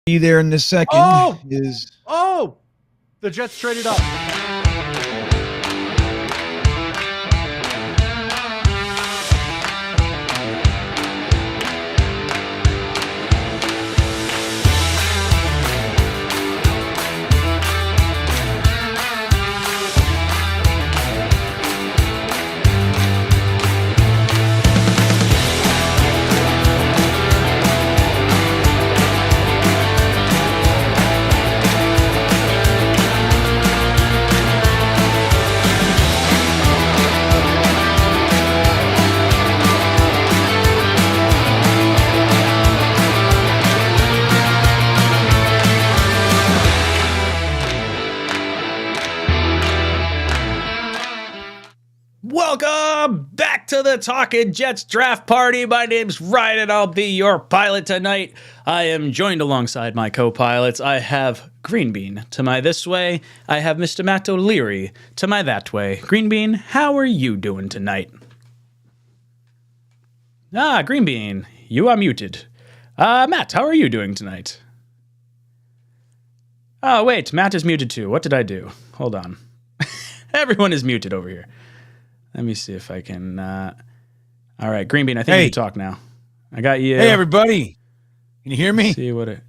be there in a second. Oh, the Jets traded up. Welcome back to the Talkin' Jets draft party. My name's Ryan, and I'll be your pilot tonight. I am joined alongside my co-pilots. I have Green Bean to my this way. I have Mr. Matt O'Leary to my that way. Green Bean, how are you doing tonight? Green Bean, you are muted. Matt, how are you doing tonight? Oh, wait, Matt is muted too. What did I do? Hold on. Everyone is muted over here. Let me see if I can. All right, Green Bean, I think you can talk now. I got you. Hey, everybody. Can you hear me? See what it.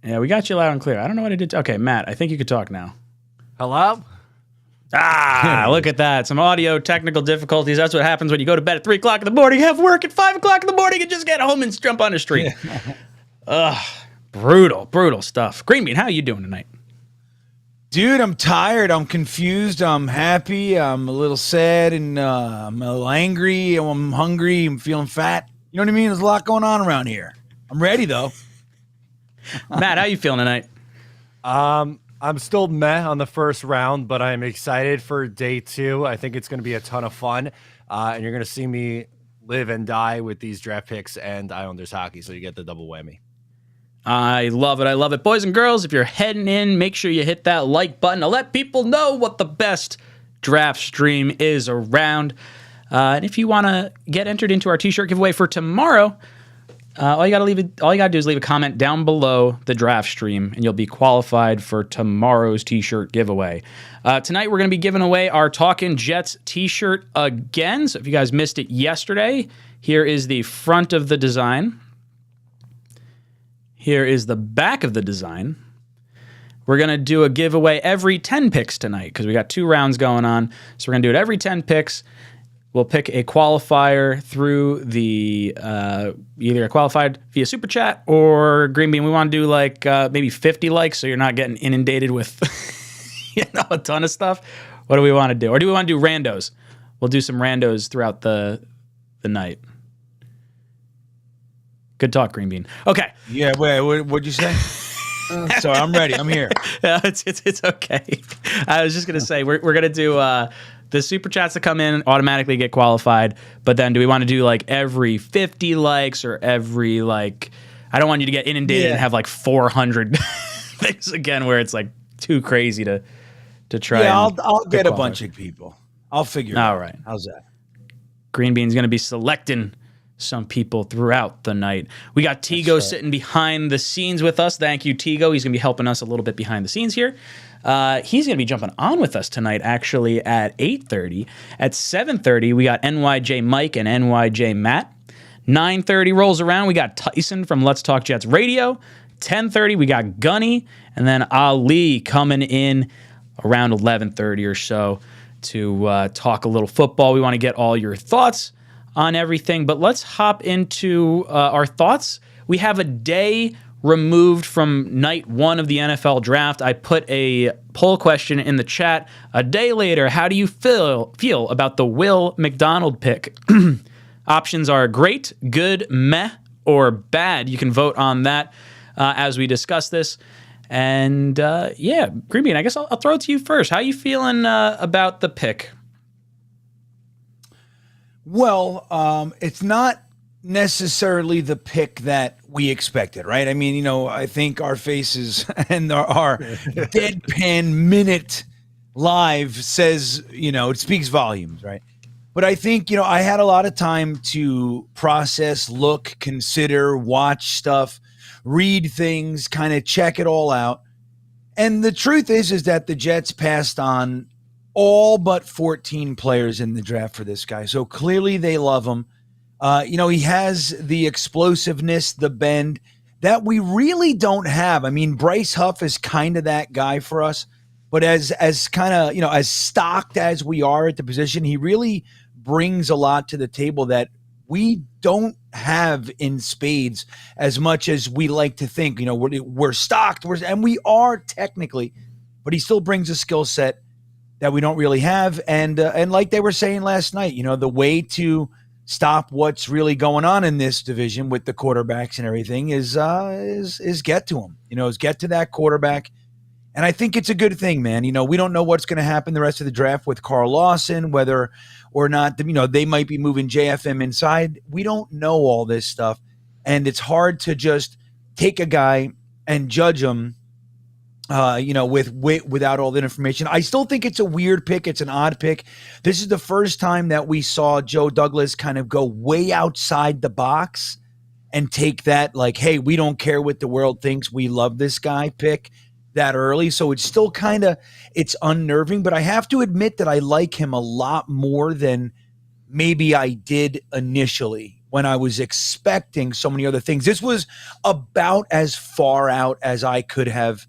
Yeah, we got you loud and clear. I don't know what I did. Okay, Matt, I think you could talk now. Hello? Look at that. Some audio technical difficulties. That's what happens when you go to bed at 3 o'clock in the morning, have work at 5 o'clock in the morning, and just get home and jump on the street. Brutal stuff. Green Bean, how are you doing tonight? Dude, I'm tired. I'm confused. I'm happy. I'm a little sad, and I'm a little angry. I'm hungry. I'm feeling fat. You know what I mean? There's a lot going on around here. I'm ready, though. Matt, how you feeling tonight? I'm still meh on the first round, but I'm excited for day 2. I think it's going to be a ton of fun, and you're going to see me live and die with these draft picks and Islanders hockey, so you get the double whammy. I love it. I love it. Boys and girls, if you're heading in, make sure you hit that like button to let people know what the best draft stream is around. And if you want to get entered into our t-shirt giveaway for tomorrow, all you got to do is leave a comment down below the draft stream, and you'll be qualified for tomorrow's t-shirt giveaway. Tonight, we're going to be giving away our Talkin' Jets t-shirt again. So if you guys missed it yesterday, here is the front of the design. Here is the back of the design. We're going to do a giveaway every 10 picks tonight because we got 2 rounds going on. So we're going to do it every 10 picks. We'll pick a qualifier through the either a qualified via Super Chat or Green Bean. We want to do like maybe 50 likes so you're not getting inundated with a ton of stuff. What do we want to do? Or do we want to do randos? We'll do some randos throughout the night. Good talk, Green Bean. Okay. Yeah, wait, what'd you say? Sorry, I'm ready. I'm here. Yeah, it's okay. I was just going to say, we're going to do the Super Chats that come in automatically get qualified, but then do we want to do like every 50 likes or every like, I don't want you to get inundated and have like 400 things again where it's like too crazy to try. Yeah, I'll get a bunch of people. I'll figure it out. All right. How's that? Green Bean's going to be selecting some people throughout the night. We got 𝐒𝐫𝐞𝐫𝐢 sitting behind the scenes with us. Thank you, 𝐒𝐫𝐞𝐫𝐢. He's going to be helping us a little bit behind the scenes here. He's going to be jumping on with us tonight, actually, at 8:30. At 7:30, we got NYJ Mike and NYJ Matt. 9:30 rolls around. We got Tyson from Let's Talk Jets Radio. 10:30, we got Gunny. And then Ali coming in around 11:30 or so to talk a little football. We want to get all your thoughts on everything, but let's hop into our thoughts. We have a day removed from night 1 of the NFL draft. I put a poll question in the chat. A day later, how do you feel about the 𝐒𝐿_McDonald pick? Options are great, good, meh, or bad. You can vote on that as we discuss this. And Green Bean, I guess I'll throw it to you first. How are you feeling about the pick? Well, it's not necessarily the pick that we expected, right? I mean, I think our faces and our deadpan minute live says, it speaks volumes, right? But I think, I had a lot of time to process, look, consider, watch stuff, read things, kind of check it all out. And the truth is that the Jets passed on all but 14 players in the draft for this guy. So clearly they love him. He has the explosiveness, the bend that we really don't have. I mean, Bryce Huff is kind of that guy for us, but as kind of, as stocked as we are at the position, he really brings a lot to the table that we don't have in spades as much as we like to think. We're stocked, and we are technically, but he still brings a skill set that we don't really have. And like they were saying last night, the way to stop what's really going on in this division with the quarterbacks and everything is get to him, is get to that quarterback. And I think it's a good thing, man. We don't know what's going to happen the rest of the draft with Carl Lawson, whether or not, they might be moving JFM inside. We don't know all this stuff. And it's hard to just take a guy and judge him, without all that information. I still think it's a weird pick. It's an odd pick. This is the first time that we saw Joe Douglas kind of go way outside the box and take that, like, hey, we don't care what the world thinks, we love this guy pick that early. So it's still it's unnerving, but I have to admit that I like him a lot more than maybe I did initially when I was expecting so many other things. This was about as far out as I could have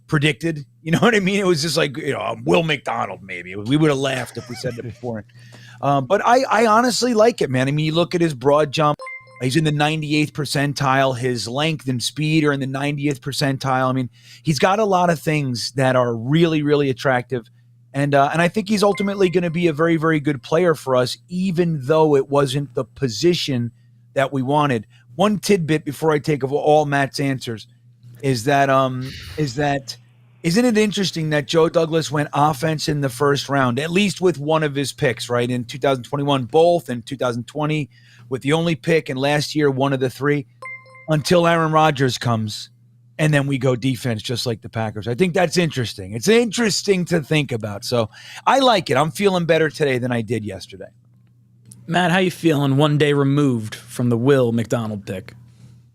predicted. You know what I mean? It was just like, Will McDonald, maybe. We would have laughed if we said that before. But I honestly like it, man. I mean, you look at his broad jump. He's in the 98th percentile. His length and speed are in the 90th percentile. I mean, he's got a lot of things that are really, really attractive. And I think he's ultimately going to be a very, very good player for us, even though it wasn't the position that we wanted. One tidbit before I take all Matt's answers is that isn't it interesting that Joe Douglas went offense in the first round, at least with one of his picks, right? In 2021, both, in 2020 with the only pick, and last year one of the three, until Aaron Rodgers comes, and then we go defense just like the Packers. I think that's interesting. It's interesting to think about. So I like it. I'm feeling better today than I did yesterday. Matt, how you feeling one day removed from the Will McDonald pick?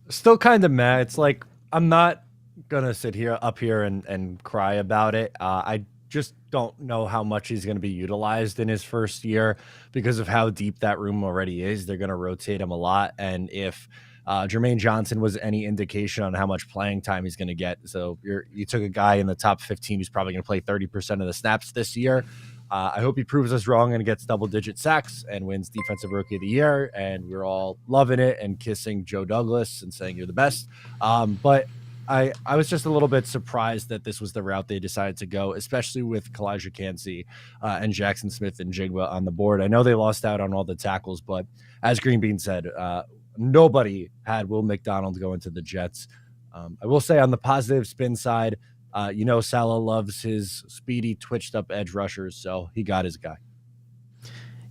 Still kind of mad. It's like, I'm not gonna sit up here and cry about it. I just don't know how much he's gonna be utilized in his first year because of how deep that room already is. They're gonna rotate him a lot, and if Jermaine Johnson was any indication on how much playing time he's gonna get, so you took a guy in the top 15 who's probably gonna play 30% of the snaps this year. I hope he proves us wrong and gets double-digit sacks and wins Defensive Rookie of the Year, and we're all loving it and kissing Joe Douglas and saying you're the best. But I was just a little bit surprised that this was the route they decided to go, especially with 𝐒𝐫𝐞𝐿 and Jackson Smith-Njigba on the board. I know they lost out on all the tackles, but as Green Bean said, nobody had Will McDonald go into the Jets. I will say on the positive spin side, Salah loves his speedy, twitched-up edge rushers, so he got his guy.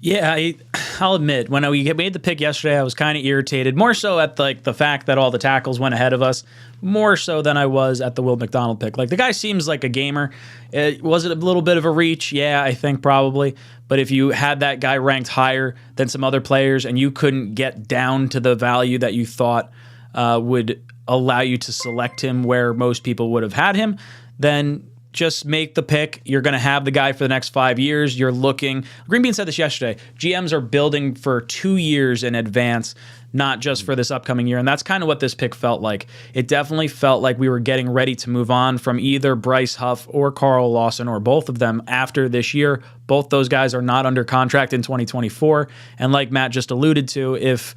Yeah, I'll admit, when we made the pick yesterday, I was kind of irritated, more so at the fact that all the tackles went ahead of us, more so than I was at the Will McDonald pick. Like, the guy seems like a gamer. Was it a little bit of a reach? Yeah, I think probably. But if you had that guy ranked higher than some other players and you couldn't get down to the value that you thought would allow you to select him where most people would have had him, then just make the pick. You're going to have the guy for the next 5 years. You're looking. Green Bean said this yesterday. GMs are building for 2 years in advance, not just for this upcoming year. And that's kind of what this pick felt like. It definitely felt like we were getting ready to move on from either Bryce Huff or Carl Lawson or both of them after this year. Both those guys are not under contract in 2024. And like Matt just alluded to, if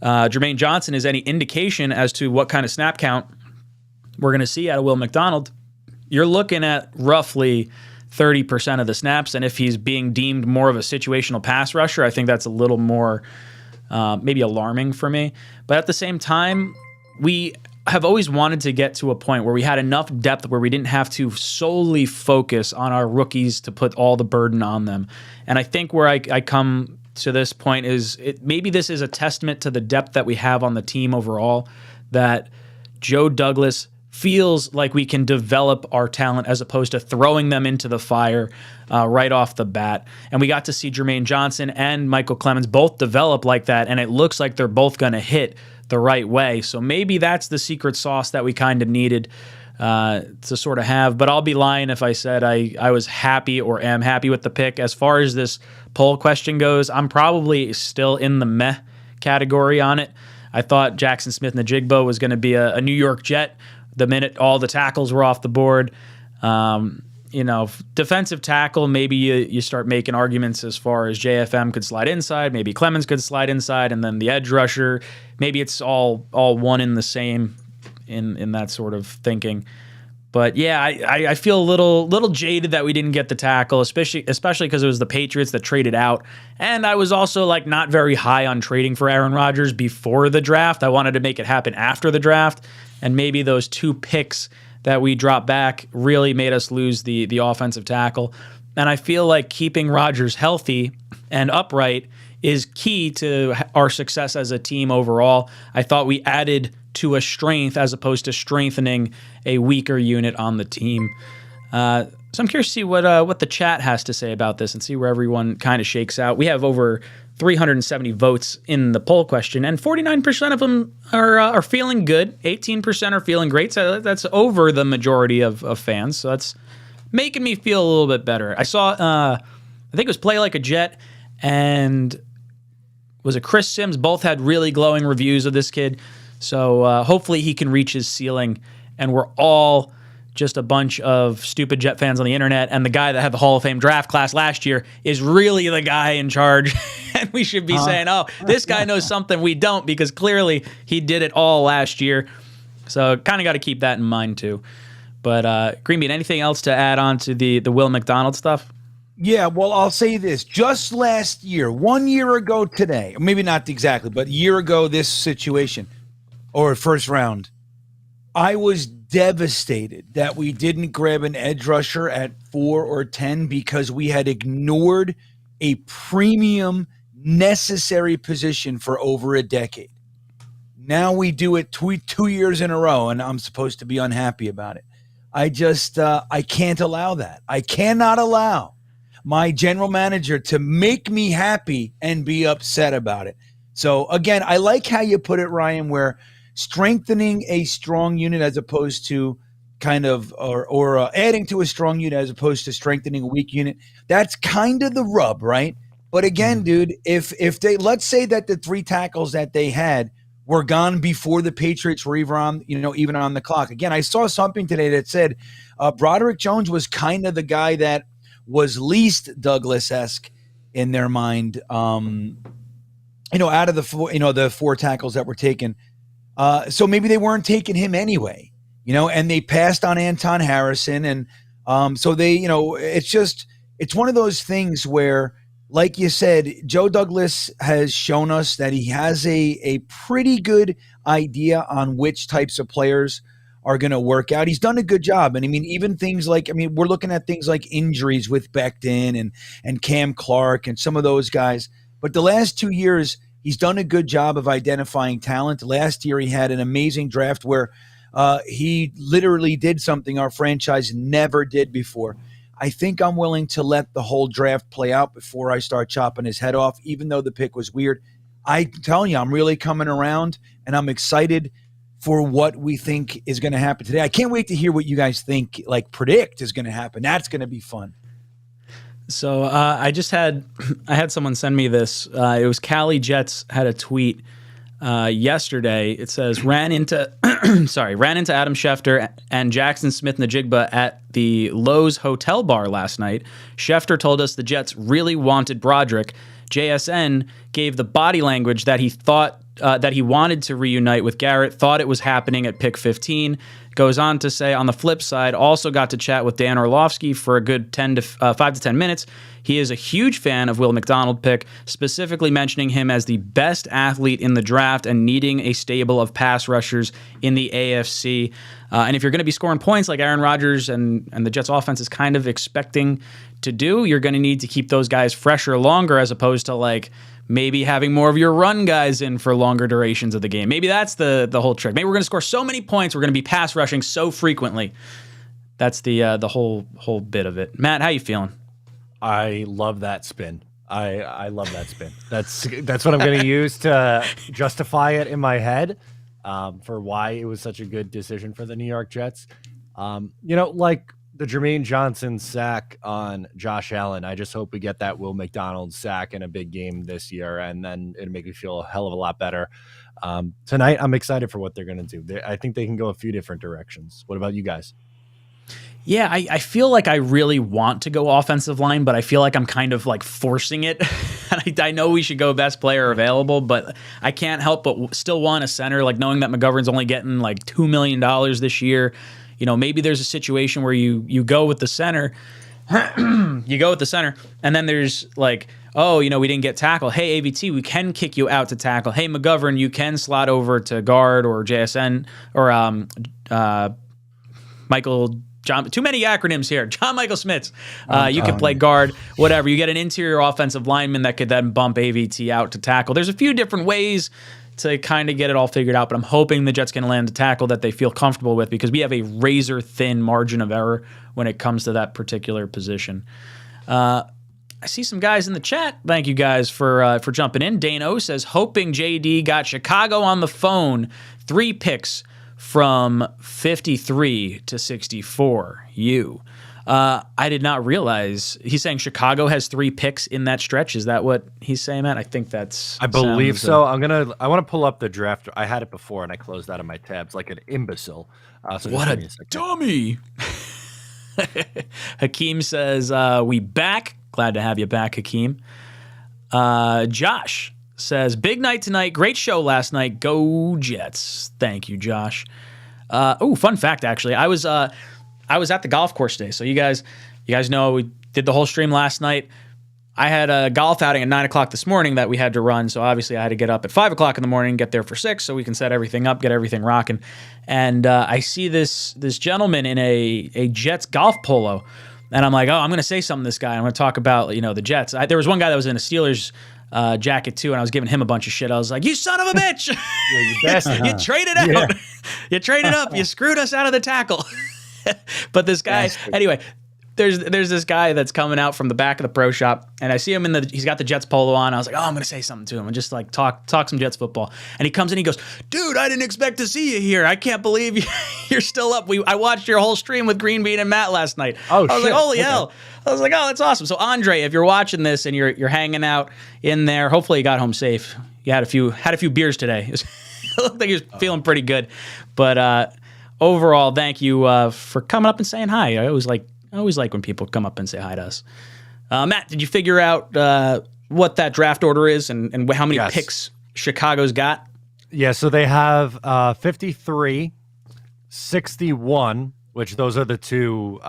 Jermaine Johnson is any indication as to what kind of snap count we're going to see out of Will McDonald, you're looking at roughly 30% of the snaps. And if he's being deemed more of a situational pass rusher, I think that's a little more maybe alarming for me. But at the same time, we have always wanted to get to a point where we had enough depth where we didn't have to solely focus on our rookies to put all the burden on them. And I think where I come to this point is maybe this is a testament to the depth that we have on the team overall, that Joe Douglas feels like we can develop our talent as opposed to throwing them into the fire right off the bat. And we got to see Jermaine Johnson and Michael Clemens both develop like that, and it looks like they're both going to hit the right way. So maybe that's the secret sauce that we kind of needed to sort of have. But I'll be lying if I said I was happy or am happy with the pick. As far as this poll question goes, I'm probably still in the meh category on it. I thought Jackson Smith-Njigba was going to be a New York Jet the minute all the tackles were off the board. Defensive tackle, maybe you start making arguments as far as JFM could slide inside, maybe Clemens could slide inside, and then the edge rusher, maybe it's all one in the same in that sort of thinking. But yeah, I feel a little jaded that we didn't get the tackle, especially because it was the Patriots that traded out. And I was also like not very high on trading for Aaron Rodgers before the draft. I wanted to make it happen after the draft. And maybe those 2 picks that we dropped back really made us lose the offensive tackle. And I feel like keeping Rodgers healthy and upright is key to our success as a team overall. I thought we added to a strength as opposed to strengthening a weaker unit on the team. So I'm curious to see what the chat has to say about this and see where everyone kind of shakes out. We have over 370 votes in the poll question, and 49% of them are feeling good. 18% are feeling great. So that's over the majority of fans. So that's making me feel a little bit better. I saw, I think it was Play Like a Jet and was it Chris Sims? Both had really glowing reviews of this kid. So hopefully he can reach his ceiling, and we're all just a bunch of stupid Jet fans on the internet, and the guy that had the Hall of Fame draft class last year is really the guy in charge, and we should be saying, oh, this guy knows something we don't, because clearly he did it all last year. So kind of got to keep that in mind too. But Green Bean, anything else to add on to the Will McDonald stuff? Yeah, well, I'll say this. Just last year, 1 year ago today, maybe not exactly, but a year ago this situation, or first round, I was devastated that we didn't grab an edge rusher at 4 or 10 because we had ignored a premium necessary position for over a decade. Now we do it 2 years in a row, and I'm supposed to be unhappy about it. I can't allow that. I cannot allow my general manager to make me happy and be upset about it. So again, I like how you put it, Ryan, where strengthening a strong unit as opposed to kind of or adding to a strong unit as opposed to strengthening a weak unit. That's kind of the rub, right? But again, dude, if they, let's say that the 3 tackles that they had were gone before the Patriots were even on the clock. Again, I saw something today that said Broderick Jones was kind of the guy that was least Douglas-esque in their mind. Out of the 4 tackles that were taken. So maybe they weren't taking him anyway, and they passed on Anton Harrison. And so they, it's one of those things where, like you said, Joe Douglas has shown us that he has a pretty good idea on which types of players are going to work out. He's done a good job. And I mean, even things like, we're looking at things like injuries with Becton and Cam Clark and some of those guys. But the last 2 years, he's done a good job of identifying talent. Last year, he had an amazing draft where he literally did something our franchise never did before. I think I'm willing to let the whole draft play out before I start chopping his head off, even though the pick was weird. I'm telling you, I'm really coming around, and I'm excited for what we think is going to happen today. I can't wait to hear what you guys think, predict is going to happen. That's going to be fun. So I had someone send me this. It was Cali Jets had a tweet yesterday. It says ran into Adam Schefter and Jackson Smith-Njigba at the Lowe's Hotel Bar last night. Schefter told us the Jets really wanted Broderick. JSN gave the body language that he thought that he wanted to reunite with Garrett, thought it was happening at pick 15. Goes on to say, on the flip side, also got to chat with Dan Orlovsky for a good 5 to 10 minutes. He is a huge fan of Will McDonald pick, specifically mentioning him as the best athlete in the draft and needing a stable of pass rushers in the AFC. And if you're going to be scoring points like Aaron Rodgers and the Jets offense is kind of expecting to do, you're going to need to keep those guys fresher longer as opposed to maybe having more of your run guys in for longer durations of the game. Maybe that's the whole trick. Maybe we're going to score so many points, we're going to be pass rushing so frequently. That's the whole bit of it. Matt, how you feeling? I love that spin. I love that spin. That's what I'm going to use to justify it in my head for why it was such a good decision for the New York Jets. Like the Jermaine Johnson sack on Josh Allen. I just hope we get that 𝐒𝐿_McDonald sack in a big game this year, and then it'll make me feel a hell of a lot better. Tonight, I'm excited for what they're going to do. I think they can go a few different directions. What about you guys? Yeah, I feel like I really want to go offensive line, but I feel like I'm kind of like forcing it. I know we should go best player available, but I can't help but still want a center, like knowing that McGovern's only getting like $2 million this year. Maybe there's a situation where you go with the center, and then there's like, oh, we didn't get tackle. Hey, AVT, we can kick you out to tackle. Hey, McGovern, you can slot over to guard or JSN or Michael John. Too many acronyms here. John Michael Schmitz. You can play guard, whatever. You get an interior offensive lineman that could then bump AVT out to tackle. There's a few different ways to kind of get it all figured out, but I'm hoping the Jets can land a tackle that they feel comfortable with, because we have a razor-thin margin of error when it comes to that particular position. I see some guys in the chat. Thank you guys for jumping in. Dano says, hoping JD got Chicago on the phone. 3 picks from 53 to 64. I did not realize he's saying Chicago has 3 picks in that stretch. Is that what he's saying, Matt? I think that's. I believe so. I want to pull up the draft. I had it before and I closed out of my tabs like an imbecile. So what a dummy! Hakeem says, "We back. Glad to have you back, Hakeem." Josh says, "Big night tonight. Great show last night. Go Jets." Thank you, Josh. Fun fact, actually. I was at the golf course today. So you guys know we did the whole stream last night. I had a golf outing at 9 o'clock this morning that we had to run. So obviously I had to get up at 5 o'clock in the morning, get there for 6 so we can set everything up, get everything rocking. And I see this gentleman in a Jets golf polo. And I'm like, oh, I'm going to say something to this guy. I'm going to talk about, the Jets. There was one guy that was in a Steelers jacket too, and I was giving him a bunch of shit. I was like, you son of a bitch. Yeah, you bastard. You traded out. Yeah. You traded up. You screwed us out of the tackle. But this guy, anyway, there's this guy that's coming out from the back of the pro shop, and I see him he's got the Jets polo on. I was like, oh, I'm gonna say something to him and just like talk some Jets football. And he comes in, he goes, dude, I didn't expect to see you here. I can't believe you're still up. I watched your whole stream with Green Bean and Matt last night. Oh, I was like, holy hell. I was like, oh, that's awesome. So Andre, if you're watching this and you're hanging out in there, hopefully you got home safe. You had a few beers today. It looked like he was feeling pretty good. But overall, thank you for coming up and saying hi. I always like when people come up and say hi to us. Matt, did you figure out what that draft order is and how many picks Chicago's got? Yeah, so they have 53, 61, which those are the 2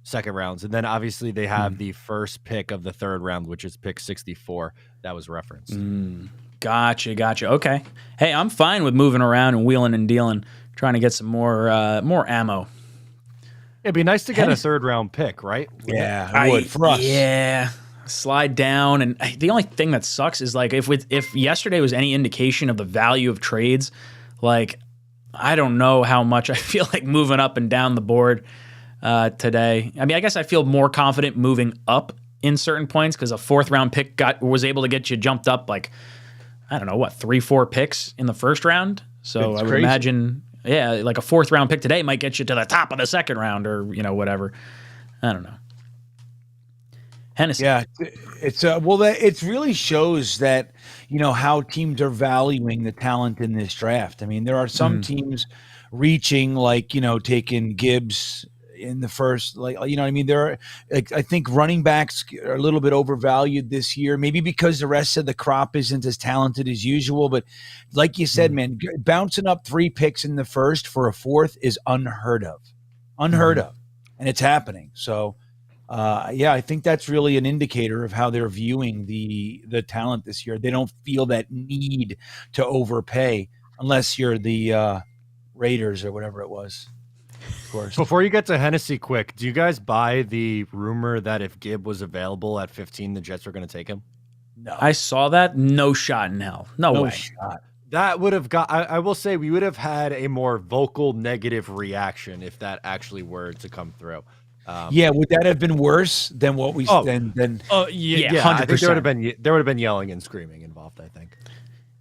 second rounds. And then obviously they have the first pick of the 3rd round, which is pick 64. That was referenced. Gotcha. Okay. Hey, I'm fine with moving around and wheeling and dealing, trying to get some more ammo. It'd be nice to get a 3rd round pick, right? Yeah, it would for us. Yeah, slide down. And the only thing that sucks is like if yesterday was any indication of the value of trades, like I don't know how much I feel like moving up and down the board today. I mean, I guess I feel more confident moving up in certain points because a 4th round pick was able to get you jumped up like, I don't know, 3-4 picks in the 1st round. So I would imagine, like a 4th round pick today might get you to the top of the 2nd round or, whatever. I don't know. Hennessy. Yeah, it really shows that, how teams are valuing the talent in this draft. I mean, there are some teams reaching like, taking Gibbs in the first, like, I mean, there are, like, I think running backs are a little bit overvalued this year, maybe because the rest of the crop isn't as talented as usual. But like you said, man, bouncing up 3 picks in the first for a 4th is unheard of, and it's happening. So, I think that's really an indicator of how they're viewing the talent this year. They don't feel that need to overpay unless you're the Raiders or whatever it was. Of course. Before you get to Hennessy quick, do you guys buy the rumor that if Gibb was available at 15, the Jets were going to take him? No. I saw that. No shot in hell. No way. Shot. That would have got. I will say we would have had a more vocal negative reaction if that actually were to come through. Yeah, would that have been worse than what we? Oh. Then Yeah, I think 100%. there would have been yelling and screaming involved. I think.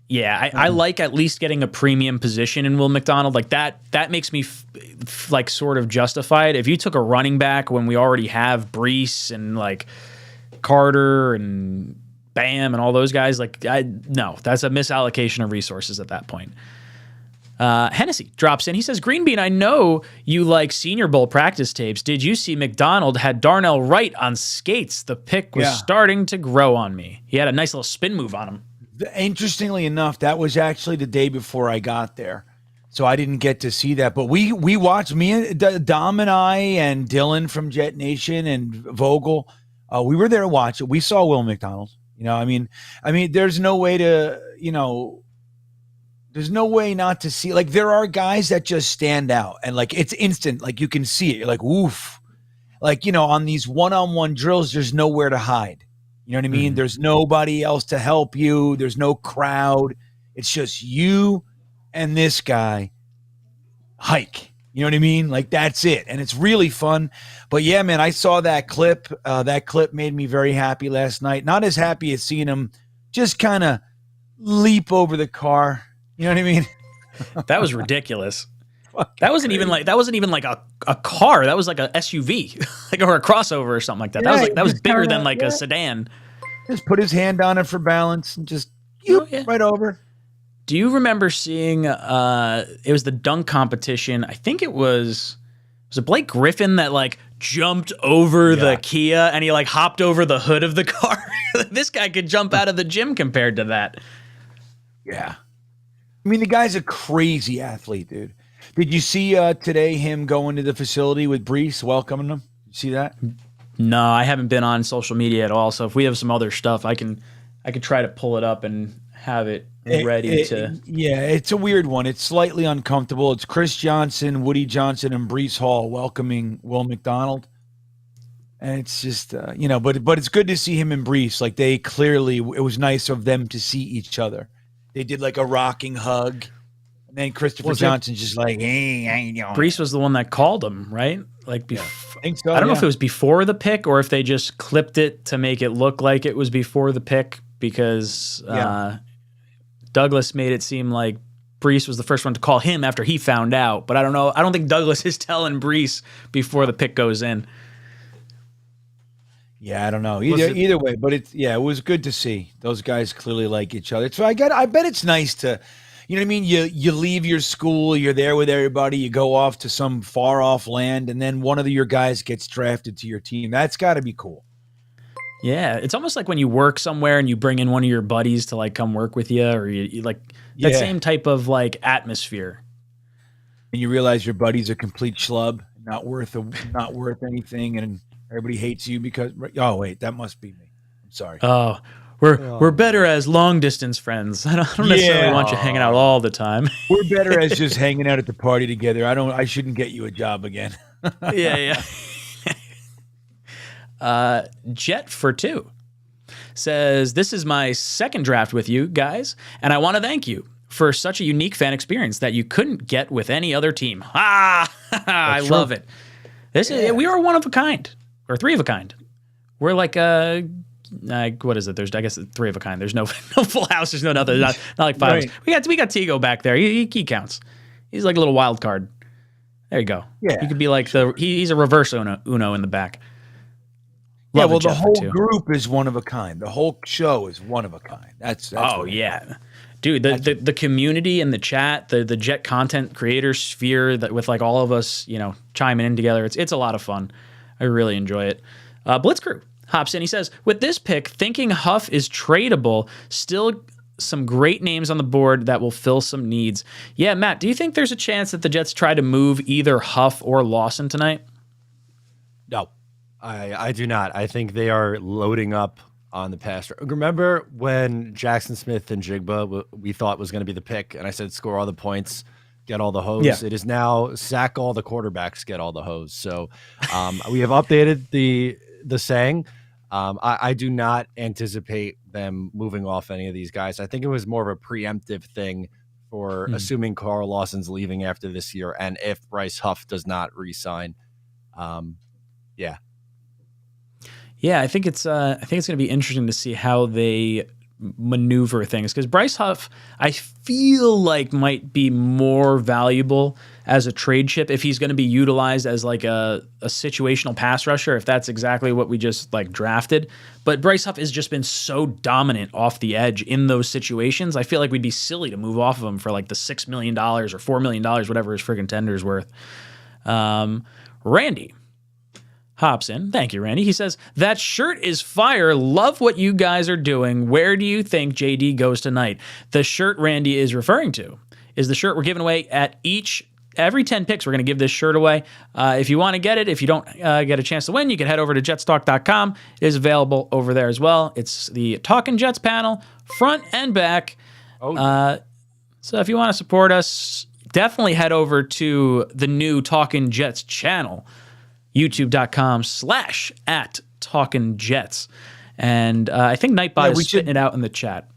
Yeah, I like at least getting a premium position in Will McDonald. Like that makes me like sort of justified. If you took a running back when we already have Brees and like Carter and Bam and all those guys, like no, that's a misallocation of resources at that point. Hennessy drops in. He says, Green Bean, I know you like Senior Bowl practice tapes. Did you see McDonald had Darnell Wright on skates? The pick was starting to grow on me. He had a nice little spin move on him. Interestingly enough, that was actually the day before I got there, so I didn't get to see that. But we watched, me and Dom and I and Dylan from Jet Nation and Vogel. We were there to watch it. We saw Will McDonald. You know, I mean, there's no way to, there's no way not to see. Like, there are guys that just stand out, and like it's instant. Like you can see it. You're like, woof. Like, on these one-on-one drills, there's nowhere to hide. You know what I mean? Mm-hmm. There's nobody else to help you. There's no crowd. It's just you and this guy. Hike. You know what I mean? Like, that's it. And it's really fun. But yeah, man, I saw that clip. That clip made me very happy last night. Not as happy as seeing him just kind of leap over the car. You know what I mean? That was ridiculous. That wasn't even like a car. That was like a SUV, like, or a crossover or something like that. Yeah, that was bigger than like a sedan. Just put his hand on it for balance and just right over. Do you remember seeing? It was the dunk competition. I think it was it Blake Griffin that like jumped over the Kia and he like hopped over the hood of the car. This guy could jump out of the gym compared to that. Yeah, I mean, the guy's a crazy athlete, dude. Did you see today him going to the facility with Brees, welcoming him? You see that? No, I haven't been on social media at all. So if we have some other stuff, I could try to pull it up and have it ready to. Yeah, it's a weird one. It's slightly uncomfortable. It's Chris Johnson, Woody Johnson, and Brees Hall welcoming Will McDonald. And it's just, but it's good to see him and Brees. Like, they clearly, it was nice of them to see each other. They did like a rocking hug. And then Christopher Johnson's just like, hey, how you doing? Brees was the one that called him, right? Like, I think so. I don't know if it was before the pick or if they just clipped it to make it look like it was before the pick, because Douglas made it seem like Brees was the first one to call him after he found out. But I don't know. I don't think Douglas is telling Brees before the pick goes in. Yeah, I don't know. Either way, but it was good to see. Those guys clearly like each other. So I bet it's nice to, you know what I mean? You leave your school, you're there with everybody, you go off to some far off land, and then one of your guys gets drafted to your team. That's got to be cool. Yeah, it's almost like when you work somewhere and you bring in one of your buddies to like come work with you, or you like that same type of like atmosphere. And you realize your buddy's a complete schlub, not worth anything, and everybody hates you because that must be me. I'm sorry. Oh, we're better as long distance friends. I don't necessarily want you hanging out all the time. We're better as just hanging out at the party together. I shouldn't get you a job again. Yeah. Jet for 2 says, this is my second draft with you guys, and I want to thank you for such a unique fan experience that you couldn't get with any other team. I love it. We are one of a kind, or 3 of a kind. We're like what is it? There's, I guess, 3 of a kind. There's no full house. There's no nothing. Not like 5. Right. We got Tigo back there. He counts. He's like a little wild card. There you go. Yeah. He could be like he's a reverse Uno in the back. Love the whole group is one of a kind. The whole show is one of a kind. That's yeah. Dude, the community and the chat, the Jet content creator sphere, that with like all of us, chiming in together, it's a lot of fun. I really enjoy it. Blitzkrieg hops in. He says, with this pick, thinking Huff is tradable, still some great names on the board that will fill some needs. Yeah, Matt, do you think there's a chance that the Jets try to move either Huff or Lawson tonight? No, I do not. I think they are loading up on the pass. Remember when Jackson Smith and Jigba we thought was going to be the pick, and I said score all the points, get all the hoes. Yeah. It is now sack all the quarterbacks, get all the hoes. So we have updated the saying. I do not anticipate them moving off any of these guys. I think it was more of a preemptive thing for assuming Carl Lawson's leaving after this year, and if Bryce Huff does not re-sign. Yeah. Yeah, I think it's going to be interesting to see how they maneuver things, because Bryce Huff, I feel like, might be more valuable as a trade chip if he's going to be utilized as like a situational pass rusher, if that's exactly what we just like drafted. But Bryce Huff has just been so dominant off the edge in those situations. I feel like we'd be silly to move off of him for like the $6 million or $4 million, whatever his friggin' tender's worth. Randy hops in. Thank you, Randy. He says, that shirt is fire. Love what you guys are doing. Where do you think JD goes tonight? The shirt Randy is referring to is the shirt we're giving away at every 10 picks. We're going to give this shirt away. If you want to get it, if you don't get a chance to win, you can head over to jetstalk.com. It is available over there as well. It's the Talkin' Jets panel, front and back. So if you want to support us, definitely head over to the new Talkin' Jets channel, youtube.com/@TalkinJets. And I think Nightbot is spitting it out in the chat.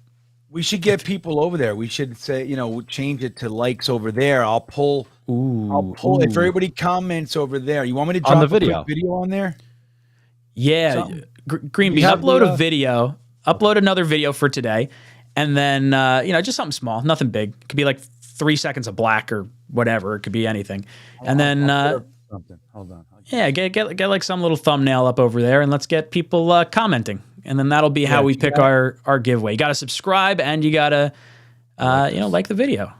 We should get people over there. We should say, change it to likes over there. I'll pull if everybody comments over there. You want me to drop on the video. A quick video on there? Yeah. Green Bean, upload a video, upload another video for today. And then, just something small, nothing big. It could be like 3 seconds of black or whatever. It could be anything. And then, something. Hold on. Yeah, get like some little thumbnail up over there, and let's get people commenting, and then that'll be how we pick our giveaway. You got to subscribe, and you got to like the video.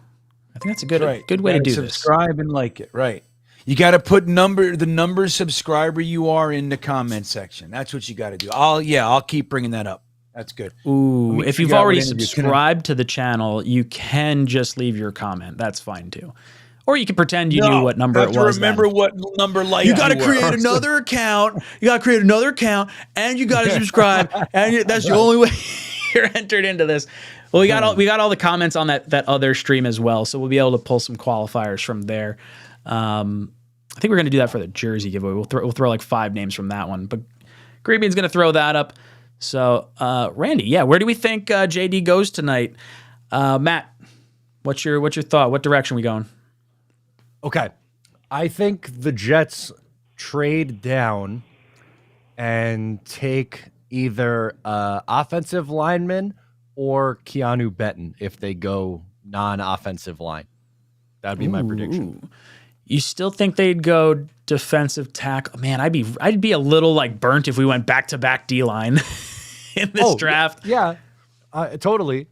I think that's a good way to do this. Subscribe and like it, right? You got to put the number subscriber you are in the comment section. That's what you got to do. I'll keep bringing that up. That's good. Ooh, if you've already subscribed to the channel, you can just leave your comment. That's fine too. Or you can pretend you knew what number it was. Remember what number like you got to create another account. You got to create another account, and you got to subscribe, and that's the only way you're entered into this. Well, we got all the comments on that other stream as well, so we'll be able to pull some qualifiers from there. I think we're going to do that for the jersey giveaway. We'll throw like 5 names from that one, but Green Bean's going to throw that up. So, Randy, where do we think JD goes tonight? Matt, what's your thought? What direction are we going? Okay. I think the Jets trade down and take either offensive lineman or Keanu Benton if they go non-offensive line. That'd be my prediction. You still think they'd go defensive tackle? Man, I'd be a little like burnt if we went back-to-back D-line in this draft. Yeah, totally.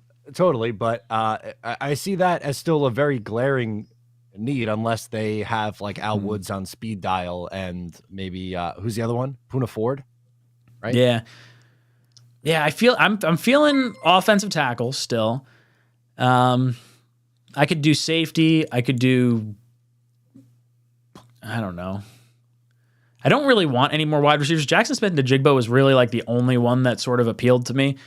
But I see that as still a very glaring need, unless they have like Al Woods on speed dial and maybe who's the other one? Poona Ford, right? Yeah. I'm feeling offensive tackle still. I could do safety. I could do. I don't know. I don't really want any more wide receivers. Jackson Smith-Njigba was really like the only one that sort of appealed to me.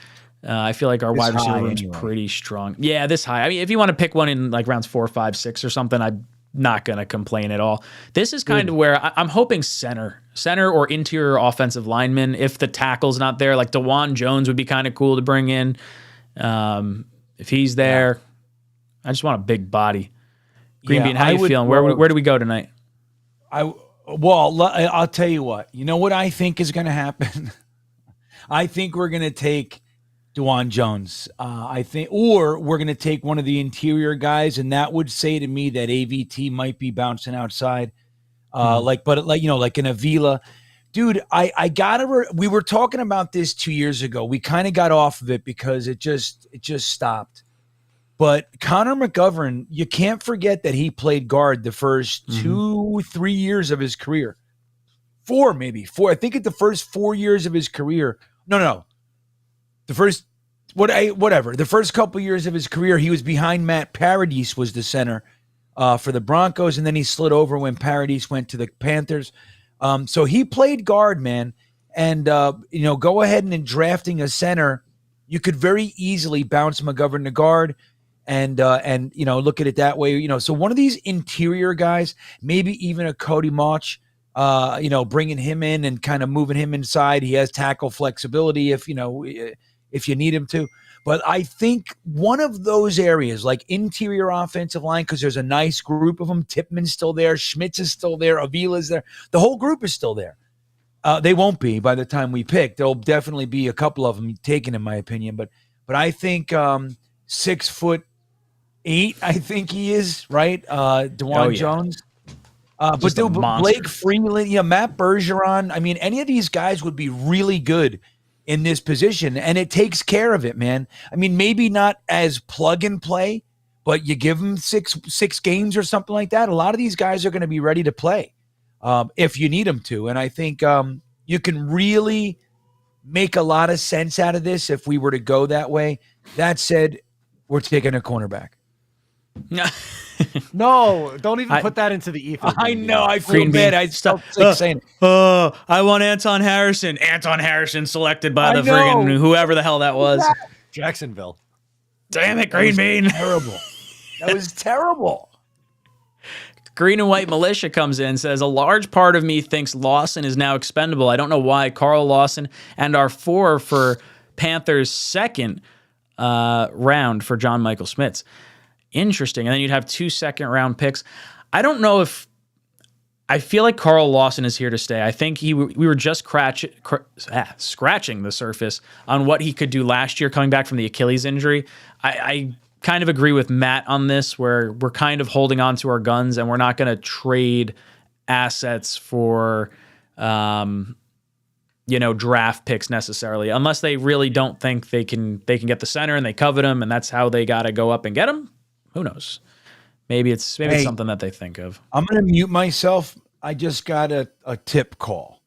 I feel like our wide receiver room's pretty strong. Yeah, this high. I mean, if you want to pick one in like rounds 4, 5, 6 or something, I'm not going to complain at all. This is kind of where I'm hoping center or interior offensive lineman. If the tackle's not there, like DeJuan Jones would be kind of cool to bring in. If he's there, I just want a big body. Green Bean, how you feeling? Where do we go tonight? I'll tell you what. You know what I think is going to happen? I think we're going to take DeJuan Jones. Or we're going to take one of the interior guys, and that would say to me that AVT might be bouncing outside, like an Avila. Dude, we were talking about this 2 years ago. We kind of got off of it because it just stopped. But Connor McGovern, you can't forget that he played guard the first 2-3 years of his career. 4. I think at the first 4 years of his career. No. The first couple years of his career, he was behind Matt Paradis, was the center for the Broncos, and then he slid over when Paradis went to the Panthers. So he played guard, man. And go ahead and in drafting a center, you could very easily bounce McGovern to guard and look at it that way. So one of these interior guys, maybe even a Cody Mauch, bringing him in and kind of moving him inside. He has tackle flexibility if you need him to. But I think one of those areas, like interior offensive line, because there's a nice group of them. Tippmann's still there. Schmitz is still there. Avila's there. The whole group is still there. They won't be by the time we pick. There'll definitely be a couple of them taken, in my opinion. But I think 6'8", I think he is, right? DeJuan Jones. But Blake Freeland, Matt Bergeron. I mean, any of these guys would be really good in this position, and it takes care of it, man. I mean, maybe not as plug and play, but you give them six games or something like that. A lot of these guys are going to be ready to play if you need them to. And I think you can really make a lot of sense out of this if we were to go that way. That said, we're taking a cornerback. No, don't even put that into the ether. I know. I feel bad. I stopped saying it. I want Anton Harrison. Anton Harrison selected by the friggin' whoever the hell that was. Jacksonville. Damn it, Green Bean. Terrible. That was terrible. Green and White Militia comes in and says, a large part of me thinks Lawson is now expendable. I don't know why. Carl Lawson and our 4 for Panthers' second round for John Michael Schmitz. Interesting. And then you'd have 2 second-round picks. I don't know if – I feel like Carl Lawson is here to stay. I think we were just scratching the surface on what he could do last year coming back from the Achilles injury. I kind of agree with Matt on this, where we're kind of holding on to our guns and we're not going to trade assets for draft picks necessarily, unless they really don't think they can get the center and they covet him and that's how they got to go up and get him. Who knows? Maybe it's something that they think of. I'm going to mute myself. I just got a tip call.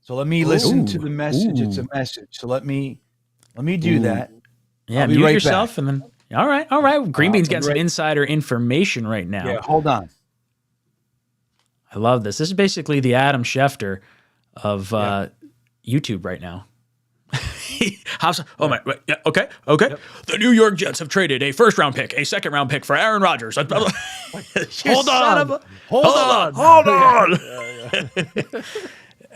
So let me listen to the message. It's a message. So let me do that. Yeah, mute yourself back. And then all right. Green Bean's getting some insider information right now. Yeah, hold on. I love this. This is basically the Adam Schefter of YouTube right now. Okay. Yep. The New York Jets have traded a first-round pick, a second-round pick for Aaron Rodgers. Hold on.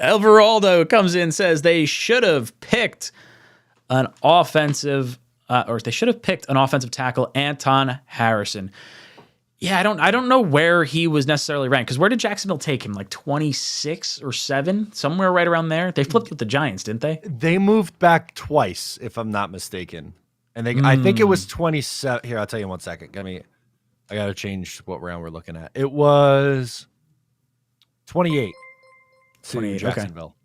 Everaldo comes in and says they should have picked an offensive tackle, Anton Harrison. Yeah, I don't know where he was necessarily ranked, because where did Jacksonville take him? Like 26 or 7, somewhere right around there. They flipped with the Giants, didn't they? They moved back twice, if I'm not mistaken, and I think it was 27. Here, I'll tell you in 1 second. I got to change what round we're looking at. It was 28. 28, Jacksonville.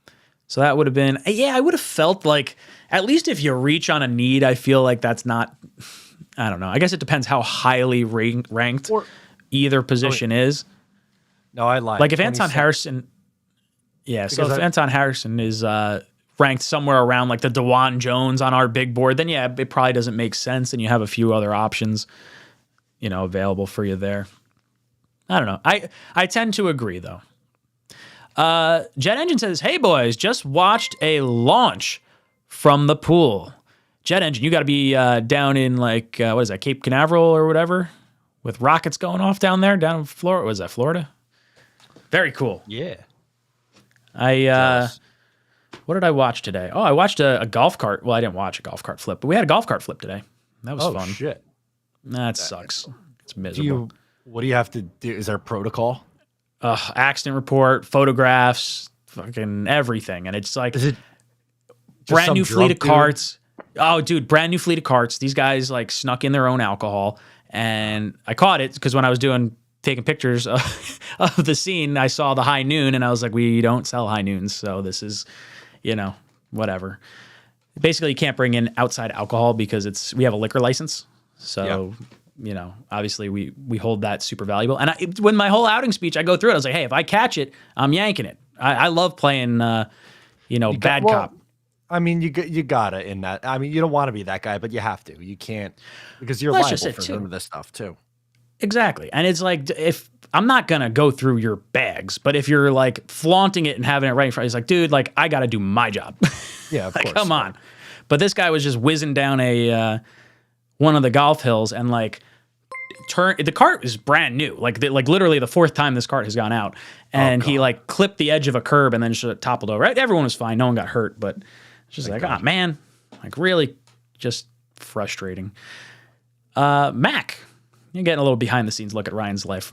Okay. So that would have been, I would have felt like, at least if you reach on a need, I feel like that's not. I don't know. I guess it depends how highly ranked either position is. No, I lied. Like if Anton Harrison, if Anton Harrison is ranked somewhere around like the DeJuan Jones on our big board, then it probably doesn't make sense, and you have a few other options, available for you there. I don't know. I tend to agree though. Jet Engine says, "Hey boys, just watched a launch from the pool." Jet Engine, you got to be down in what is that, Cape Canaveral or whatever, with rockets going off down in Florida. Was that Florida? Very cool. Yeah. What did I watch today? Oh, I watched a golf cart. Well, I didn't watch a golf cart flip, but we had a golf cart flip today. That was fun. Oh, shit. That sucks. It's miserable. What do you have to do? Is there a protocol? Accident report, photographs, fucking everything. And it's like is it brand new fleet of carts. Oh, dude, brand new fleet of carts. These guys snuck in their own alcohol, and I caught it because when I was taking pictures of the scene, I saw the High Noon, and I was like, we don't sell High Noons, so this is, whatever. Basically, you can't bring in outside alcohol because we have a liquor license, so obviously we hold that super valuable. And when my whole outing speech, I go through it. I was like, hey, if I catch it, I'm yanking it. I love playing, bad cop. I mean, you gotta in that. I mean, you don't want to be that guy, but you have to. You can't, because you're liable for some of this stuff too. Exactly. And it's like, if I'm not going to go through your bags, but if you're flaunting it and having it right in front, it's like, dude, I got to do my job. Yeah, of course. Come on. But this guy was just whizzing down one of the golf hills and the cart is brand new, like literally the fourth time this cart has gone out, and he like clipped the edge of a curb and then just toppled over. Right, everyone was fine, no one got hurt, but it's just like, man, like really just frustrating. Mac, you're getting a little behind the scenes look at Ryan's life.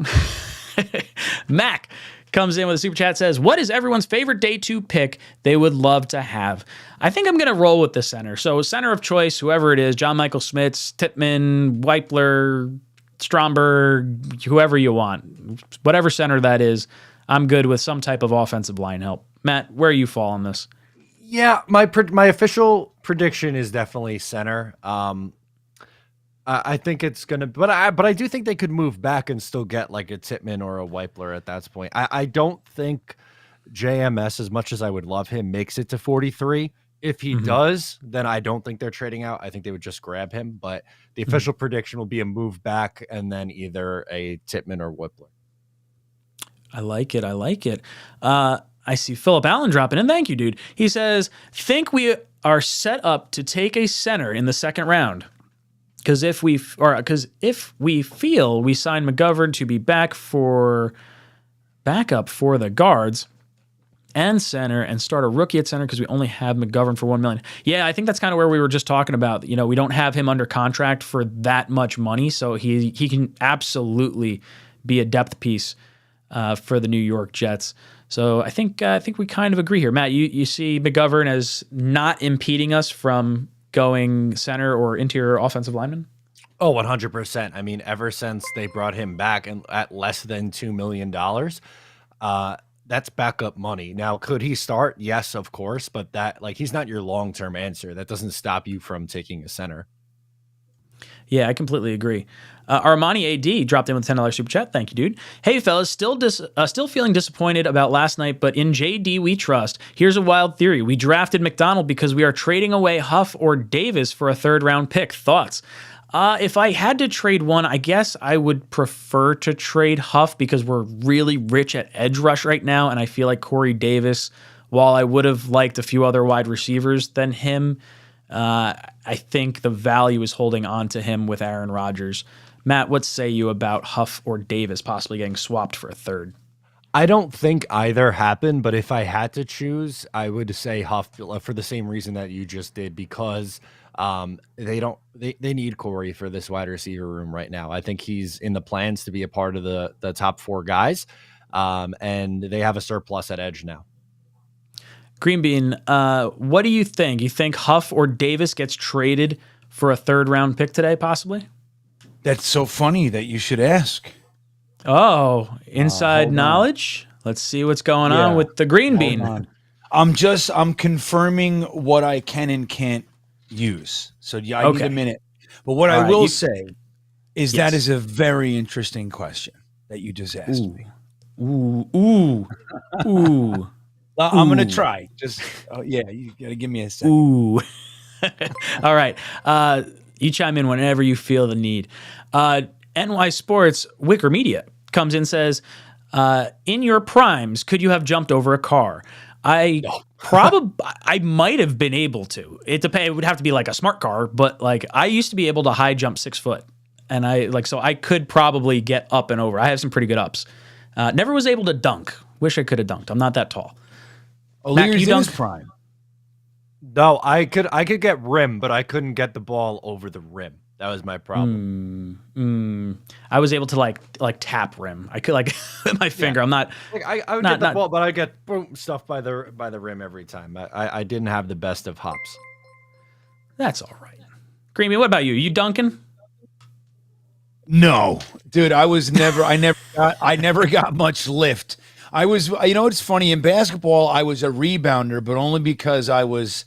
Mac comes in with a super chat, says, what is everyone's favorite day 2 pick they would love to have? I think I'm going to roll with the center. So center of choice, whoever it is, John Michael Schmitz, Tippmann, Weipler, Stromberg, whoever you want. Whatever center that is, I'm good with some type of offensive line help. Matt, where you fall on this? Yeah, my official prediction is definitely center. I think it's gonna, but I do think they could move back and still get like a Tippmann or a Weipler at that point. I don't think JMS, as much as I would love him, makes it to 43. If he does, then I don't think they're trading out. I think they would just grab him. But the official prediction will be a move back and then either a Tippmann or Weipler. I like it. I like it. I see Philip Allen dropping in. Thank you, dude. He says, think we are set up to take a center in the second round. Because if we feel we sign McGovern to be backup for the guards and center and start a rookie at center because we only have McGovern for $1 million. Yeah, I think that's kind of where we were just talking about. You know, we don't have him under contract for that much money, so he can absolutely be a depth piece for the New York Jets. So I think we kind of agree here. Matt, you see McGovern as not impeding us from going center or interior offensive lineman? Oh, 100%. I mean, ever since they brought him back and at less than $2 million, that's backup money. Now, could he start? Yes, of course, but that he's not your long-term answer. That doesn't stop you from taking a center. Yeah, I completely agree. Armani AD dropped in with a $10 super chat. Thank you, dude. Hey, fellas, still feeling disappointed about last night, but in JD we trust. Here's a wild theory. We drafted McDonald because we are trading away Huff or Davis for a third-round pick. Thoughts? If I had to trade one, I guess I would prefer to trade Huff because we're really rich at edge rush right now, and I feel like Corey Davis, while I would have liked a few other wide receivers than him, I think the value is holding on to him with Aaron Rodgers. Matt, what say you about Huff or Davis possibly getting swapped for a third? I don't think either happened, but if I had to choose, I would say Huff for the same reason that you just did, because they need Corey for this wide receiver room right now. I think he's in the plans to be a part of the top 4 guys, and they have a surplus at edge now. Green Bean, what do you think? You think Huff or Davis gets traded for a third-round pick today, possibly? That's so funny that you should ask. Oh, inside knowledge? Let's see what's going on with the Green Bean. I'm confirming what I can and can't use. So yeah, I need a minute. But what I will say is that is a very interesting question that you just asked me. Ooh. I'm going to try. Just, you got to give me a second. Ooh. All right. You chime in whenever you feel the need. NY Sports Wicker Media comes in and says, in your primes, could you have jumped over a car? I might have been able to. It would have to be like a smart car, but like I used to be able to high jump 6 foot, and so I could probably get up and over. I have some pretty good ups. Never was able to dunk. Wish I could have dunked. I'm not that tall. Matt, can you dunk prime? No, I could get rim, but I couldn't get the ball over the rim. That was my problem. I was able to like tap rim. I could with my finger. I'm not. I would get the ball, but I get boom stuff by the rim every time. I didn't have the best of hops. That's all right. Creamy, what about you? You dunking? No, dude. I never got much lift. I was, it's funny, in basketball, I was a rebounder, but only because I was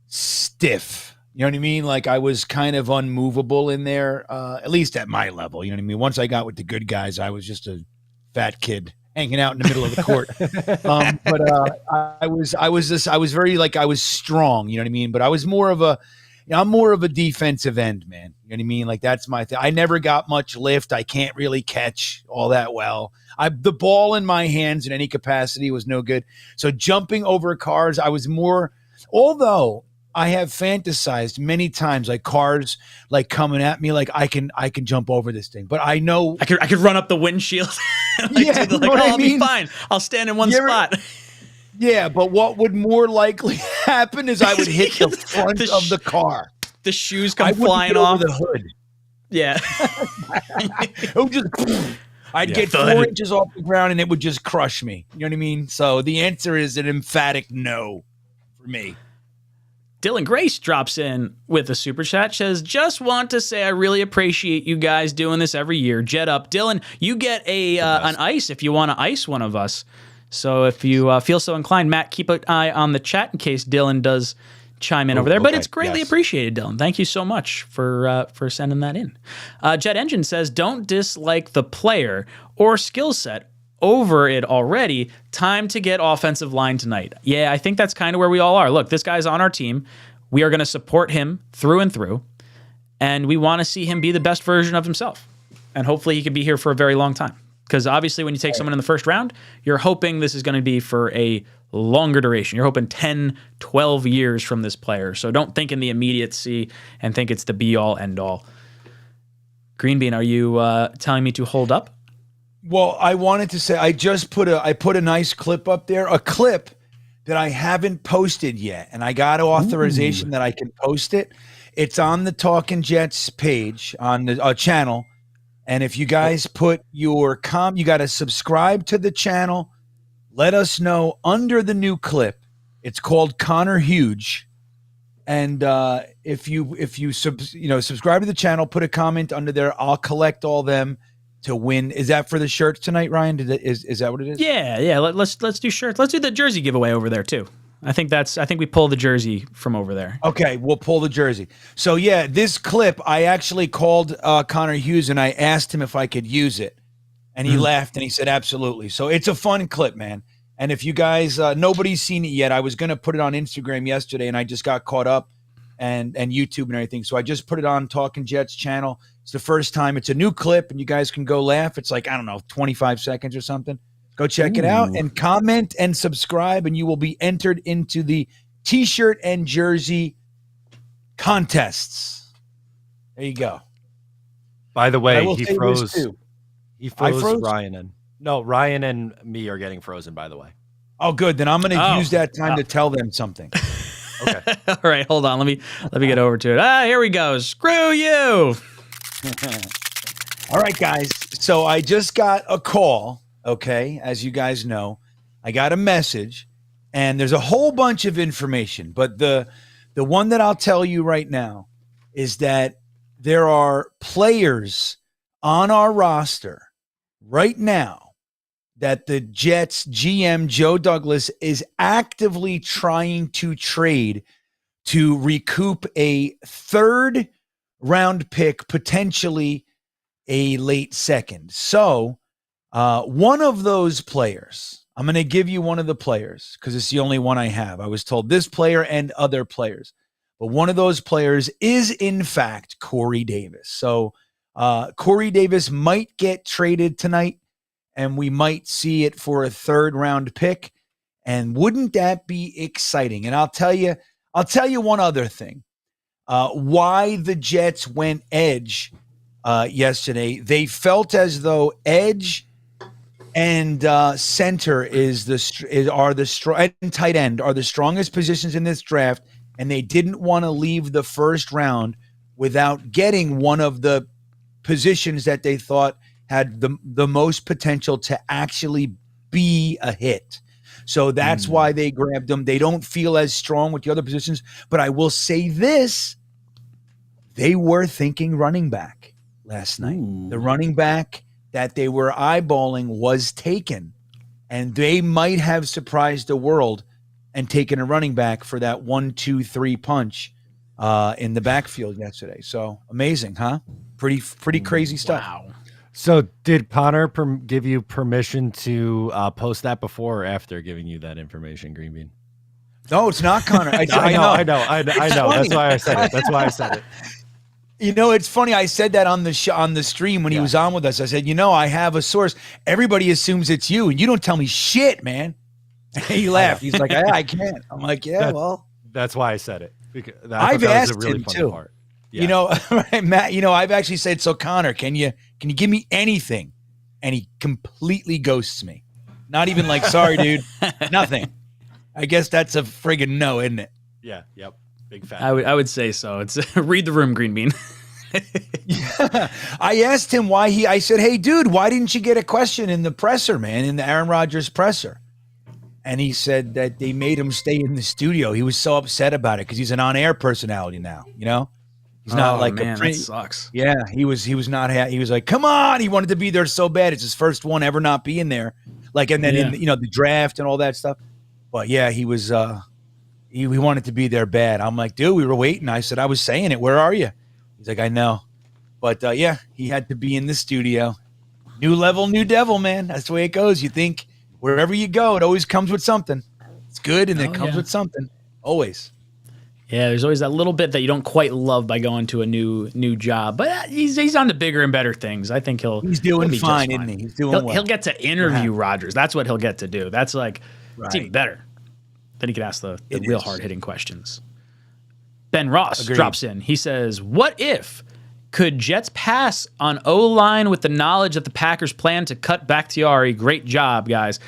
stiff. You know what I mean? Like I was kind of unmovable in there, at least at my level. You know what I mean? Once I got with the good guys, I was just a fat kid hanging out in the middle of the court. I was very I was strong. You know what I mean? But I was I'm more of a defensive end, man. You know what I mean? Like that's my thing. I never got much lift. I can't really catch all that well. The ball in my hands in any capacity was no good. So jumping over cars, I was more, although I have fantasized many times, like cars like coming at me, like I can jump over this thing. But I know I could run up the windshield. I'll be fine. I'll stand in one spot. Yeah, but what would more likely happen is I would hit the front of the car. The shoes come flying off the hood. Yeah. I'd get 4 inches off the ground and it would just crush me. You know what I mean? So the answer is an emphatic no for me. Dylan Grace drops in with a super chat, says, just want to say I really appreciate you guys doing this every year. Jet up. Dylan, you get an ice if you want to ice one of us. So if you feel so inclined, Matt, keep an eye on the chat in case Dylan does chime in over there. But it's greatly appreciated, Dylan. Thank you so much for sending that in. Jet Engine says, don't dislike the player or skill set over it already. Time to get offensive line tonight. Yeah, I think that's kind of where we all are. Look, this guy's on our team. We are going to support him through and through, and we want to see him be the best version of himself. And hopefully he can be here for a very long time. Because obviously when you take someone in the first round, you're hoping this is going to be for a longer duration. You're hoping 10, 12 years from this player. So don't think in the immediacy and think it's the be-all, end-all. Green Bean, are you telling me to hold up? Well, I wanted to say I put a nice clip up there, a clip that I haven't posted yet, and I got authorization that I can post it. It's on the Talkin' Jets page on the channel, and if you guys put your you got to subscribe to the channel. Let us know under the new clip. It's called Connor Huge, and if you subscribe to the channel, put a comment under there. I'll collect all them to win. Is that for the shirts tonight, Ryan? Is that what it is? Yeah. Let's do shirts. Let's do the jersey giveaway over there too. I think we pull the jersey from over there. Okay, we'll pull the jersey. So yeah, this clip I actually called Connor Hughes and I asked him if I could use it, and he laughed and he said absolutely. So it's a fun clip, man. And if you guys nobody's seen it yet, I was gonna put it on Instagram yesterday and I just got caught up and YouTube and everything. So I just put it on Talkin' Jets channel. It's the first time. It's a new clip, and you guys can go laugh. It's like, I don't know, 25 seconds or something. Go check it out and comment and subscribe, and you will be entered into the T-shirt and jersey contests. There you go. By the way, he froze. He froze Ryan Ryan and me are getting frozen. By the way. Oh, good. Then I'm going to use that time to tell them something. Okay. All right. Hold on. Let me get over to it. Here we go. Screw you. All right, guys. So I just got a call. Okay, as you guys know, I got a message, and there's a whole bunch of information, but the one that I'll tell you right now is that there are players on our roster right now that the Jets GM Joe Douglas is actively trying to trade to recoup a third round pick, potentially a late second. So one of those players, I'm going to give you one of the players because it's the only one I have. I was told this player and other players, but one of those players is in fact Corey Davis. So Corey Davis might get traded tonight, and we might see it for a third round pick. And wouldn't that be exciting? And I'll tell you one other thing. Why the Jets went edge yesterday. They felt as though edge and center and tight end are the strongest positions in this draft, and they didn't want to leave the first round without getting one of the positions that they thought had the most potential to actually be a hit. So that's why they grabbed them. They don't feel as strong with the other positions, but I will say this: they were thinking running back last night. The running back that they were eyeballing was taken, and they might have surprised the world and taken a running back for that 1-2-3 punch in the backfield yesterday. So amazing, huh? Pretty crazy stuff. Wow. So did Connor give you permission to post that before or after giving you that information, Green Bean? No, it's not Connor. I know. That's why I said it. You know, it's funny. I said that on the stream when he was on with us. I said, I have a source. Everybody assumes it's you, and you don't tell me shit, man. And he laughed. He's like, I can't. I'm like, well. That's why I said it. Because I've asked him too. Yeah. You know, Matt, you know, I've actually said, so Connor, can you give me anything? And he completely ghosts me. Not even like, sorry, dude, nothing. I guess that's a friggin' no, isn't it? Yeah. Yep. Big fat. I would say so. It's read the room, Green Bean. Yeah. I asked him why I said, hey, dude, why didn't you get a question in the presser, man, in the Aaron Rodgers presser? And he said that they made him stay in the studio. He was so upset about it because he's an on-air personality now, you know? He's not like man, that sucks. Yeah, he was not he was like, come on, he wanted to be there so bad. It's his first one ever not being there. Like, and then in, you know, the draft and all that stuff. But yeah, he was he wanted to be there bad. I'm like, dude, we were waiting. I said, I was saying it. Where are you? He's like, I know. But yeah, he had to be in the studio. New level, new devil, man. That's the way it goes. You think wherever you go, it always comes with something. It's good, and it comes with something. Always. Yeah, there's always that little bit that you don't quite love by going to a new job. But he's on to bigger and better things. I think he's doing fine, isn't he? He's doing well. He'll get to interview Rodgers. That's what he'll get to do. That's like, it's even better. Then he can ask the real hard-hitting questions. Ben Ross drops in. He says, what if could Jets pass on O-line with the knowledge that the Packers plan to cut Bakhtiari? Great job, guys.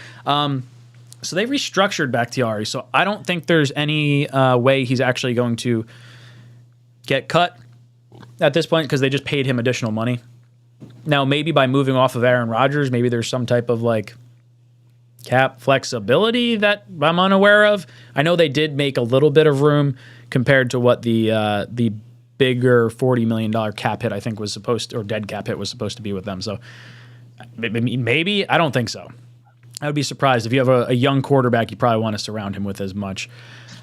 So they restructured Bakhtiari, so I don't think there's any way he's actually going to get cut at this point because they just paid him additional money. Now, maybe by moving off of Aaron Rodgers, maybe there's some type of like cap flexibility that I'm unaware of. I know they did make a little bit of room compared to what the bigger $40 million cap hit I think was supposed to, or dead cap hit was supposed to be with them. So maybe, I don't think so. I would be surprised. If you have a young quarterback, you probably want to surround him with as much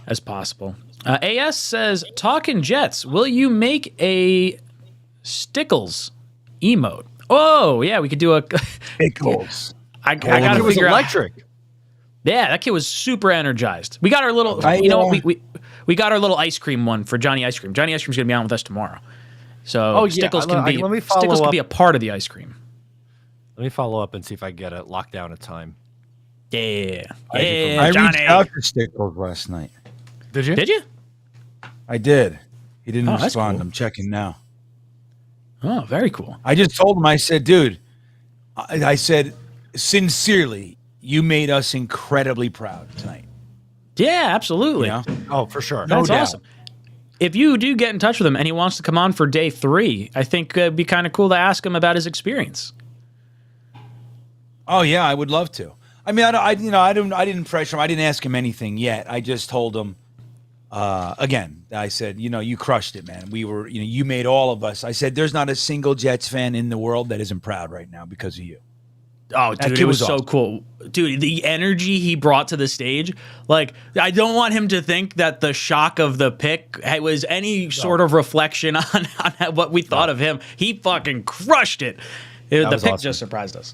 as possible. AS says, Talkin' Jets, will you make a Stickles emote? Oh, yeah, we could do a... Stickles. I got to figure out... electric. Yeah, that kid was super energized. We got our little... we got our little ice cream one for Johnny Ice Cream. Johnny Ice Cream's going to be on with us tomorrow. So Stickles can be a part of the ice cream. Let me follow up and see if I can get it locked down a time. Yeah. I reached out to Stickles last night. Did you? Did you? I did. He didn't respond. Cool. I'm checking now. Oh, very cool. I just told him, I said, dude, I said, sincerely, you made us incredibly proud tonight. Yeah, absolutely. You know? Oh, for sure. That's awesome. If you do get in touch with him and he wants to come on for day 3, I think it'd be kind of cool to ask him about his experience. Oh yeah, I would love to. I mean, I didn't pressure him. I didn't ask him anything yet. I just told him, again, I said, you crushed it, man. We were, you made all of us. I said, there's not a single Jets fan in the world that isn't proud right now because of you. Oh, dude, it was so cool. Dude, the energy he brought to the stage, like, I don't want him to think that the shock of the pick was any sort of reflection on what we thought of him. He fucking crushed it. The pick awesome. Just surprised us.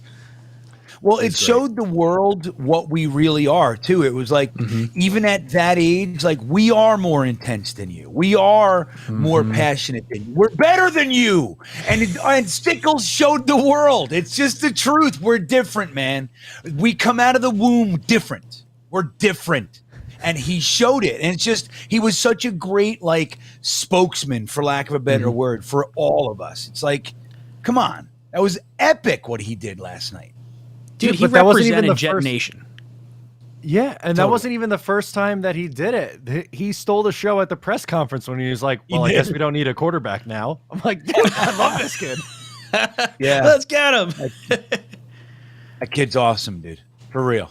Well, it showed the world what we really are, too. It was like, even at that age, like, we are more intense than you. We are more passionate than you. We're better than you. And Stickles showed the world. It's just the truth. We're different, man. We come out of the womb different. We're different. And he showed it. And it's just, he was such a great, like, spokesman, for lack of a better word, for all of us. It's like, come on. That was epic what he did last night. Dude, he represented Jet Nation. Yeah, and that wasn't even the first time that he did it. He stole the show at the press conference when he was like, well, I guess we don't need a quarterback now. I'm like, dude, I love this kid. Yeah. Let's get him. That kid's awesome, dude. For real.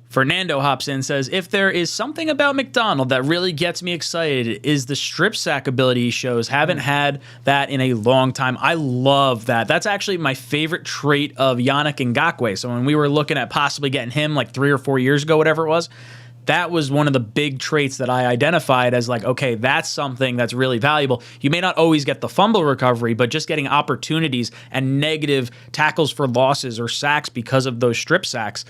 Fernando hops in and says, if there is something about McDonald that really gets me excited is the strip sack ability he shows. Haven't had that in a long time. I love that. That's actually my favorite trait of 𝐒𝐿𝐵𝐿𝐵𝐿𝐵𝐿𝐵𝐿𝐵. So when we were looking at possibly getting him like 3 or 4 years ago, whatever it was, that was one of the big traits that I identified as like, okay, that's something that's really valuable. You may not always get the fumble recovery, but just getting opportunities and negative tackles for losses or sacks because of those strip sacks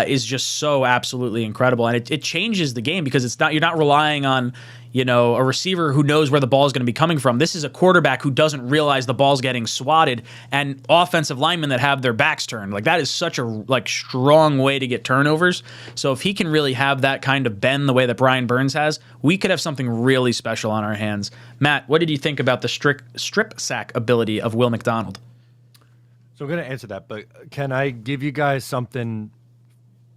is just so absolutely incredible. And it changes the game because you're not relying on, a receiver who knows where the ball is going to be coming from. This is a quarterback who doesn't realize the ball's getting swatted, and offensive linemen that have their backs turned. Like, that is such a strong way to get turnovers. So if he can really have that kind of bend the way that Brian Burns has, we could have something really special on our hands. Matt, what did you think about the strip sack ability of Will McDonald? So I'm going to answer that, but can I give you guys something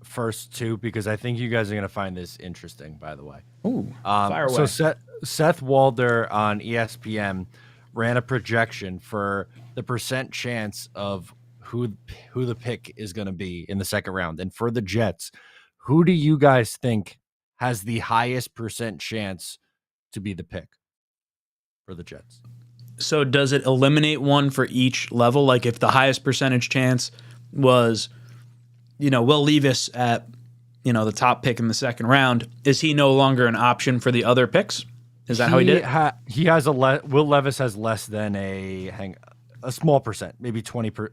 first too? Because I think you guys are going to find this interesting, by the way. Ooh, fire away. So Seth Walder on ESPN ran a projection for the percent chance of who the pick is going to be in the second round. And for the Jets, who do you guys think has the highest percent chance to be the pick for the Jets? So does it eliminate one for each level? Like, if the highest percentage chance was, Will Levis at, the top pick in the second round, is he no longer an option for the other picks? Is that how he did it? He has Will Levis has less than a small percent, maybe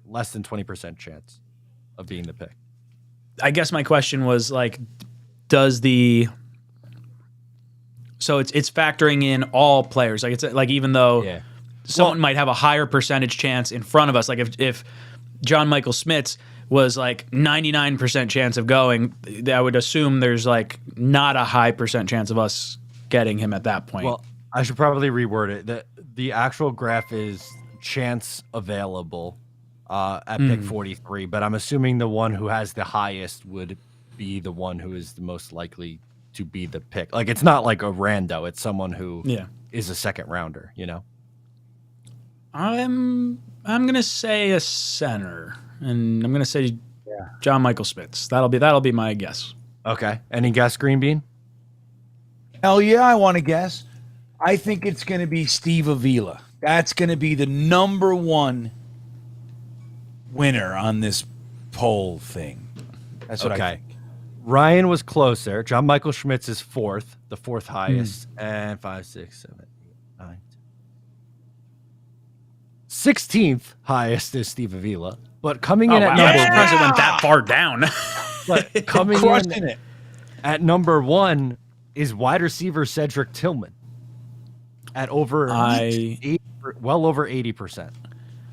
less than 20% chance of being the pick. I guess my question was so it's factoring in all players. Like, it's like, even though someone might have a higher percentage chance in front of us, like if John Michael Schmitz was 99% chance of going, I would assume there's not a high percent chance of us getting him at that point. Well, I should probably reword it. The actual graph is chance available at pick 43, but I'm assuming the one who has the highest would be the one who is the most likely to be the pick. Like, it's not like a rando, it's someone who is a second rounder, I'm gonna say a center, and I'm gonna say John Michael Spitz. That'll be my guess. Okay. Any guess, Green Bean? Hell yeah, I want to guess. I think it's going to be Steve Avila. That's going to be the number one winner on this poll thing. That's what I think. Ryan was closer. John Michael Schmitz is fourth, the fourth highest, and 5, 6, 7, 8, 9. 16th highest is Steve Avila, but coming in at number one, it went that far down. But coming in at number one is wide receiver Cedric Tillman at well over 80%.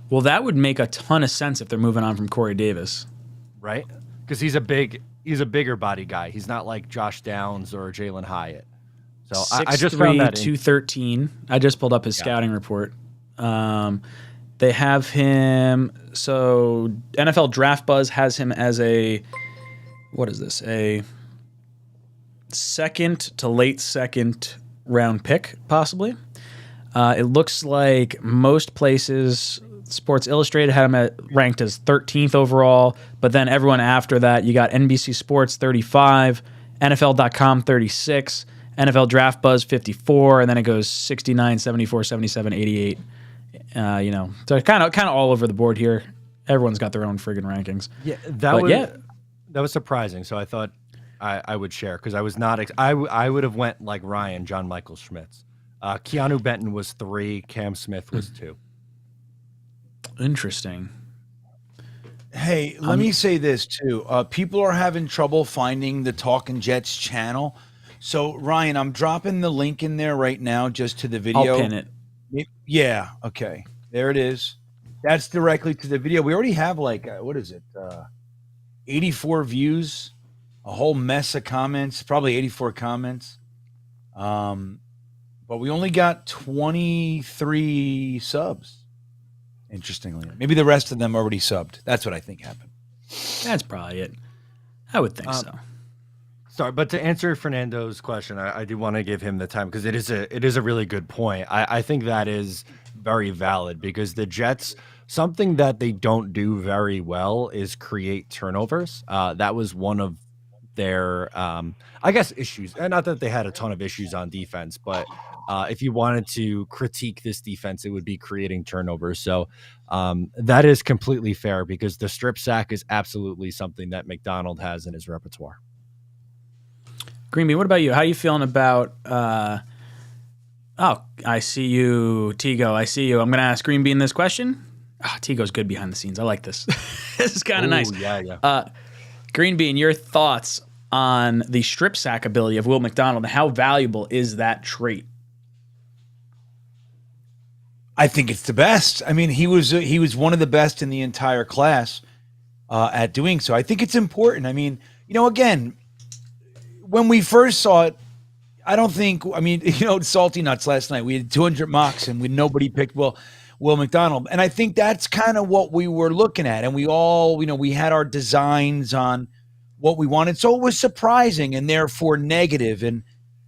Well, that would make a ton of sense if they're moving on from Corey Davis, right? Because he's a bigger body guy. He's not like Josh Downs or Jalen Hyatt. So I just found that 213. I just pulled up his scouting report. They have him. So NFL Draft Buzz has him as a second to late second round pick, possibly. It looks like most places, Sports Illustrated had him ranked as 13th overall, but then everyone after that, you got NBC Sports 35, NFL.com 36, NFL Draft Buzz 54, and then it goes 69, 74, 77, 88. So kind of all over the board here. Everyone's got their own friggin' rankings. Yeah, that was surprising. So I thought I would share because I was not. I would have went like Ryan, John Michael Schmitz. Keanu Benton was 3. Cam Smith was 2. Interesting. Hey, let me say this too. People are having trouble finding the Talkin' Jets channel. So Ryan, I'm dropping the link in there right now just to the video. I'll pin it. Yeah. Okay. There it is. That's directly to the video. We already have 84 views, a whole mess of comments, probably 84 comments. But we only got 23 subs. Interestingly, maybe the rest of them already subbed. That's what I think happened. That's probably it. I would think so. Sorry, but to answer Fernando's question, I do want to give him the time because it is a really good point. I think that is very valid because the Jets, something that they don't do very well is create turnovers. That was one of their, I guess, issues. And not that they had a ton of issues on defense, but if you wanted to critique this defense, it would be creating turnovers. So that is completely fair because the strip sack is absolutely something that McDonald has in his repertoire. Greenby, what about you? How are you feeling about I see you, Tigo. I see you. I'm going to ask Green Bean this question. Tigo's good behind the scenes. I like this. This is kind of nice. Yeah. Green Bean, your thoughts on the strip sack ability of Will McDonald? And how valuable is that trait? I think it's the best. I mean, he was one of the best in the entire class at doing so. I think it's important. I mean, again, when we first saw it, Salty Nuts last night, we had 200 mocks and nobody picked Will McDonald. And I think that's kind of what we were looking at. And we all, we had our designs on what we wanted. So it was surprising and therefore negative.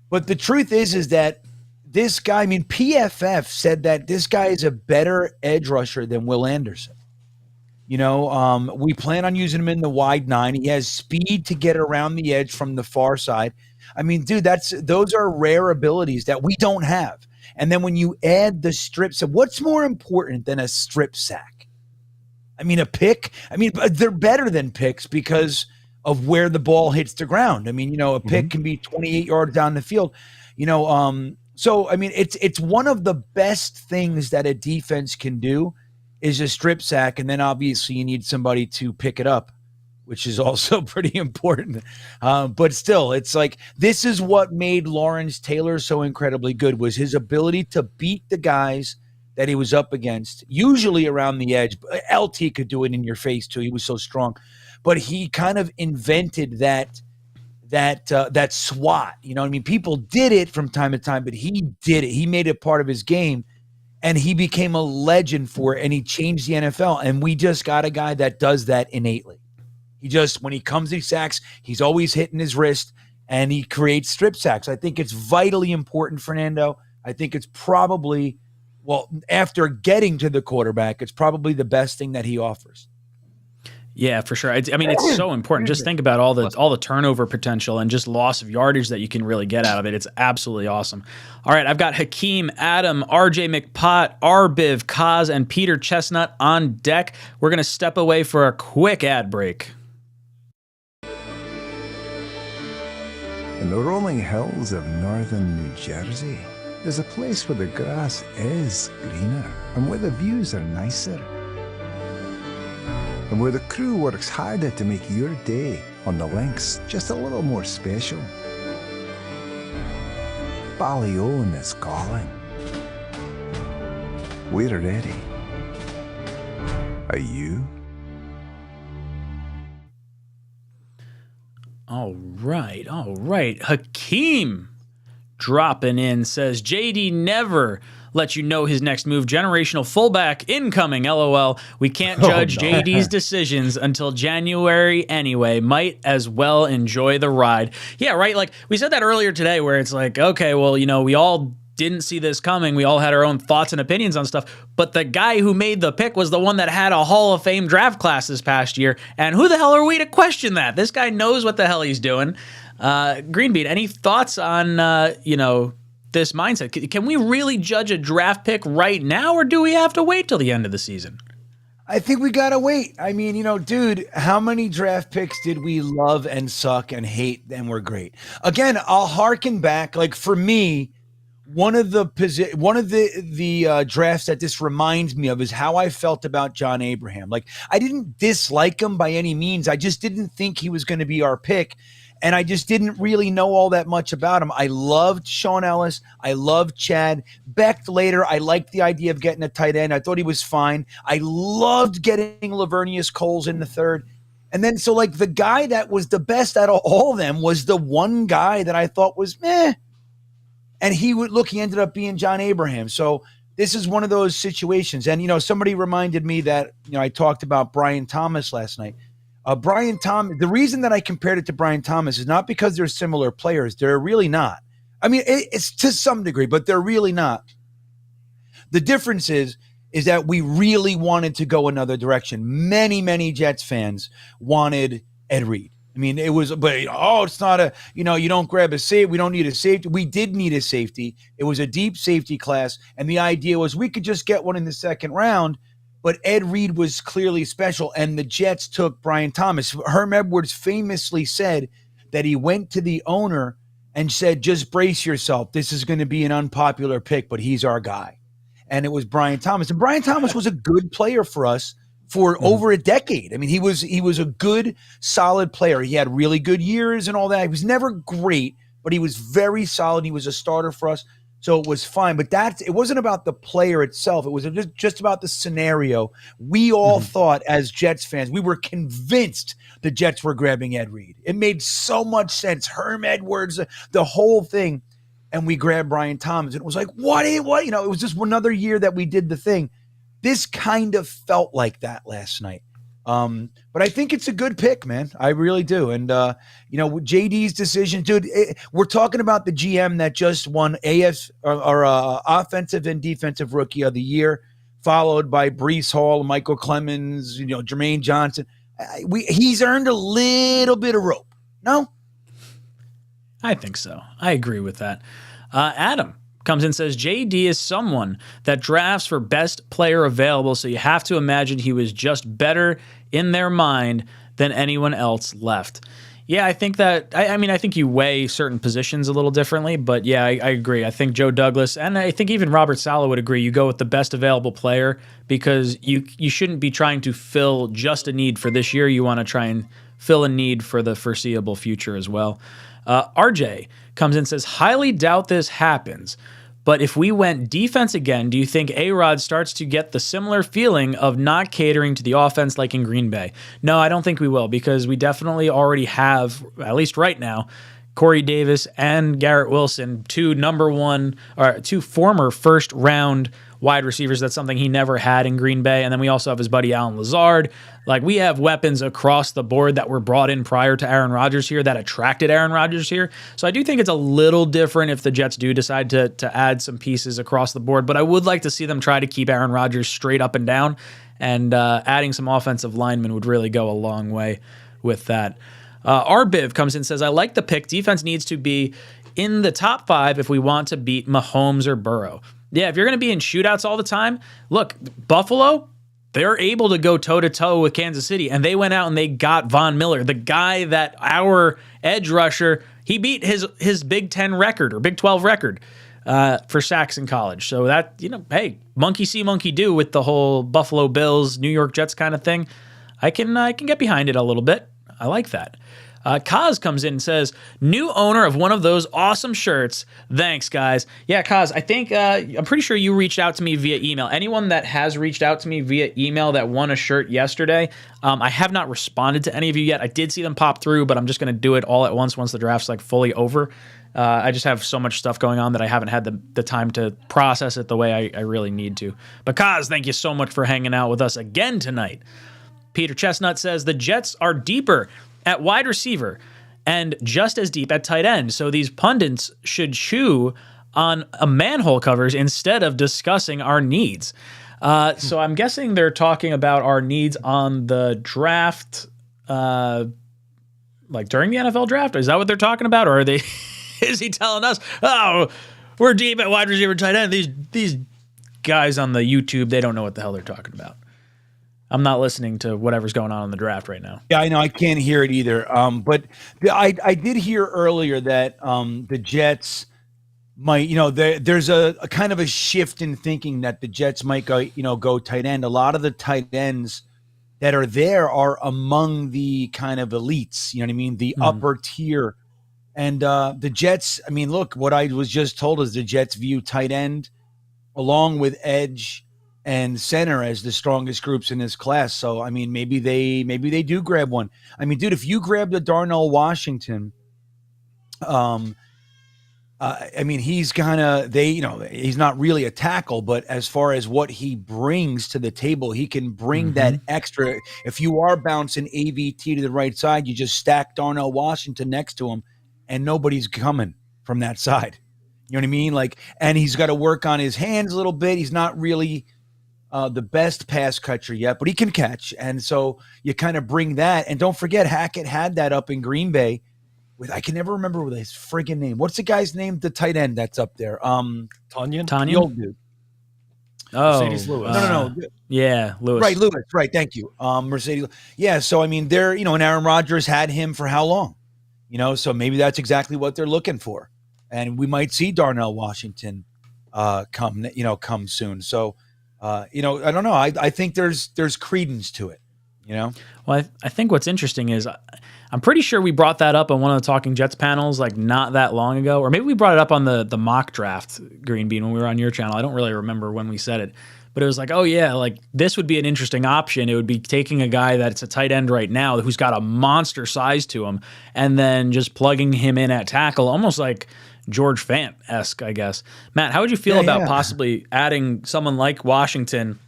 But the truth is that this guy, PFF said that this guy is a better edge rusher than Will Anderson. We plan on using him in the wide 9. He has speed to get around the edge from the far side. Dude, those are rare abilities that we don't have. And then when you add the strip sack, what's more important than a strip sack? A pick? They're better than picks because of where the ball hits the ground. A pick can be 28 yards down the field. So it's one of the best things that a defense can do is a strip sack, and then obviously you need somebody to pick it up, which is also pretty important. But still, it's like this is what made Lawrence Taylor so incredibly good, was his ability to beat the guys that he was up against, usually around the edge. LT could do it in your face too. He was so strong. But he kind of invented that SWAT. People did it from time to time, but he did it. He made it part of his game. And he became a legend for it, and he changed the NFL. And we just got a guy that does that innately. When he comes to sacks, he's always hitting his wrist, and he creates strip sacks. I think it's vitally important, Fernando. I think it's probably, after getting to the quarterback, it's probably the best thing that he offers. Yeah, for sure. It's so important. Just think about all the turnover potential and just loss of yardage that you can really get out of it. It's absolutely awesome. All right, I've got Hakeem, Adam, RJ McPott, Arbiv, Kaz, and Peter Chestnut on deck. We're going to step away for a quick ad break. In the rolling hills of northern New Jersey, there's a place where the grass is greener and where the views are nicer, and where the crew works harder to make your day on the links just a little more special. Ballyone is calling. We're ready. Are you? All right. Hakeem dropping in says, JD never let you know his next move. Generational fullback incoming, LOL. We can't judge JD's decisions until January anyway. Might as well enjoy the ride. Yeah, right? Like, we said that earlier today where it's like, okay, well, we all didn't see this coming. We all had our own thoughts and opinions on stuff. But the guy who made the pick was the one that had a Hall of Fame draft class this past year. And who the hell are we to question that? This guy knows what the hell he's doing. Greenbean, any thoughts on, this mindset? Can we really judge a draft pick right now, or do we have to wait till the end of the season? I think we got to wait. Dude, how many draft picks did we love and suck and hate and were great? Again, I'll harken back. Like, for me, one of the drafts that this reminds me of is how I felt about John Abraham. Like, I didn't dislike him by any means. I just didn't think he was going to be our pick. And I just didn't really know all that much about him. I loved Sean Ellis. I loved Chad Beck later. I liked the idea of getting a tight end. I thought he was fine. I loved getting Lavernius Coles in the third. And then, so like, the guy that was the best out of all of them was the one guy that I thought was meh. And he ended up being John Abraham. So this is one of those situations. And, somebody reminded me that, I talked about Brian Thomas last night. Brian Thomas, the reason that I compared it to Brian Thomas is not because they're similar players. They're really not. It's to some degree, but they're really not. The difference is that we really wanted to go another direction. Many, many Jets fans wanted Ed Reed. It's not you don't grab a safety. We don't need a safety. We did need a safety. It was a deep safety class. And the idea was we could just get one in the second round. But Ed Reed was clearly special, and the Jets took Brian Thomas. Herm Edwards famously said that he went to the owner and said, just brace yourself. This is going to be an unpopular pick, but he's our guy. And it was Brian Thomas. And Brian Thomas was a good player for us for over a decade. I mean, he was a good, solid player. He had really good years and all that. He was never great, but he was very solid. He was a starter for us, so it was fine. But it wasn't about the player itself. It was just about the scenario. We all thought, as Jets fans, we were convinced the Jets were grabbing Ed Reed. It made so much sense. Herm Edwards, the whole thing. And we grabbed Brian Thomas. And it was like, what? It was just another year that we did the thing. This kind of felt like that last night. But I think it's a good pick, man. I really do. And, JD's decision, dude, we're talking about the GM that just won Offensive and Defensive Rookie of the Year, followed by Breece Hall, Michael Clemens, Jermaine Johnson. He's earned a little bit of rope. No? I think so. I agree with that. Adam comes in and says, JD is someone that drafts for best player available, so you have to imagine he was just better in their mind than anyone else left. Yeah, I think that, I think you weigh certain positions a little differently, but yeah, I agree. I think Joe Douglas, and I think even Robert Saleh would agree, you go with the best available player because you shouldn't be trying to fill just a need for this year. You want to try and fill a need for the foreseeable future as well. RJ comes in and says, highly doubt this happens, but if we went defense again, do you think A-Rod starts to get the similar feeling of not catering to the offense like in Green Bay? No, I don't think we will, because we definitely already have, at least right now, Corey Davis and Garrett Wilson, two former first-round wide receivers. That's something he never had in Green Bay. And then we also have his buddy Allen Lazard. Like, we have weapons across the board that were brought in prior to Aaron Rodgers here, that attracted Aaron Rodgers here. So I do think it's a little different if the Jets do decide to add some pieces across the board. But I would like to see them try to keep Aaron Rodgers straight up and down. And adding some offensive linemen would really go a long way with that. Arbiv comes in and says, I like the pick. Defense needs to be in the top 5 if we want to beat Mahomes or Burrow. Yeah, if you're going to be in shootouts all the time, look, Buffalo, they're able to go toe-to-toe with Kansas City, and they went out and they got Von Miller, the guy that our edge rusher, he beat his Big 10 record or Big 12 record for sacks in college. So that, hey, monkey see, monkey do with the whole Buffalo Bills, New York Jets kind of thing. I can get behind it a little bit. I like that. Kaz comes in and says, new owner of one of those awesome shirts. Thanks, guys. Yeah, Kaz, I think I'm pretty sure you reached out to me via email. Anyone that has reached out to me via email that won a shirt yesterday, I have not responded to any of you yet. I did see them pop through, but I'm just going to do it all at once the draft's like fully over. I just have so much stuff going on that I haven't had the time to process it the way I really need to. But Kaz, thank you so much for hanging out with us again tonight. Peter Chestnut says, the Jets are deeper at wide receiver and just as deep at tight end. So these pundits should chew on a manhole covers instead of discussing our needs. So I'm guessing they're talking about our needs on the draft, like during the NFL draft. Is that what they're talking about? Or are they, is he telling us, oh, we're deep at wide receiver, tight end? These guys on the YouTube, they don't know what the hell they're talking about. I'm not listening to whatever's going on in the draft right now. Yeah, I know. I can't hear it either. But I did hear earlier that the Jets might, there's a kind of a shift in thinking that the Jets might go tight end. A lot of the tight ends that are there are among the kind of elites, you know what I mean? The upper tier. And the Jets, look, what I was just told is the Jets view tight end along with edge and center as the strongest groups in this class. So, maybe they do grab one. Dude, if you grab the Darnell Washington, he's he's not really a tackle, but as far as what he brings to the table, he can bring that extra. If you are bouncing AVT to the right side, you just stack Darnell Washington next to him and nobody's coming from that side. You know what I mean? And he's got to work on his hands a little bit. He's not really the best pass catcher yet, but he can catch. And so you kind of bring that. And don't forget, Hackett had that up in Green Bay with, I can never remember his friggin' name. What's the guy's name? The tight end that's up there. Tanyan? The old dude. Oh, Mercedes Lewis. No. Yeah, Lewis. Right, Lewis. Right, thank you. Mercedes. Yeah, so they're, and Aaron Rodgers had him for how long? So maybe that's exactly what they're looking for. And we might see Darnell Washington come soon. So You know, I don't know. I think there's credence to it. You know. Well, I think what's interesting is I'm pretty sure we brought that up on one of the Talking Jets panels like not that long ago, or maybe we brought it up on the mock draft, Green Bean, when we were on your channel. I don't really remember when we said it, but it was like, oh yeah, like this would be an interesting option. It would be taking a guy that's a tight end right now who's got a monster size to him, and then just plugging him in at tackle, almost like George Fant-esque, I guess. Matt, how would you feel about possibly adding someone like Washington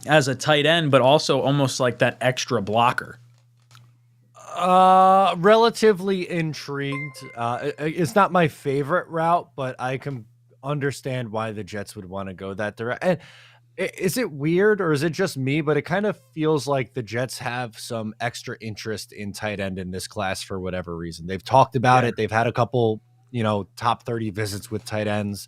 as a tight end, but also almost like that extra blocker? Relatively intrigued. It's not my favorite route, but I can understand why the Jets would want to go that direction. And is it weird or is it just me? But it kind of feels like the Jets have some extra interest in tight end in this class for whatever reason. They've talked about it. They've had a couple, top 30 visits with tight ends.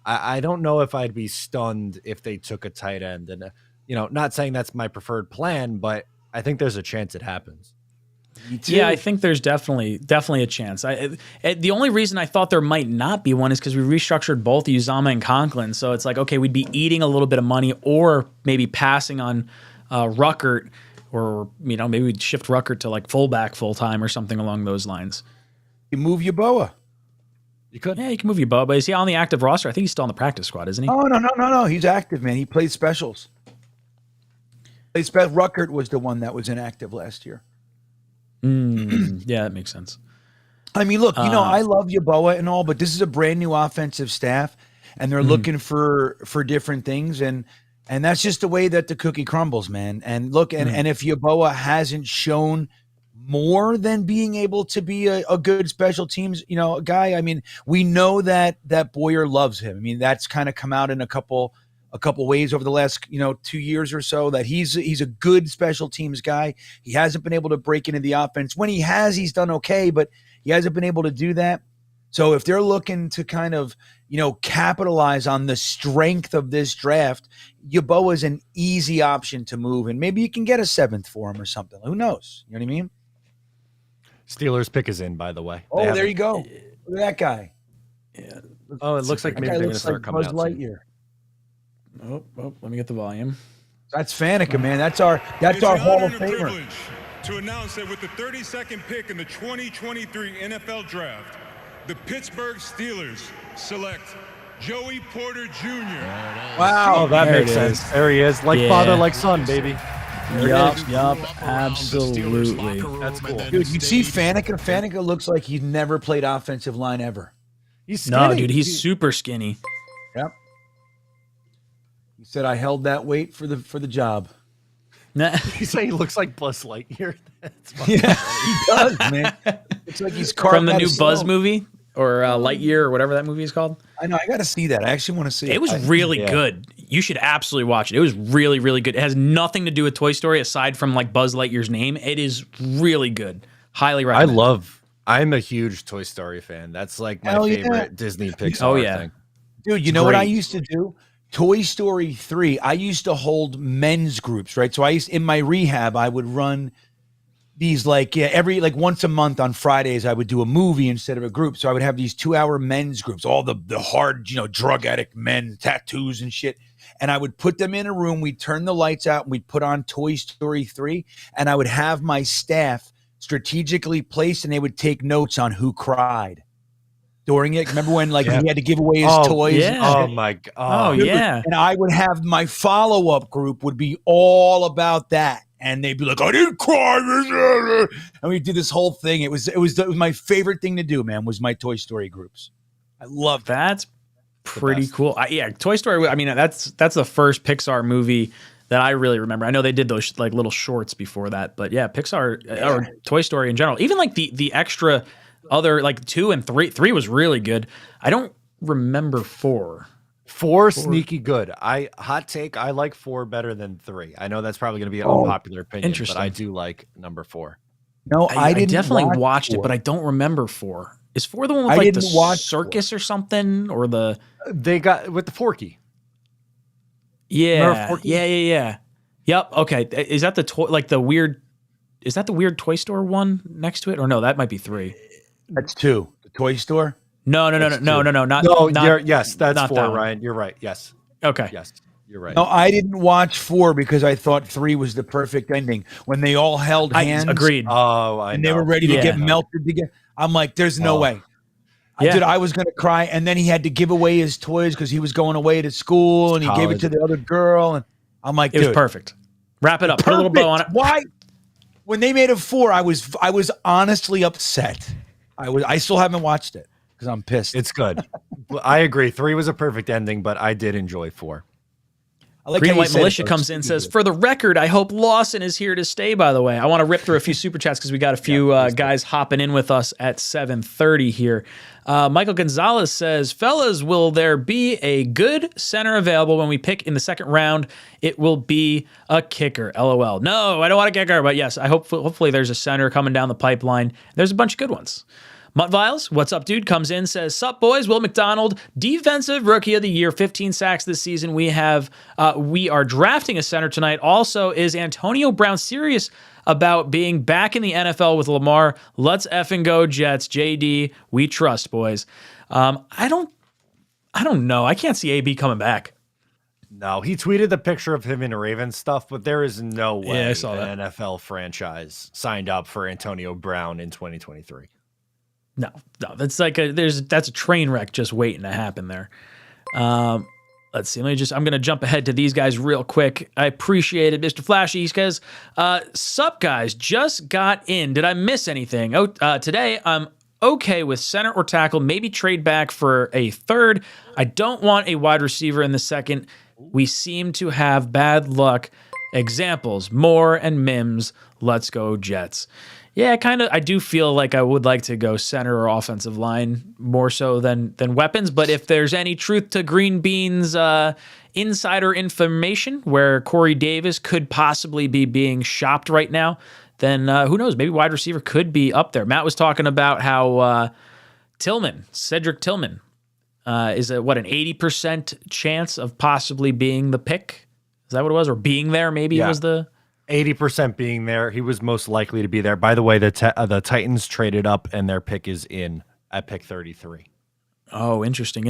I don't know if I'd be stunned if they took a tight end. And, not saying that's my preferred plan, but I think there's a chance it happens. Yeah, I think there's definitely a chance. The only reason I thought there might not be one is because we restructured both 𝐒𝐿 and Conklin. So it's like, okay, we'd be eating a little bit of money or maybe passing on Ruckert, or, maybe we'd shift Ruckert to like fullback full time or something along those lines. You move Yeboah. You could. Yeah, you can move Yeboah, but is he on the active roster? I think he's still on the practice squad, isn't he? Oh, no. He's active, man. He played specials. Ruckert was the one that was inactive last year. Yeah, that makes sense. I mean, look, I love Yeboah and all, but this is a brand new offensive staff, and they're looking for different things, and that's just the way that the cookie crumbles, man. And look, and if Yeboah hasn't shown more than being able to be a good special teams, guy, I mean, we know that Boyer loves him. I mean, that's kind of come out in a couple ways over the last 2 years or so, that he's a good special teams guy. He hasn't been able to break into the offense. When he has, he's done okay, but he hasn't been able to do that. So if they're looking to kind of capitalize on the strength of this draft, Yeboah is an easy option to move, and maybe you can get a 7th for him or something. Who knows? You know what I mean? Steelers pick is in, by the way. Oh, there you go. Look at that guy. Yeah. Oh, it looks like maybe they're going to start coming out Lightyear. Oh, let me get the volume. That's Faneca, man. That's our Hall of Famer. To announce that with the 32nd pick in the 2023 NFL Draft, the Pittsburgh Steelers select Joey Porter Jr. Wow, oh, that makes sense. There he is, like father, like son, baby. Yup, absolutely. That's cool. Dude, you see Faneca? Faneca looks like he's never played offensive line ever. He's skinny. No, dude, he's super skinny. Yep. He said, "I held that weight for the job." You say he looks like Buzz Lightyear? Yeah, he does, man. It's like he's from the new Buzz movie, or Lightyear, or whatever that movie is called. I know. I got to see that. I actually want to see it. It was really good. You should absolutely watch it. It was really, really good. It has nothing to do with Toy Story aside from like Buzz Lightyear's name. It is really good. Highly recommend. I'm a huge Toy Story fan. That's like my favorite Disney Pixar thing. Dude, you know what I used to do? Toy Story 3, I used to hold men's groups, right? So in my rehab, I would run these every once a month on Fridays, I would do a movie instead of a group. So I would have these 2-hour men's groups, all the hard, drug addict men, tattoos and shit. And I would put them in a room. We'd turn the lights out and we'd put on Toy Story 3. And I would have my staff strategically placed, and they would take notes on who cried during it. Remember when he had to give away his toys? Yeah. Oh my God. Oh yeah. And I would have my follow-up group would be all about that. And they'd be like, "I didn't cry." And we did this whole thing. It was my favorite thing to do, man, was my Toy Story groups. I love that. That's pretty cool. Toy Story. I mean, that's the first Pixar movie that I really remember. I know they did those little shorts before that, but yeah, Pixar or Toy Story in general, even the extra other 2 and 3. 3 was really good. I don't remember 4. 4 sneaky good. Hot take. I like 4 better than 3. I know that's probably going to be an unpopular opinion, but I do like number 4. No, I didn't definitely watched it, but I don't remember 4. Is 4 the one with the circus or something, or they got with the Forky? Yeah, yeah. Yep. Okay. Is that the toy? The weird? Is that the weird toy store one next to it, or no? That might be 3. That's 2. The toy store. No. Not yes, that's not 4, that Ryan. You're right. Yes. Okay. Yes. You're right. No, I didn't watch 4 because I thought 3 was the perfect ending when they all held hands. Agreed. Oh, I And know. they were ready to Yeah. get melted together. I'm like, there's no way. Yeah. I was going to cry. And then he had to give away his toys because he was going away to school and he gave it to the other girl. And I'm like, It was perfect. Wrap it up. Put a little bow on it. Why? When they made it 4, I was honestly upset. I still haven't watched it because I'm pissed. It's good. I agree. 3 was a perfect ending, but I did enjoy 4. I like Green how and you White said it Militia first. comes in and says, for the record, I hope Lawson is here to stay, by the way. I want to rip through a few super chats because we got a few guys hopping in with us at 7:30 here. Michael Gonzalez says, fellas, will there be a good center available when we pick in the second round? It will be a kicker. LOL. No, I don't want a kicker, but yes, I hopefully there's a center coming down the pipeline. There's a bunch of good ones. Mutt Viles, what's up, dude? Comes in, says, sup, boys? Will McDonald, defensive rookie of the year, 15 sacks this season. We are drafting a center tonight. Also, is Antonio Brown serious about being back in the NFL with Lamar? Let's effing go, Jets. JD, we trust, boys. I don't know. I can't see AB coming back. No, he tweeted the picture of him in Ravens stuff, but there is no way I saw that. an NFL franchise signed up for Antonio Brown in 2023. No, that's that's a train wreck just waiting to happen there. Let's see. I'm going to jump ahead to these guys real quick. I appreciate it, Mr. Flashy. He says, sup, guys, just got in. Did I miss anything? Today I'm okay with center or tackle, maybe trade back for a third. I don't want a wide receiver in the second. We seem to have bad luck. Examples, Moore and Mims. Let's go, Jets. Yeah, I do feel like I would like to go center or offensive line more so than weapons. But if there's any truth to Green Bean's insider information where Corey Davis could possibly be being shopped right now, then who knows? Maybe wide receiver could be up there. Matt was talking about how Cedric Tillman, is an 80% chance of possibly being the pick? Is that what it was? Or being there, maybe it was the... 80% being there. He was most likely to be there. By the way, the Titans traded up and their pick is in at pick 33. Oh, interesting.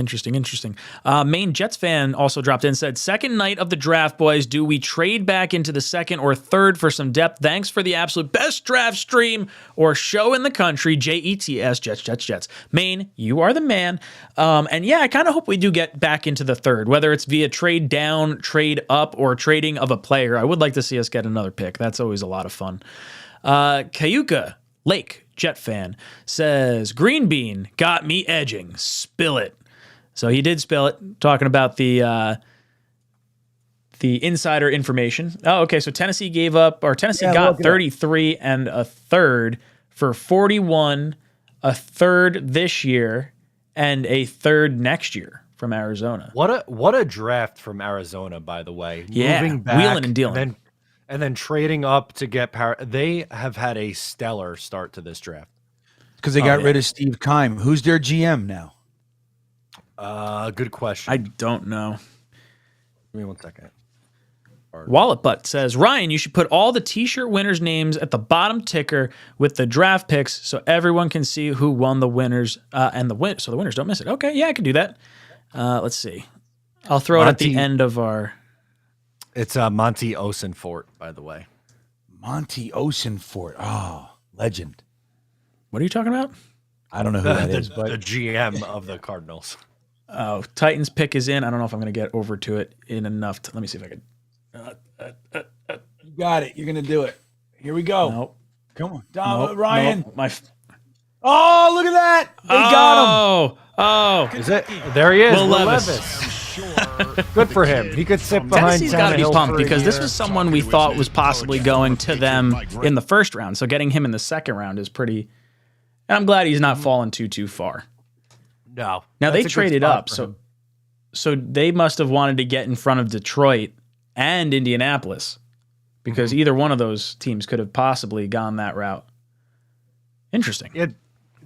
Main Jets fan also dropped in and said, second night of the draft, boys. Do we trade back into the second or third for some depth? Thanks for the absolute best draft stream or show in the country. JETS, Jets. Main, you are the man. And yeah, I kind of hope we do get back into the third, whether it's via trade down, trade up, or trading of a player. I would like to see us get another pick. That's always a lot of fun. Cayuga Lake, Jet fan, says, Green Bean got me edging. Spill it. So he did spill it, talking about the insider information. Oh, okay. So Tennessee got 33 and a third for 41, a third this year, and a third next year from Arizona. What a draft from Arizona, by the way. Yeah, moving back, wheeling and dealing. And then trading up to get power. They have had a stellar start to this draft. Because they got rid of Steve Keim. Who's their GM now? Good question. I don't know. Give me 1 second. Wallet Butt says, Ryan, you should put all the t-shirt winners' names at the bottom ticker with the draft picks so everyone can see who won the winners so the winners don't miss it. Okay, yeah, I can do that. Let's see. I'll throw it at the end of our... It's Monty Osenfort, by the way. Monty Osenfort. Oh, legend. What are you talking about? I don't know who that is, but the GM of the Cardinals. Oh, Titans pick is in. I don't know if I'm going to get over to it in enough. Let me see if I can. You got it. You're going to do it. Here we go. Nope. Come on. Ryan. Nope. Oh, look at that. They got him. Oh. Is it? There he is. Will Levis. Good for him. He could sit behind Tennessee's got to be Tannehill pumped for a because this year. was someone we thought was possibly going to them in the first round. So getting him in the second round is pretty. And I'm glad he's not fallen too far. No. Now That's they a good traded spot up, for so him. so they must have wanted to get in front of Detroit and Indianapolis because either one of those teams could have possibly gone that route. Interesting. Yeah.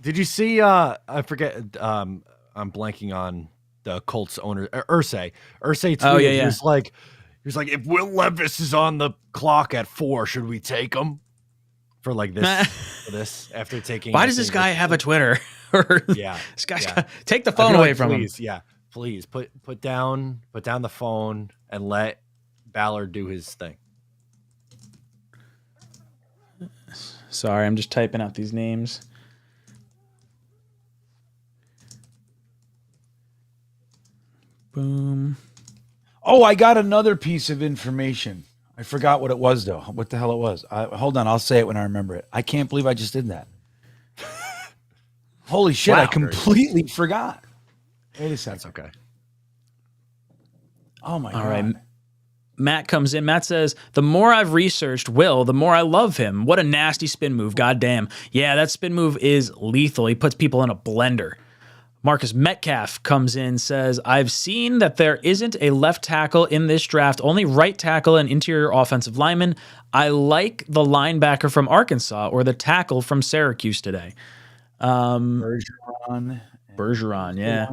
Did you see? I forget. I'm blanking on the Colts owner, Irsay. Irsay tweeted. Oh, yeah. He was like, if Will Levis is on the clock at 4, should we take him for like this? for this after taking. Why does this guy have a Twitter? Yeah. This guy's yeah. got, take the I phone feel away like, from please, him. Yeah. please put down the phone and let Ballard do his thing. Sorry, I'm just typing out these names. Boom. Oh, I got another piece of information. I forgot what it was, though. What the hell it was. Hold on. I'll say it when I remember it. I can't believe I just did that. Holy shit. Wow. I completely forgot. Wait a second. That's okay. Oh, my God. All right. Matt comes in. Matt says, the more I've researched Will, the more I love him. What a nasty spin move. God damn. Yeah, that spin move is lethal. He puts people in a blender. Marcus Metcalf comes in, says, I've seen that there isn't a left tackle in this draft, only right tackle and interior offensive lineman. I like the linebacker from Arkansas or the tackle from Syracuse today. Bergeron, yeah.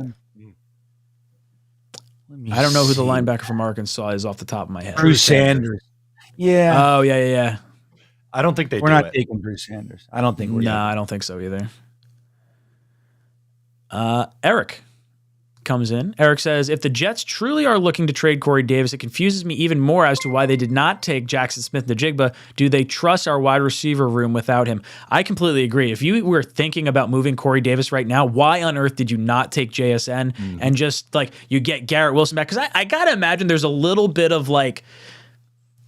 I don't know who the linebacker from Arkansas is off the top of my head. Bruce Sanders. Yeah. Oh, yeah. I don't think we're not taking Bruce Sanders. I don't think we're No, I don't think so either. Eric comes in. Eric says, if the Jets truly are looking to trade Corey Davis, it confuses me even more as to why they did not take Jackson Smith-Njigba. Do they trust our wide receiver room without him? I completely agree. If you were thinking about moving Corey Davis right now, why on earth did you not take JSN and just like you get Garrett Wilson back? Because I got to imagine there's a little bit of like,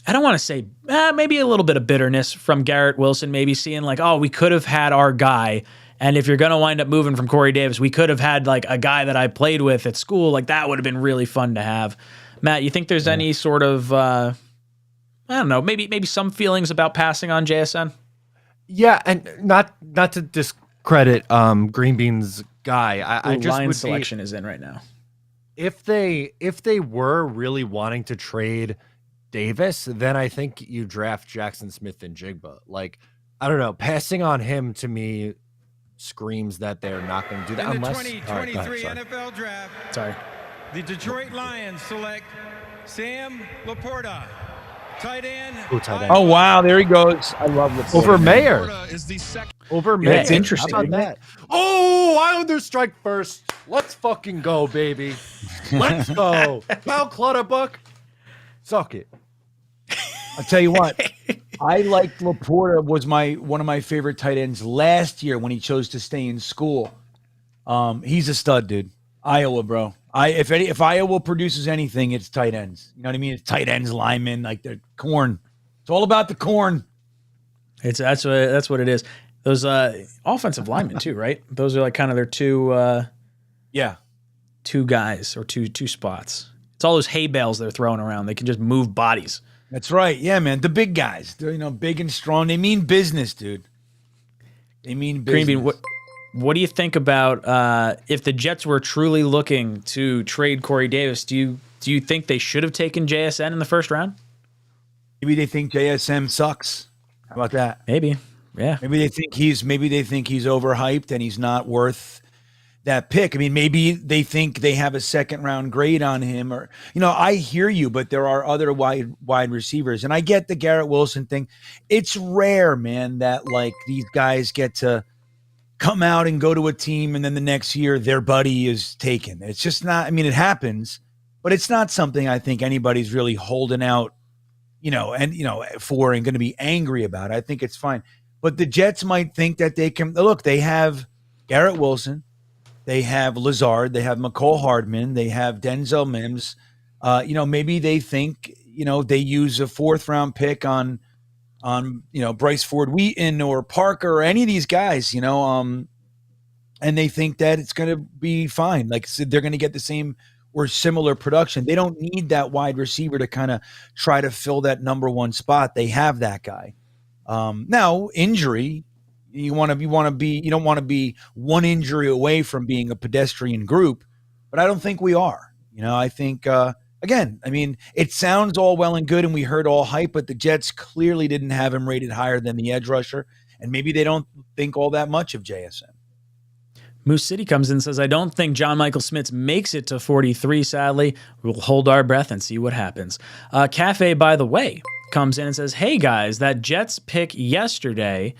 I don't want to say maybe a little bit of bitterness from Garrett Wilson, maybe seeing like, oh, we could have had our guy. And if you're going to wind up moving from Corey Davis, we could have had like a guy that I played with at school. Like that would have been really fun to have. Matt, you think there's any sort of, I don't know, maybe some feelings about passing on JSN? Yeah, and not to discredit Green Bean's guy. I just line would selection is in right now. If they were really wanting to trade Davis, then I think you draft Jackson Smith-Njigba. Like, I don't know, passing on him to me screams that they're not going to do that In unless the 2023 NFL Draft, Sorry. the Detroit Lions select Sam Laporta, tight end. Tight end. Oh, wow. There he goes. I love Laporta. Over Mayer. Over Mayer. That's interesting. How about that? Oh, Islanders strike first. Let's fucking go, baby. Let's go. Kyle Clutterbuck. Suck it. I'll tell you what. I liked Laporta was one of my favorite tight ends last year when he chose to stay in school. He's a stud, dude. Iowa, bro. If Iowa produces anything, it's tight ends. You know what I mean? It's tight ends, linemen, like they're corn. It's all about the corn. That's what it is. Those offensive linemen too, right? Those are like kind of their two guys or two spots. It's all those hay bales they're throwing around. They can just move bodies. That's right. Yeah, man. The big guys. They're big and strong. They mean business, dude. They mean business. Green Bean, what do you think about if the Jets were truly looking to trade Corey Davis? Do you think they should have taken JSN in the first round? Maybe they think JSM sucks. How about that? Maybe. Yeah. Maybe they think he's overhyped and he's not worth that pick. I mean, maybe they think they have a second round grade on him, or I hear you, but there are other wide receivers, and I get the Garrett Wilson thing. It's rare, man, that like these guys get to come out and go to a team, and then the next year their buddy is taken. It's just not. I mean, it happens, but it's not something I think anybody's really holding out, for and going to be angry about. I think it's fine, but the Jets might think that they can look. They have Garrett Wilson. They have Lazard, they have McCole Hardman, they have Denzel Mims. Maybe they think, they use a 4th round pick on Bryce Ford Wheaton or Parker or any of these guys, and they think that it's going to be fine. Like they're going to get the same or similar production. They don't need that wide receiver to kind of try to fill that number 1 spot. They have that guy. Now injury. You don't want to be one injury away from being a pedestrian group, but I don't think we are. I think, again, I mean, it sounds all well and good and we heard all hype, but the Jets clearly didn't have him rated higher than the edge rusher, and maybe they don't think all that much of JSN. Moose City comes in and says, I don't think John Michael Schmitz makes it to 43, sadly. We'll hold our breath and see what happens. Cafe, by the way, comes in and says, hey, guys, that Jets pick yesterday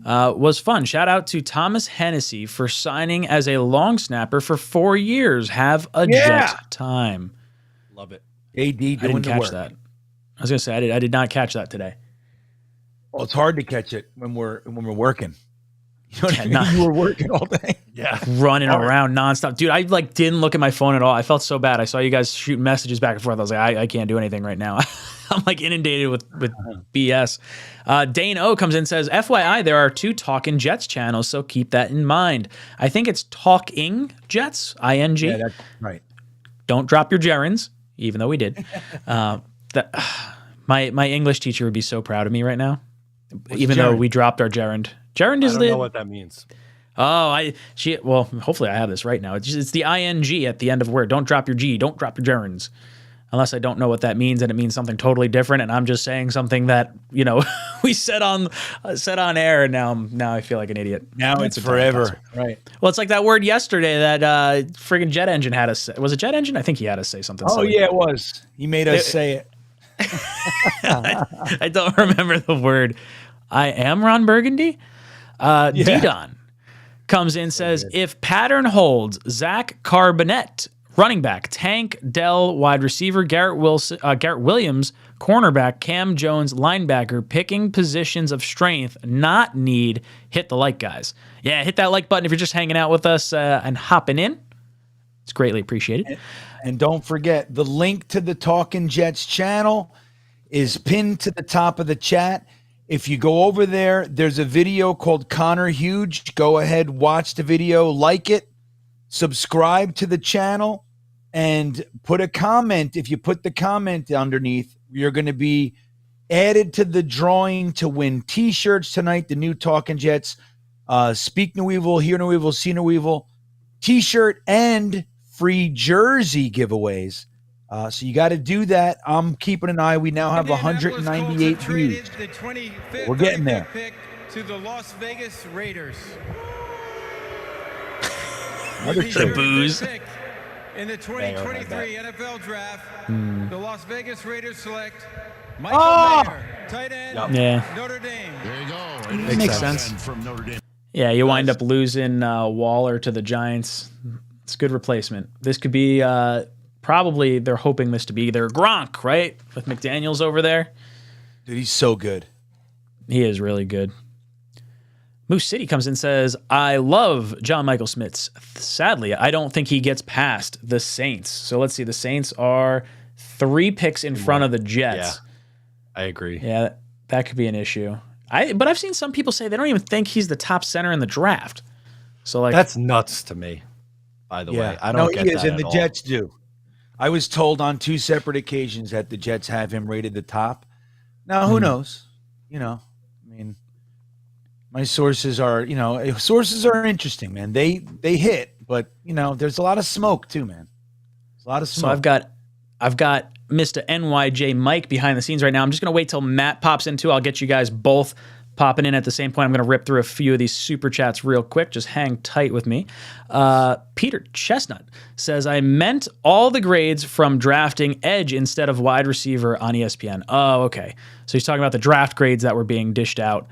was fun. Shout out to Thomas Hennessy for signing as a long snapper for 4 years. Have a Jet time. Love it. AD doing I didn't the catch work. that. I was gonna say I did not catch that today. Well, it's hard to catch it when we're working. You know what I mean? not- You were working all day. Yeah. Running around nonstop, dude. I like didn't look at my phone at all. I felt so bad. I saw you guys shooting messages back and forth. I was like, I can't do anything right now. I'm like inundated with BS. Dane O comes in and says, FYI, there are 2 Talkin Jets channels, so keep that in mind. I think it's Talking Jets, ING. Yeah, that's right. Don't drop your gerunds, even though we did. My English teacher would be so proud of me right now, even though gerund? we dropped our gerund. Gerund I is don't the know what that means. well, hopefully I have this right now. It's the ing at the end of a word. Don't drop your G. Don't drop your gerunds. Unless I don't know what that means and it means something totally different, and I'm just saying something that we said on air, and now I feel like an idiot. Now That's it's a terrible forever. password. Right. Well, it's like that word yesterday that friggin' Jet Engine had us say. Was it Jet Engine? I think he had us say something. Oh, silly. yeah, it was. He made us say it. I don't remember the word. I am Ron Burgundy. D-Don comes in, says, if pattern holds, 𝐒𝐿𝐫𝐞𝐞, running back, Tank, Dell, wide receiver, Garrett Williams, cornerback, Cam Jones, linebacker, picking positions of strength, not need, hit the like, guys. Yeah, hit that like button if you're just hanging out with us and hopping in. It's greatly appreciated. And don't forget, the link to the Talkin Jets channel is pinned to the top of the chat. If you go over there, there's a video called Connor Huge. Go ahead, watch the video, like it, subscribe to the channel, and put a comment. If you put the comment underneath, you're going to be added to the drawing to win T-shirts tonight. The new Talkin Jets, Speak New Evil, Hear New Evil, See New Evil T-shirt and free jersey giveaways. So you got to do that. I'm keeping an eye. We now have 198 views. We're getting there. Pick to the Las Vegas Raiders. Another The trade. booze. In the 2023 NFL Draft, the Las Vegas Raiders select Michael Mayer, tight end, Notre Dame. There you go. Makes sense. From Notre Dame. Yeah, you wind up losing Waller to the Giants. It's a good replacement. This could be probably they're hoping this to be their Gronk, right? With McDaniels over there. Dude, he's so good. He is really good. Moose City comes in and says, I love John Michael Smith. Sadly, I don't think he gets past the Saints. So let's see. The Saints are 3 picks in front of the Jets. I agree. Yeah, that could be an issue. But I've seen some people say they don't even think he's the top center in the draft. So like That's nuts to me, by the way. I don't get he is, that and at the all. Jets do. I was told on 2 separate occasions that the Jets have him rated the top. Now, who knows? I mean, my sources are, sources are interesting, man. They hit, but there's a lot of smoke too, man. There's a lot of So smoke. I've got Mr. NYJ Mike behind the scenes right now. I'm just gonna wait till Matt pops in too. I'll get you guys both popping in at the same point. I'm gonna rip through a few of these super chats real quick. Just hang tight with me. Peter Chestnut says, I meant all the grades from drafting edge instead of wide receiver on ESPN. Oh, okay. So he's talking about the draft grades that were being dished out.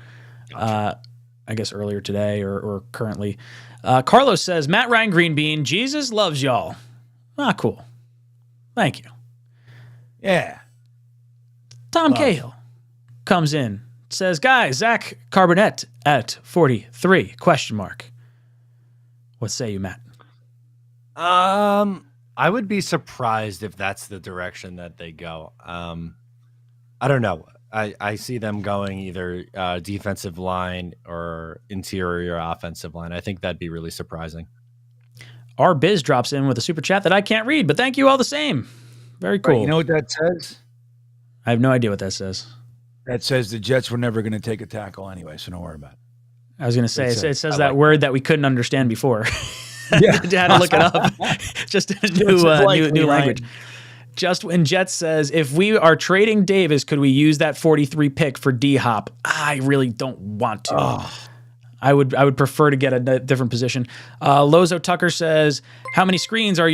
I guess earlier today or currently. Carlos says, Matt Ryan Greenbean, Jesus loves y'all. Ah, cool. Thank you. Yeah. Tom Cahill comes in, says, guys, 𝐒𝐿𝐫𝐞𝐞 at 43, question mark. What say you, Matt? I would be surprised if that's the direction that they go. I don't know. I see them going either defensive line or interior offensive line. I think that'd be really surprising. Our Biz drops in with a super chat that I can't read, but thank you all the same. Very cool. Right, you know what that says? I have no idea what that says. That says the Jets were never going to take a tackle anyway, so don't worry about it. I was going to say, It it says I that like word that we couldn't understand before. Yeah. I had to look it up. Just a new language. Just when Jets says, if we are trading Davis, could we use that 43 pick for D-Hop? I really don't want to. Oh. I would prefer to get a different position. Lozo Tucker says, how many screens are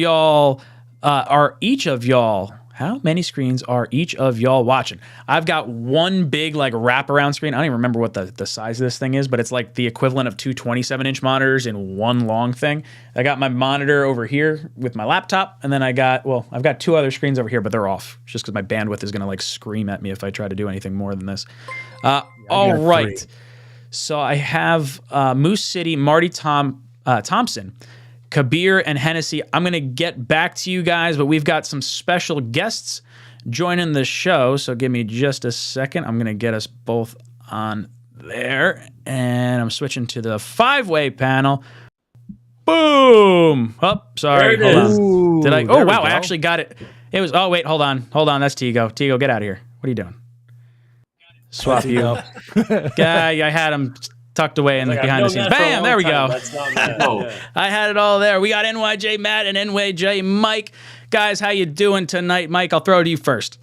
each of y'all How many screens are each of y'all watching? I've got one big like wraparound screen. I don't even remember what the size of this thing is, but it's like the equivalent of two 27-inch monitors in one long thing. I got my monitor over here with my laptop, and then I've got two other screens over here, but they're off just because my bandwidth is going to like scream at me if I try to do anything more than this. All right. 3. So I have Moose City, Marty Thompson, Kabir, and Hennessy. I'm going to get back to you guys, but we've got some special guests joining the show, so give me just a second. I'm going to get us both on there, and I'm switching to the 5-way panel. Boom! Oh, sorry. Hold on. Did I? Oh, wow, I actually got it. It was, oh, wait, hold on. That's Tigo. Tigo, get out of here. What are you doing? Swap you. Guy, I had him tucked away in the behind the scenes. Bam! There we go. I had it all there. We got NYJ Matt and NYJ Mike. Guys, how you doing tonight? Mike, I'll throw it to you first.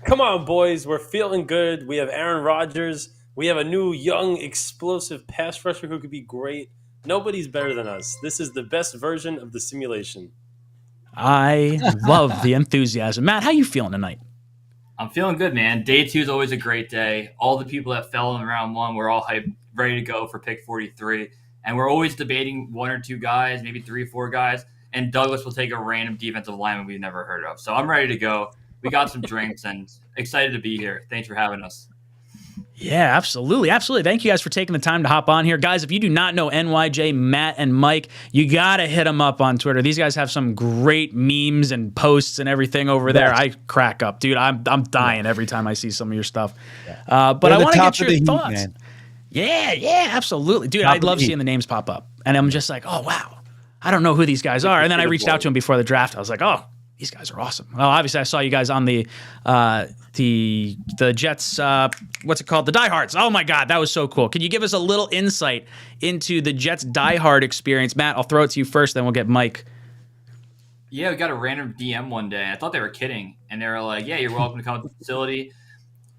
Come on, boys. We're feeling good. We have Aaron Rodgers. We have a new, young, explosive pass rusher who could be great. Nobody's better than us. This is the best version of the simulation. I love the enthusiasm. Matt, how you feeling tonight? I'm feeling good, man. Day 2 is always a great day. All the people that fell in round 1, we're all hyped, ready to go for pick 43. And we're always debating 1 or 2 guys, maybe 3 or 4 guys. And Douglas will take a random defensive lineman we've never heard of. So I'm ready to go. We got some drinks and excited to be here. Thanks for having us. Yeah, absolutely. Absolutely. Thank you guys for taking the time to hop on here. Guys, if you do not know NYJ, Matt, and Mike, you got to hit them up on Twitter. These guys have some great memes and posts and everything over there. I crack up. Dude, I'm dying every time I see some of your stuff. But I want to get your thoughts. Yeah, absolutely. Dude, I love seeing the names pop up. And I'm just like, oh, wow. I don't know who these guys are. And then I reached out to them before the draft. I was like, oh, these guys are awesome. Well, obviously, I saw you guys on the Jets, what's it called? The Diehards. Oh, my God, that was so cool. Can you give us a little insight into the Jets diehard experience? Matt, I'll throw it to you first, then we'll get Mike. Yeah, we got a random DM one day. I thought they were kidding. And they were like, yeah, you're welcome to come to the facility.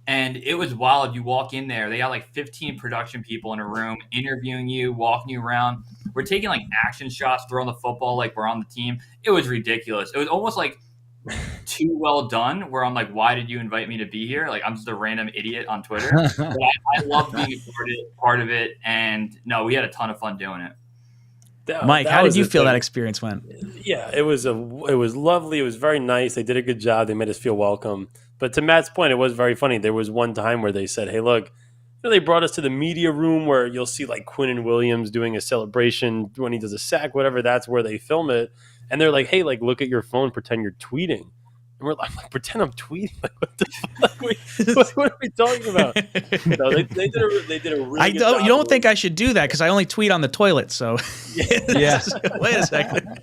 And it was wild. You walk in there. They got like 15 production people in a room interviewing you, walking you around. We're taking like action shots, throwing the football like we're on the team. It was ridiculous. It was almost like too well done where I'm like, why did you invite me to be here? Like, I'm just a random idiot on Twitter. But I love being a part of it. And no, we had a ton of fun doing it. Mike, how did you feel that experience went? Yeah, it was lovely. It was very nice. They did a good job. They made us feel welcome. But to Matt's point, it was very funny. There was one time where they said, hey, look, they brought us to the media room where you'll see like Quinnen Williams doing a celebration when he does a sack, whatever. That's where they film it. And they're like, hey, like, look at your phone, pretend you're tweeting. And we're like, pretend I'm tweeting? Like, what the fuck? What are we talking about? No, they did a really good job. You don't think I should do that because I only tweet on the toilet, so. Yeah. Wait a second.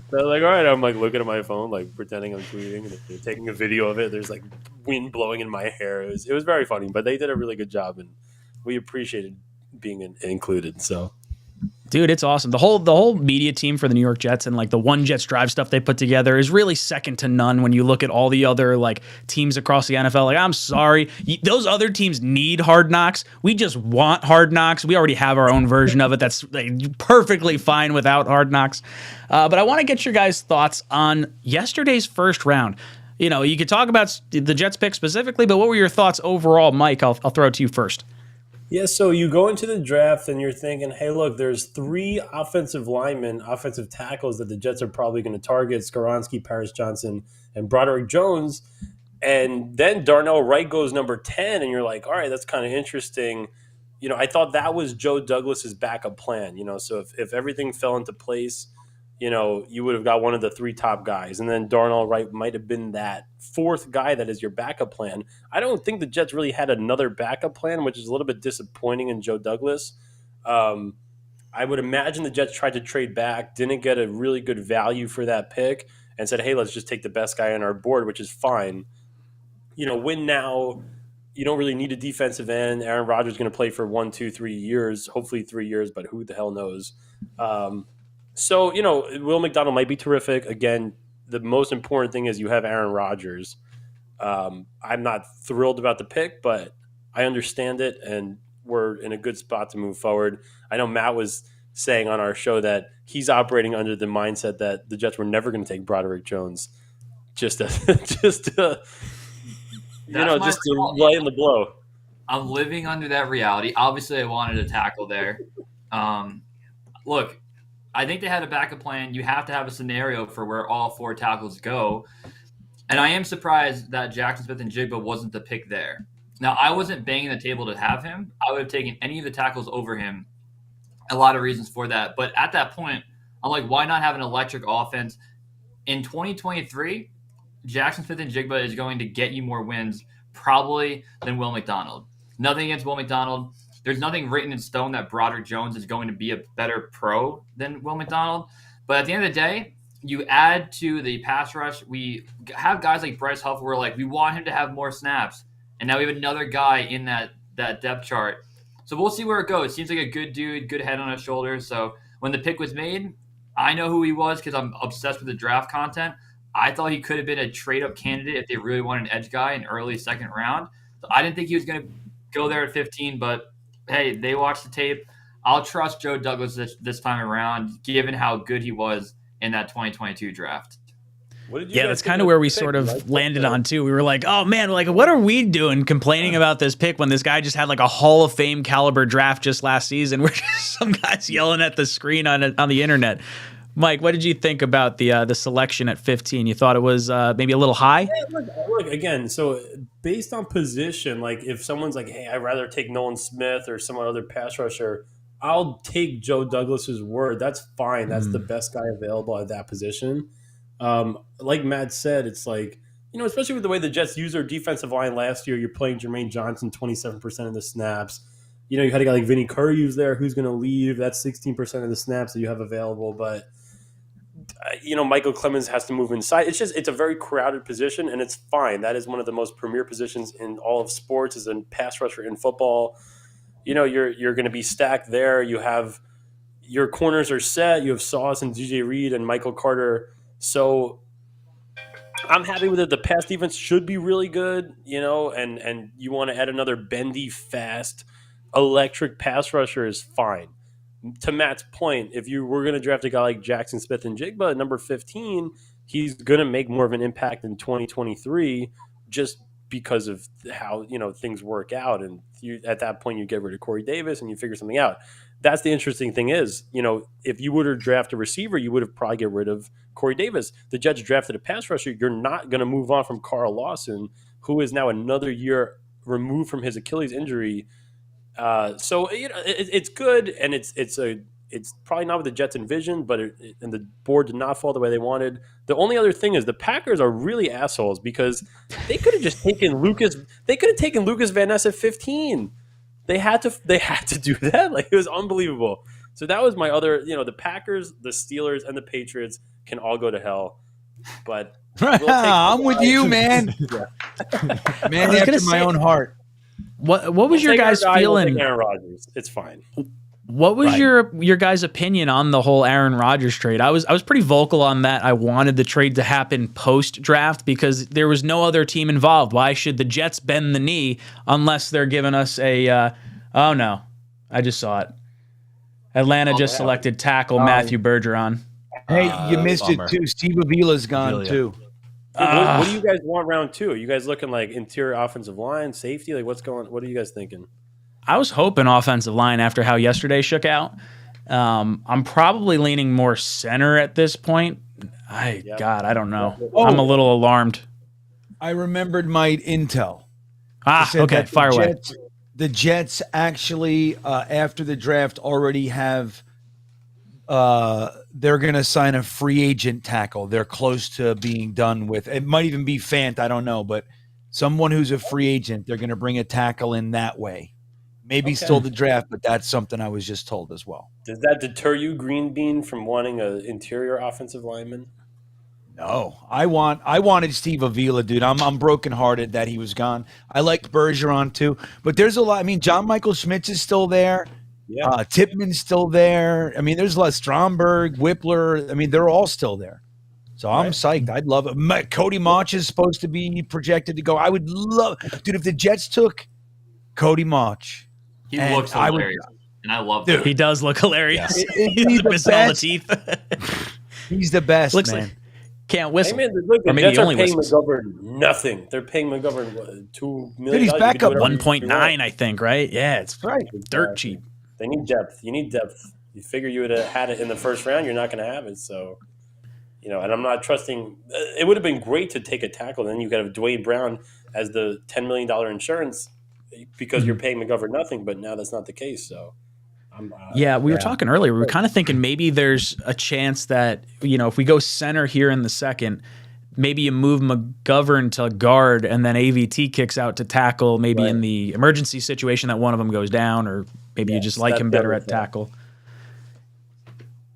They're like, all right, I'm like looking at my phone, like pretending I'm tweeting, and they're taking a video of it. There's like wind blowing in my hair. It was very funny, but they did a really good job, and we appreciated being included. So, dude, it's awesome. The whole media team for the New York Jets and like the One Jets Drive stuff they put together is really second to none when you look at all the other like teams across the NFL. Like, I'm sorry, those other teams need Hard Knocks. We just want Hard Knocks. We already have our own version of it that's like, perfectly fine without Hard Knocks. But I want to get your guys' thoughts on yesterday's first round. You know, you could talk about the Jets pick specifically, but what were your thoughts overall, Mike? I'll throw it to you first. Yeah, so you go into the draft and you're thinking, hey, look, there's 3 offensive linemen, offensive tackles that the Jets are probably going to target, Skoronski, Paris Johnson, and Broderick Jones. And then Darnell Wright goes number 10, and you're like, all right, that's kind of interesting. You know, I thought that was Joe Douglas's backup plan, you know, so if everything fell into place, you know, you would have got one of the 3 top guys. And then Darnell Wright might have been that 4th guy that is your backup plan. I don't think the Jets really had another backup plan, which is a little bit disappointing in Joe Douglas. I would imagine the Jets tried to trade back, didn't get a really good value for that pick, and said, hey, let's just take the best guy on our board, which is fine. You know, win now. You don't really need a defensive end. Aaron Rodgers is going to play for 1, 2, 3 years, hopefully 3 years, but who the hell knows? So, you know, Will McDonald might be terrific. Again, the most important thing is you have Aaron Rodgers. I'm not thrilled about the pick, but I understand it, and we're in a good spot to move forward. I know Matt was saying on our show that he's operating under the mindset that the Jets were never going to take Broderick Jones. just to lighten the blow. I'm living under that reality. Obviously, I wanted a tackle there. Look, I think they had a backup plan. You have to have a scenario for where all 4 tackles go. And I am surprised that Jackson Smith-Njigba wasn't the pick there. Now, I wasn't banging the table to have him. I would have taken any of the tackles over him. A lot of reasons for that. But at that point, I'm like, why not have an electric offense? In 2023, Jackson Smith-Njigba is going to get you more wins probably than Will McDonald. Nothing against Will McDonald. There's nothing written in stone that Broderick Jones is going to be a better pro than Will McDonald. But at the end of the day, you add to the pass rush. We have guys like Bryce Huff where we want him to have more snaps. And now we have another guy in that depth chart. So we'll see where it goes. Seems like a good dude, good head on his shoulders. So when the pick was made, I know who he was because I'm obsessed with the draft content. I thought he could have been a trade-up candidate if they really wanted an edge guy in early second round. So I didn't think he was going to go there at 15, but hey, they watched the tape. I'll trust Joe Douglas this time around, given how good he was in that 2022 draft. Yeah, that's kind of where we sort of landed on too. We were like, oh man, what are we doing complaining about this pick when this guy just had a Hall of Fame caliber draft just last season? We're just some guys yelling at the screen on the internet. Mike, what did you think about the selection at 15? You thought it was maybe a little high? Yeah, look, again, so based on position, if someone's like, hey, I'd rather take Nolan Smith or some other pass rusher, I'll take Joe Douglas's word. That's fine. That's the best guy available at that position. Like Matt said, it's especially with the way the Jets used their defensive line last year, you're playing Jermaine Johnson 27% of the snaps. You had a guy like Vinny Curry who's there, who's going to leave. That's 16% of the snaps that you have available. But, Michael Clemens has to move inside. It's a very crowded position, and it's fine. That is one of the most premier positions in all of sports, is a pass rusher in football. You're going to be stacked there. You have your corners are set. You have Sauce and DJ Reed and Michael Carter. So I'm happy with it. The pass defense should be really good, and you want to add another bendy, fast, electric pass rusher is fine. To Matt's point, if you were going to draft a guy like Jackson Smith-Njigba at number 15, he's going to make more of an impact in 2023 just because of how, things work out. And at that point, you get rid of Corey Davis and you figure something out. That's the interesting thing is, if you would have drafted a receiver, you would have probably get rid of Corey Davis. The Jets drafted a pass rusher. You're not going to move on from Carl Lawson, who is now another year removed from his Achilles injury. So it's good, and it's probably not what the Jets envisioned, but and the board did not fall the way they wanted. The only other thing is the Packers are really assholes because they could have just taken Lucas. They could have taken Lucas Van Ness at 15. They had to do that. It was unbelievable. So that was my other. The Packers, the Steelers, and the Patriots can all go to hell. But I'm with you, man. Man after my own heart. What was your guys' feeling? Aaron Rodgers. It's fine. What was your guys' opinion on the whole Aaron Rodgers trade? I was pretty vocal on that. I wanted the trade to happen post-draft because there was no other team involved. Why should the Jets bend the knee unless they're giving us a oh no, I just saw it. Atlanta just selected tackle Matthew Bergeron. Hey, you missed it too. Steve Avila's gone too. What do you guys want round 2? Are you guys looking like interior offensive line, safety? What are you guys thinking? I was hoping offensive line after how yesterday shook out. I'm probably leaning more center at this point. God, I don't know. I'm a little alarmed. I remembered my intel. Okay, fire away. The Jets actually, after the draft, already have they're going to sign a free agent tackle. They're close to being done with. It might even be Fant, I don't know, but someone who's a free agent, they're going to bring a tackle in that way. Maybe still the draft, but that's something I was just told as well. Does that deter you, Green Bean, from wanting an interior offensive lineman? No, I wanted Steve Avila, dude. I'm brokenhearted that he was gone. I liked Bergeron too, but there's a lot. I mean, John Michael Schmitz is still there. Yeah, Tippmann's still there. I mean, there's a lot. Stromberg, Whippler. I mean, they're all still there. So I'm psyched. I'd love it. Cody Mauch is supposed to be projected to go. I would love, dude, if the Jets took Cody Mauch. He looks hilarious, and I love that. He does look hilarious. He's the best. He's the best, man. can't Hey whistle. man, look, the Or maybe Jets he are only paying whistles. McGovern nothing. They're paying McGovern what, $2 million. Dude, he's You back can do up whatever you 1.9, want. I think, right? Yeah, it's Right. dirt Exactly. cheap. They need depth. You need depth. You figure you would have had it in the first round. You're not going to have it. So, and I'm not trusting. It would have been great to take a tackle. Then you could have Dwayne Brown as the $10 million insurance because you're paying McGovern nothing. But now that's not the case. So, We were talking earlier. We were kind of thinking maybe there's a chance that, if we go center here in the second, maybe you move McGovern to guard and then AVT kicks out to tackle, maybe in the emergency situation that one of them goes down, or maybe you just like him better at tackle.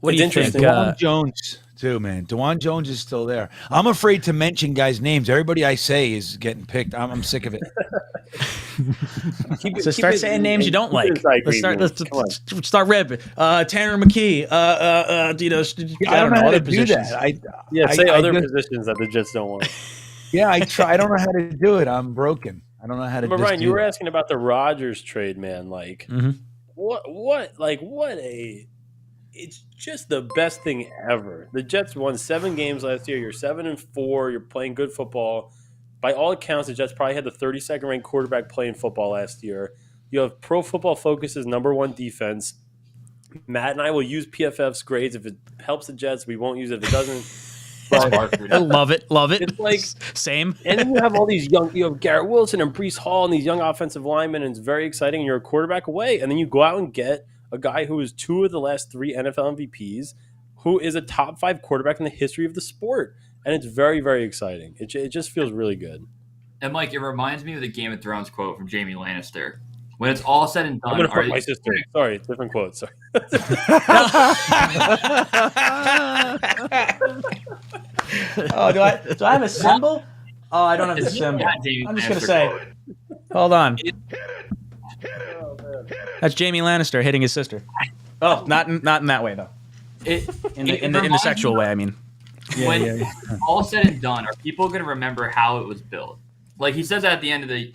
What do you think? DeJuan Jones, too, man. DeJuan Jones is still there. I'm afraid to mention guys' names. Everybody I say is getting picked. I'm sick of it. So start saying names you don't like. Let's start ripping. Tanner McKee. I don't know how to do that. Say other positions that the Jets don't want. Yeah, I try. I don't know how to do it. I'm broken. I don't know how to. But Ryan, you were asking about the Rodgers trade, man. Like, it's just the best thing ever. The Jets won 7 games last year. You're 7-4. You're playing good football. By all accounts, the Jets probably had the 32nd ranked quarterback playing football last year. You have Pro Football Focus's #1 defense. Matt and I will use PFF's grades if it helps the Jets. We won't use it if it doesn't. I love it. It's like same. And then you have all these you have Garrett Wilson and Breece Hall and these young offensive linemen, and it's very exciting. And you're a quarterback away, and then you go out and get a guy who is 2 of the last 3 NFL MVPs, who is a top 5 quarterback in the history of the sport. And it's very, very exciting. It just feels really good. And Mike, it reminds me of the Game of Thrones quote from Jaime Lannister. When it's all said and done, I'm going to put my sister. Sorry, different quote. Sorry. Do I have a symbol? Oh, I don't have the symbol. I'm just going to say. Hold on. That's Jaime Lannister hitting his sister. Oh, not in that way though. In the sexual way, I mean. When all said and done, are people going to remember how it was built? Like he says at the end of the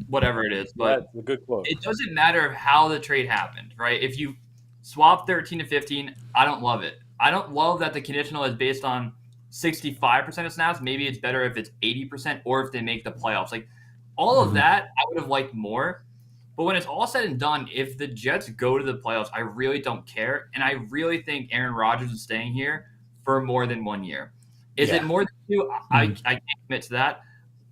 whatever it is, but that's a good quote. It doesn't matter how the trade happened, right? If you swap 13 to 15, I don't love it. I don't love that the conditional is based on 65% of snaps. Maybe it's better if it's 80% or if they make the playoffs. Like all of that, I would have liked more. But when it's all said and done, if the Jets go to the playoffs, I really don't care. And I really think Aaron Rodgers is staying here for more than 1 year. Is it more than 2? I can't commit to that.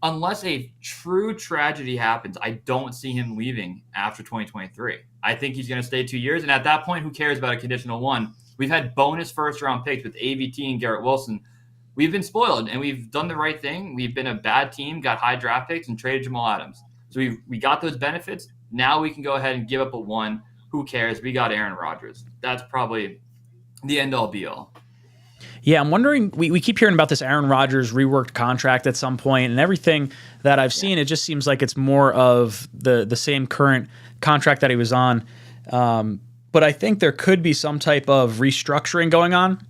Unless a true tragedy happens, I don't see him leaving after 2023. I think he's going to stay 2 years. And at that point, who cares about a conditional 1? We've had bonus first-round picks with AVT and Garrett Wilson. We've been spoiled, and we've done the right thing. We've been a bad team, got high draft picks, and traded Jamal Adams. So we got those benefits. Now we can go ahead and give up a 1. Who cares? We got Aaron Rodgers. That's probably the end-all, be-all. Yeah, I'm wondering, we keep hearing about this Aaron Rodgers reworked contract at some point, and everything that I've seen, it just seems like it's more of the same current contract that he was on. But I think there could be some type of restructuring going on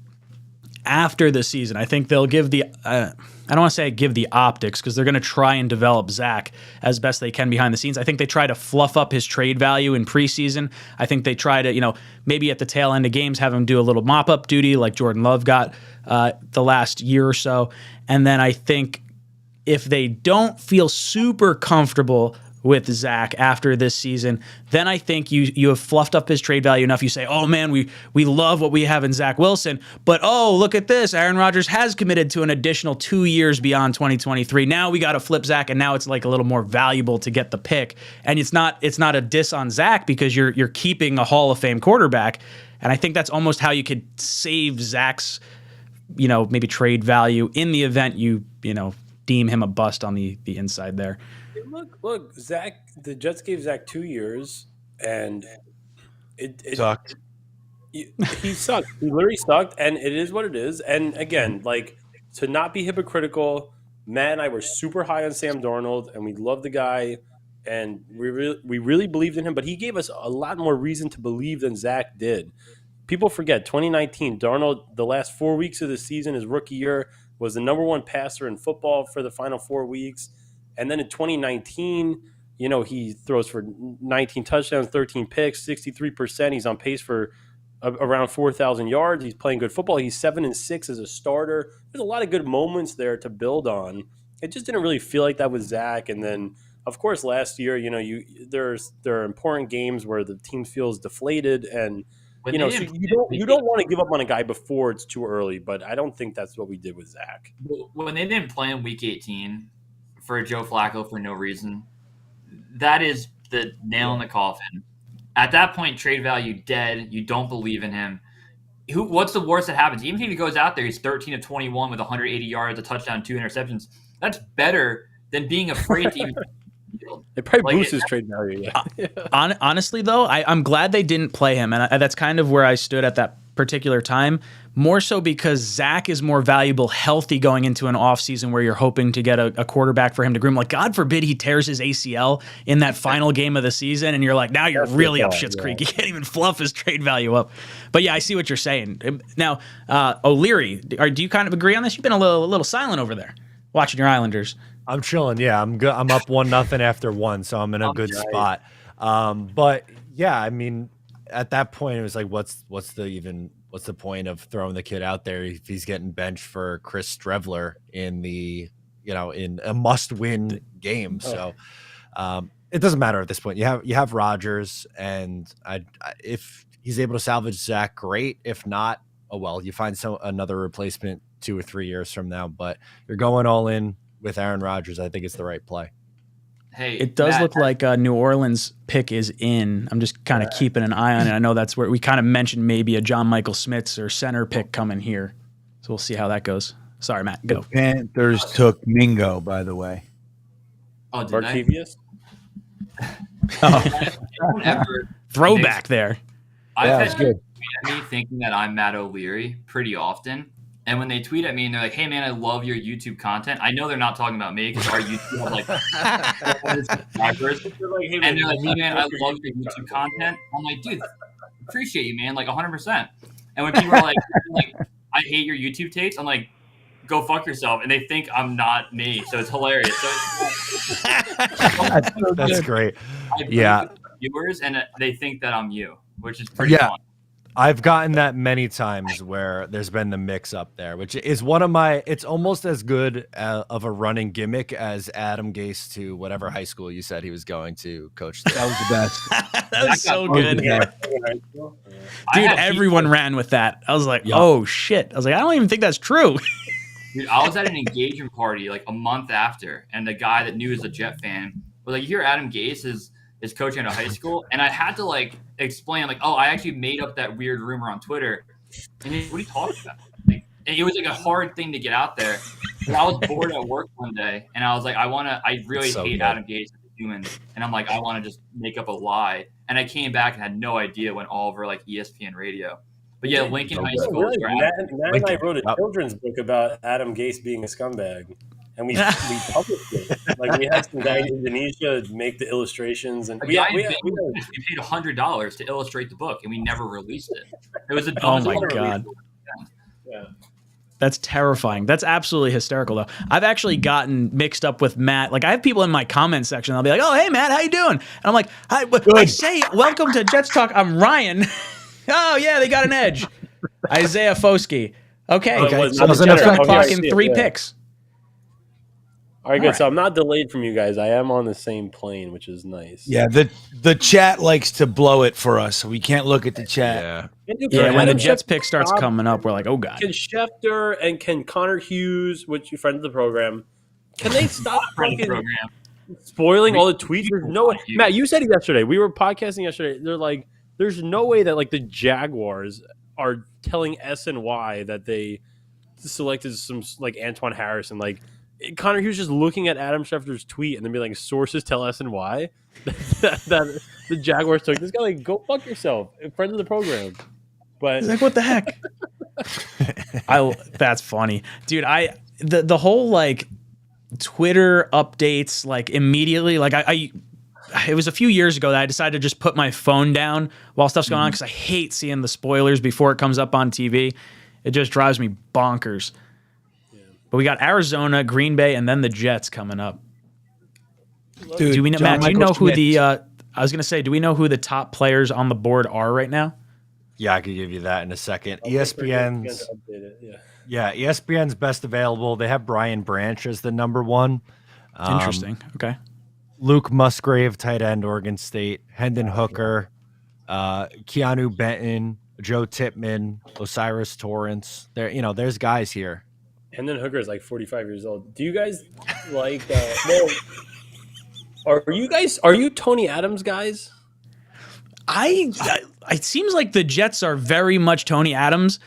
after the season. I think they'll give I don't want to say give the optics, because they're going to try and develop Zach as best they can behind the scenes. I think they try to fluff up his trade value in preseason. I think they try to, maybe at the tail end of games, have him do a little mop-up duty like Jordan Love got the last year or so. And then I think if they don't feel super comfortable with Zach after this season, then I think you have fluffed up his trade value enough. You say, oh man, we love what we have in Zach Wilson, but oh, look at this. Aaron Rodgers has committed to an additional 2 years beyond 2023. Now we got to flip Zach, and now it's like a little more valuable to get the pick. And it's not a diss on Zach, because you're keeping a Hall of Fame quarterback. And I think that's almost how you could save Zach's, maybe trade value in the event you deem him a bust on the inside there. Look, Zach. The Jets gave Zach 2 years, and it sucked. He sucked. He literally sucked, and it is what it is. And again, to not be hypocritical, Matt and I were super high on Sam Darnold, and we loved the guy, and we really believed in him. But he gave us a lot more reason to believe than Zach did. People forget 2019. Darnold, the last 4 weeks of the season, his rookie year, was the #1 passer in football for the final 4 weeks. And then in 2019, he throws for 19 touchdowns, 13 picks, 63%. He's on pace for around 4,000 yards. He's playing good football. He's 7-6 as a starter. There's a lot of good moments there to build on. It just didn't really feel like that with Zach. And then, of course, last year, there are important games where the team feels deflated, and so you don't want to give up on a guy before it's too early. But I don't think that's what we did with Zach. When they didn't play in Week 18 for Joe Flacco for no reason, that is the nail in the coffin. At that point, trade value dead. You don't believe in him. What's the worst that happens? Even if he goes out there, he's 13 of 21 with 180 yards, a touchdown, 2 interceptions. That's better than being afraid to even. It probably boosts his trade value. Yeah. Honestly, though, I'm glad they didn't play him, and that's kind of where I stood at that particular time. More so because Zach is more valuable healthy going into an offseason where you're hoping to get a quarterback for him to groom. Like, God forbid he tears his ACL in that final game of the season, and you're like, now you're really up Schitt's Creek. You can't even fluff his trade value up. But yeah, I see what you're saying. Now, O'Leary, do you kind of agree on this? You've been a little silent over there watching your Islanders. I'm chilling. Yeah, I'm good. I'm up 1-0 after 1, so I'm in a good spot. But yeah, I mean, at that point, it was like, what's the point of throwing the kid out there if he's getting benched for Chris Streveler in in a must-win game? So it doesn't matter at this point. You have Rodgers, and if he's able to salvage Zach, great. If not, oh well. You find another replacement 2 or 3 years from now. But you're going all in with Aaron Rodgers. I think it's the right play. Hey, it does look like New Orleans pick is in. I'm just kind of keeping an eye on it. I know that's where we kind of mentioned maybe a John Michael Smits or center pick coming here. So we'll see how that goes. Sorry, Matt, go. The Panthers took Mingo, by the way. Oh, did Markevius? Throwback there. I've had people tweet at me thinking that I'm Matt O'Leary pretty often. And when they tweet at me and they're like, hey, man, I love your YouTube content. I know they're not talking about me because our YouTube has subscribers. And they're like, hey, man, I love your YouTube content. I'm like, dude, appreciate you, man, 100%. And when people are like, I hate your YouTube takes, I'm like, go fuck yourself. And they think I'm not me. So it's hilarious. So That's great. I viewers, and they think that I'm you, which is pretty fun. I've gotten that many times where there's been the mix up there, which is it's almost as good of a running gimmick as Adam Gase to whatever high school you said he was going to coach there. That was the best. That was so good. Dude, everyone ran with that. I was like, oh shit. I was like, I don't even think that's true. Dude, I was at an engagement party a month after, and the guy that knew was a Jet fan was like, you hear Adam Gase is coaching at a high school? And I had to explain, oh, I actually made up that weird rumor on Twitter. And what are you talking about? And it was a hard thing to get out there. And I was bored at work one day, and I was like, I really hate Adam Gase as a human. And I'm like, I want to just make up a lie. And I came back and had no idea, went all over ESPN radio. But yeah, Lincoln High School. Really? Matt and I wrote a children's book about Adam Gase being a scumbag. And we published it. We had some guy in Indonesia make the illustrations, and we paid $100 to illustrate the book, and we never released it. It was oh my god, that's terrifying. That's absolutely hysterical, though. I've actually gotten mixed up with Matt. I have people in my comment section. I'll be like, "Oh, hey Matt, how you doing?" And I'm like, "Hi." I say, "Welcome to Jets Talk." I'm Ryan. Oh yeah, they got an edge. Isaiah Foskey. Okay. So clocking 3 picks. All right, good. So I'm not delayed from you guys. I am on the same plane, which is nice. Yeah, the chat likes to blow it for us, so we can't look at the chat. Yeah, when the Jets pick starts coming up, we're like, oh god. Can Schefter and can Connor Hughes, which you friend of the program, can they stop spoiling all the tweets? There's no way. Matt, you said it yesterday. We were podcasting yesterday. They're like, there's no way that the Jaguars are telling SNY that they selected some Antoine Harrison. Connor Hughes just looking at Adam Schefter's tweet and then be like, sources tell SNY that the Jaguars took this guy. Go fuck yourself, friend of the program. But what the heck? That's funny, dude. The whole Twitter updates immediately. It was a few years ago that I decided to just put my phone down while stuff's going on because I hate seeing the spoilers before it comes up on TV. It just drives me bonkers. But we got Arizona, Green Bay, and then the Jets coming up. Dude, Matt, do you know who the I was going to say, do we know who the top players on the board are right now? Yeah, I could give you that in a second. I'll wait for ESPN's ESPN to update it. Yeah. Yeah, ESPN's best available. They have Brian Branch as the number one. Interesting. Okay. Luke Musgrave, tight end, Oregon State. Hendon Hooker, Keanu Benton, Joe Tippmann, Osiris Torrance. There's guys here. Hendon Hooker is like 45 years old. Do you guys like? Are you Tony Adams guys? It seems like the Jets are very much Tony Adams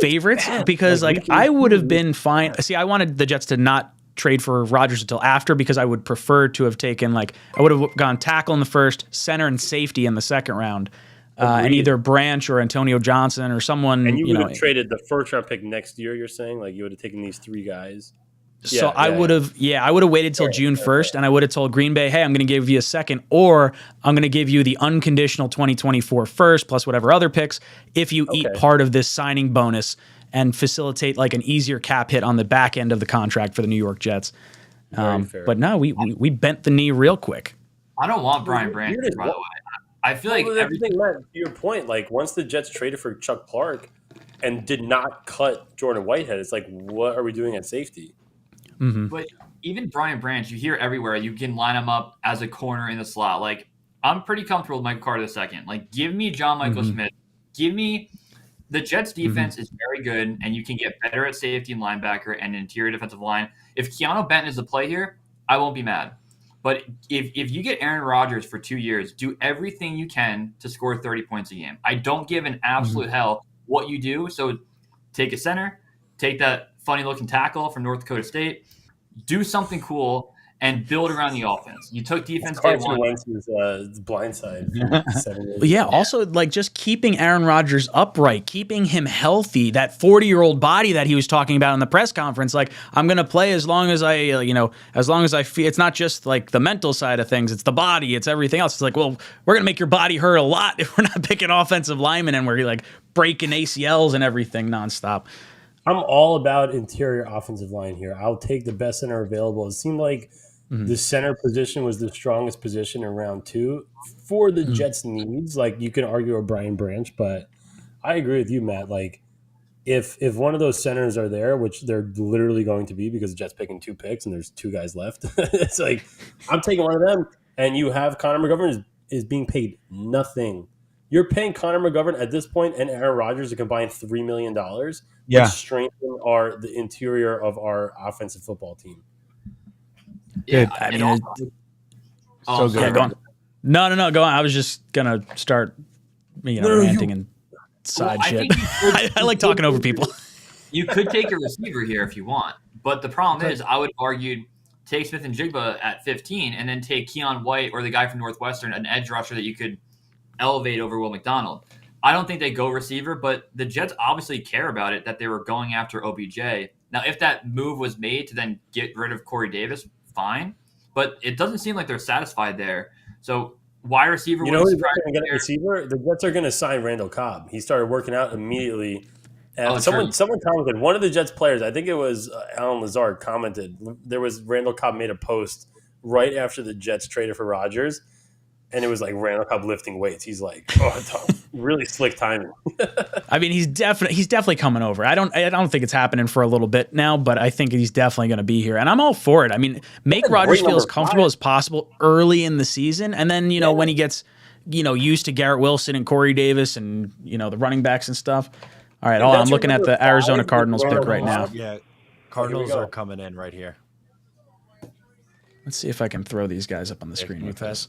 favorites because I would have been fine. See, I wanted the Jets to not trade for Rodgers until after because I would prefer to have taken I would have gone tackle in the first, center and safety in the second round, and either Branch or Antonio Johnson or someone. And you would have traded the first round pick next year. You're saying you would have taken these three guys. So I would have waited till June 1st, and I would have told Green Bay, hey, I'm going to give you a second, or I'm going to give you the unconditional 2024 first plus whatever other picks if you eat part of this signing bonus and facilitate an easier cap hit on the back end of the contract for the New York Jets. But no, we bent the knee real quick. I don't want Brian Branch, by the way. I feel like everything, Matt, to your point, once the Jets traded for Chuck Clark and did not cut Jordan Whitehead, it's what are we doing at safety? Mm-hmm. But even Brian Branch, you hear everywhere. You can line him up as a corner in the slot. I'm pretty comfortable with Michael Carter II. Give me John Michael Schmidt. Give me the Jets defense is very good, and you can get better at safety and linebacker and interior defensive line. If Keanu Benton is the play here, I won't be mad. But if you get Aaron Rodgers for 2 years, do everything you can to score 30 points a game. I don't give an absolute hell what you do. So take a center, take that funny-looking tackle from North Dakota State, do something cool, and build around the offense. You took defense day one. Wentz's blindside. Also just keeping Aaron Rodgers upright, keeping him healthy, that 40-year-old body that he was talking about in the press conference. I'm going to play as long as I feel. It's not just the mental side of things, it's the body, it's everything else. It's well, we're going to make your body hurt a lot if we're not picking offensive linemen and we're breaking ACLs and everything nonstop. I'm all about interior offensive line here. I'll take the best center available. It seemed like the center position was the strongest position in round 2 for the Jets' needs. You can argue a Brian Branch, but I agree with you, Matt. If one of those centers are there, which they're literally going to be because the Jets picking 2 picks and there's 2 guys left, it's I'm taking one of them. And you have Connor McGovern is being paid nothing. You're paying Connor McGovern at this point and Aaron Rodgers a combined $3 million to strengthen the interior of our offensive football team. Yeah, I mean, so good. Yeah, go on. No, go on. I was just gonna start, ranting and side shit. I like talking over people. You could take a receiver here if you want, but the problem is, I would argue take Smith and Jigba at 15, and then take Keon White or the guy from Northwestern, an edge rusher that you could elevate over Will McDonald. I don't think they go receiver, but the Jets obviously care about it that they were going after OBJ. Now, if that move was made to then get rid of Corey Davis, fine, but it doesn't seem like they're satisfied there. So wide receiver, who's going to get a receiver? The Jets are going to sign Randall Cobb. He started working out immediately. Someone commented, one of the Jets players, I think it was Alan Lazard, commented. Randall Cobb made a post right after the Jets traded for Rodgers, and it was Randall Cobb lifting weights. He's really slick timing. I mean, he's definitely coming over. I don't think it's happening for a little bit now, but I think he's definitely going to be here, and I'm all for it. I mean, make Rodgers feel as comfortable as possible early in the season, and then when he gets used to Garrett Wilson and Corey Davis and the running backs and stuff. All right, I'm looking at the Arizona Cardinals pick right now. Yeah, Cardinals are coming in right here. Let's see if I can throw these guys up on the screen with us.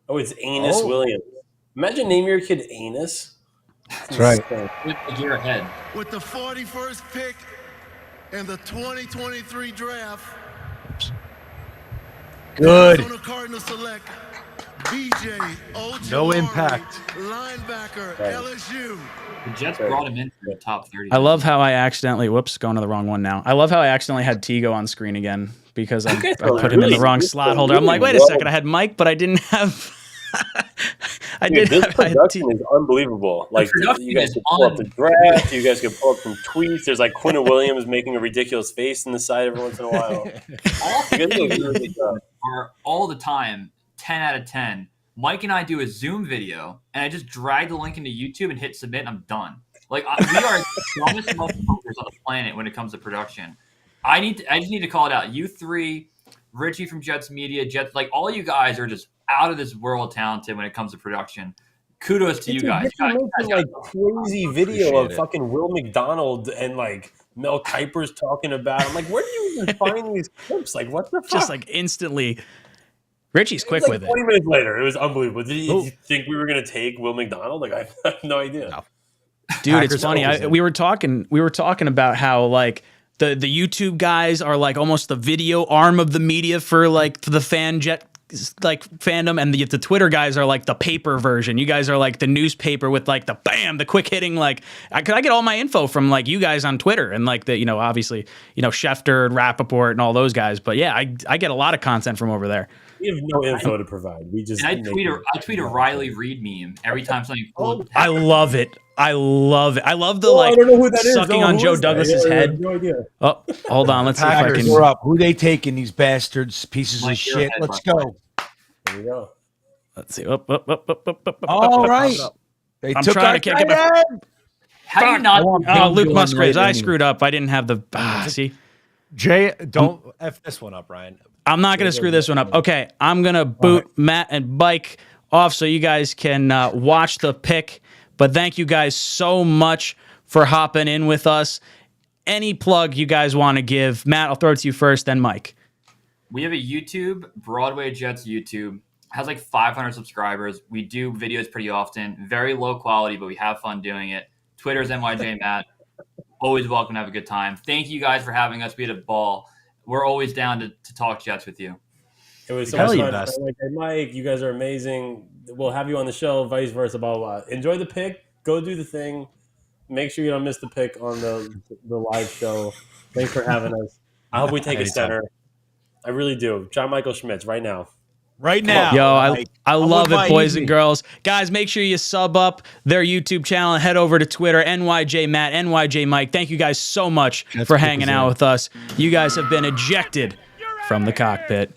Oh, it's Anus Williams. Imagine naming your kid Anus. That's right. With a year ahead. With the 41st pick in the 2023 draft. Good. Arizona Cardinals select BJ Ojulari, No impact. Linebacker, LSU. The Jets brought him in for the top 30. I love how I accidentally, going to the wrong one now. I love how I accidentally had Tigo on screen again because I put him in the wrong slot holder. I'm wait a second, I had Mike, but I didn't have. This production is unbelievable. You guys can pull up the draft. You guys can pull up some tweets. There's Quinton Williams making a ridiculous face in the side every once in a while. Are all the time 10 out of 10 Mike and I do a Zoom video, and I just drag the link into YouTube and hit submit, and I'm done. Like, we are the dumbest motherfuckers on the planet when it comes to production. I just need to call it out. You three, Richie from Jets Media, like all you guys are just out of this world talented when it comes to production. Kudos to you guys. Like crazy video of fucking Will McDonald and like Mel Kiper's talking about. I'm like, where do you even find these clips? Like, what the fuck? Just like instantly. Richie's quick like with 20 it. minutes later, it was unbelievable. Did you think we were gonna take Will McDonald? Like, I have no idea. No. Dude, Packers it's funny. always We were talking about how like the YouTube guys are like almost the video arm of the media for the fan jet like fandom, and the Twitter guys are like the paper version. You guys are like the newspaper with like the quick hitting. Like, I get all my info from like you guys on Twitter and like the obviously Schefter and Rappaport and all those guys. But yeah, I get a lot of content from over there. We have no info to provide. We just I tweet a Riley Reid meme every time something cool. I love it. I love the I don't know who that is. sucking on Joe Douglas's head. No idea. Oh, hold on. Let's see if I can. We're up. Who they taking? These bastards, pieces of shit. Let's go. There we go. Let's see. Up. All right. They I'm took trying our to get tight my. end. How do you not? Oh, Luke Musgraves. I screwed up. I didn't have the. See, Jay, don't F this one up, Ryan. I'm not going to screw this one up. Okay, I'm going to boot Matt and Mike off so you guys can watch the pick. But thank you guys so much for hopping in with us. Any plug you guys want to give? Matt, I'll throw it to you first, then Mike. We have a YouTube, Broadway Jets YouTube. Has like 500 subscribers. We do videos pretty often. Very low quality, but we have fun doing it. Twitter's NYJ Matt. Always welcome to have a good time. Thank you guys for having us. We had a ball. We're always down to talk Jets with you. It was so much fun. Like, hey, Mike, you guys are amazing. We'll have you on the show, vice versa, blah, blah, blah. Enjoy the pick. Go do the thing. Make sure you don't miss the pick on the live show. Thanks for having us. I hope we take a center. I really do. John Michael Schmitz right now. Right now. Yo, I love it, boys and girls. Guys, make sure you sub up their YouTube channel and head over to Twitter, NYJ Matt, NYJ Mike. Thank you guys so much for hanging out with us. You guys have been ejected from the cockpit.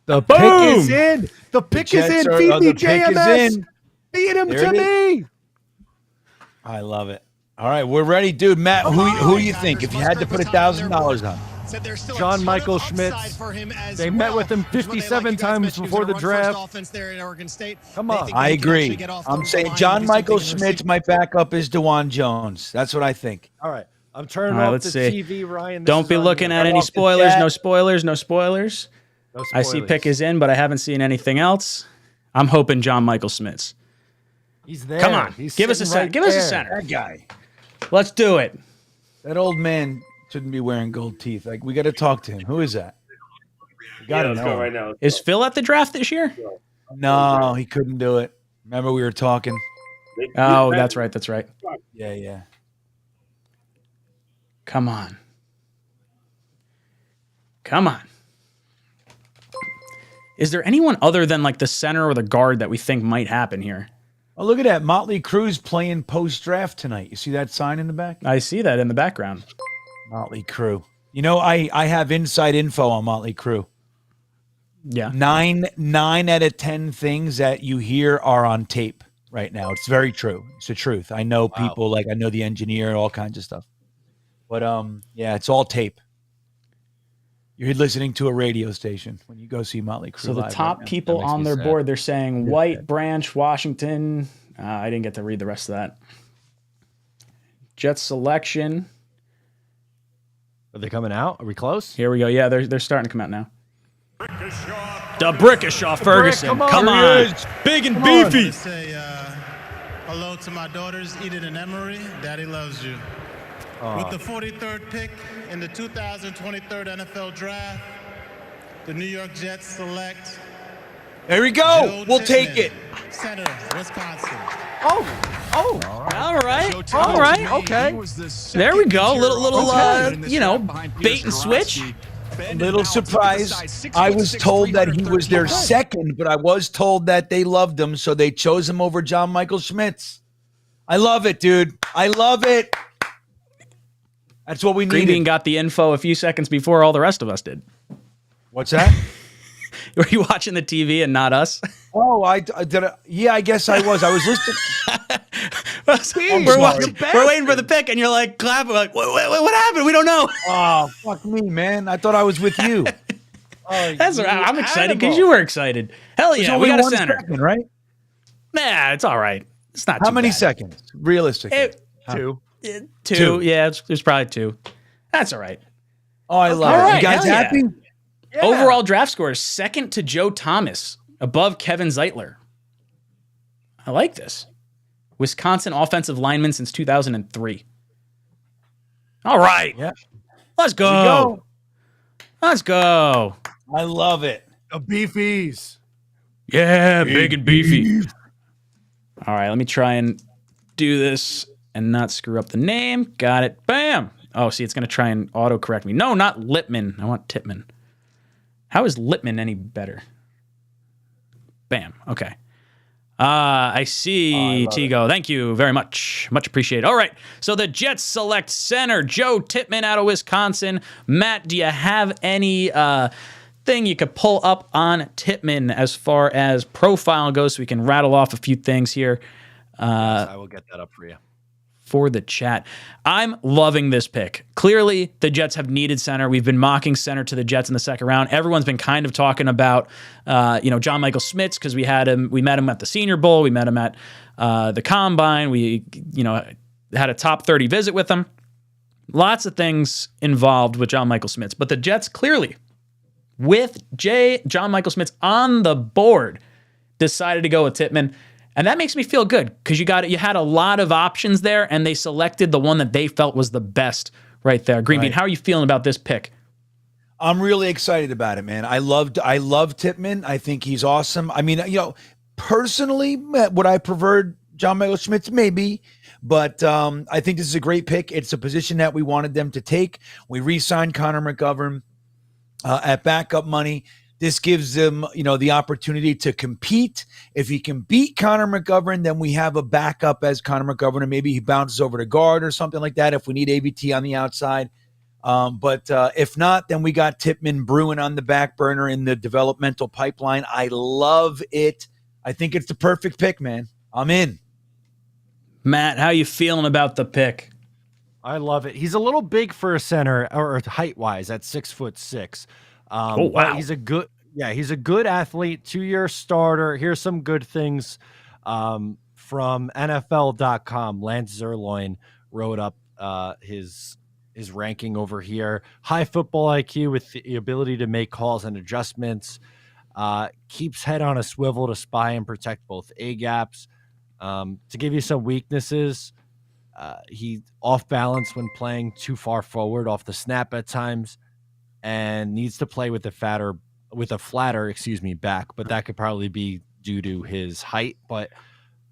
The pick is in. The pick is in. Feed me, JMS. Feed him to me. I love it. All right, we're ready, dude. Matt, who do you think if you had to put $1,000 on? John Michael Schmitz. They met with him 57 times before the draft. Come on. I agree. I'm saying John Michael Schmitz, my backup is DeJuan Jones. That's what I think. All right. I'm turning off the TV, Ryan. Don't be looking at any spoilers. No spoilers. No spoilers. I see pick is in, but I haven't seen anything else. I'm hoping John Michael Schmitz. He's there. Come on. Give us a center. Give us a center. That guy. Let's do it. That old man shouldn't be wearing gold teeth. Like, we got to talk to him. Who is that? We got to know right now. Is Phil at the draft this year? No, he couldn't do it. Remember we were talking? Oh, that's right. That's right. Yeah. Come on. Come on. Is there anyone other than like the center or the guard that we think might happen here? Oh, look at that. Motley Crue's playing post-draft tonight. You see that sign in the back? I see that in the background. Motley Crue. You know, I have inside info on Motley Crue. Yeah. 9 out of 10 things that you hear are on tape right now. It's very true. It's the truth. I know people, like I know the engineer, all kinds of stuff. But yeah, it's all tape. You're listening to a radio station when you go see Motley Crue. So the top people on their board, they're saying White, Branch, Washington. I didn't get to read the rest of that. Jets selection. Are they coming out? Are we close? Here we go. Yeah, they're starting to come out now. The Brickashaw Ferguson. Come on. Big and beefy. Say hello to my daughters, Eden and Emery. Daddy loves you. With the 43rd pick in the 2023 NFL Draft, the New York Jets select. There we go. We'll take it. Center, Wisconsin. All right. Okay. There we go. Little bait and switch. Little surprise. I was told that he was their second, but I was told that they loved him, so they chose him over John Michael Schmitz. I love it, dude. I love it. That's what we needed. Green Bean got the info a few seconds before all the rest of us did. What's that? Were you watching the TV and not us? Oh, I did. Yeah, I guess I was. I was listening. We're waiting for the pick, and you're like clapping, like, what happened? We don't know. Oh, fuck me, man! I thought I was with you. That's right. I'm excited because you were excited. Hell yeah, we got a center, second, right? Nah, it's all right. It's not. How too many bad. seconds, realistically? Two. Yeah, there's probably 2. That's all right. Oh, I love All it. right, You guys hell yeah. happy? Yeah. Overall draft score is second to Joe Thomas, above Kevin Zeitler. I like this. Wisconsin offensive lineman since 2003. All right. Yeah. Let's go. Let's go. I love it. The beefies. Yeah, big and beefy. All right, let me try and do this and not screw up the name. Got it. Bam. Oh, see, it's going to try and autocorrect me. No, not Lippman. I want Tippmann. How is Lippman any better? Bam. Okay. I see, Tigo. Thank you very much. Much appreciated. All right. So the Jets select center Joe Tippmann out of Wisconsin. Matt, do you have any thing you could pull up on Tippmann as far as profile goes so we can rattle off a few things here? I will get that up for you. For the chat. I'm loving this pick. Clearly, the Jets have needed center. We've been mocking center to the Jets in the second round. Everyone's been kind of talking about, John Michael Schmitz because we met him at the Senior Bowl. We met him at the Combine. We, had a top 30 visit with him. Lots of things involved with John Michael Schmitz. But the Jets clearly, with John Michael Schmitz on the board, decided to go with Tippmann. And that makes me feel good because you had a lot of options there, and they selected the one that they felt was the best right there. Green Bean, how are you feeling about this pick? I'm really excited about it, man. I love Tippmann. I think he's awesome. I mean, personally, would I prefer John Michael Schmitz? Maybe. But I think this is a great pick. It's a position that we wanted them to take. We re-signed Connor McGovern at backup money. This gives them, the opportunity to compete. If he can beat Connor McGovern, then we have a backup as Connor McGovern, and maybe he bounces over to guard or something like that if we need AVT on the outside. But if not, then we got Tippmann brewing on the back burner in the developmental pipeline. I love it. I think it's the perfect pick, man. I'm in. Matt, how you feeling about the pick? I love it. He's a little big for a center, or height-wise, at 6'6". Wow. But he's a good athlete, 2-year starter. Here's some good things from NFL.com. Lance Zierlein wrote up his ranking over here. High football IQ with the ability to make calls and adjustments. Keeps head on a swivel to spy and protect both A-gaps. To give you some weaknesses, he off balance when playing too far forward off the snap at times, and needs to play with a flatter back, but that could probably be due to his height. But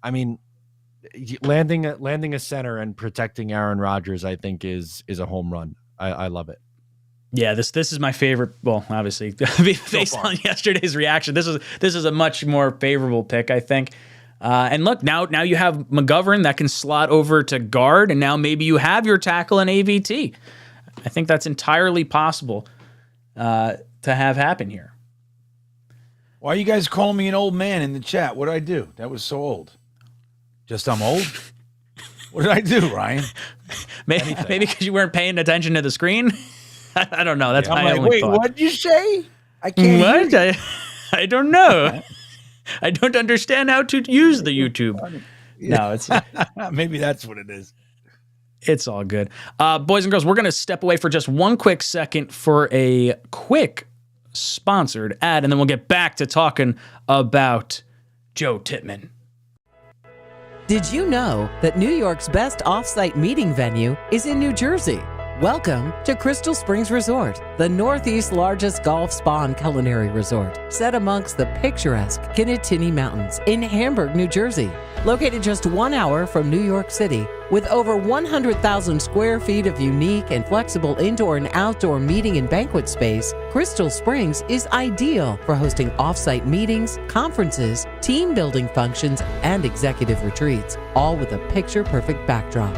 I mean, landing a center and protecting Aaron Rodgers, I think is a home run. I love it. Yeah, this is my favorite. Well, obviously, based on yesterday's reaction, this is a much more favorable pick, I think. And look, now you have McGovern that can slot over to guard, and now maybe you have your tackle in AVT. I think that's entirely possible to have happen here. Why are you guys calling me an old man in the chat? What did I do? That was so old. Just I'm old? What did I do, Ryan? Maybe because you weren't paying attention to the screen? I don't know. That's my only wait, thought. what'd you say? I can't hear you. I don't know. I don't understand how to use the YouTube. No, it's maybe that's what it is. It's all good. Boys and girls, we're going to step away for just one quick second for a quick sponsored ad, and then we'll get back to talking about Joe Tippmann. Did you know that New York's best off-site meeting venue is in New Jersey? Welcome to Crystal Springs Resort, the Northeast's largest golf spa and culinary resort, set amongst the picturesque Kinnitini Mountains in Hamburg, New Jersey. Located just 1 hour from New York City, with over 100,000 square feet of unique and flexible indoor and outdoor meeting and banquet space, Crystal Springs is ideal for hosting off-site meetings, conferences, team building functions, and executive retreats, all with a picture-perfect backdrop.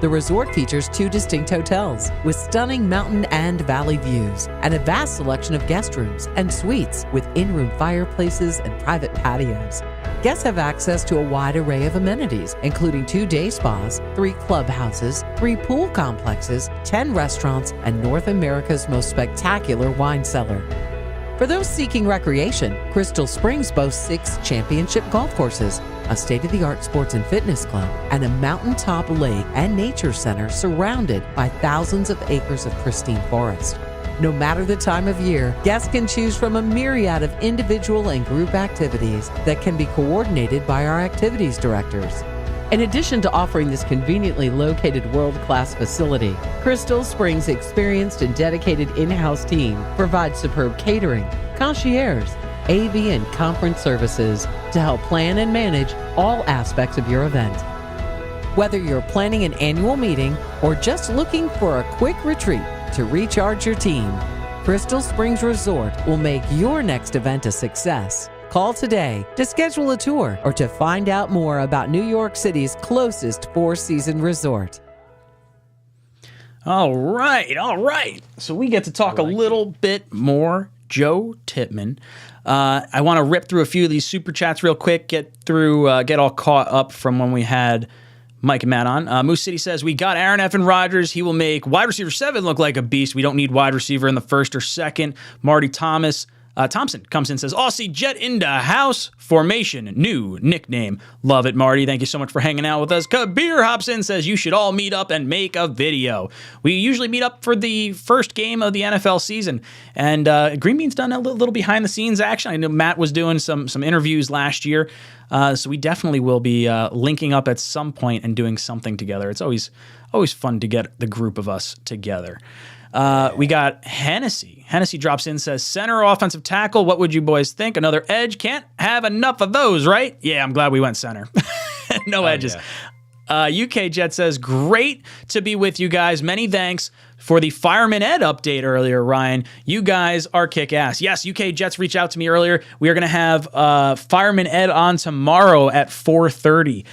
The resort features 2 distinct hotels with stunning mountain and valley views and a vast selection of guest rooms and suites with in-room fireplaces and private patios. Guests have access to a wide array of amenities, including 2 day spas, 3 clubhouses, 3 pool complexes, 10 restaurants, and North America's most spectacular wine cellar. For those seeking recreation, Crystal Springs boasts 6 championship golf courses, a state-of-the-art sports and fitness club, and a mountaintop lake and nature center surrounded by thousands of acres of pristine forest. No matter the time of year, guests can choose from a myriad of individual and group activities that can be coordinated by our activities directors. In addition to offering this conveniently located world-class facility, Crystal Springs' experienced and dedicated in-house team provides superb catering, concierge, AV, and conference services to help plan and manage all aspects of your event. Whether you're planning an annual meeting or just looking for a quick retreat to recharge your team, Crystal Springs Resort will make your next event a success. Call today to schedule a tour or to find out more about New York City's closest 4-season resort. All right. So we get to talk a little bit more Joe Tippmann. I want to rip through a few of these super chats real quick, get all caught up from when we had Mike and Matt on. Moose City says, we got Aaron F. and Rodgers. He will make wide receiver 7 look like a beast. We don't need wide receiver in the first or second. Marty Thompson comes in and says, Aussie Jet in the house. Formation, new nickname. Love it, Marty. Thank you so much for hanging out with us. Kabir hops in, says you should all meet up and make a video. We usually meet up for the first game of the NFL season. And Green Bean's done a little behind the scenes action. I know Matt was doing some interviews last year. So we definitely will be linking up at some point and doing something together. It's always fun to get the group of us together. We got Hennessy. Hennessy drops in, says, center or offensive tackle, what would you boys think? Another edge? Can't have enough of those, right? Yeah, I'm glad we went center. No edges. Yeah. UK Jet says, great to be with you guys. Many thanks for the Fireman Ed update earlier, Ryan. You guys are kick-ass. Yes, UK Jets reached out to me earlier. We are going to have Fireman Ed on tomorrow at 4:30.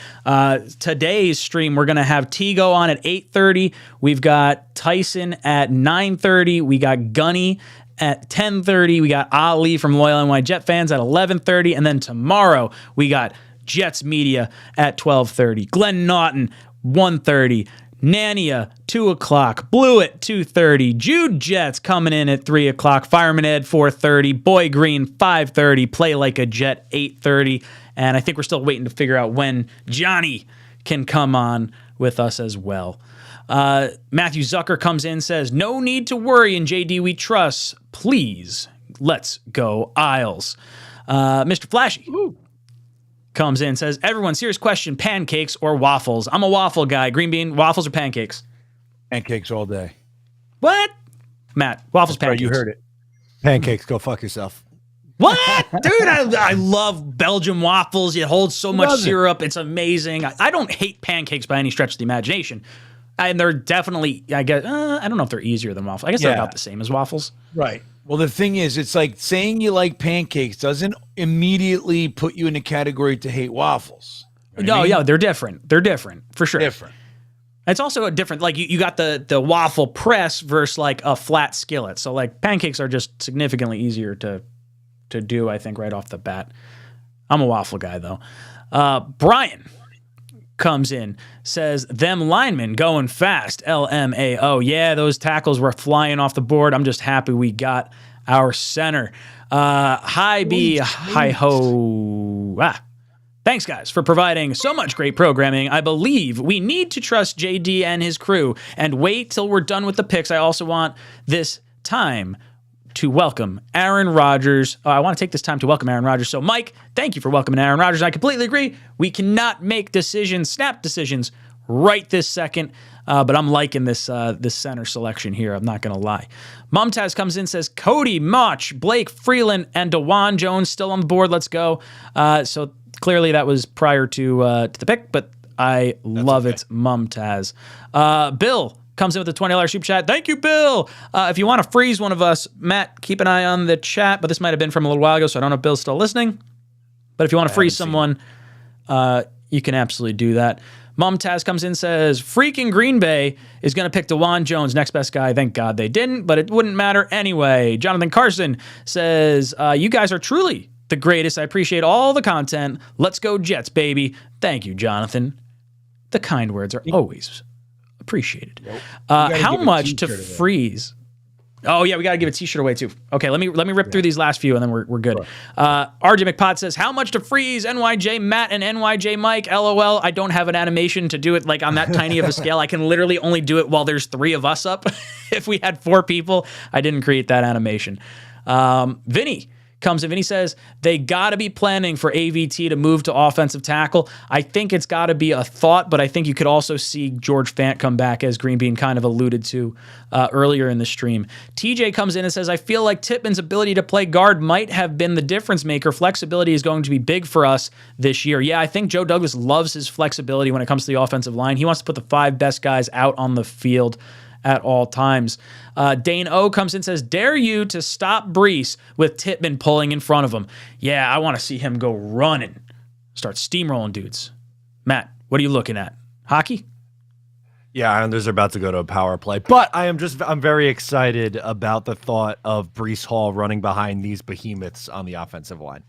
Today's stream, we're going to have Tigo on at 8:30. We've got Tyson at 9:30. We got Gunny at 10:30. We got Ali from Loyal NYJ Jet fans at 11:30. And then tomorrow, we got Jets Media at 12:30. Glenn Naughton, 1:30. Nania, 2 o'clock. Blewett, 2:30. Jude Jets coming in at 3 o'clock. Fireman Ed, 4:30. Boy Green, 5:30. Play Like a Jet, 8:30. And I think we're still waiting to figure out when Johnny can come on with us as well. Matthew Zucker comes in, says, no need to worry, in JD we trust. Please, let's go Isles. Mr. Flashy. Ooh. Comes in, says, everyone, serious question, pancakes or waffles? I'm a waffle guy. Green Bean, waffles or pancakes? Pancakes all day. What? Matt, waffles, That's pancakes. Right, you heard it. Pancakes, go fuck yourself. What? Dude, I love Belgian waffles. It holds so much syrup. It's amazing. I don't hate pancakes by any stretch of the imagination. And they're definitely, I guess, I don't know if they're easier than waffles. I guess they're about the same as waffles. Right. Well, the thing is, it's like saying you like pancakes doesn't immediately put you in a category to hate waffles. You know what I mean? Yeah, they're different. They're different, for sure. Different. It's also a different, like you got the waffle press versus like a flat skillet. So like pancakes are just significantly easier to do, I think, right off the bat. I'm a waffle guy, though. Brian comes in, says, them linemen going fast, LMAO. Yeah, those tackles were flying off the board. I'm just happy we got our center. Hi B, hi ho. Thanks, guys, for providing so much great programming. I believe we need to trust JD and his crew and wait till we're done with the picks. I also want this time to welcome Aaron Rodgers. I want to take this time to welcome Aaron Rodgers. So, Mike, thank you for welcoming Aaron Rodgers. I completely agree. We cannot make snap decisions right this second, but I'm liking this center selection here. I'm not going to lie. Mumtaz comes in, says, Cody, Mach, Blake, Freeland, and DeJuan Jones still on the board. Let's go. So clearly that was prior to the pick, but I love it, Mumtaz. Bill comes in with a $20 super chat. Thank you, Bill. If you want to freeze one of us, Matt, keep an eye on the chat, but this might have been from a little while ago, so I don't know if Bill's still listening. But if you want to freeze someone, you can absolutely do that. Mumtaz comes in, says, freaking Green Bay is going to pick DeJuan Jones, next best guy. Thank God they didn't, but it wouldn't matter anyway. Jonathan Carson says, you guys are truly the greatest. I appreciate all the content. Let's go Jets, baby. Thank you, Jonathan. The kind words are always appreciated. How much to freeze? Oh, yeah, we got to give a T-shirt away, too. Okay, let me rip through these last few, and then we're good. Sure. RJ McPot says, how much to freeze NYJ Matt and NYJ Mike? LOL, I don't have an animation to do it like on that tiny of a scale. I can literally only do it while there's 3 of us up. If we had 4 people, I didn't create that animation. Vinny comes in. Vinny says, they got to be planning for AVT to move to offensive tackle. I think it's got to be a thought, but I think you could also see George Fant come back, as Green Bean kind of alluded to earlier in the stream. TJ comes in and says, I feel like Tippmann's ability to play guard might have been the difference maker. Flexibility is going to be big for us this year. Yeah, I think Joe Douglas loves his flexibility when it comes to the offensive line. He wants to put the 5 best guys out on the field at all times. Dane O comes in and says, dare you to stop Brees with Tippmann pulling in front of him. Yeah, I want to see him go running. Start steamrolling dudes. Matt, what are you looking at? Hockey? Yeah, Islanders are about to go to a power play, but I'm very excited about the thought of Brees Hall running behind these behemoths on the offensive line.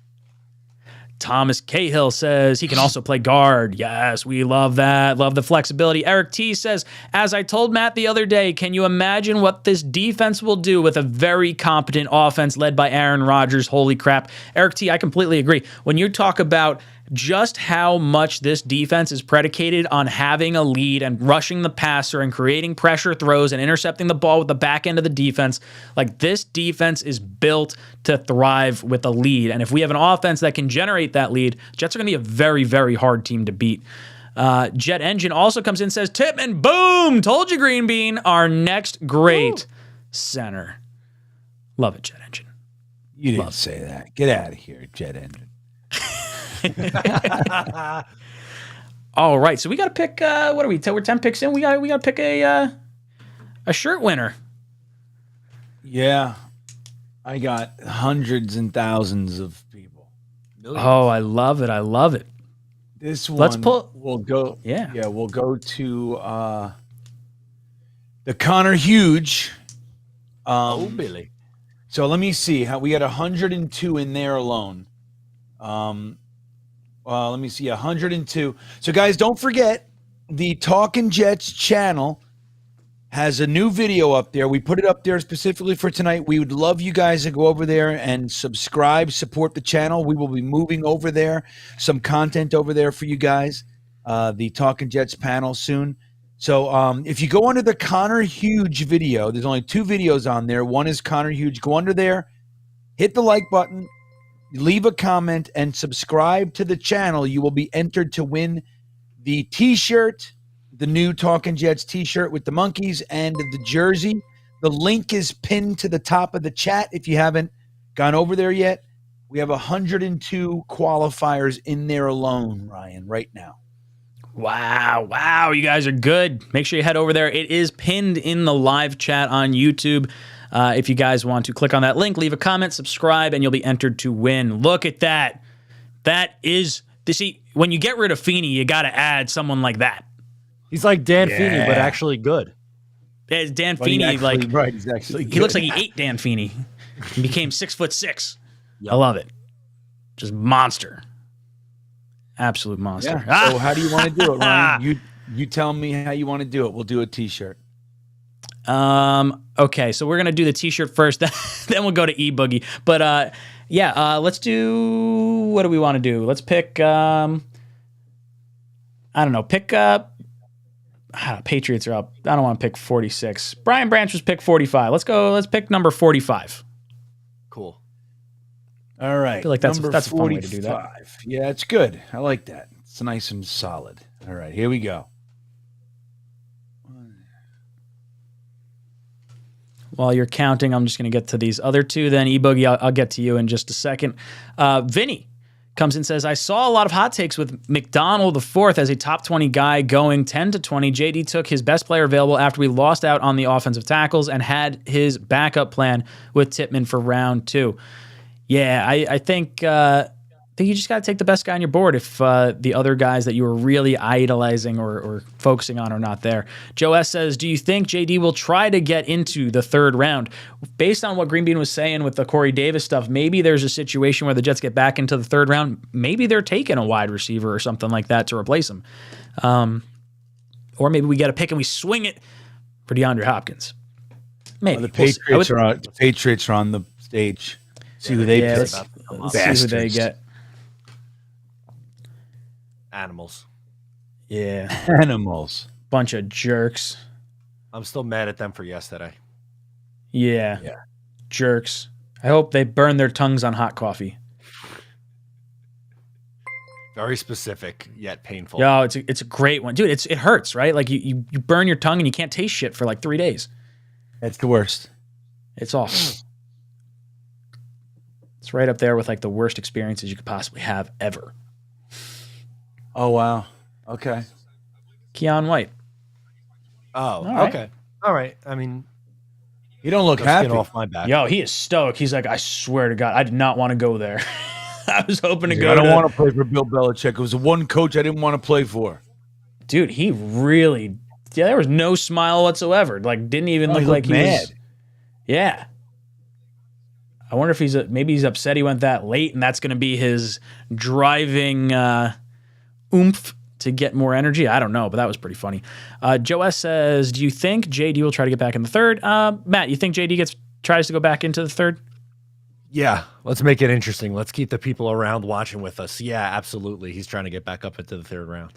Thomas Cahill says he can also play guard. Yes, we love that. Love the flexibility. Eric T says, as I told Matt the other day, can you imagine what this defense will do with a very competent offense led by Aaron Rodgers? Holy crap. Eric T, I completely agree. When you talk about just how much this defense is predicated on having a lead and rushing the passer and creating pressure throws and intercepting the ball with the back end of the defense, like this defense is built to thrive with a lead. And if we have an offense that can generate that lead, Jets are going to be a very, very hard team to beat. Jet Engine also comes in and says, Tippmann, boom, told you Green Bean, our next great center. Love it, Jet Engine. You didn't say that. Get out of here, Jet Engine. All right, so we got to pick. What are we? We're 10 picks in. We got to pick a shirt winner. Yeah, I got hundreds and thousands of people. Millions. Oh, I love it! I love it. This one. Let's pull. We'll go. Yeah. We'll go to the Connor Hughes. Billy. So let me see how we got 102 in there alone. Let me see, 102. So, guys, don't forget, the Talkin' Jets channel has a new video up there. We put it up there specifically for tonight. We would love you guys to go over there and subscribe, support the channel. We will be moving over there, some content over there for you guys, the Talkin' Jets panel soon. So, if you go under the Connor Hughes video, there's only 2 videos on there. One is Connor Hughes. Go under there, hit the like button, leave a comment, and subscribe to the channel. You will be entered to win the T-shirt, the new Talkin' Jets T-shirt with the monkeys, and the jersey. The link is pinned to the top of the chat if you haven't gone over there yet. We have 102 qualifiers in there alone, Ryan, right now. Wow, you guys are good. Make sure you head over there. It is pinned in the live chat on YouTube. If you guys want to click on that link, leave a comment, subscribe, and you'll be entered to win. Look at that. That is, see, when you get rid of Feeney, you got to add someone like that. He's like Dan Feeney, but actually good. Dan Feeney, right, he's actually good. He looks like he ate Dan Feeney. He became 6'6". Yep. I love it. Just monster. Absolute monster. Yeah. So how do you want to do it, Ryan? You tell me how you want to do it. We'll do a T-shirt. Okay, so we're gonna do the T-shirt first, then we'll go to 𝐒𝐫𝐞𝐫𝐢. But let's do. What do we want to do? Let's pick. I don't know. Pick up. Patriots are up. I don't want to pick 46. Brian Branch was pick 45. Let's go. Let's pick number 45. Cool. All right. I feel like that's a fun way to do that. Yeah, it's good. I like that. It's nice and solid. All right, here we go. While you're counting, I'm just going to get to these other 2. Then 𝐒𝐫𝐞𝐫𝐢, I'll get to you in just a second. Vinny comes and says, I saw a lot of hot takes with McDonald IV as a top 20 guy going 10 to 20. JD took his best player available after we lost out on the offensive tackles and had his backup plan with Tippmann for round 2. Yeah, I think think you just got to take the best guy on your board if the other guys that you were really idolizing or focusing on are not there. Joe S. says, do you think JD will try to get into the third round? Based on what Green Bean was saying with the Corey Davis stuff, maybe there's a situation where the Jets get back into the third round. Maybe they're taking a wide receiver or something like that to replace him. Or maybe we get a pick and we swing it for DeAndre Hopkins. Maybe. The Patriots are on the stage. See who they pick. Let's see who they get. Animals. Yeah. Animals. Bunch of jerks. I'm still mad at them for yesterday. Yeah. Jerks. I hope they burn their tongues on hot coffee. Very specific, yet painful. Yo, it's a great one. Dude, it hurts, right? Like you burn your tongue and you can't taste shit for like 3 days. It's the worst. It's awful. It's right up there with like the worst experiences you could possibly have ever. Oh, wow. Okay. Keon White. Oh, right. okay. All right. I mean, you don't look happy. Off my back. Yo, he is stoked. He's like, I swear to God, I did not want to go there. I was hoping to go. I don't want to play for Bill Belichick. It was the one coach I didn't want to play for. Dude, he really. Yeah, there was no smile whatsoever. Like, didn't even look like he mad. was. Yeah. I wonder if maybe he's upset he went that late, and that's going to be his driving oomph to get more energy. I don't know, but that was pretty funny. Joe S. says, do you think JD will try to get back in the third? Matt, you think JD tries to go back into the third? Yeah, let's make it interesting. Let's keep the people around watching with us. Yeah, absolutely. He's trying to get back up into the third round.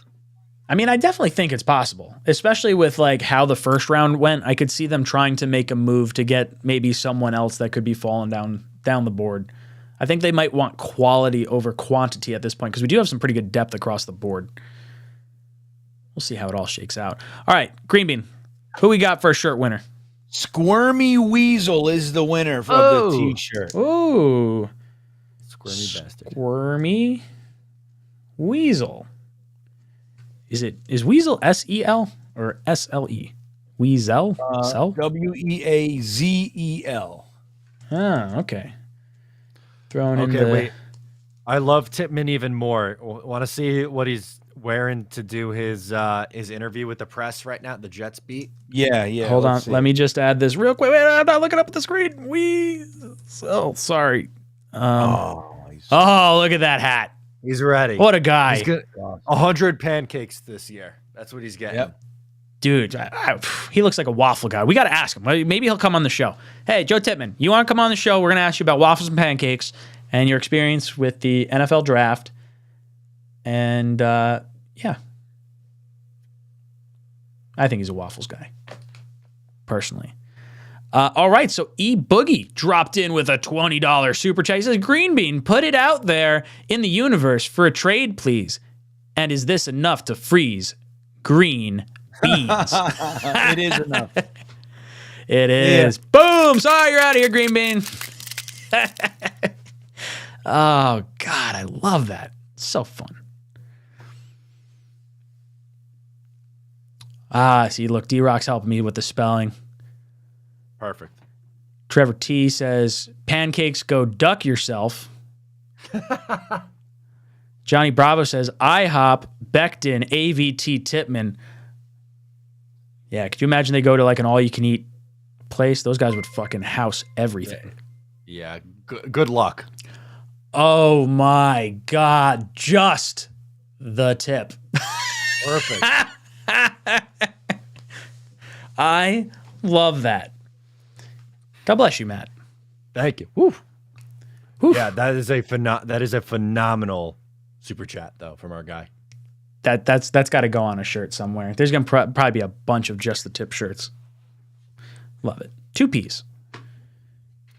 I mean, I definitely think it's possible, especially with like how the first round went. I could see them trying to make a move to get maybe someone else that could be falling down the board. I think they might want quality over quantity at this point because we do have some pretty good depth across the board. We'll see how it all shakes out. All right, Green Bean, who we got for a shirt winner? Squirmy Weasel is the winner of the T-shirt. Ooh. Squirmy bastard. Squirmy Weasel. Is Weasel S-E-L or S-L-E? Weasel? W-E-A-Z-E-L. Ah, okay. Throwing in the... Wait. I love Tippmann even more. Want to see what he's wearing to do his interview with the press right now? The Jets beat. Yeah. Hold on. Let me just add this real quick. Wait, I'm not looking up at the screen. Sorry. Look at that hat. He's ready. What a guy. He's got 100 pancakes this year. That's what he's getting. Yep. Dude, he looks like a waffle guy. We got to ask him. Maybe he'll come on the show. Hey, Joe Tippmann, you want to come on the show? We're going to ask you about waffles and pancakes and your experience with the NFL draft. And, yeah. I think he's a waffles guy, personally. All right, so 𝐒𝐫𝐞𝐞𝐫𝐢 dropped in with a $20 super chat. He says, Green Bean, put it out there in the universe for a trade, please. And is this enough to freeze green beans? It is enough. It is. Yeah. Boom! Sorry, you're out of here, Green Bean. Oh, God, I love that. It's so fun. See, look, D-Rock's helping me with the spelling. Perfect. Trevor T says, pancakes go duck yourself. Johnny Bravo says, IHOP, Becton, AVT, Tippmann. Yeah, could you imagine they go to like an all-you-can-eat place? Those guys would fucking house everything. Yeah, good luck. Oh, my God. Just the tip. Perfect. I love that. God bless you, Matt. Thank you. Woo. Yeah, that is a phenomenal super chat though from our guy. That's got to go on a shirt somewhere. There's gonna probably be a bunch of just the tip shirts. Love it. 2 P's.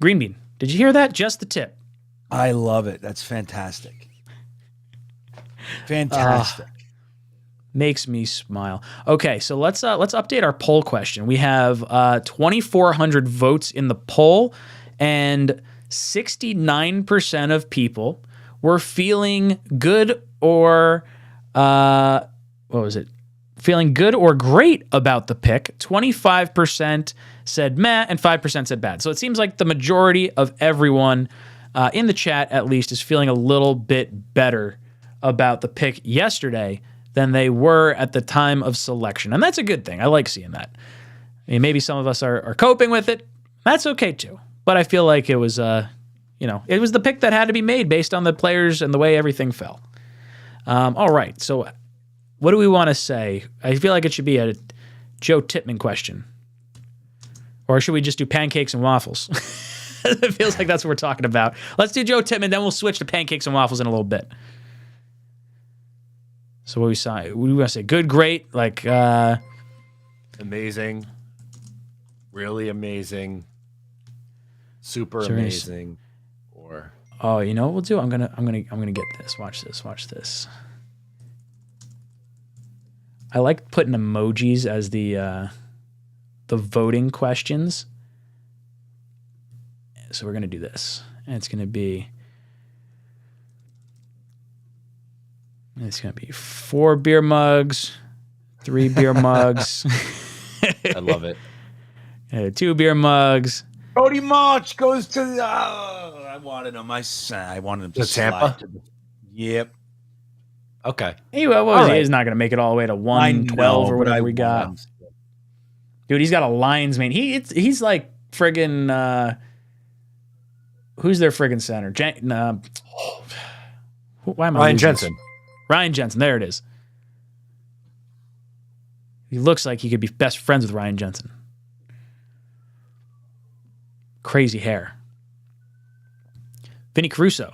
Green Bean. Did you hear that? Just the tip. I love it. That's fantastic. Fantastic. Makes me smile. Okay, so let's update our poll question. We have 2,400 votes in the poll, and 69% of people were feeling good or feeling good or great about the pick. 25% said meh, and 5% said bad. So it seems like the majority of everyone in the chat at least, is feeling a little bit better about the pick yesterday than they were at the time of selection. And that's a good thing. I like seeing that. I mean, maybe some of us are coping with it. That's okay too. But I feel like it was, it was the pick that had to be made based on the players and the way everything fell. All right. So what do we want to say? I feel like it should be a Joe Tippmann question. Or should we just do pancakes and waffles? It feels like that's what we're talking about. Let's do Joe Tippmann, then we'll switch to pancakes and waffles in a little bit. So what we want to say? Good, great, like amazing, really amazing, super amazing, or you know what we'll do? I'm gonna get this. Watch this. I like putting emojis as the voting questions. So we're going to do this. And it's going to be 4 beer mugs, 3 beer mugs. I love it. 2 beer mugs. Cody March goes to I wanted him. I wanted him to Tampa. Yep. Okay. He's not going to make it all the way to 112 or whatever we got. Dude, he's got a Lions man. He's like friggin' who's their friggin' center? Why am I Ryan Jensen. Ryan Jensen. There it is. He looks like he could be best friends with Ryan Jensen. Crazy hair. Vinny Caruso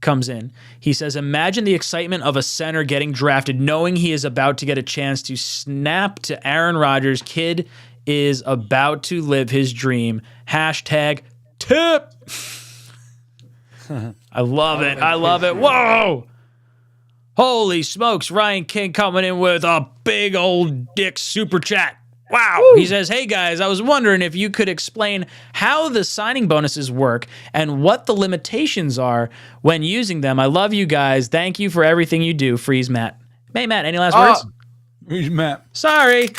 comes in. He says, imagine the excitement of a center getting drafted, knowing he is about to get a chance to snap to Aaron Rodgers. Kid is about to live his dream. #tip. I love it. I love it. Whoa! Holy smokes. Ryan King coming in with a big old dick super chat. Wow. Woo. He says, hey guys, I was wondering if you could explain how the signing bonuses work and what the limitations are when using them. I love you guys. Thank you for everything you do. Freeze Matt. Hey Matt, any last words? Freeze Matt. Sorry.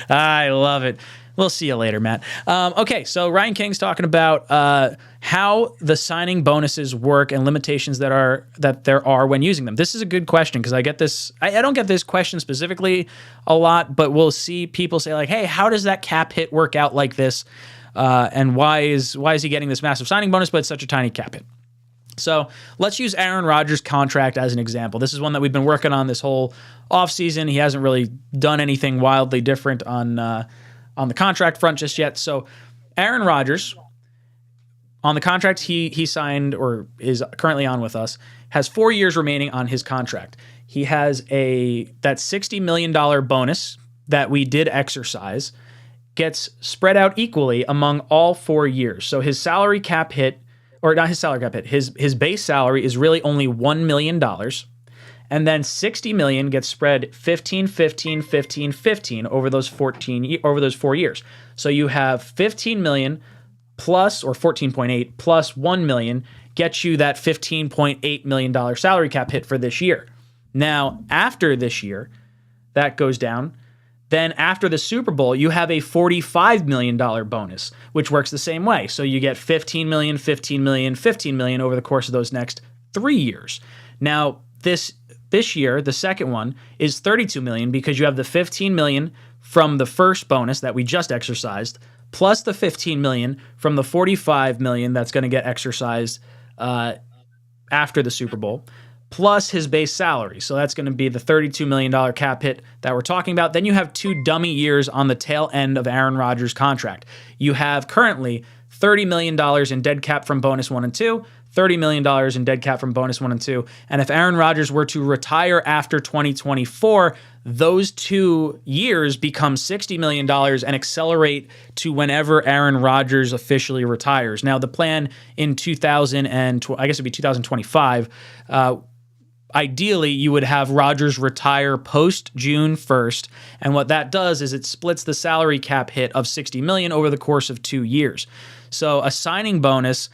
I love it. We'll see you later, Matt. Okay, so Ryan King's talking about how the signing bonuses work and limitations that there are when using them. This is a good question because I get this. I don't get this question specifically a lot, but we'll see people say like, "Hey, how does that cap hit work out like this? And why is he getting this massive signing bonus, but it's such a tiny cap hit?" So let's use Aaron Rodgers' contract as an example. This is one that we've been working on this whole offseason. He hasn't really done anything wildly different on the contract front just yet. So Aaron Rodgers, on the contract he signed or is currently on with us, has 4 years remaining on his contract. He has that $60 million bonus that we did exercise gets spread out equally among all 4 years. So his salary cap hit, or not his salary cap hit, his base salary is really only $1 million. And then $60 million gets spread 15, 15, 15, 15 over those 4 years. So you have 15 million plus, or 14.8 plus 1 million gets you that $15.8 million salary cap hit for this year. Now, after this year, that goes down. Then after the Super Bowl, you have a $45 million bonus, which works the same way. So you get 15 million, 15 million, 15 million over the course of those next 3 years. Now, this year, the second one is 32 million because you have the 15 million from the first bonus that we just exercised, plus the 15 million from the 45 million that's going to get exercised after the Super Bowl, plus his base salary. So that's going to be the $32 million cap hit that we're talking about. Then you have 2 dummy years on the tail end of Aaron Rodgers' contract. You have currently $30 million in dead cap from bonus 1 and 2, $30 million in dead cap from bonus 1 and 2. And if Aaron Rodgers were to retire after 2024, those 2 years become $60 million and accelerate to whenever Aaron Rodgers officially retires. Now, the plan in I guess it'd be 2025, ideally, you would have Rodgers retire post June 1st. And what that does is it splits the salary cap hit of $60 million over the course of 2 years. So a signing bonus,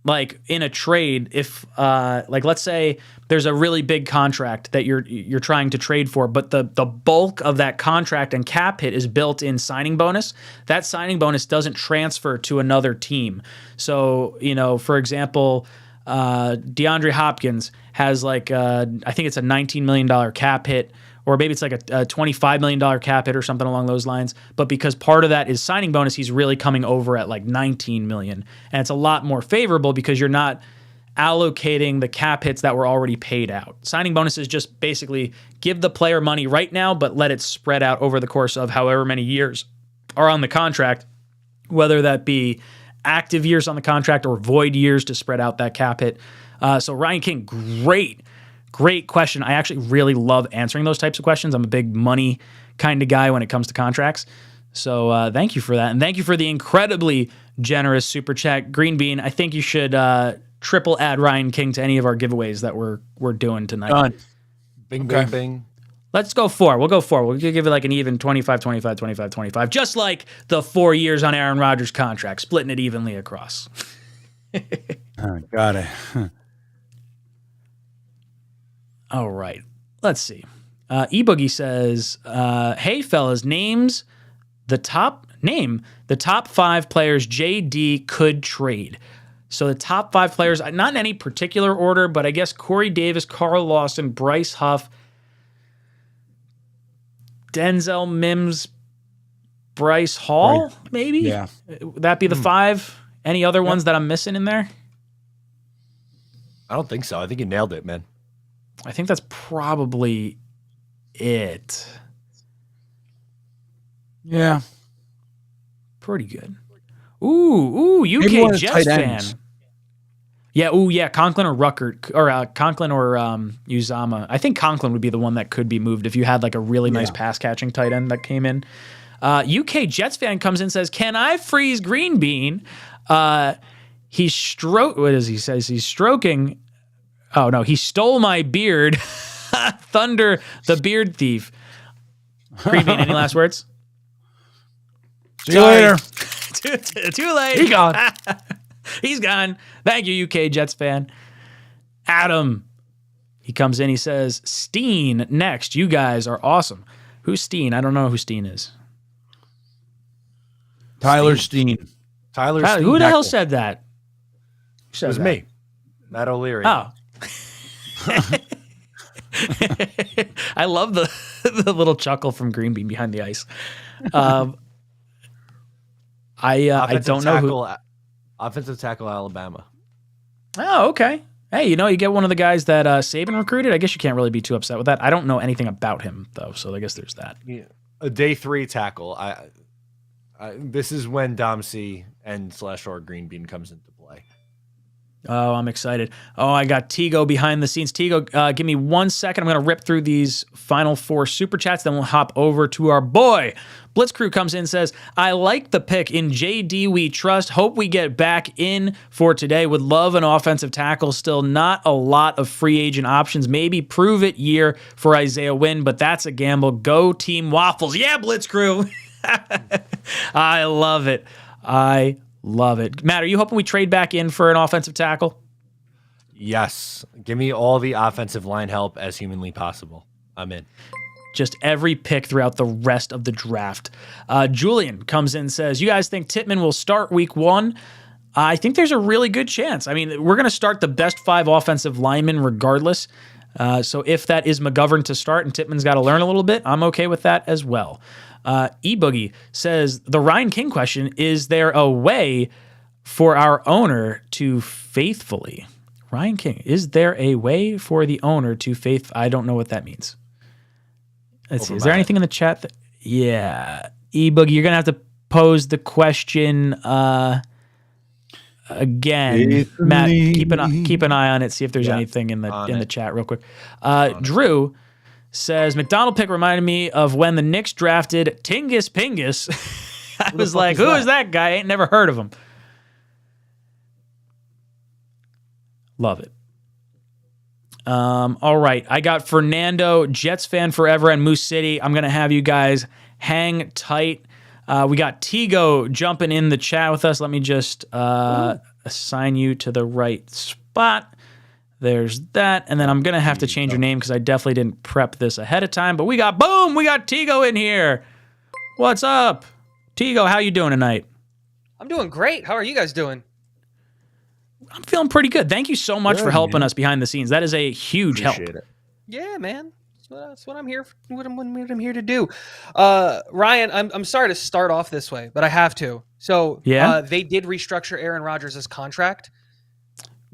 like in a trade, if let's say there's a really big contract that you're trying to trade for, but the bulk of that contract and cap hit is built in signing bonus. That signing bonus doesn't transfer to another team. So, for example, DeAndre Hopkins has I think it's a $19 million cap hit, or maybe it's like a $25 million cap hit or something along those lines. But because part of that is signing bonus, he's really coming over at like $19 million. And it's a lot more favorable because you're not allocating the cap hits that were already paid out. Signing bonuses just basically give the player money right now, but let it spread out over the course of however many years are on the contract, whether that be active years on the contract or void years to spread out that cap hit. So Ryan King, great question. I actually really love answering those types of questions. I'm a big money kind of guy when it comes to contracts. So thank you for that. And thank you for the incredibly generous super chat. Green Bean, I think you should triple add Ryan King to any of our giveaways that we're doing tonight. Done. Bing, bing, bing. Let's go 4. We'll go 4. We'll give it like an even 25, 25, 25, 25. Just like the 4 years on Aaron Rodgers' contract, splitting it evenly across. Got it. All right. Let's see. 𝐒𝐫𝐞𝐞 says, hey, fellas, name the top 5 players JD could trade. So the top 5 players, not in any particular order, but I guess Corey Davis, Carl Lawson, Bryce Huff, Denzel Mims, Bryce Hall, right. Maybe? Yeah. Would that be the 5? Any other ones that I'm missing in there? I don't think so. I think you nailed it, man. I think that's probably it. Yeah. Pretty good. Ooh, UK Jets fan. Yeah, Conklin or Ruckert, or Conklin or Uzama. I think Conklin would be the one that could be moved if you had like a really nice pass catching tight end that came in. UK Jets fan comes in and says, "Can I freeze Green Bean?" What does he says? He's stroking. Oh no, he stole my beard. Thunder, the beard thief. Green Bean, any last words? See you later. Too late. He gone. He's gone. Thank you, UK Jets fan. Adam, he comes in, he says, Steen next. You guys are awesome. Who's Steen? I don't know who Steen is. Tyler Steen. Tyler Steen. Who the hell said that? It was me. Matt O'Leary. Oh. I love the little chuckle from Green Bean behind the ice. I don't know who. Offensive tackle, Alabama. Oh, okay. Hey, you get one of the guys that Saban recruited. I guess you can't really be too upset with that. I don't know anything about him though, so I guess there's that. Yeah. A day 3 tackle. This is when Domsey and / Green Bean comes into play. Oh, I'm excited. Oh, I got Tigo behind the scenes. Tigo, give me 1 second. I'm going to rip through these final 4 super chats. Then we'll hop over to our boy. Blitz Crew comes in and says, I like the pick. In JD we trust. Hope we get back in for today. Would love an offensive tackle. Still not a lot of free agent options. Maybe prove it year for Isaiah Wynn, but that's a gamble. Go Team Waffles. Yeah, Blitz Crew. I love it. I love it. Matt, are you hoping we trade back in for an offensive tackle? Yes. Give me all the offensive line help as humanly possible. I'm in. Just every pick throughout the rest of the draft. Julian comes in and says, you guys think Tippmann will start week 1? I think there's a really good chance. I mean, we're going to start the best 5 offensive linemen regardless. So if that is McGovern to start and Tippmann's got to learn a little bit, I'm okay with that as well. 𝐒𝐫𝐞𝐞 says, the Ryan King question, is there a way for our owner to faithfully... Ryan King, is there a way for the owner to I don't know what that means. Let's see. Is there anything in the chat? Yeah. 𝐒𝐵oogie, you're going to have to pose the question again. Matt, keep an eye on it. See if there's anything in the chat real quick. Drew says, McDonald pick reminded me of when the Knicks drafted Tingus Pingus. I was like, who is that guy? I ain't never heard of him. Love it. All right. I got Fernando, Jets fan forever, and Moose City. I'm going to have you guys hang tight. We got Tigo jumping in the chat with us. Let me just assign you to the right spot. There's that. And then I'm going to have to change your name because I definitely didn't prep this ahead of time. But we got 𝐒𝐿𝐫𝐞𝐫𝐢𝐻𝐿 in here. What's up? 𝐒𝐿𝐫𝐞𝐫𝐢𝐻𝐿, how you doing tonight? I'm doing great. How are you guys doing? I'm feeling pretty good. Thank you so much for helping us behind the scenes. That is a huge help. Yeah, man. That's what I'm here for, what I'm here to do. Ryan, I'm sorry to start off this way, but I have to. So they did restructure Aaron Rodgers' contract.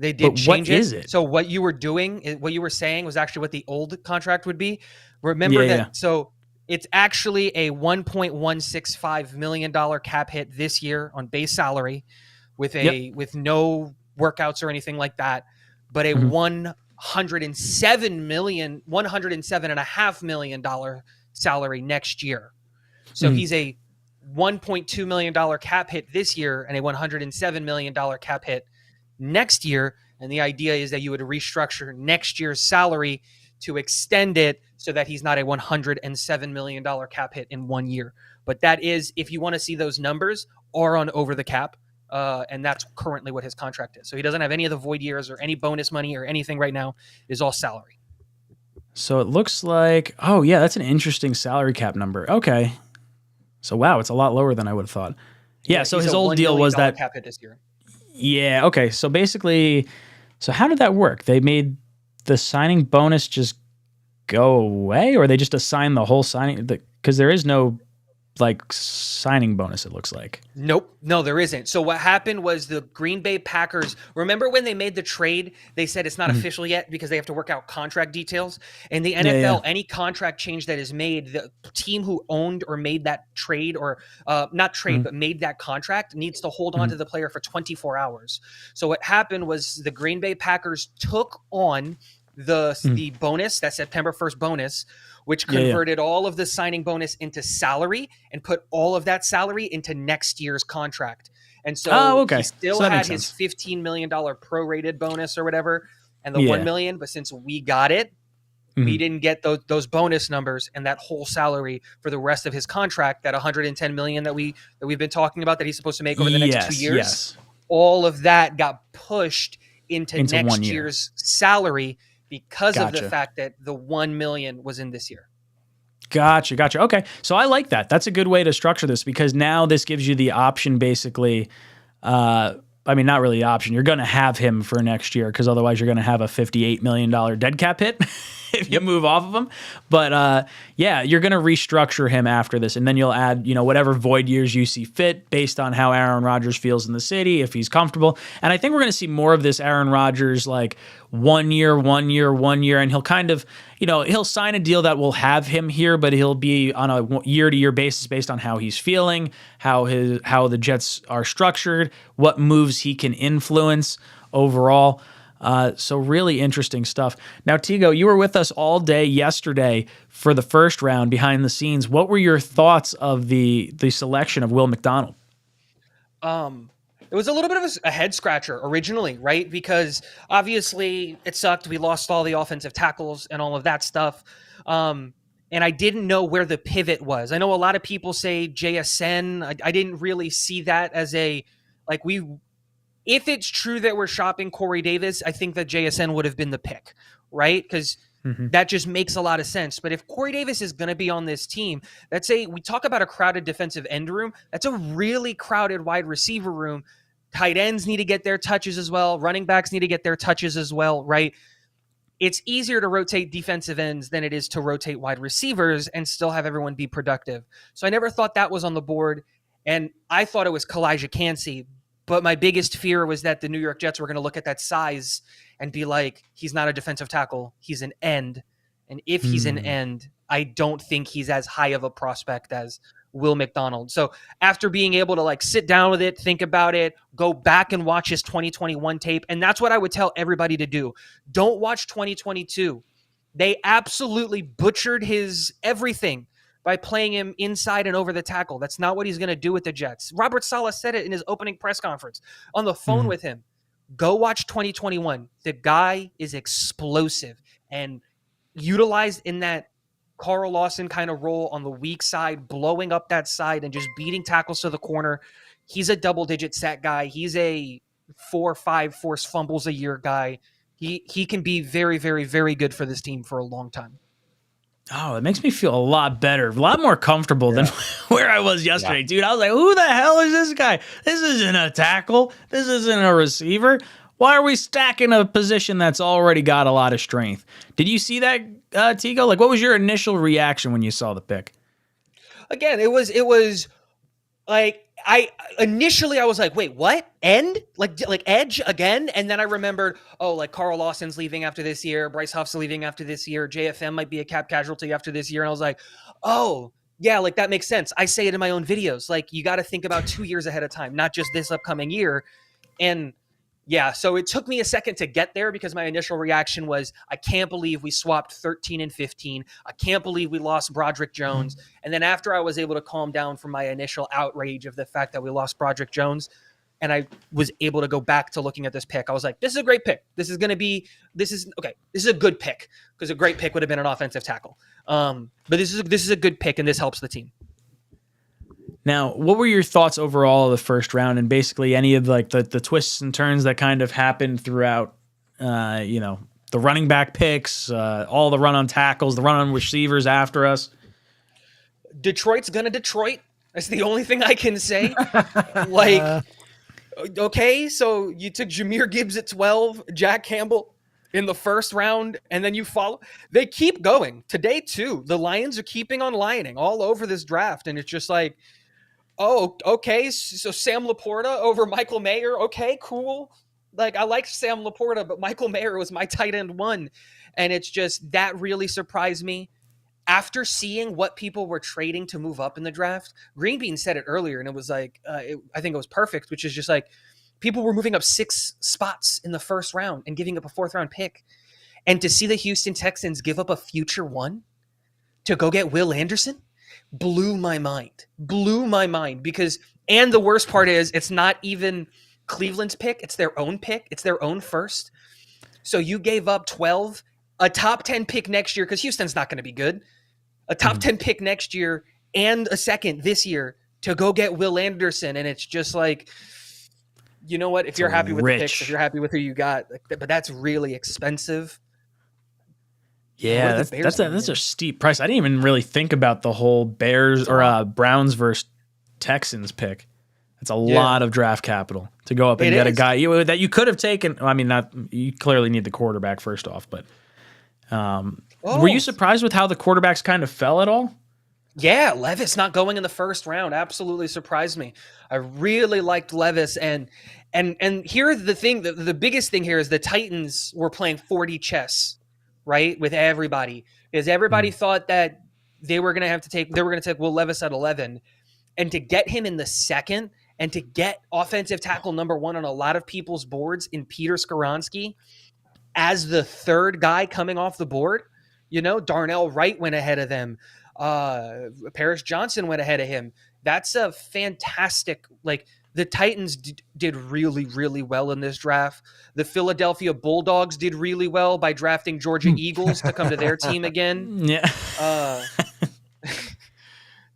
They did change it. Is it? So what you were doing, what you were saying was actually what the old contract would be. Remember that. So it's actually a $1.165 million cap hit this year on base salary with no workouts or anything like that, but a $107.5 million salary next year. So he's a $1.2 million cap hit this year and a $107 million cap hit next year. And the idea is that you would restructure next year's salary to extend it so that he's not a $107 million cap hit in 1 year. But that is, if you want to see those numbers, are on over the cap. And that's currently what his contract is. So he doesn't have any of the void years or any bonus money or anything right now. It is all salary. So it looks like, that's an interesting salary cap number. Okay. So, wow, it's a lot lower than I would have thought. Yeah, so his old deal was that cap hit this year. Yeah, okay. So basically, how did that work? They made the signing bonus just go away, or they just assign the whole signing? Because there is no signing bonus, it looks like. Nope. No, there isn't. So what happened was the Green Bay Packers, remember when they made the trade, they said it's not official yet because they have to work out contract details. And the NFL, any contract change that is made, the team who owned or made that trade or not trade, but made that contract needs to hold on to the player for 24 hours. So what happened was the Green Bay Packers took on the bonus, that September 1st bonus, which converted all of the signing bonus into salary and put all of that salary into next year's contract. And so he still had his $15 million prorated bonus or whatever, and the $1 million. But since we got it, we didn't get those bonus numbers and that whole salary for the rest of his contract, that $110 million that we've been talking about that he's supposed to make over the next 2 years. All of that got pushed into next year's salary because of the fact that the $1 million was in this year. Gotcha. Okay. So I like that. That's a good way to structure this because now this gives you the option basically. Not really the option. You're going to have him for next year because otherwise you're going to have a $58 million dead cap hit if you move off of him. But you're going to restructure him after this. And then you'll add, whatever void years you see fit based on how Aaron Rodgers feels in the city, if he's comfortable. And I think we're going to see more of this Aaron Rodgers, 1 year. And he'll kind of, he'll sign a deal that will have him here, but he'll be on a year-to-year basis based on how he's feeling, how the Jets are structured, what moves he can influence overall. So really interesting stuff. Now, 𝐒𝐿𝐫𝐞𝐫𝐢𝐻𝐿, you were with us all day yesterday for the first round behind the scenes. What were your thoughts of the selection of Will McDonald? It was a little bit of a head scratcher originally, right? Because obviously it sucked. We lost all the offensive tackles and all of that stuff. And I didn't know where the pivot was. I know a lot of people say JSN. I didn't really see that as if it's true that we're shopping Corey Davis, I think that JSN would have been the pick, right? Because that just makes a lot of sense. But if Corey Davis is going to be on this team, we talk about a crowded defensive end room. That's a really crowded wide receiver room. Tight ends need to get their touches as well. Running backs need to get their touches as well, right? It's easier to rotate defensive ends than it is to rotate wide receivers and still have everyone be productive. So I never thought that was on the board. And I thought it was 𝐒𝐫𝐞𝐞𝐫𝐢𝐻𝐿. But my biggest fear was that the New York Jets were going to look at that size and be like, he's not a defensive tackle. He's an end. And if he's an end, I don't think he's as high of a prospect as Will McDonald. So after being able to sit down with it, think about it, go back and watch his 2021 tape. And that's what I would tell everybody to do. Don't watch 2022. They absolutely butchered his everything by playing him inside and over the tackle. That's not what he's going to do with the Jets. Robert Saleh said it in his opening press conference on the phone with him. Go watch 2021. The guy is explosive and utilized in that Carl Lawson kind of role on the weak side, blowing up that side and just beating tackles to the corner. He's a double-digit sack guy. He's a 4 or 5 forced fumbles a year guy. He can be very, very, very good for this team for a long time. Oh, it makes me feel a lot better, a lot more comfortable than where I was yesterday, dude. I was like, who the hell is this guy? This isn't a tackle. This isn't a receiver. Why are we stacking a position that's already got a lot of strength? Did you see that, Tigo? Like, what was your initial reaction when you saw the pick? Again, it was like I was like, wait, what? End? Like edge again? And then I remembered, oh, like Carl Lawson's leaving after this year, Bryce Huff's leaving after this year, JFM might be a cap casualty after this year. And I was like, oh, yeah, like that makes sense. I say it in my own videos. Like you got to think about 2 years ahead of time, not just this upcoming year. And yeah, so it took me a second to get there because my initial reaction was, I can't believe we swapped 13 and 15. I can't believe we lost Broderick Jones. And then after I was able to calm down from my initial outrage of the fact that we lost Broderick Jones, and I was able to go back to looking at this pick, I was like, this is a great pick. This is a good pick, because a great pick would have been an offensive tackle. But this is a good pick, and this helps the team. Now, what were your thoughts overall of the first round, and basically any of like the twists and turns that kind of happened throughout, the running back picks, all the run on tackles, the run on receivers after us? Detroit's gonna Detroit. That's the only thing I can say. Like, okay, so you took Jahmyr Gibbs at 12, Jack Campbell in the first round, and then you follow. They keep going. Today, too, the Lions are keeping on lioning all over this draft, and it's just like, oh, okay, so Sam Laporta over Michael Mayer. Okay, cool. Like, I like Sam Laporta, but Michael Mayer was my tight end 1. And it's just, that really surprised me. After seeing what people were trading to move up in the draft, Green Bean said it earlier, and it was like, I think it was perfect, which is just like, people were moving up 6 spots in the first round and giving up a 4th round pick. And to see the Houston Texans give up a future 1 to go get Will Anderson blew my mind because, and the worst part is, it's not even Cleveland's pick. It's their own pick. It's their own first. So you gave up 12, a top 10 pick next year, because Houston's not going to be good, a top 10 pick next year and a second this year to go get Will Anderson. And it's just like, you know what? If you're happy with the picks, if you're happy with who you got, but that's really expensive. Yeah, that's a steep price. I didn't even really think about the whole Bears or Browns versus Texans pick. It's a lot of draft capital to go up and get a guy that you could have taken. I mean, you clearly need the quarterback first off, but were you surprised with how the quarterbacks kind of fell at all? Yeah, Levis not going in the first round absolutely surprised me. I really liked Levis, and here's the thing: the biggest thing here is the Titans were playing 40 chess, right, with everybody, because everybody thought that they were going to take Will Levis at 11, and to get him in the second, and to get offensive tackle number 1 on a lot of people's boards in Peter Skoronski as the 3rd guy coming off the board. Darnell Wright went ahead of them. Paris Johnson went ahead of him. That's a fantastic, like, the Titans did really, really well in this draft. The Philadelphia Bulldogs did really well by drafting Georgia Eagles to come to their team again. Yeah.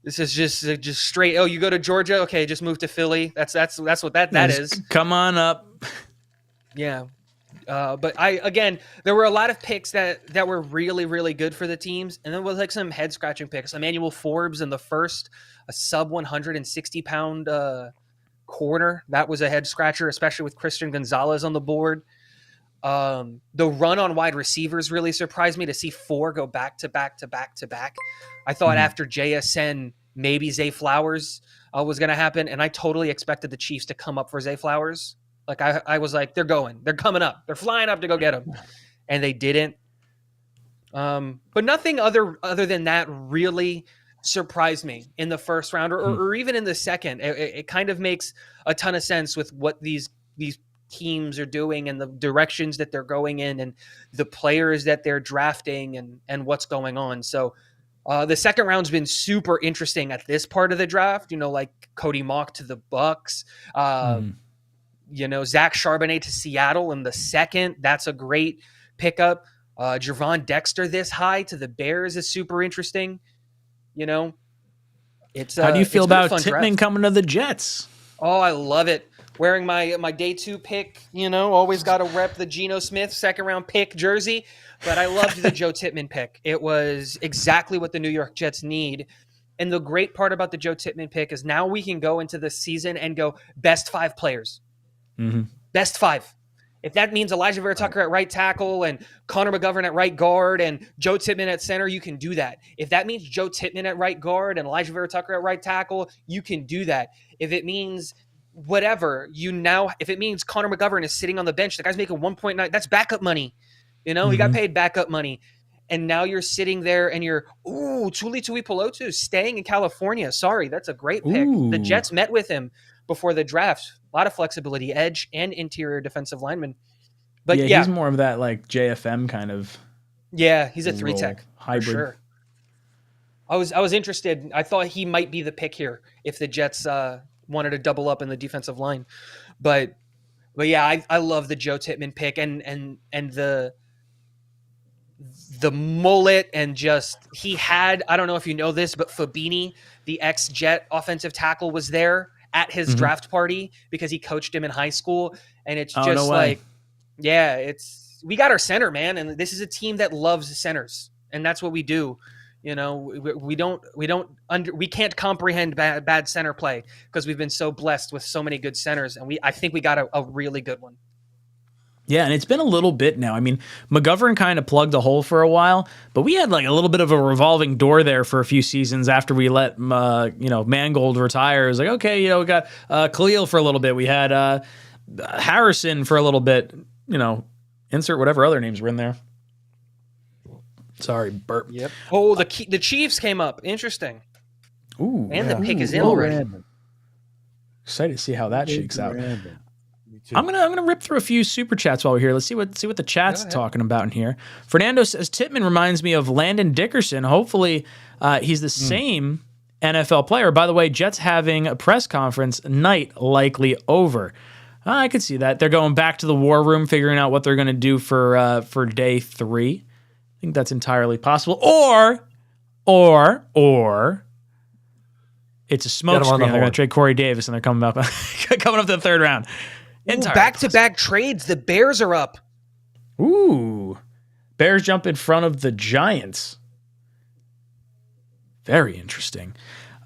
This is just straight. Oh, you go to Georgia? Okay, just move to Philly. That's what that is. Come on up. Yeah. But there were a lot of picks that were really, really good for the teams. And there was like some head scratching picks. Emmanuel Forbes in the first, a sub 160 pound corner. That was a head scratcher, especially with Christian Gonzalez on the board. The run on wide receivers really surprised me to see 4 go back to back to back to back. I thought after JSN, maybe Zay Flowers was going to happen. And I totally expected the Chiefs to come up for Zay Flowers. Like I was like, they're coming up, they're flying up to go get him, and they didn't. But nothing other than that really surprised me in the first round or even in the second. It kind of makes a ton of sense with what these teams are doing and the directions that they're going in and the players that they're drafting and what's going on. So the second round's been super interesting at this part of the draft. Like Cody Mock to the Bucks. Zach Charbonnet to Seattle in the second. That's a great pickup. Javon Dexter this high to the Bears is super interesting. It's how do you feel about Tippmann coming to the Jets? Oh, I love it. wearing my day 2 pick. Always got to rep the Geno Smith 2nd round pick jersey. But I loved the Joe Tippmann pick. It was exactly what the New York Jets need. And the great part about the Joe Tippmann pick is now we can go into the season and go best 5 players. Mm-hmm. Best 5. If that means Elijah Vera Tucker at right tackle and Connor McGovern at right guard and Joe Tippmann at center, you can do that. If that means Joe Tippmann at right guard and Elijah Vera Tucker at right tackle, you can do that. If it means whatever, if it means Connor McGovern is sitting on the bench, the guy's making 1.9, that's backup money. He got paid backup money. And now you're sitting there and you're, Tuli Tuipulotu staying in California. Sorry, that's a great pick. Ooh. The Jets met with him before the draft. A lot of flexibility, edge and interior defensive lineman. But yeah, he's more of that like JFM kind of. Yeah, he's a 3-tech hybrid. for sure. I was interested. I thought he might be the pick here if the Jets wanted to double up in the defensive line. But yeah, I love the Joe Tippmann pick and the mullet and just he had, I don't know if you know this, but Fabini, the ex-Jet offensive tackle, was there at his draft party because he coached him in high school. And it's just we got our center, man. And this is a team that loves centers. And that's what we do. We can't comprehend bad center play because we've been so blessed with so many good centers. And I think we got a really good one. Yeah, and it's been a little bit now. I mean, McGovern kind of plugged a hole for a while, but we had like a little bit of a revolving door there for a few seasons after we let Mangold retire. It was like, okay, we got Khalil for a little bit. We had Harrison for a little bit. Insert whatever other names were in there. Sorry, burp. Yep. Oh, the Chiefs came up. Interesting. Ooh, and the pick is in already. Excited to see how that shakes out. I'm gonna rip through a few super chats while we're here. Let's see what the chat's talking about in here. Fernando says Tippmann reminds me of Landon Dickerson. Hopefully, he's the same NFL player. By the way, Jets having a press conference, night likely over. I could see that. They're going back to the war room, figuring out what they're gonna do for day 3. I think that's entirely possible. Or it's a smoke screen. They're gonna trade Corey Davis, and they're coming up to the 3rd round. Back-to-back trades. The Bears are up. Ooh. Bears jump in front of the Giants. Very interesting.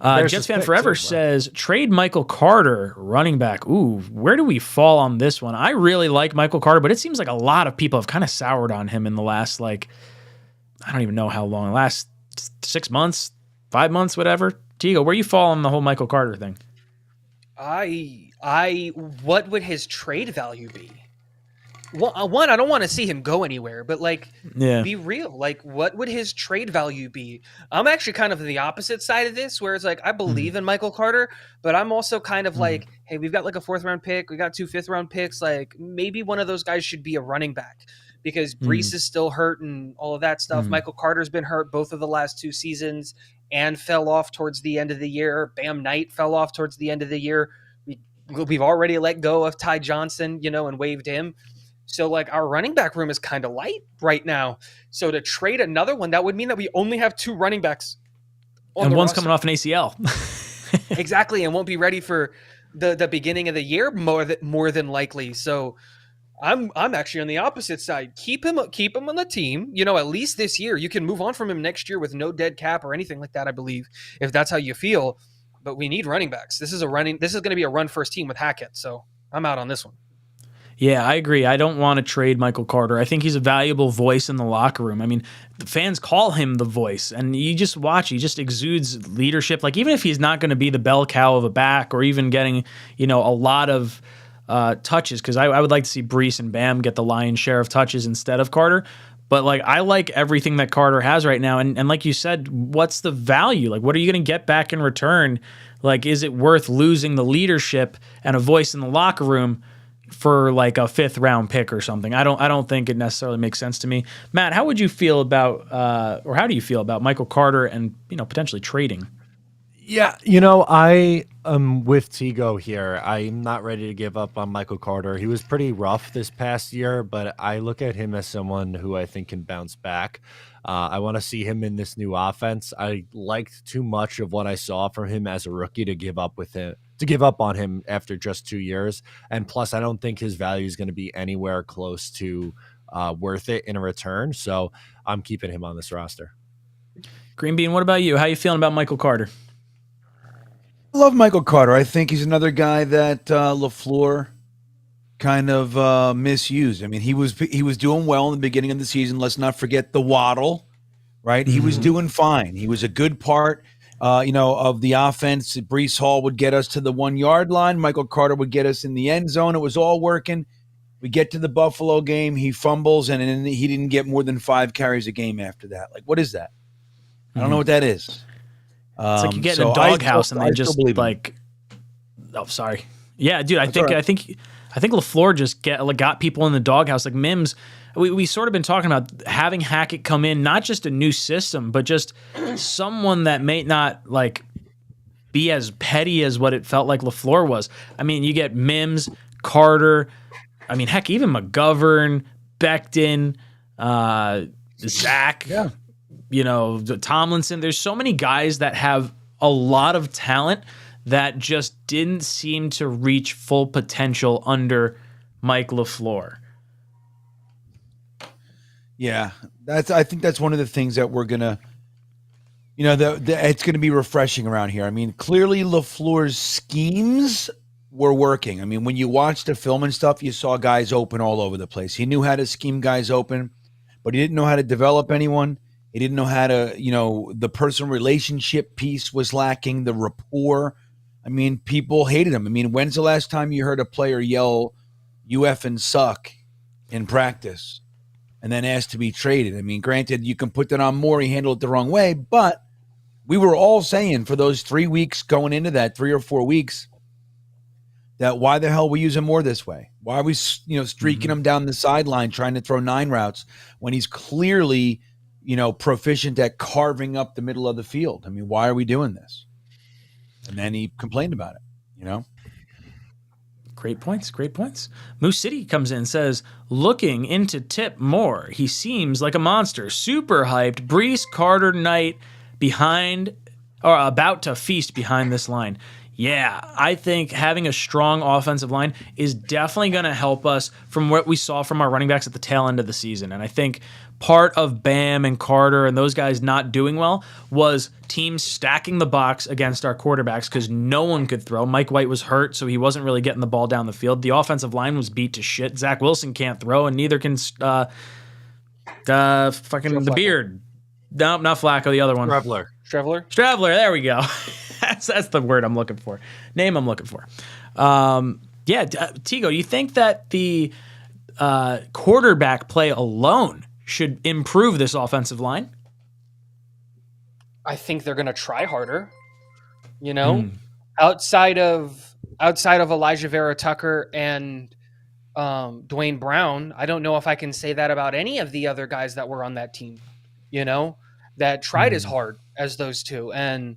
Jets fan forever says, trade Michael Carter, running back. Ooh, where do we fall on this one? I really like Michael Carter, but it seems like a lot of people have kind of soured on him in the last, I don't even know how long. Last 6 months, 5 months, whatever. Tigo, where you fall on the whole Michael Carter thing? What would his trade value be? One, I don't want to see him go anywhere, but be real. What would his trade value be? I'm actually kind of the opposite side of this, where it's I believe in Michael Carter, but I'm also kind of hey, we've got a 4th round pick, we got 2 5th round picks. Maybe one of those guys should be a running back because Brees is still hurt and all of that stuff. Michael Carter's been hurt both of the last 2 seasons and fell off towards the end of the year. Bam Knight fell off towards the end of the year. We've already let go of Ty Johnson, and waived him. So our running back room is kind of light right now. So to trade another one, that would mean that we only have 2 running backs. And one's coming off an ACL. Exactly. And won't be ready for the beginning of the year more than likely. So I'm actually on the opposite side. Keep him on the team. At least this year. You can move on from him next year with no dead cap or anything like that, I believe, if that's how you feel. But we need running backs. This is going to be a run first team with Hackett. So I'm out on this one. Yeah, I agree. I don't want to trade Michael Carter. I think he's a valuable voice in the locker room. I mean, the fans call him the voice, and you just watch. He just exudes leadership. Even if he's not going to be the bell cow of a back or even getting, a lot of touches, because I would like to see Brees and Bam get the lion's share of touches instead of Carter. But I like everything that Carter has right now. And like you said, what's the value? What are you going to get back in return? Is it worth losing the leadership and a voice in the locker room for a 5th round pick or something? I don't think it necessarily makes sense to me. Matt, how would you feel about, or how do you feel about Michael Carter and, potentially trading? Yeah, I am with Tigo here. I'm not ready to give up on Michael Carter. He was pretty rough this past year, but I look at him as someone who I think can bounce back. I want to see him in this new offense. I liked too much of what I saw from him as a rookie to give up to give up on him after just 2 years. And plus, I don't think his value is going to be anywhere close to worth it in a return. So I'm keeping him on this roster. Green Bean, what about you? How you feeling about Michael Carter? I love Michael Carter. I think he's another guy that LaFleur kind of misused. I mean, he was doing well in the beginning of the season. Let's not forget the waddle, right? He was doing fine. He was a good part, of the offense. Breece Hall would get us to the 1 yard line. Michael Carter would get us in the end zone. It was all working. We get to the Buffalo game. He fumbles, and then he didn't get more than 5 carries a game after that. Like, what is that? I don't know what that is. It's like you get in a doghouse and they just like, oh, sorry. Yeah, dude, I think LaFleur just got people in the doghouse. Like Mims, we sort of been talking about having Hackett come in, not just a new system, but just someone that may not like be as petty as what it felt like LaFleur was. I mean, you get Mims, Carter, I mean, heck, even McGovern, Becton, Zach, Tomlinson. There's so many guys that have a lot of talent that just didn't seem to reach full potential under Mike LaFleur. Yeah, I think that's one of the things that we're gonna, it's gonna be refreshing around here. I mean, clearly LaFleur's schemes were working. I mean, when you watched the film and stuff, you saw guys open all over the place. He knew how to scheme guys open, but he didn't know how to develop anyone. He didn't know how to, the personal relationship piece was lacking, the rapport. I mean, people hated him. I mean, when's the last time you heard a player yell, "You effing suck" in practice and then asked to be traded? I mean, granted, you can put that on Moore. He handled it the wrong way, but we were all saying for those 3 weeks going into that, 3 or 4 weeks, that why the hell we use him more this way? Why are we, streaking him down the sideline trying to throw 9 routes when he's clearly, proficient at carving up the middle of the field? I mean, why are we doing this? And then he complained about it, Great points. Moose City comes in and says, looking into Tip more. He seems like a monster. Super hyped. Breece, Carter, Knight about to feast behind this line. Yeah, I think having a strong offensive line is definitely going to help us from what we saw from our running backs at the tail end of the season. And I think part of Bam and Carter and those guys not doing well was teams stacking the box against our quarterbacks because no one could throw. Mike White was hurt, so he wasn't really getting the ball down the field. The offensive line was beat to shit. Zach Wilson can't throw, and neither can the beard. No, not Flacco, the other one. Streveler. There we go. That's the word I'm looking for. Name I'm looking for. Tigo, you think that the quarterback play alone should improve this offensive line? I think they're going to try harder. Outside of Elijah Vera Tucker and Dwayne Brown, I don't know if I can say that about any of the other guys that were on that team. That tried as hard as those two. And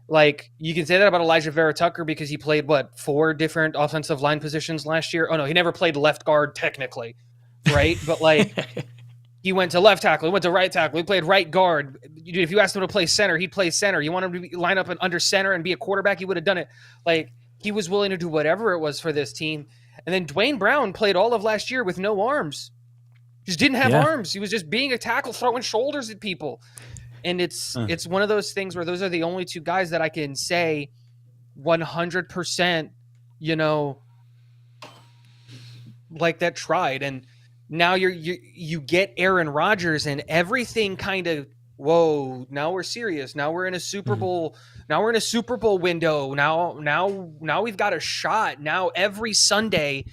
like, you can say that about Elijah Vera Tucker because he played 4 different offensive line positions last year. Oh no, he never played left guard technically, right? But like, he went to left tackle, he went to right tackle, he played right guard. If you asked him to play center, he'd play center. You want him to line up under center and be a quarterback, he would have done it. Like, he was willing to do whatever it was for this team. And then Dwayne Brown played all of last year with no arms. Just didn't have arms. He was just being a tackle, throwing shoulders at people. And it's one of those things where those are the only 2 guys that I can say 100%, like that tried. And now you get Aaron Rodgers and everything kind of, whoa, now we're serious. Now we're in a Super Bowl. Now we're in a Super Bowl window. Now we've got a shot. Now every Sunday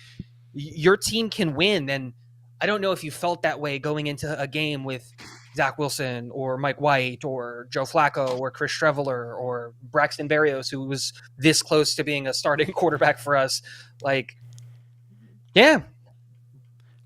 your team can win. And I don't know if you felt that way going into a game with Zach Wilson or Mike White or Joe Flacco or Chris Streveler or Braxton Berrios, who was this close to being a starting quarterback for us. Like, yeah.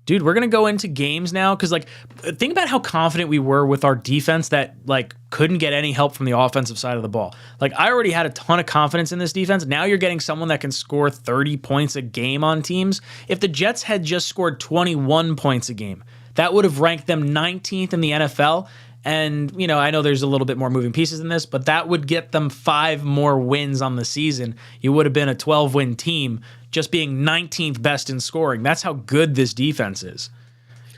Dude, we're going to go into games now because, like, think about how confident we were with our defense that, like, couldn't get any help from the offensive side of the ball. Like, I already had a ton of confidence in this defense. Now you're getting someone that can score 30 points a game on teams. If the Jets had just scored 21 points a game, that would have ranked them 19th in the NFL, And, you know, I know there's a little bit more moving pieces in this, but that would get them 5 more wins on the season. You would have been a 12-win team just being 19th best in scoring. That's how good this defense is.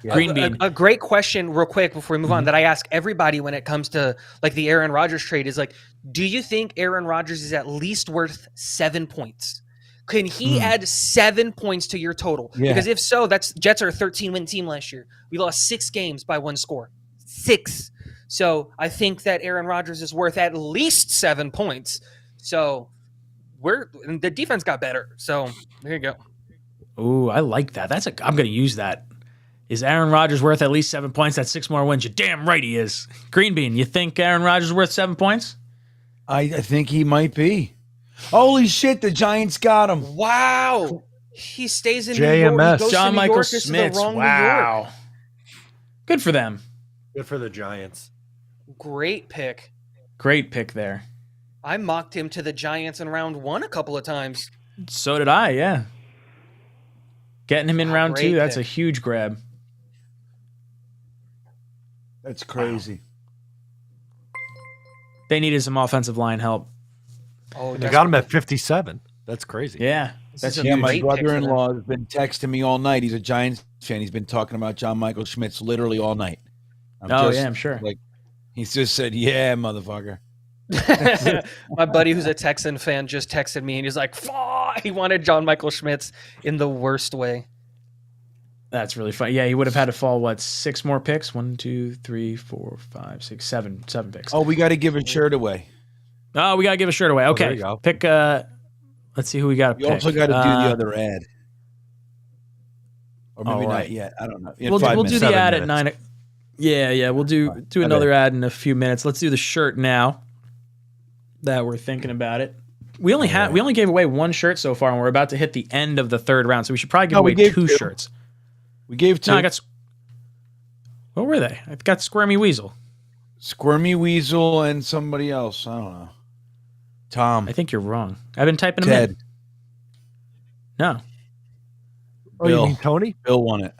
Yeah. Green Bean. A great question real quick before we move on that I ask everybody when it comes to like the Aaron Rodgers trade is like, do you think Aaron Rodgers is at least worth 7 points? Can he add 7 points to your total? Yeah. Because if so, Jets are a 13-win team last year. We lost 6 games by 1 score. 6. So I think that Aaron Rodgers is worth at least 7 points. So the defense got better. So there you go. Ooh, I like that. I'm going to use that. Is Aaron Rodgers worth at least 7 points? That's 6 more wins. You're damn right he is. Green Bean, you think Aaron Rodgers is worth 7 points? I think he might be. Holy shit, the Giants got him. Wow. He stays in JMS. New York. He goes John to Michael New York, to the wrong wow. New York. Good for them. Good for the Giants. Great pick. Great pick there. I mocked him to the Giants in round 1 a couple of times. So did I, yeah. Getting him in round 2, that's a huge grab. That's crazy. Wow. They needed some offensive line help. Oh, they got him at 57. That's crazy. Yeah. My brother-in-law has been texting me all night. He's a Giants fan. He's been talking about John Michael Schmitz literally all night. I'm sure. Like, he's just said, yeah, motherfucker. My buddy who's a Texan fan just texted me and he's like, he wanted John Michael Schmitz in the worst way. That's really funny. Yeah, he would have had to fall, 6 more picks? 1, 2, 3, 4, 5, 6, 7 picks. Oh, we got to give a shirt away. Oh, we got to give a shirt away. Okay. There you go. Pick, let's see who we got to pick. You also got to do the other ad. Or maybe not yet. I don't know. We'll do the ad at 9. Yeah. We'll do another ad in a few minutes. Let's do the shirt now that we're thinking about it. We only gave away 1 shirt so far, and we're about to hit the end of the 3rd round, so we should probably give away 2 shirts. We gave 2. No, what were they? I got Squirmy Weasel. Squirmy Weasel and somebody else. I don't know. Tom. I think you're wrong. I've been typing Ted. them in. No. Oh, you mean Tony? Bill won it.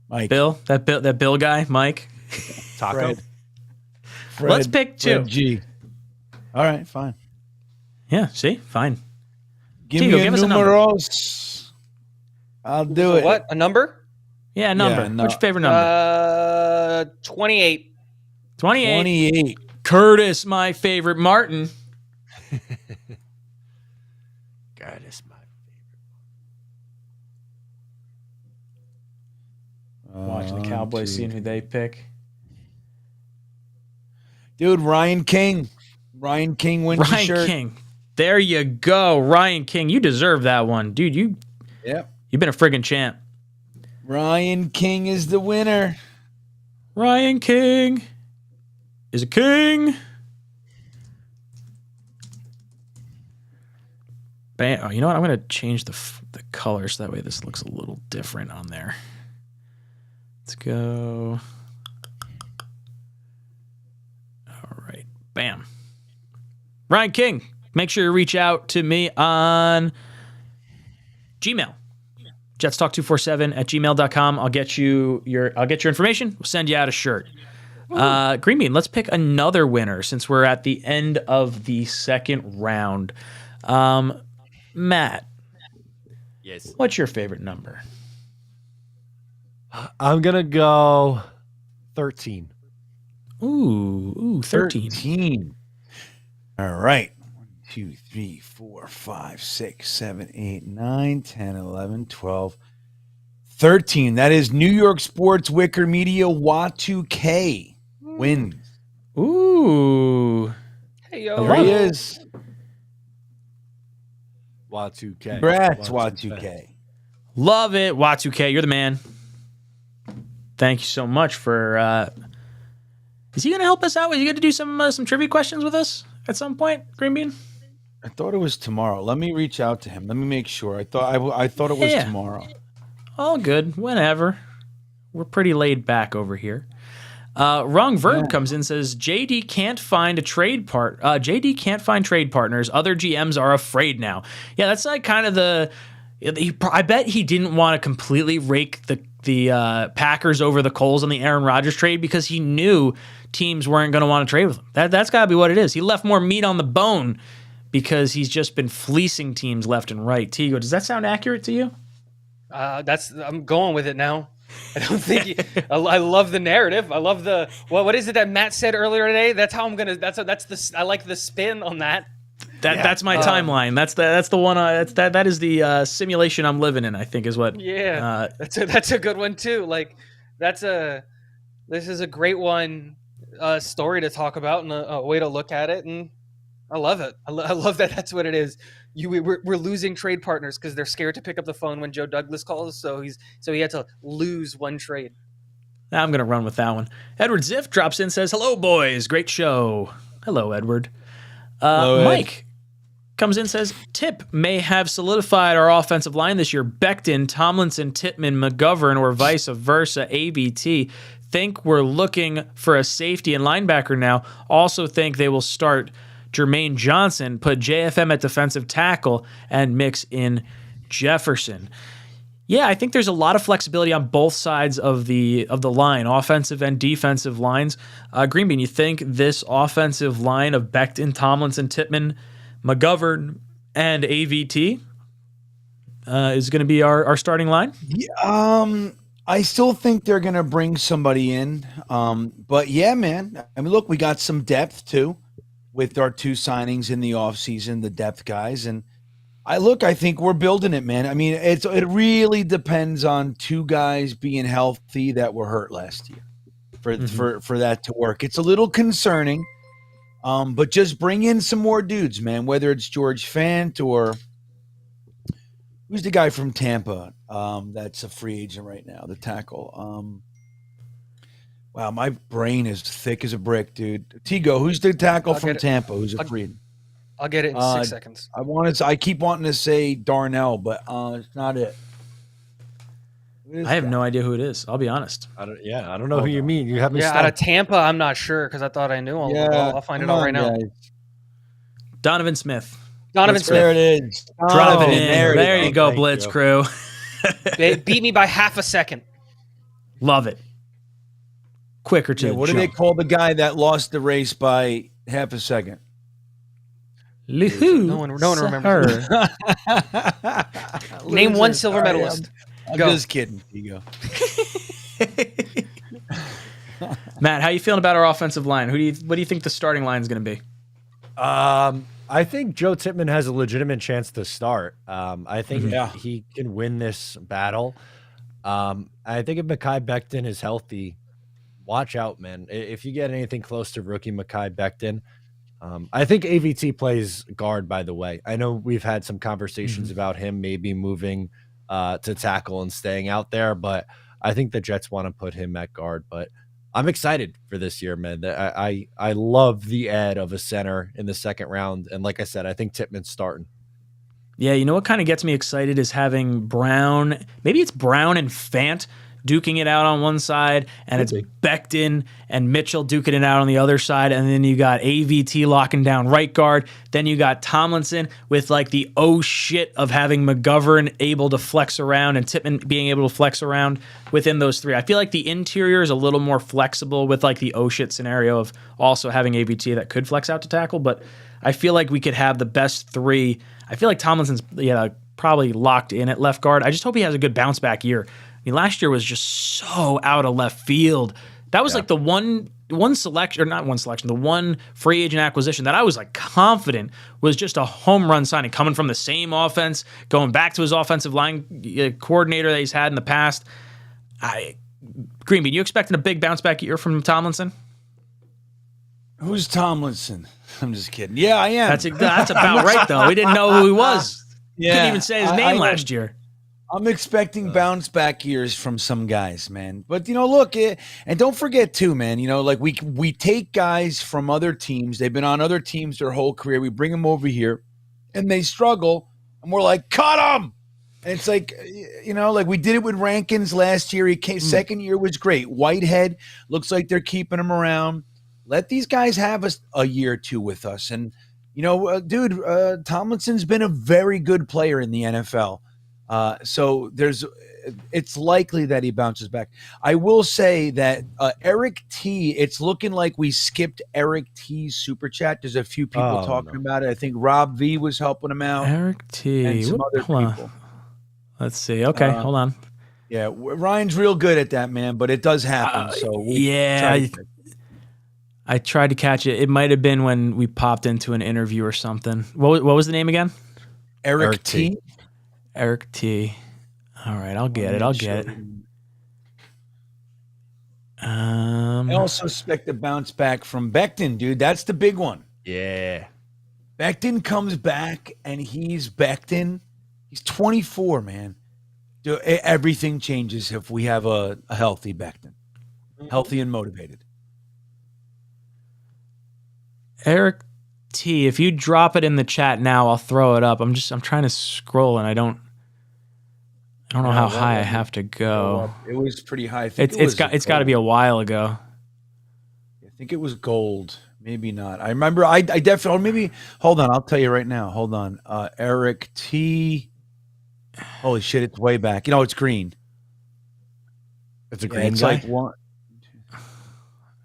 Mike. Bill? That Bill guy? Mike? Taco? Fred. Let's pick 2. Fred G. All right, fine. Yeah, see? Fine. Give me a numeros. I'll do it. What? A number? Yeah, a number. What's your favorite number? 28. 28. Curtis, my favorite. Martin. Curtis, my favorite. Watching the Cowboys, seeing who they pick. Dude, Ryan King. Ryan King wins the shirt. Ryan King. There you go. Ryan King. You deserve that one. Dude, you've been a friggin' champ. Ryan King is the winner. Ryan King is a king. Bam. Oh, you know what? I'm going to change the color so that way this looks a little different on there. Let's go. All right. Bam. Ryan King. Make sure you reach out to me on Gmail. jetstalk247@gmail.com. I'll get your information. We'll send you out a shirt. Green Bean, let's pick another winner since we're at the end of the 2nd round. Matt. Yes. What's your favorite number? I'm going to go 13. Ooh, 13. 13. All right. 1, 2, 3, 4, 5, 6, 7, 8, 9, 10, 11, 12, 13. That is New York Sports Wicker Media 𝐒𝐿2K wins. Ooh. Hey, yo. There he is. 𝐒𝐿2K. Congrats, 𝐒𝐿2K. Love it. 𝐒𝐿2K, you're the man. Thank you so much for... is he going to help us out? Is he going to do some trivia questions with us at some point, Green Bean? I thought it was tomorrow. Let me reach out to him. Let me make sure. I thought it was tomorrow. All good. Whenever. We're pretty laid back over here. Wrong Verb comes in and says JD can't find trade partners. Other GMs are afraid now. Yeah, that's like kind of I bet he didn't want to completely rake the Packers over the Coles on the Aaron Rodgers trade because he knew teams weren't going to want to trade with him. That's got to be what it is. He left more meat on the bone because he's just been fleecing teams left and right. Tigo, does that sound accurate to you? I'm going with it now. I don't think I love the narrative. I love the what is it that Matt said earlier today? That's how I'm gonna. I like the spin on that. That's my timeline. That's the one. That is the simulation I'm living in. I think is what. Yeah, that's a good one too. Like this is a great one story to talk about and a way to look at it, and I love it. I love that. That's what it is. We're losing trade partners because they're scared to pick up the phone when Joe Douglas calls. So he had to lose one trade. I'm gonna run with that one. Edward Ziff drops in, says, "Hello, boys. Great show." Hello, Edward. Hello, Mike comes in, says, "Tip may have solidified our offensive line this year. Becton, Tomlinson, Tippmann, McGovern, or vice versa. AVT. Think we're looking for a safety and linebacker now. Also think they will start Jermaine Johnson, put JFM at defensive tackle, and mix in Jefferson." Yeah, I think there's a lot of flexibility on both sides of the line, offensive and defensive lines. Greenbean, you think this offensive line of Becton, Tomlinson, Tippmann, McGovern, and AVT is going to be our starting line? Yeah, I still think they're going to bring somebody in. But yeah, man. I mean, look, we got some depth too with our 2 signings in the offseason, the depth guys. And I think we're building it, man. I mean, it really depends on 2 guys being healthy that were hurt last year for that to work. It's a little concerning, but just bring in some more dudes, man, whether it's George Fant or who's the guy from Tampa that's a free agent right now, the tackle. Wow, my brain is thick as a brick, dude. Tigo, who's the tackle from Tampa? Who's a free agent? I'll get it in 6 seconds. I keep wanting to say Darnell, but it's not it. I have no idea who it is. I'll be honest. I don't know who you mean. You have me. Out of Tampa, I'm not sure because I thought I knew. I'll find it out right now. Donovan Smith. Donovan Smith. There it is. Drop it in. There you go, Blitz crew. They beat me by half a second. Love it. Quicker to what do they call the guy that lost the race by half a second? No one remembers. Name one silver medalist. I'm just kidding. Here you go. Matt, how you feeling about our offensive line? What do you think the starting line is going to be? I think Joe Tippmann has a legitimate chance to start. I think he can win this battle. I think if Mekhi Becton is healthy, watch out, man. If you get anything close to rookie Mekhi Becton, I think AVT plays guard, by the way. I know we've had some conversations about him maybe moving to tackle and staying out there, but I think the Jets want to put him at guard. But I'm excited for this year, man. I love the add of a center in the 2nd round. And like I said, I think Tippmann's starting. Yeah, you know what kind of gets me excited is having Brown, maybe it's Brown and Fant duking it out on one side, and it's Becton and Mitchell duking it out on the other side, and then you got AVT locking down right guard. Then you got Tomlinson with like the oh shit of having McGovern able to flex around and Tippmann being able to flex around within those 3. I feel like the interior is a little more flexible with like the oh shit scenario of also having AVT that could flex out to tackle, but I feel like we could have the best 3. I feel like Tomlinson's probably locked in at left guard. I just hope he has a good bounce back year. I mean, last year was just so out of left field. That was like the one selection, or not one selection, the one free agent acquisition that I was like confident was just a home run signing coming from the same offense, going back to his offensive line coordinator that he's had in the past. Greenbean, you expecting a big bounce back year from Tomlinson? Who's Tomlinson? I'm just kidding. Yeah, I am. That's about right, though. We didn't know who he was. Couldn't even say his name last year. I'm expecting bounce back years from some guys, man. But, look, and don't forget, too, man, like we take guys from other teams. They've been on other teams their whole career. We bring them over here, and they struggle, and we're like, cut them! And it's like, like we did it with Rankins last year. He came, 2nd year was great. Whitehead, looks like they're keeping him around. Let these guys have a year or 2 with us. And, Tomlinson's been a very good player in the NFL. So it's likely that he bounces back. I will say that Eric T, it's looking like we skipped Eric T's super chat. There's a few people talking about it. I think Rob V was helping him out. Eric T. And some other people. Let's see. Okay, hold on. Yeah, Ryan's real good at that, man, but it does happen. I tried to catch it. It might have been when we popped into an interview or something. What was the name again? Eric T. Eric T. All right, I'll get it. I also expect a bounce back from Becton, dude. That's the big one. Yeah. Becton comes back, and he's Becton. He's 24, man. Dude, everything changes if we have a healthy Becton. Healthy and motivated. Eric T, if you drop it in the chat now, I'll throw it up. I'm trying to scroll, and I don't know how high I have to go. It was pretty high. It's got to be a while ago. I think it was gold. Maybe not. I remember. I definitely. Or maybe. Hold on. I'll tell you right now. Hold on. Eric T. Holy shit! It's way back. It's green. It's a green it's guy. Like one.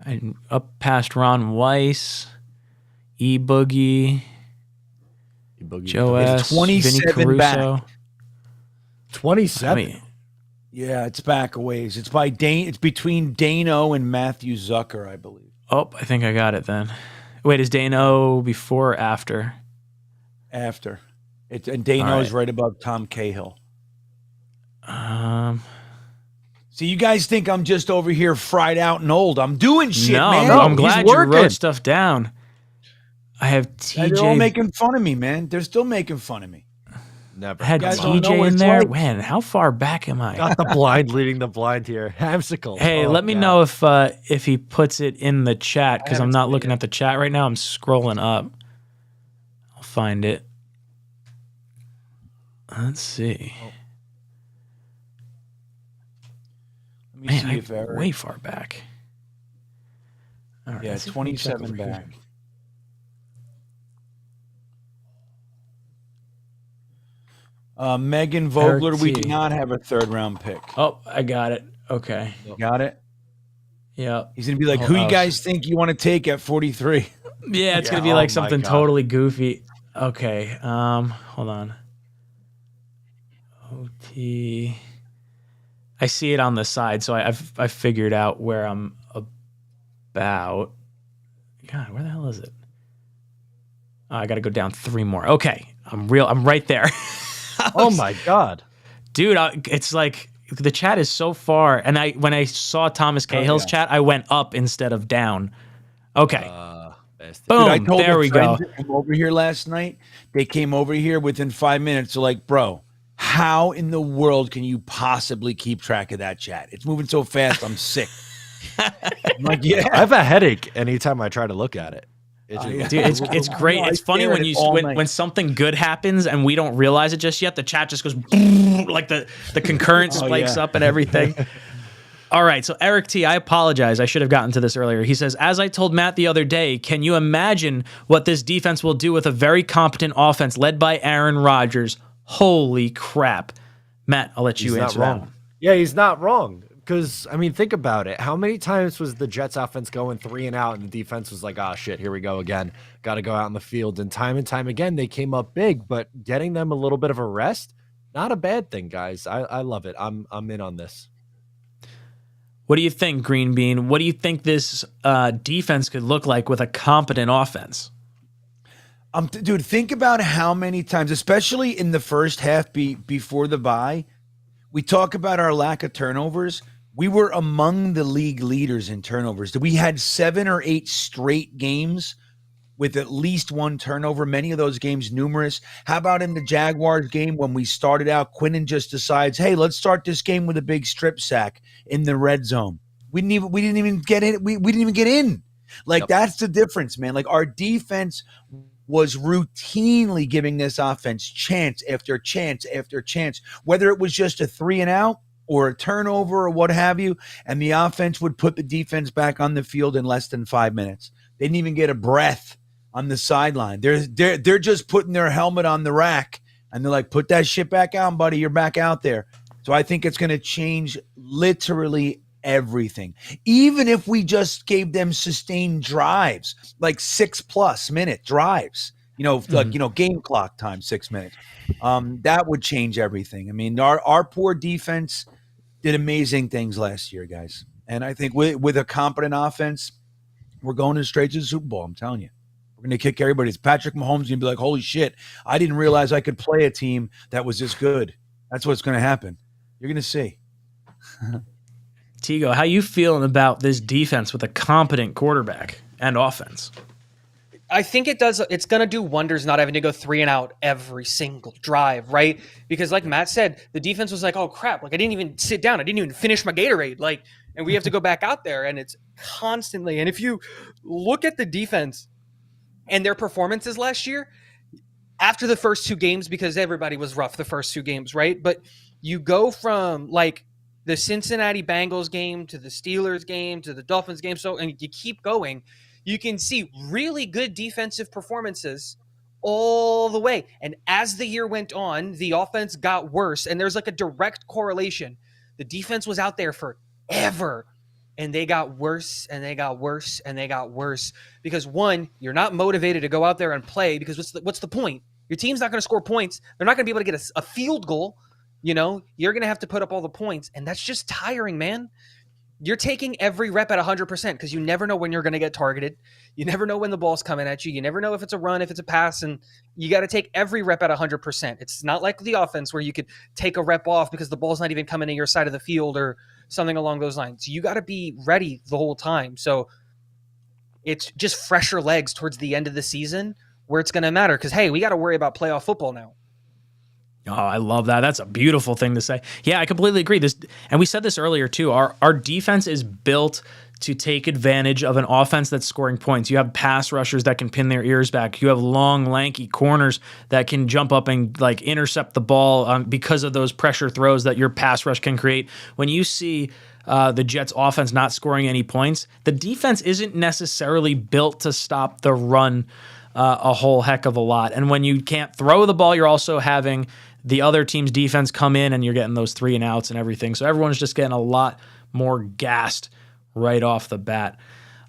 And up past Ron Weiss, 𝐒𝐫𝐞𝐫𝐲, Joe S, 27 Vinny back. Caruso. 27. Yeah, it's back a ways. It's by Dane. It's between Dano and Matthew Zucker, I believe. Oh, I think I got it then. Wait, is Dano before or after? After. And Dano is right above Tom Cahill. So you guys think I'm just over here fried out and old? I'm doing shit, man. No, I'm glad you wrote stuff down. I have TJ. They're all making fun of me, man. They're still making fun of me. Never. I had TJ in there. Man, how far back am I? Got the blind leading the blind here. 𝐒𝐿𝐵𝐶𝐿. Hey, let me know if he puts it in the chat, because I'm not looking at the chat right now. I'm scrolling up. I'll find it. Let's see. Man, I'm way far back. All right, yeah, 27 back. Megan Vogler, we do not have a third-round pick. Oh, I got it. Okay. You got it? Yeah. He's going to be like, who you guys think you want to take at 43? Yeah, it's going to be like something totally goofy. Okay. Hold on. OT. I see it on the side, so I've figured out where I'm about. God, where the hell is it? Oh, I got to go down 3 more. Okay, I'm right there. Oh my god, dude! It's like the chat is so far, and when I saw Thomas Cahill's chat, I went up instead of down. Okay. Boom! Dude, I told there we go. To come over here last night. They came over here within 5 minutes. They're like, bro, how in the world can you possibly keep track of that chat? It's moving so fast. I'm sick. I'm like, yeah. I have a headache anytime I try to look at it. Dude, it's great. It's funny when something good happens and we don't realize it just yet. The chat just goes like the concurrent spikes up and everything. All right, so Eric T, I apologize. I should have gotten to this earlier. He says, as I told Matt the other day, can you imagine what this defense will do with a very competent offense led by Aaron Rodgers? Holy crap. Matt, I'll let you answer that one. Yeah, he's not wrong. Because, I mean, think about it. How many times was the Jets offense going 3 and out and the defense was like, oh, shit, here we go again. Got to go out in the field. And time again, they came up big. But getting them a little bit of a rest, not a bad thing, guys. I love it. I'm in on this. What do you think, Green Bean? What do you think this defense could look like with a competent offense? Dude, think about how many times, especially in the first half before the bye, we talk about our lack of turnovers. We were among the league leaders in turnovers. We had 7 or 8 straight games with at least 1 turnover, many of those games numerous. How about in the Jaguars game when we started out, Quinnen just decides, hey, let's start this game with a big strip sack in the red zone. We didn't even get in. We didn't even get in. Like, that's the difference, man. Like, our defense was routinely giving this offense chance after chance after chance, whether it was just a 3 and out or a turnover or what have you, and the offense would put the defense back on the field in less than 5 minutes. They didn't even get a breath on the sideline. They're just putting their helmet on the rack And they're like, put that shit back out, buddy. You're back out there. So I think it's going to change literally everything. Even if we just gave them sustained drives, like 6+ minute drives, game clock time, 6 minutes. That would change everything. I mean, our poor defense did amazing things last year, guys. And I think with a competent offense, we're going straight to the Super Bowl. I'm telling you. We're going to kick everybody's. Patrick Mahomes going to be like, holy shit, I didn't realize I could play a team that was this good. That's what's going to happen. You're going to see. Tigo, how you feeling about this defense with a competent quarterback and offense? I think it's going to do wonders not having to go 3 and out every single drive, right? Because like Matt said, the defense was like, oh crap, like I didn't even sit down. I didn't even finish my Gatorade. Like, and we have to go back out there, and it's constantly. And if you look at the defense and their performances last year, after the first 2 games, because everybody was rough the first 2 games, right? But you go from like the Cincinnati Bengals game to the Steelers game to the Dolphins game, and you keep going, you can see really good defensive performances all the way. And as the year went on, the offense got worse, and there's like a direct correlation. The defense was out there forever, and they got worse, and they got worse, and they got worse. Because one, you're not motivated to go out there and play, because what's the point? Your team's not going to score points. They're not going to be able to get a field goal. You're going to have to put up all the points, and that's just tiring, man. You're taking every rep at 100% because you never know when you're going to get targeted. You never know when the ball's coming at you. You never know if it's a run, if it's a pass, and you got to take every rep at 100%. It's not like the offense where you could take a rep off because the ball's not even coming to your side of the field or something along those lines. You got to be ready the whole time. So it's just fresher legs towards the end of the season where it's going to matter because, hey, we got to worry about playoff football now. Oh, I love that. That's a beautiful thing to say. Yeah, I completely agree. And we said this earlier too. Our defense is built to take advantage of an offense that's scoring points. You have pass rushers that can pin their ears back. You have long, lanky corners that can jump up and like intercept the ball because of those pressure throws that your pass rush can create. When you see the Jets offense not scoring any points, the defense isn't necessarily built to stop the run a whole heck of a lot. And when you can't throw the ball, you're also having the other team's defense come in and you're getting those 3 and outs and everything. So everyone's just getting a lot more gassed right off the bat.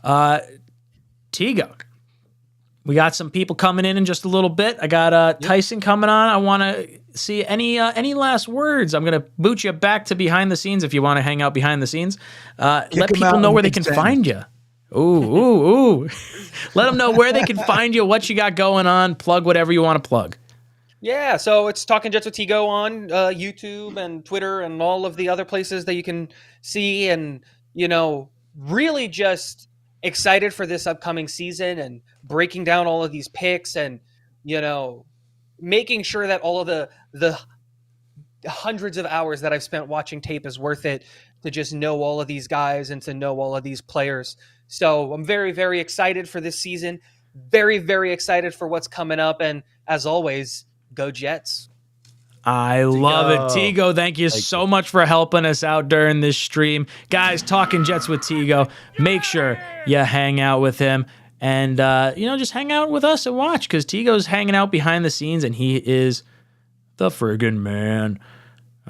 Tigo, we got some people coming in just a little bit. I got Tyson coming on. I want to see any last words. I'm going to boot you back to behind the scenes if you want to hang out behind the scenes. Let people know where they can find you. Ooh. Let them know where they can find you, what you got going on. Plug whatever you want to plug. Yeah, so it's Talking Jets with Tigo on YouTube and Twitter and all of the other places that you can see, and really just excited for this upcoming season and breaking down all of these picks and making sure that all of the hundreds of hours that I've spent watching tape is worth it to just know all of these guys and to know all of these players. So I'm very, very excited for this season. Very, very excited for what's coming up, and as always, go Jets. I love it. Tigo, thank you so much for helping us out during this stream. Guys, Talking Jets with Tigo. Make sure you hang out with him and, just hang out with us and watch because Tigo's hanging out behind the scenes and he is the friggin' man.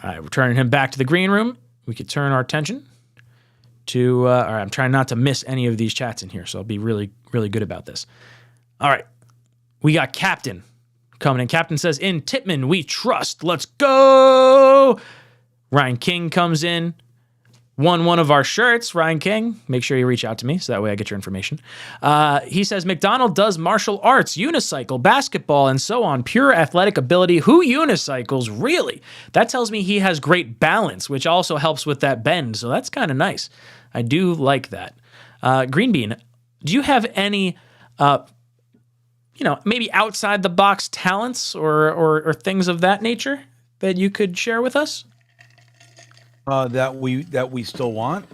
All right, we're turning him back to the green room. We could turn our attention to, all right, I'm trying not to miss any of these chats in here, so I'll be really, really good about this. All right, we got Captain coming in. Captain says, in Tippmann, we trust. Let's go. Ryan King comes in. Won one of our shirts. Ryan King, make sure you reach out to me so that way I get your information. He says, McDonald does martial arts, unicycle, basketball, and so on. Pure athletic ability. Who unicycles? Really? That tells me he has great balance, which also helps with that bend. So that's kind of nice. I do like that. Green Bean, do you have any maybe outside the box talents or things of that nature that you could share with us? That we still want?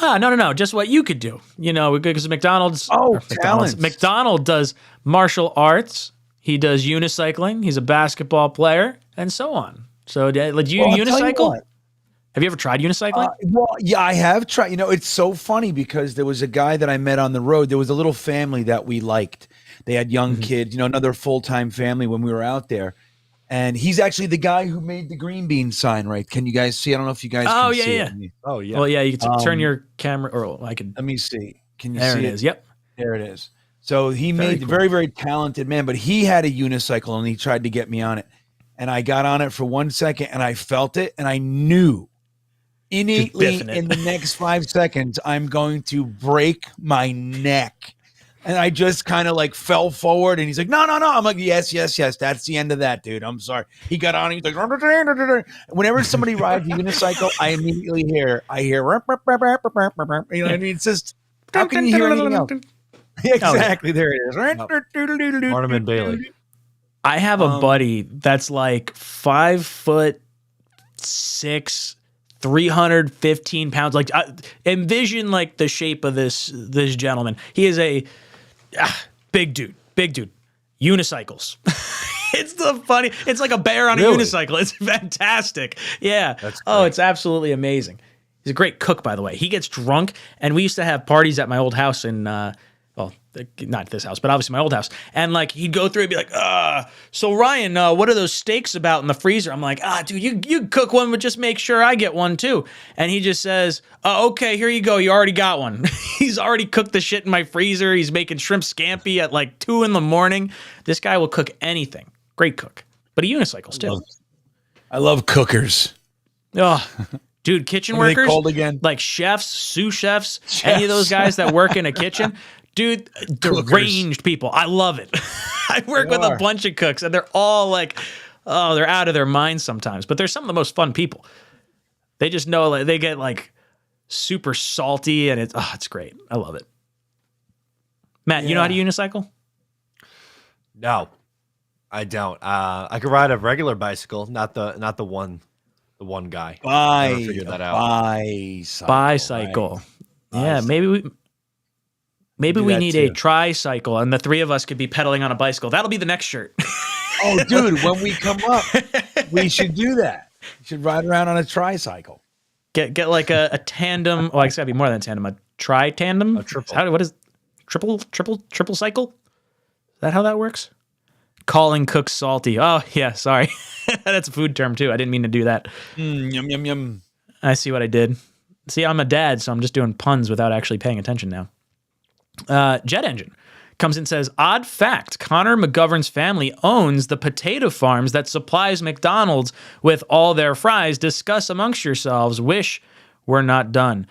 No. Just what you could do. Because McDonald's. Talents. McDonald does martial arts. He does unicycling. He's a basketball player, and so on. So, do you unicycle? Have you ever tried unicycling? Yeah, I have tried. It's so funny because there was a guy that I met on the road. There was a little family that we liked. They had young kids, another full-time family when we were out there. And he's actually the guy who made the green bean sign, right? Can you guys see? I don't know if you guys can see it. Oh, yeah. Well, yeah, you can turn your camera, or I can. Let me see. Can you there see it is. Yep. There it is. So he made very, very talented man, but he had a unicycle and he tried to get me on it. And I got on it for 1 second and I felt it and I knew innately in the next 5 seconds, I'm going to break my neck. And I just kind of like fell forward and he's like, no. I'm like, yes. That's the end of that, dude. I'm sorry. He got on and he's like, whenever somebody rides a unicycle, I immediately hear, you know what I mean? It's just, how can you hear anything else? Exactly. There it is. Arneman Bailey. I have a buddy that's like 5'6", 315 pounds. Like, envision like the shape of this gentleman. He is a big dude, unicycles. It's like a bear on a unicycle. It's fantastic. Yeah. It's absolutely amazing. He's a great cook, by the way. He gets drunk, and we used to have parties at my old house in, well, not this house, but obviously my old house. And like he'd go through and be like, so Ryan, what are those steaks about in the freezer? I'm like, dude, you cook one, but just make sure I get one too. And he just says, okay, here you go. You already got one. He's already cooked the shit in my freezer. He's making shrimp scampi at like 2 a.m. This guy will cook anything. Great cook, but he unicycles too. I love cookers. Oh, dude, kitchen What are they workers, called again? like chefs, sous chefs, any of those guys that work in a kitchen. Dude, deranged people. I love it. I work with a bunch of cooks, and they're all like, they're out of their minds sometimes. But they're some of the most fun people. They just know, like, they get like super salty, and it's great. I love it. Matt, you know how to unicycle? No, I don't. I could ride a regular bicycle, not the one guy. Never figured that out. Bicycle. Right? Yeah, Maybe we need a tricycle, and the three of us could be pedaling on a bicycle. That'll be the next shirt. Oh, dude, when we come up, we should do that. We should ride around on a tricycle. Get like a tandem. Oh, it's got to be more than a tandem. A tri-tandem? A triple. What is triple cycle? Is that how that works? Calling cooks salty. Oh, yeah, sorry. That's a food term, too. I didn't mean to do that. Yum, yum, yum. I see what I did. See, I'm a dad, so I'm just doing puns without actually paying attention now. Jet Engine comes in and says, odd fact, Connor McGovern's family owns the potato farms that supplies McDonald's with all their fries. Discuss amongst yourselves. Wish we're not done.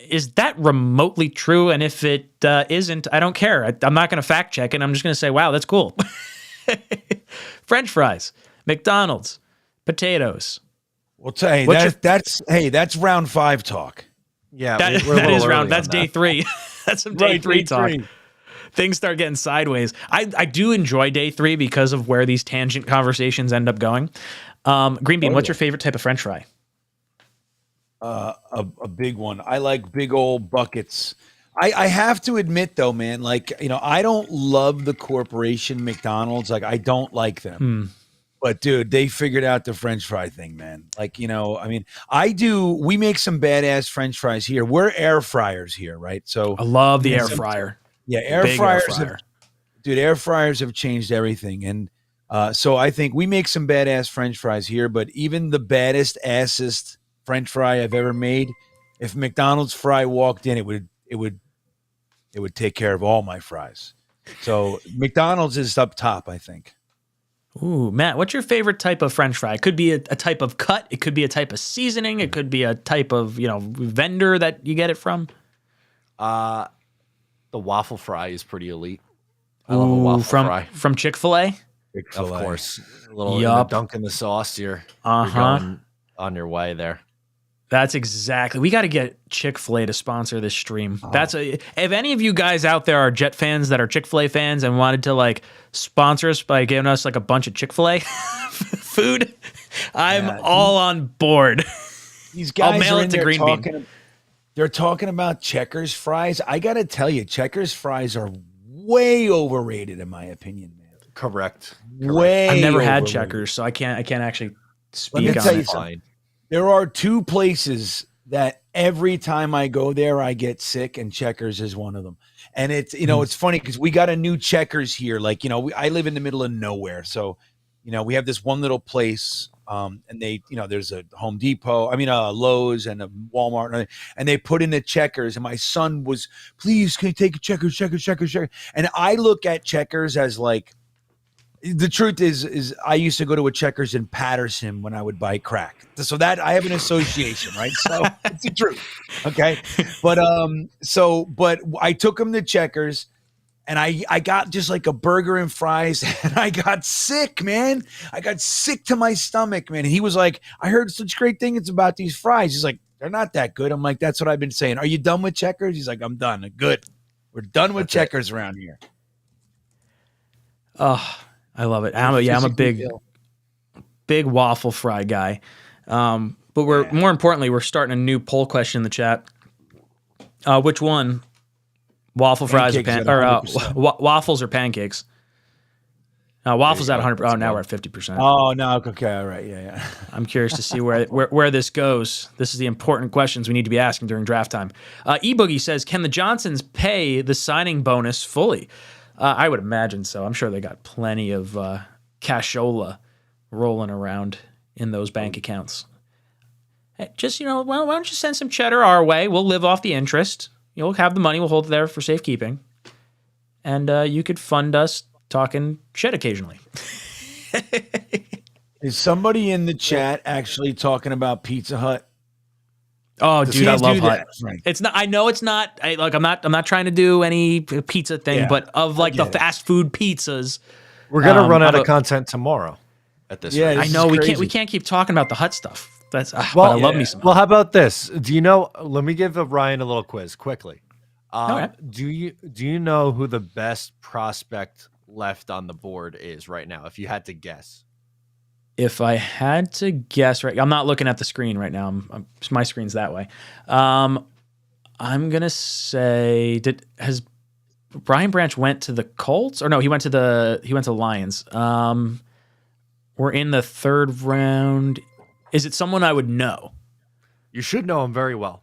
Is that remotely true? And if it isn't, I don't care. I'm not going to fact check it. I'm just going to say, wow, that's cool. French fries, McDonald's, potatoes. Well, hey, that's round 5 talk. Yeah, that is round. That's day 3. That's some day 3 talk. Things start getting sideways. I do enjoy day 3 because of where these tangent conversations end up going. Green Bean, what's your favorite type of French fry? A big one. I like big old buckets. I have to admit though, man, like, I don't love the corporation McDonald's. Like, I don't like them. But dude, they figured out the French fry thing, man. Like, I mean, we make some badass French fries here. We're air fryers here, right? So I love the air fryer. Yeah, air fryers have changed everything. And so I think we make some badass French fries here, but even the baddest, assest French fry I've ever made, if McDonald's fry walked in, it would take care of all my fries. So McDonald's is up top, I think. Ooh, Matt, what's your favorite type of French fry? It could be a type of cut. It could be a type of seasoning. It could be a type of, vendor that you get it from. The waffle fry is pretty elite. I love a waffle fry. From Chick-fil-A? Of course. A little dunk in the sauce. You're going on your way there. That's exactly. We got to get Chick-fil-A to sponsor this stream. If any of you guys out there are Jet fans that are Chick-fil-A fans and wanted to like sponsor us by giving us like a bunch of Chick-fil-A food, I'm all on board. These guys I'll mail it to Green Bean. They're talking about Checkers fries. I got to tell you, Checkers fries are way overrated in my opinion, man. Correct. Way. I've never had overrated. Checkers, so I can't actually Let me speak tell on you it. something. There are 2 places that every time I go there, I get sick, and Checkers is one of them. And it's, it's funny because we got a new Checkers here. Like, I live in the middle of nowhere. So, we have this one little place, and they, there's a Home Depot, a Lowe's and a Walmart, and they put in a Checkers. And my son was, please, can you take a Checkers? And I look at Checkers as like, the truth is I used to go to a Checkers in Patterson when I would buy crack. So that I have an association, right? So it's the truth. Okay. But but I took him to Checkers, and I got just like a burger and fries, and I got sick, man. I got sick to my stomach, man. And he was like, I heard such great things about these fries. He's like, they're not that good. I'm like, that's what I've been saying. Are you done with Checkers? He's like, I'm done. Good. We're done with Checkers around here. Oh, I love it. I'm a big waffle fry guy. But more importantly, we're starting a new poll question in the chat. Which one? Waffle fries or waffles or pancakes? Waffles at 100. Oh, now we're at 50%. Oh no, okay, all right, yeah. I'm curious to see where this goes. This is the important questions we need to be asking during draft time. eBoogie says, can the Johnsons pay the signing bonus fully? I would imagine so. I'm sure they got plenty of cashola rolling around in those bank accounts. Hey, just, why don't you send some cheddar our way? We'll live off the interest. You'll have the money. We'll hold it there for safekeeping. And you could fund us talking shit occasionally. Is somebody in the chat actually talking about Pizza Hut? Oh, dude, I love Hut. It's not. I know it's not. I'm not trying to do any pizza thing, but of like the fast food pizzas, we're gonna run out of content tomorrow. At this rate. I know we can't keep talking about the Hut stuff. That's but I love me some. Well, how about this? Do you know? Let me give Ryan a little quiz quickly. Okay. Do you know who the best prospect left on the board is right now? If you had to guess. If I had to guess, right, I'm not looking at the screen right now. My screen's that way. I'm gonna say, has Brian Branch went to the Colts, or no? He went to the Lions. We're in the third round. Is it someone I would know? You should know him very well.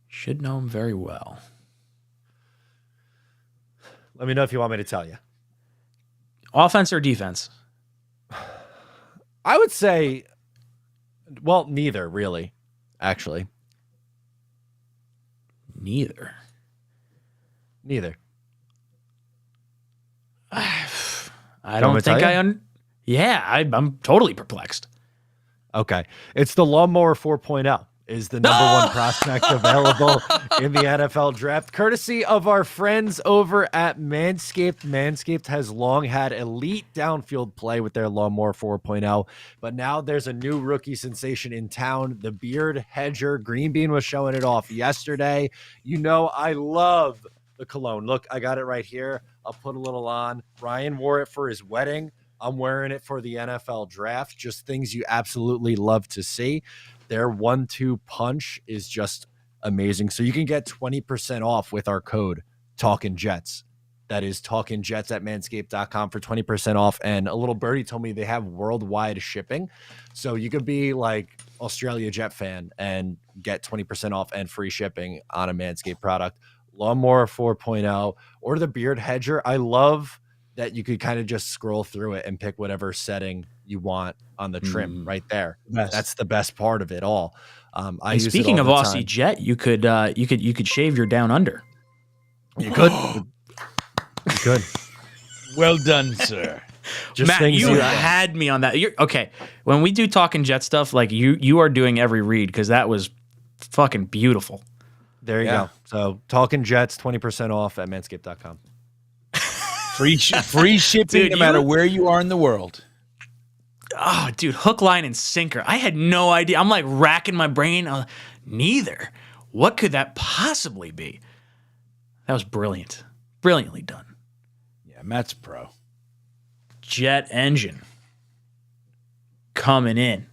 Should know him very well. Let me know if you want me to tell you. Offense or defense? I would say, well, neither, really, actually. Neither. I don't think Yeah, I'm totally perplexed. Okay. It's the Lawnmower 4.0 is the number one prospect available in the NFL draft, courtesy of our friends over at Manscaped. Manscaped has long had elite downfield play with their Lawnmower 4.0, but now there's a new rookie sensation in town. The beard hedger, Green Bean was showing it off yesterday. I love the cologne. Look, I got it right here. I'll put a little on. Ryan wore it for his wedding. I'm wearing it for the NFL draft. Just things you absolutely love to see. Their 1-2 punch is just amazing. So you can get 20% off with our code Talkin Jets. That is Talkin Jets at manscaped.com for 20% off. And a little birdie told me they have worldwide shipping. So you could be like Australia Jet fan and get 20% off and free shipping on a Manscaped product. Lawnmower 4.0 or the beard hedger. I love that you could kind of just scroll through it and pick whatever setting you want on the trim right there. Yes. That's the best part of it all. Speaking of Aussie Jet, you could shave your down under. You could. You could. Well done, sir. Just Matt, you had me on that. Okay. When we do Talkin Jet stuff, like you are doing every read because that was fucking beautiful. There you go. So Talkin Jets, 20% off at manscaped.com. Free shipping, dude, no matter where you are in the world. Oh, dude, hook, line, and sinker. I had no idea. I'm like racking my brain. Neither. What could that possibly be? That was brilliant. Brilliantly done. Yeah, Matt's pro. Jet engine coming in.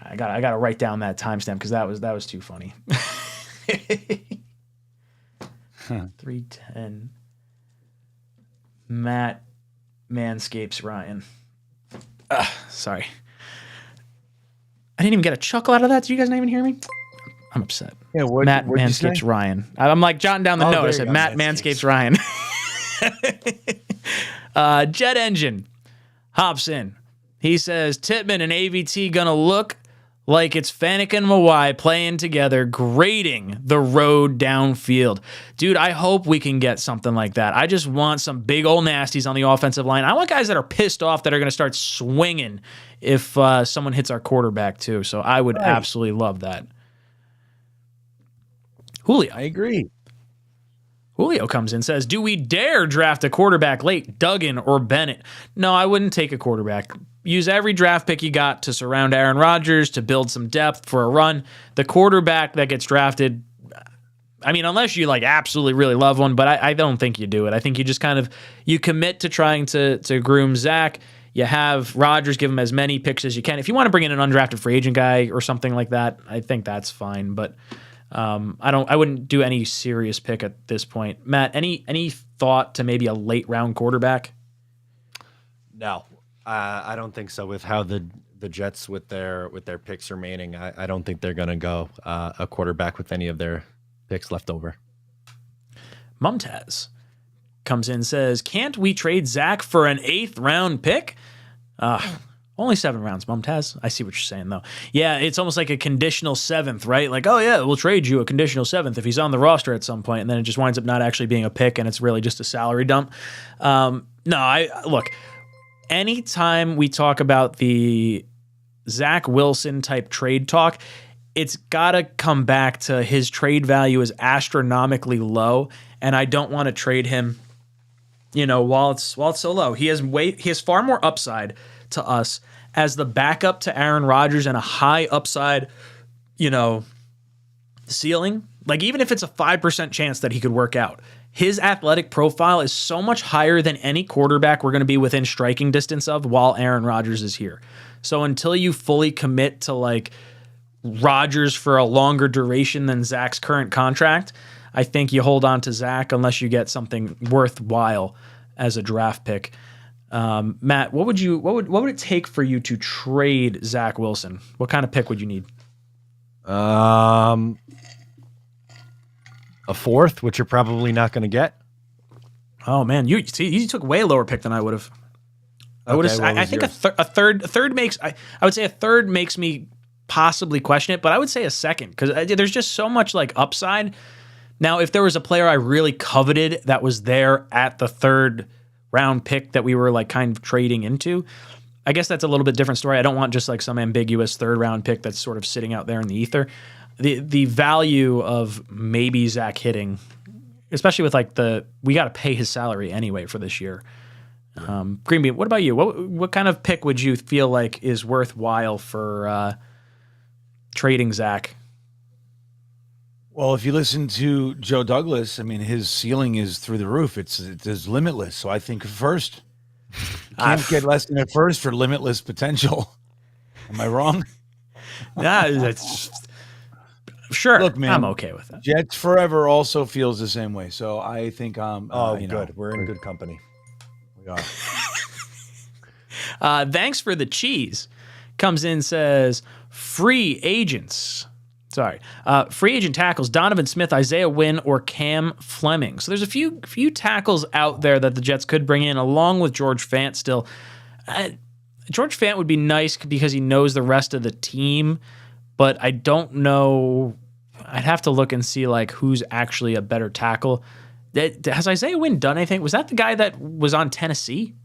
I got to write down that timestamp because that was too funny. 310. Matt Manscapes Ryan. Sorry. I didn't even get a chuckle out of that. Did you guys not even hear me? I'm upset. Yeah, Matt Manscapes Ryan. I'm like jotting down the note. I said Matt Manscapes Ryan. Jet Engine hops in. He says Tippmann and AVT gonna look like it's 𝐒𝐿𝐼 and 𝐒𝐿𝐼 playing together, grading the road downfield. Dude, I hope we can get something like that. I just want some big old nasties on the offensive line. I want guys that are pissed off that are going to start swinging if someone hits our quarterback too. So I would absolutely love that. Julio. I agree. Julio comes in and says, do we dare draft a quarterback late, Duggan or Bennett? No, I wouldn't take a quarterback. Use every draft pick you got to surround Aaron Rodgers, to build some depth for a run. The quarterback that gets drafted, I mean, unless you like absolutely really love one, but I don't think you do it. I think you just kind of, you commit to trying to groom Zach. You have Rodgers, give him as many picks as you can. If you want to bring in an undrafted free agent guy or something like that, I think that's fine. But I wouldn't do any serious pick at this point. Matt, any thought to maybe a late round quarterback? No, I don't think so. With how the Jets with their picks remaining, I don't think they're going to go a quarterback with any of their picks left over. Mumtaz comes in and says, can't we trade Zach for an 8th round pick? Only 7 rounds, Mumtaz. I see what you're saying, though. Yeah, it's almost like a conditional 7th, right? Like, oh, yeah, we'll trade you a conditional 7th if he's on the roster at some point, and then it just winds up not actually being a pick, and it's really just a salary dump. Look, anytime we talk about the Zach Wilson type trade talk, it's got to come back to his trade value is astronomically low, and I don't want to trade him, while it's so low. He has far more upside to us as the backup to Aaron Rodgers and a high upside, ceiling. Like, even if it's a 5% chance that he could work out, his athletic profile is so much higher than any quarterback we're going to be within striking distance of while Aaron Rodgers is here. So until you fully commit to like Rodgers for a longer duration than Zach's current contract, I think you hold on to Zach unless you get something worthwhile as a draft pick. Matt, what would it take for you to trade Zach Wilson? What kind of pick would you need? A 4th, which you're probably not going to get. Oh man, you took way lower pick than I would have. I think a third makes. I would say a third makes me possibly question it, but I would say a second because there's just so much like upside. Now, if there was a player I really coveted that was there at the 3rd round pick that we were like kind of trading into, I guess that's a little bit different story. I don't want just like some ambiguous 3rd round pick that's sort of sitting out there in the ether. The value of maybe Zach hitting, especially with like we got to pay his salary anyway for this year. Green Bean, what about you? What kind of pick would you feel like is worthwhile for trading Zach? Well, if you listen to Joe Douglas, I mean, his ceiling is through the roof. It's limitless. So I think first. You can't get less than a first for limitless potential. Am I wrong? That's sure. Look, man, I'm okay with that. Jets Forever also feels the same way. So I think good. We're in good company. We are. Thanks for the cheese. Comes in, says free agents. Free agent tackles, Donovan Smith, Isaiah Wynn, or Cam Fleming. So there's a few tackles out there that the Jets could bring in, along with George Fant still. George Fant would be nice because he knows the rest of the team, but I don't know. I'd have to look and see like who's actually a better tackle. Has Isaiah Wynn done anything? Was that the guy that was on Tennessee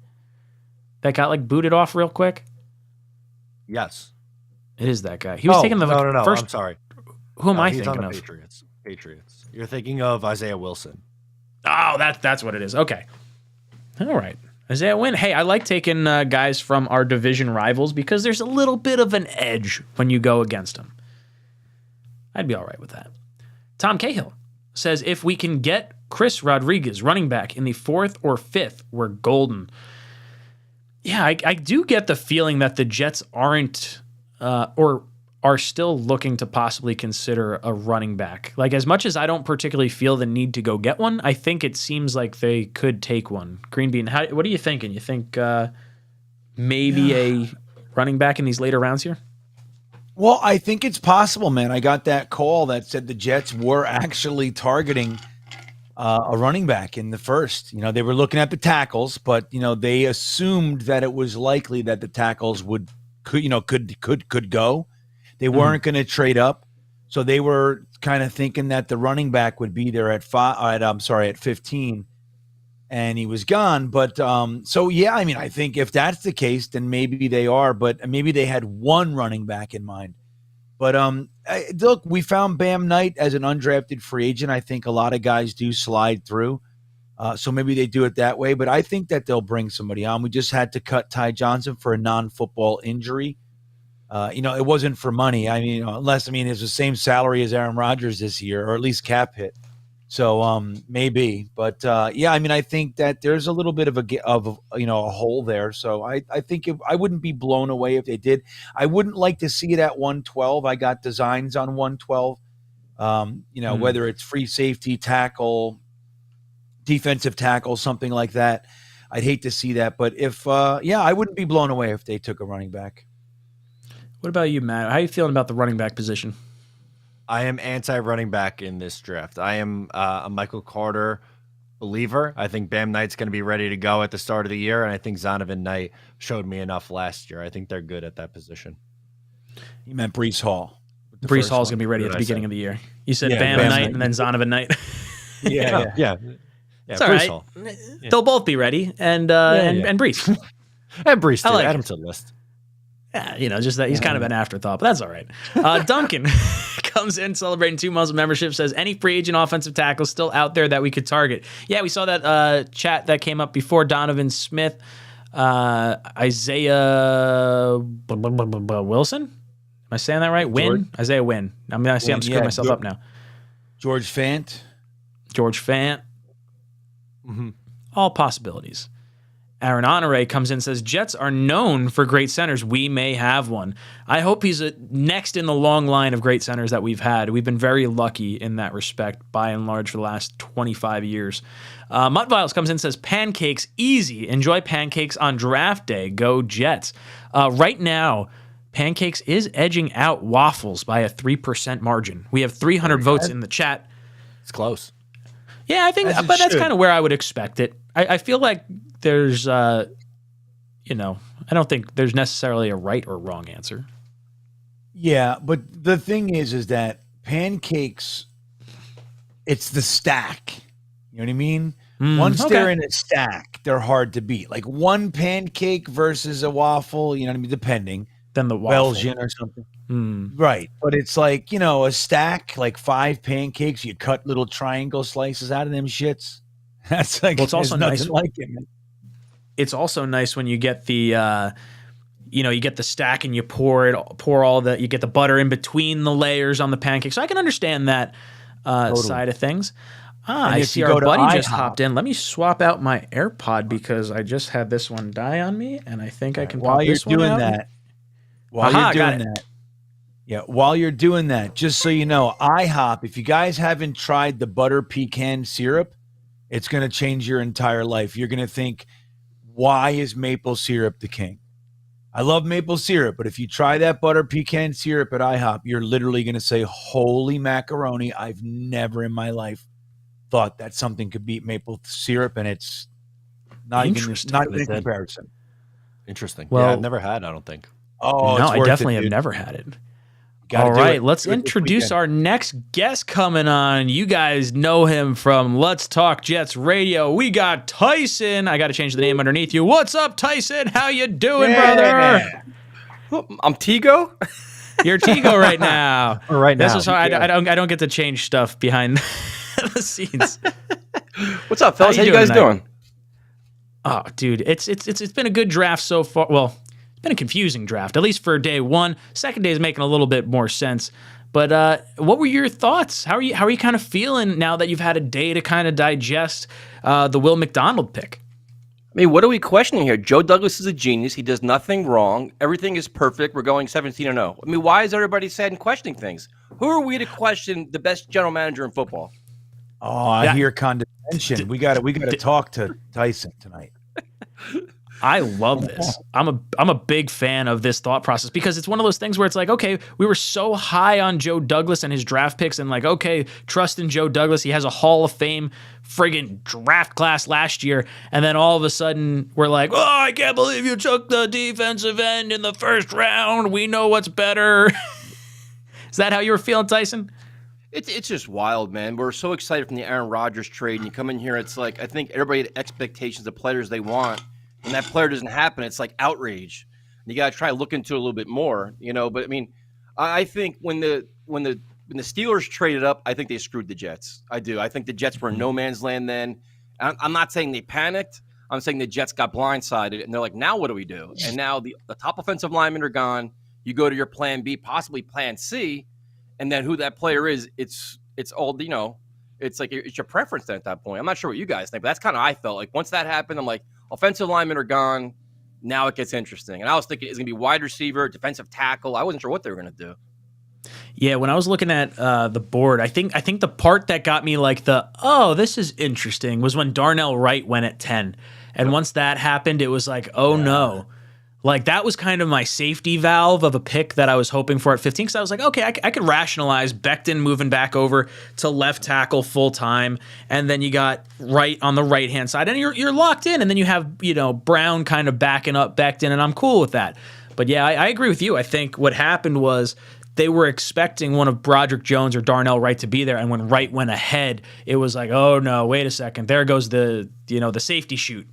that got like booted off real quick? Yes. It is that guy. He was taking the no. first. I'm sorry. Who am I he's thinking on the of? Patriots. You're thinking of Isaiah Wilson. Oh, that's what it is. Okay. All right. Isaiah Wynn. Hey, I like taking guys from our division rivals because there's a little bit of an edge when you go against them. I'd be all right with that. Tom Cahill says, if we can get Chris Rodriguez running back in the 4th or 5th, we're golden. Yeah, I do get the feeling that the Jets aren't or are still looking to possibly consider a running back. Like, as much as I don't particularly feel the need to go get one, I think it seems like they could take one. Green Bean, what are you thinking? You think maybe a running back in these later rounds here? Well, I think it's possible, man. I got that call that said the Jets were actually targeting a running back in the first. They were looking at the tackles, but they assumed that it was likely that the tackles could go. They weren't going to trade up, so they were kind of thinking that the running back would be there at 15, and he was gone. But so yeah, I mean, I think if that's the case, then maybe they are, but maybe they had one running back in mind. But look, we found Bam Knight as an undrafted free agent. I think a lot of guys do slide through. So maybe they do it that way. But I think that they'll bring somebody on. We just had to cut Ty Johnson for a non-football injury. It wasn't for money. I mean, it's the same salary as Aaron Rodgers this year, or at least cap hit. So maybe. But yeah, I mean, I think that there's a little bit of a hole there. So I think I wouldn't be blown away if they did. I wouldn't like to see it at 112. I got designs on 112. Whether it's free safety, tackle, defensive tackle, something like that. I'd hate to see that. But if I wouldn't be blown away if they took a running back. What about you, Matt? How are you feeling about the running back position? I am anti-running back in this draft. I am a Michael Carter believer. I think Bam Knight's going to be ready to go at the start of the year, and I think Zonovan Knight showed me enough last year. I think they're good at that position. You meant Breece Hall. Breece Hall's going to be ready at the beginning of the year. You said Bam Knight and then Zonovan Knight. Yeah. It's all right. Hall. They'll both be ready, and Breece. And Breece, too. Like Add him to the list. Yeah, just that he's kind of an afterthought, but that's all right. Duncan comes in celebrating 2 months of membership, says, any free agent offensive tackle still out there that we could target? Yeah, we saw that chat that came up before. Donovan Smith, Isaiah Wilson. Am I saying that right? Isaiah Wynn. I'm screwing myself up now. George Fant. Mm-hmm. All possibilities. Aaron Honore comes in and says, Jets are known for great centers. We may have one. I hope he's next in the long line of great centers that we've had. We've been very lucky in that respect, by and large, for the last 25 years. Mutt Viles comes in and says, pancakes, easy. Enjoy pancakes on draft day. Go Jets. Right now, pancakes is edging out waffles by a 3% margin. We have 300 votes in the chat. It's close. Yeah, I think, but that's kind of where I would expect it. I feel like there's, I don't think there's necessarily a right or wrong answer. Yeah, but the thing is that pancakes, it's the stack. You know what I mean? Once they're in a stack, they're hard to beat. Like one pancake versus a waffle, you know what I mean? Depending. Then the waffle. Belgian or something. Right. But it's like, a stack, like 5 pancakes, you cut little triangle slices out of them shits. That's like, it's also nice. Like it, man. It's also nice when you get the, you get the stack and you you get the butter in between the layers on the pancake. So I can understand that side of things. I see our buddy just hopped in. Let me swap out my AirPod because I just had this one die on me, and I think I can pop this one out. While you're doing that, just so you know, IHOP, if you guys haven't tried the butter pecan syrup, it's going to change your entire life. You're going to think, why is maple syrup the king? I love maple syrup, but if you try that butter pecan syrup at IHOP, you're literally going to say, holy macaroni, I've never in my life thought that something could beat maple syrup, and it's not even in comparison. Interesting. Well, yeah, I've never had, I don't think. Oh, no, I definitely have never had it. All right, let's introduce our next guest coming on. You guys know him from Let's Talk Jets Radio. We got Tyson. I got to change the name underneath you. What's up, Tyson? How you doing, brother? I'm Tigo. You're Tigo right now. Right now. This is hard. I don't get to change stuff behind the scenes. What's up, fellas? How you guys doing? Oh, dude, it's been a good draft so far. Well, been a confusing draft, at least for day one. Second day is making a little bit more sense. But what were your thoughts? How are you kind of feeling now that you've had a day to kind of digest the Will McDonald pick? I mean, what are we questioning here? Joe Douglas is a genius. He does nothing wrong. Everything is perfect. We're going 17-0. I mean, why is everybody sad and questioning things? Who are we to question the best general manager in football? Oh, I hear condescension. We got to talk to Tyson tonight. I love this. I'm a big fan of this thought process because it's one of those things where it's like, okay, we were so high on Joe Douglas and his draft picks and like, okay, trust in Joe Douglas. He has a Hall of Fame friggin' draft class last year. And then all of a sudden we're like, oh, I can't believe you took the defensive end in the first round. We know what's better. Is that how you were feeling, Tyson? It's just wild, man. We're so excited from the Aaron Rodgers trade. And you come in here, it's like, I think everybody had expectations of players they want. When that player doesn't happen, it's like outrage. You got to try to look into it a little bit more, you know. But I mean, I think when the Steelers traded up, I think they screwed the Jets. I do. I think the Jets were in no man's land then. I'm not saying they panicked. I'm saying the Jets got blindsided, and they're like, now what do we do? And now the top offensive linemen are gone. You go to your plan B, possibly plan C, and then who that player is, it's all, you know, it's like it's your preference then at that point. I'm not sure what you guys think, but that's kind of how I felt. Like once that happened, I'm like, offensive linemen are gone. Now it gets interesting. And I was thinking it's going to be wide receiver, defensive tackle. I wasn't sure what they were going to do. Yeah, when I was looking at the board, I think the part that got me like this is interesting was when Darnell Wright went at 10. And once that happened, it was like, no. Like that was kind of my safety valve of a pick that I was hoping for at 15. Because I was like, okay, I could rationalize Becton moving back over to left tackle full time, and then you got Wright on the right hand side, and you're locked in. And then you have Brown kind of backing up Becton, and I'm cool with that. But yeah, I agree with you. I think what happened was they were expecting one of Broderick Jones or Darnell Wright to be there, and when Wright went ahead, it was like, oh no, wait a second, there goes the safety chute.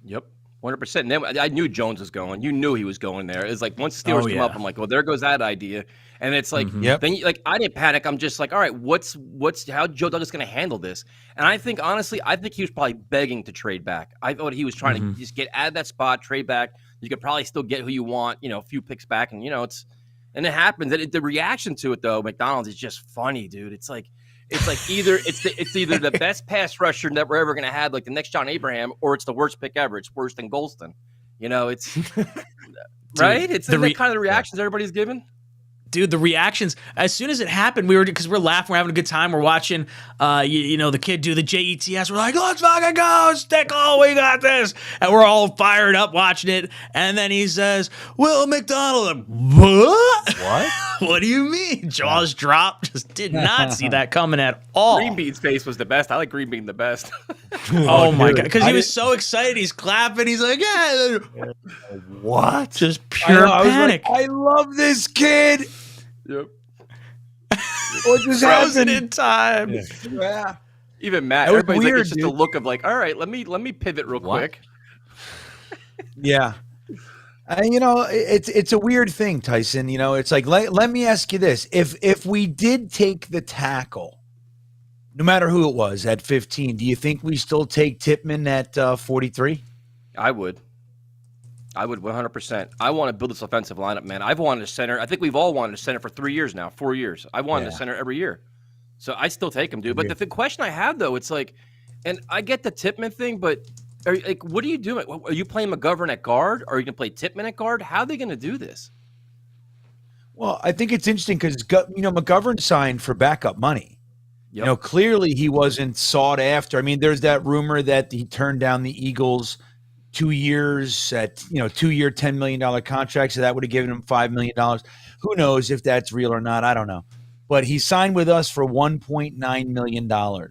Yep. 100%. And then I knew Jones was going. You knew he was going there. It's like once Steelers come up, I'm like, well, there goes that idea. And it's like, then I didn't panic. I'm just like, all right, how Joe Douglas going to handle this? And I think honestly, he was probably begging to trade back. I thought he was trying to just get out of that spot, trade back. You could probably still get who you want, a few picks back, and and it happens. The reaction to it though, McDonald's is just funny, dude. It's like either it's either the best pass rusher that we're ever going to have, like the next John Abraham, or it's the worst pick ever. It's worse than Golston. It's right. It's the kind of the reactions everybody's giving. Dude, the reactions as soon as it happened, because we're laughing, we're having a good time, we're watching, the kid do the JETS. We're like, let's fucking go, Stickle, we got this, and we're all fired up watching it. And then he says, "Will McDonald." What? What do you mean? Jaws dropped. Just did not see that coming at all. Green Bean's face was the best. I like Green Bean the best. Oh my god, because he was so excited. He's clapping. He's like, yeah. What? Just pure panic. I love this kid. Yep. What just Frozen happened? in time. Yeah. Even Matt, everybody's weird, like, it's just a look of like, all right, let me pivot real quick. Yeah. It's a weird thing, Tyson. It's like, let me ask you this. If we did take the tackle, no matter who it was at 15, do you think we still take Tippmann at 43? I would 100%. I want to build this offensive lineup, man. I've wanted a center. I think we've all wanted a center for 3 years now, 4 years. I wanted a center every year. So I still take him, dude. But the question I have, though, it's like, and I get the Tippmann thing, but what are you doing? Are you playing McGovern at guard? Or are you going to play Tippmann at guard? How are they going to do this? Well, I think it's interesting because, McGovern signed for backup money. Yep. Clearly he wasn't sought after. I mean, there's that rumor that he turned down the Eagles 2 years at, 2-year, $10 million contract. So that would have given him $5 million. Who knows if that's real or not? I don't know. But he signed with us for $1.9 million.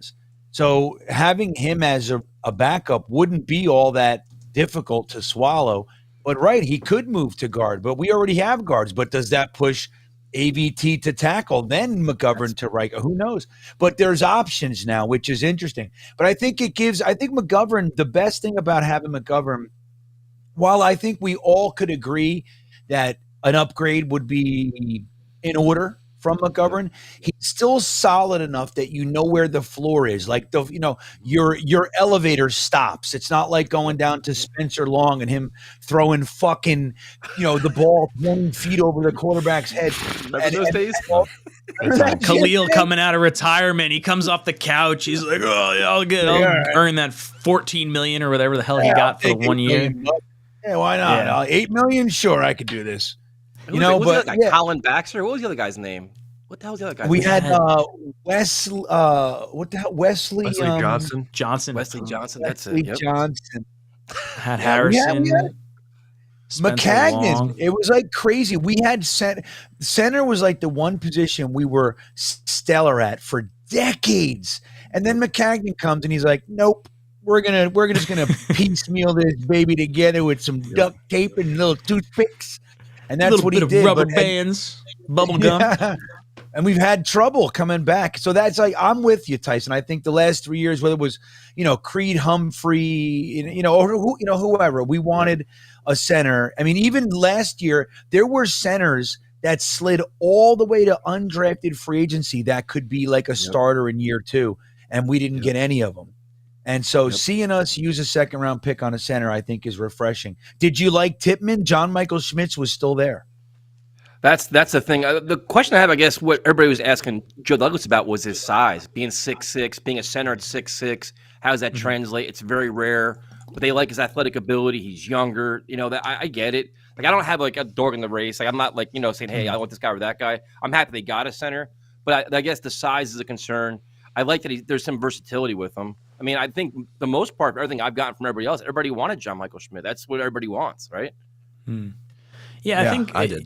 So having him as a backup wouldn't be all that difficult to swallow. But he could move to guard, but we already have guards. But does that push AVT to tackle, then McGovern to right? Who knows? But there's options now, which is interesting. But I think McGovern, the best thing about having McGovern, while I think we all could agree that an upgrade would be in order from McGovern, he's still solid enough that you know where the floor is. Like your elevator stops. It's not like going down to Spencer Long and him throwing fucking the ball 20 feet over the quarterback's head. Remember those days? Khalil coming out of retirement, he comes off the couch. He's like, "Oh yeah, I'll earn that $14 million or whatever the hell he got for 1 year." Yeah, why not? $8 million, sure, I could do this. Colin Baxter. What was the other guy's name? What the hell was the other guy's name? We had Wesley Johnson. Johnson. Wesley Johnson. That's Wesley it. Yep. Johnson. Had Harrison. We had Spencer McCagnon. Long. It was like crazy. We had center was like the one position we were stellar at for decades. And then McCagnon comes and he's like, nope. We're just gonna piecemeal this baby together with some duct tape and little toothpicks, and that's what he did. Rubber bands, bubble gum, and we've had trouble coming back. So that's like I'm with you, Tyson. I think the last 3 years, whether it was Creed Humphrey, or whoever, we wanted a center. I mean, even last year there were centers that slid all the way to undrafted free agency that could be like a starter in year 2, and we didn't get any of them. And so seeing us use a second-round pick on a center, I think, is refreshing. Did you like Tippmann? John Michael Schmitz was still there. That's the thing. The question I have, I guess, what everybody was asking Joe Douglas about was his size. Being 6'6", being a center at 6'6", how does that translate? It's very rare, but they like his athletic ability. He's younger. That I get it. Like, I don't have like a dog in the race. Like, I'm not like saying, hey, I want this guy or that guy. I'm happy they got a center, but I guess the size is a concern. I like that there's some versatility with him. I mean, I think the most part of everything I've gotten from everybody else, everybody wanted John Michael Schmidt. That's what everybody wants, right? Yeah, I think I did.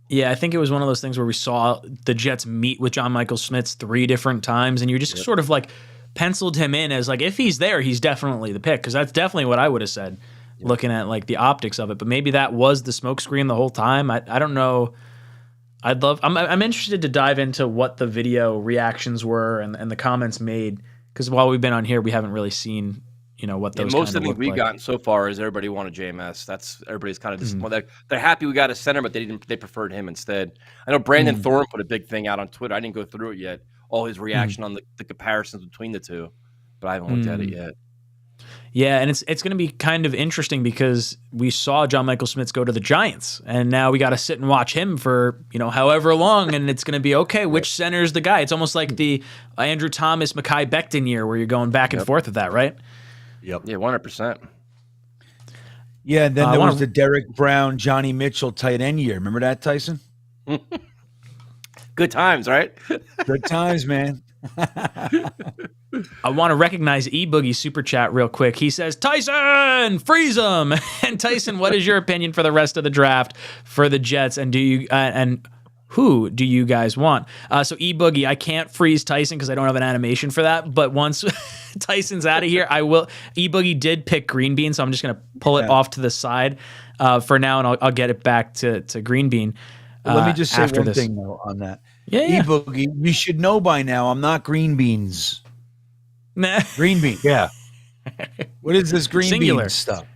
Yeah. I think it was one of those things where we saw the Jets meet with John Michael Schmitz 3 different times, and you just sort of like penciled him in as like, if he's there, he's definitely the pick, because that's definitely what I would have said, looking at like the optics of it. But maybe that was the smokescreen the whole time. I don't know. I'm interested to dive into what the video reactions were and the comments made, because while we've been on here, we haven't really seen, what those most of the things look we've like. gotten so far is everybody wanted JMS. That's everybody's kind of disappointed. They're happy we got a center, but they preferred him instead. I know Brandon Thorne put a big thing out on Twitter. I didn't go through it yet. All his reaction on the comparisons between the two, but I haven't looked at it yet. Yeah, and it's going to be kind of interesting because we saw John Michael Schmitz go to the Giants, and now we got to sit and watch him for however long, and it's going to be okay. Which center's the guy? It's almost like the Andrew Thomas, Mekhi Becton year, where you're going back and forth with that, right? Yep. Yeah, 100%. Yeah, and then there was the Derek Brown, Johnny Mitchell tight end year. Remember that, Tyson? Good times, right? Good times, man. I want to recognize 𝐒𝐫𝐞𝐫𝐢 super chat real quick. He says, Tyson, freeze him. And Tyson, what is your opinion for the rest of the draft for the Jets? And who do you guys want? So 𝐒𝐫𝐞𝐫𝐢, I can't freeze Tyson because I don't have an animation for that. But once Tyson's out of here, I will. 𝐒𝐫𝐞𝐫𝐢 did pick green bean, so I'm just going to pull it off to the side for now, and I'll get it back to green bean. Let me just say one this. thing though on that. Yeah. 𝐒𝐵oogie, you should know by now I'm not green beans. Green bean. Yeah. What is this green Singular bean stuff?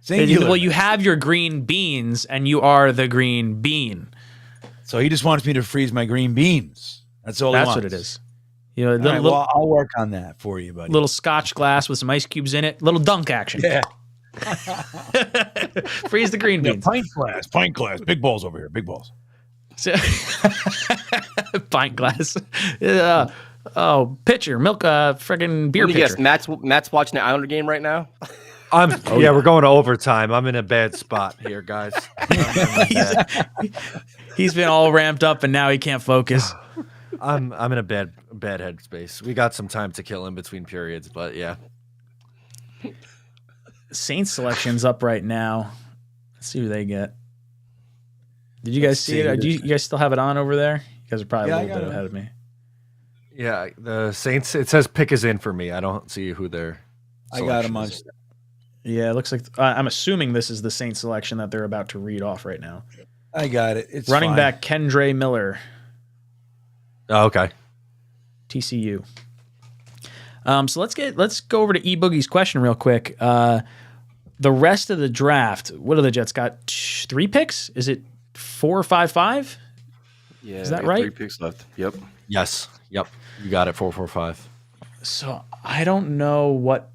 Singular. Well, you have your green beans, and you are the green bean. So he just wants me to freeze my green beans. That's all. That's he wants. what it is. Well, I'll work on that for you, buddy. Little Scotch glass with some ice cubes in it. Little dunk action. Yeah. Freeze the green beans. Pint glass. Big balls over here. Big balls. So, pint glass. Pitcher, milk, friggin' beer pitcher. Yes, Matt's watching the Islander game right now. We're going to overtime. I'm in a bad spot here, guys. He's been all ramped up, and now he can't focus. I'm in a bad headspace. We got some time to kill in between periods, but yeah. Saints selection's up right now. Let's see who they get. Did you guys see it? Do you guys still have it on over there? You guys are probably a little bit ahead of me. Yeah, the Saints. It says pick is in for me. I don't see who they're. I got them on. Yeah, it looks like I'm assuming this is the Saints selection that they're about to read off right now. I got it. It's running fine. back Kendre Miller. Oh, okay. TCU. So let's go over to 𝐒𝐵𝐞𝐫𝐢's question real quick. The rest of the draft, what do the Jets got? 3 picks? Is it 4, 5, 5? Yeah, is that right? 3 picks left. Yep. Yes. Yep. You got it. 4, 4, 5. So I don't know what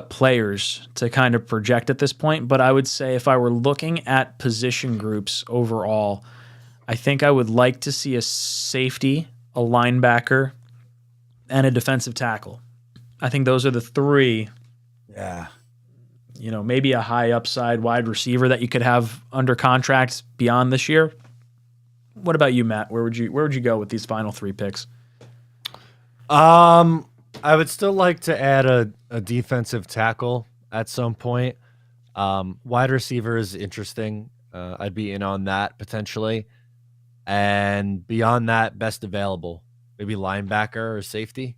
players to kind of project at this point, but I would say if I were looking at position groups overall, I think I would like to see a safety, a linebacker, and a defensive tackle. I think those are the 3. Yeah. Maybe a high upside wide receiver that you could have under contract beyond this year. What about you, Matt? Where would you go with these final 3 picks? I would still like to add a defensive tackle at some point. Wide receiver is interesting. I'd be in on that potentially. And beyond that, best available. Maybe linebacker or safety.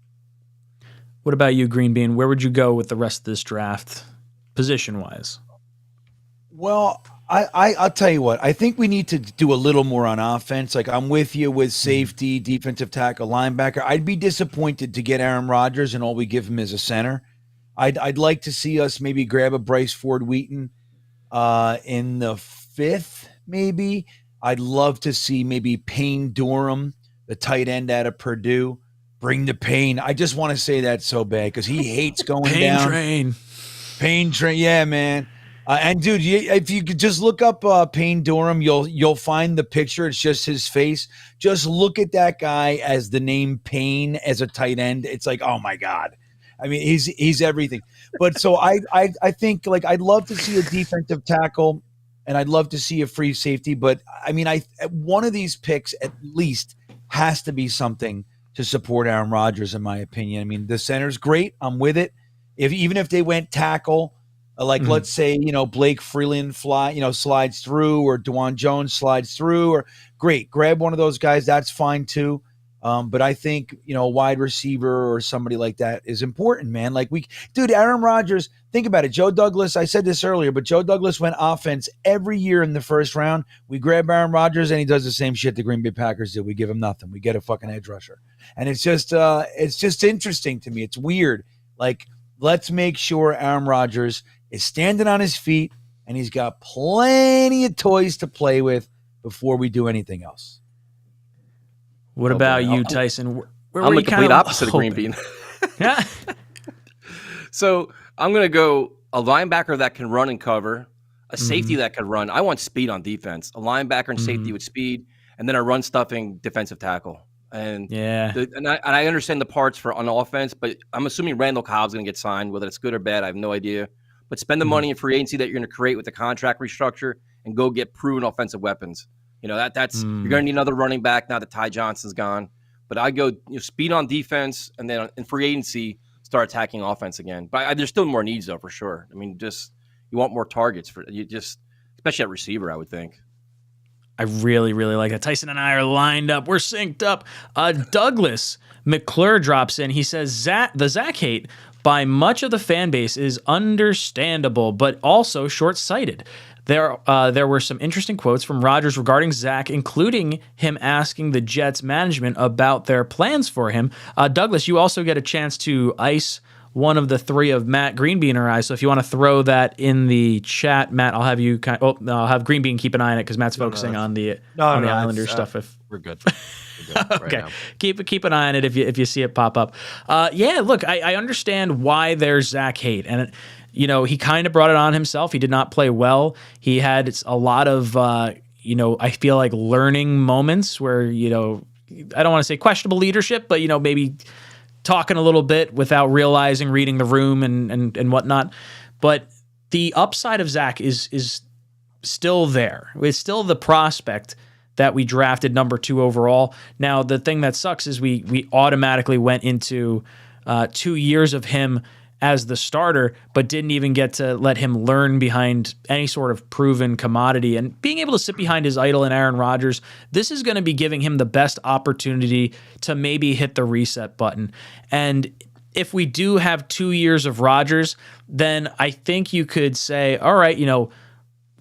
What about you, Green Bean? Where would you go with the rest of this draft, position-wise? Well, I'll tell you what. I think we need to do a little more on offense. Like, I'm with you with safety, defensive tackle, linebacker. I'd be disappointed to get Aaron Rodgers and all we give him is a center. I'd like to see us maybe grab a Bryce Ford-Wheaton in the 5th, maybe. I'd love to see maybe Payne Durham, the tight end out of Purdue. Bring the pain. I just want to say that so bad because he hates going down. Pain train. Yeah, man. And dude, if you could just look up Payne Durham, you'll find the picture. It's just his face. Just look at that guy as the name Payne as a tight end. It's like, oh my God. I mean, he's everything. But so I think, like, I'd love to see a defensive tackle and I'd love to see a free safety. But I mean, one of these picks at least has to be something to support Aaron Rodgers, in my opinion. I mean, the center's great. I'm with it. Even if they went tackle, let's say, Blake Freeland slides through, or DeJuan Jones slides through, or great, grab one of those guys. That's fine too. But I think, a wide receiver or somebody like that is important, man. Aaron Rodgers, think about it. Joe Douglas, I said this earlier, but Joe Douglas went offense every year in the first round. We grab Aaron Rodgers and he does the same shit the Green Bay Packers did. We give him nothing. We get a fucking edge rusher. And it's just interesting to me. It's weird. Like, let's make sure Aaron Rodgers is standing on his feet and he's got plenty of toys to play with before we do anything else. What about you, Tyson? I'm the complete opposite of Green Bean. Yeah. So I'm going to go a linebacker that can run and cover, a safety that can run. I want speed on defense, a linebacker and safety with speed, and then a run-stuffing defensive tackle. And I understand the parts for on offense, but I'm assuming Randall Cobb's going to get signed. Whether it's good or bad, I have no idea. But spend the money in free agency that you're going to create with the contract restructure and go get proven offensive weapons. That's you're going to need another running back now that Ty Johnson's gone. But I go speed on defense, and then in free agency start attacking offense again. But there's still more needs though, for sure. I mean, just you want more targets especially at receiver, I would think. I really, really like that. Tyson and I are lined up. We're synced up. Douglas McClure drops in. He says, the Zach hate by much of the fan base is understandable, but also short-sighted. There were some interesting quotes from Rodgers regarding Zach, including him asking the Jets management about their plans for him. Douglas, you also get a chance to ice one of the 3 of Matt Greenbean or I. So if you want to throw that in the chat, Matt, I'll have you I'll have Greenbean keep an eye on it because Matt's focusing on the Islanders stuff. We're good. Okay, right, keep an eye on it if you see it pop up. Look, I understand why there's Zach hate, and he kind of brought it on himself. He did not play well. He had a lot of I feel like learning moments where I don't want to say questionable leadership, but maybe talking a little bit without realizing, reading the room and whatnot. But the upside of Zach is still there. It's still the prospect that we drafted number 2 overall. Now, the thing that sucks is we automatically went into 2 years of him as the starter, but didn't even get to let him learn behind any sort of proven commodity. And being able to sit behind his idol in Aaron Rodgers, this is going to be giving him the best opportunity to maybe hit the reset button. And if we do have 2 years of Rodgers, then I think you could say, all right,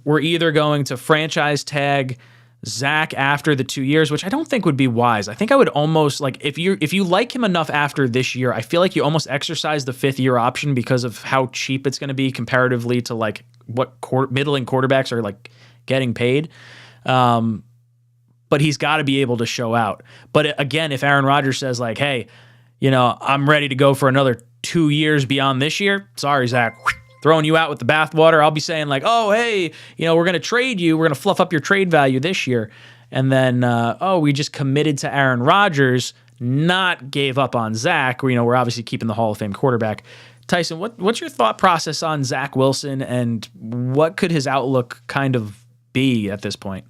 we're either going to franchise tag Zach after the 2 years, which I don't think would be wise. I think I would almost if you like him enough after this year, I feel like you almost exercise the 5th year option because of how cheap it's going to be comparatively to what middling quarterbacks are getting paid. But he's got to be able to show out. But again, if Aaron Rodgers says hey, I'm ready to go for another 2 years beyond this year, sorry, Zach. Throwing you out with the bathwater. I'll be saying oh, hey, we're going to trade you. We're going to fluff up your trade value this year. And then, we just committed to Aaron Rodgers, not gave up on Zach. We're obviously keeping the Hall of Fame quarterback. Tyson, what's your thought process on Zach Wilson and what could his outlook kind of be at this point?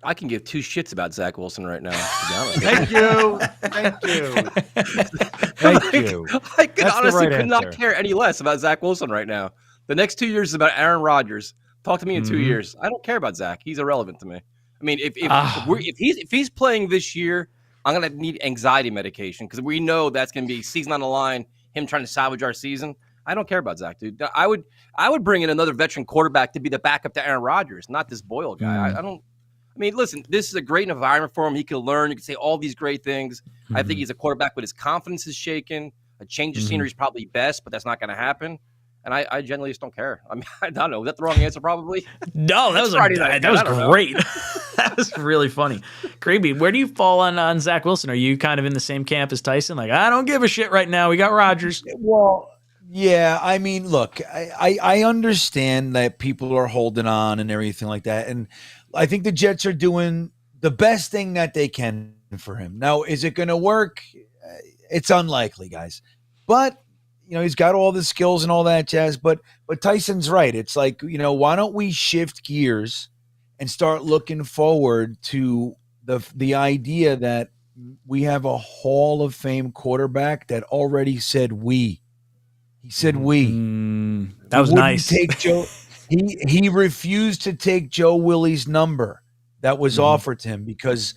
I can give 2 shits about Zach Wilson right now. Thank you. Thank you. I could honestly could not care any less about Zach Wilson right now. The next 2 years is about Aaron Rodgers. Talk to me in 2 years. I don't care about Zach. He's irrelevant to me. I mean, if he's playing this year, I'm gonna need anxiety medication because we know that's gonna be season on the line. Him trying to salvage our season. I don't care about Zach, dude. I would bring in another veteran quarterback to be the backup to Aaron Rodgers, not this Boyle guy. I don't. I mean, listen, this is a great environment for him. He can learn. You can say all these great things. I think he's a quarterback, but his confidence is shaken. A change of scenery is probably best, but that's not going to happen. And I generally just don't care. I mean, I don't know. Is that the wrong answer? Probably. No, that was great. That was really funny. Creepy. Where do you fall on Zach Wilson? Are you kind of in the same camp as Tyson? Like, I don't give a shit right now. We got Rodgers. Well, yeah. I mean, look, I understand that people are holding on and everything like that, and I think the Jets are doing the best thing that they can for him. Now, is it going to work? It's unlikely, guys. But he's got all the skills and all that jazz. But Tyson's right. It's like, why don't we shift gears and start looking forward to the idea that we have a Hall of Fame quarterback that already said we. He said we. That was nice. Take Joe. He refused to take Joe Willie's number that was offered to him because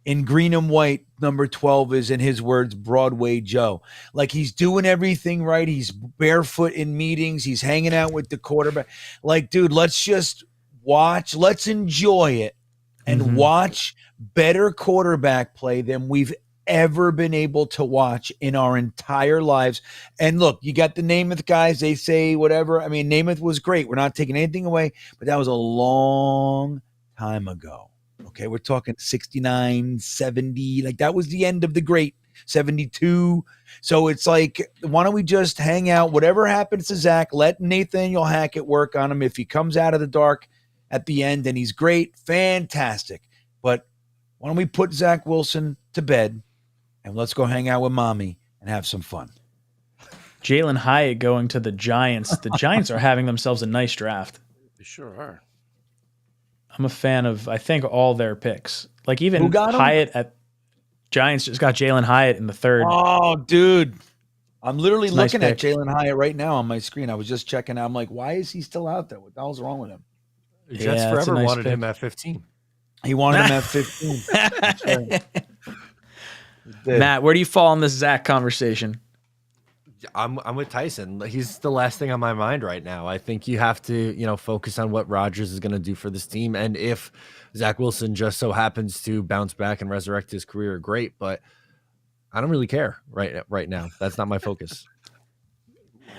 in green and white, number 12 is, in his words, Broadway Joe. Like, he's doing everything right. He's barefoot in meetings. He's hanging out with the quarterback. Like, dude, let's just watch. Let's enjoy it and watch better quarterback play than we've ever been able to watch in our entire lives. And look, you got the Namath guys. They say whatever. I mean, Namath was great. We're not taking anything away, but that was a long time ago. Okay, we're talking 69, 70. Like, that was the end of the great 72. So it's like, why don't we just hang out? Whatever happens to Zach, let Nathaniel Hackett work on him. If he comes out of the dark at the end and he's great, fantastic. But why don't we put Zach Wilson to bed and let's go hang out with mommy and have some fun. Jalen Hyatt going to the Giants. The Giants are having themselves a nice draft. They sure are. I'm a fan of, I think, all their picks. Like, even Hyatt at Giants just got Jalen Hyatt in the third. Oh, dude. I'm literally looking at Jalen Hyatt right now on my screen. I was just checking out. I'm like, why is he still out there? What the hell's wrong with him? The Jets forever wanted him at 15. He wanted him at 15. That's right. Matt, where do you fall in this Zach conversation? I'm with Tyson. He's the last thing on my mind right now. I think you have to, focus on what Rodgers is going to do for this team. And if Zach Wilson just so happens to bounce back and resurrect his career, great. But I don't really care right now. That's not my focus.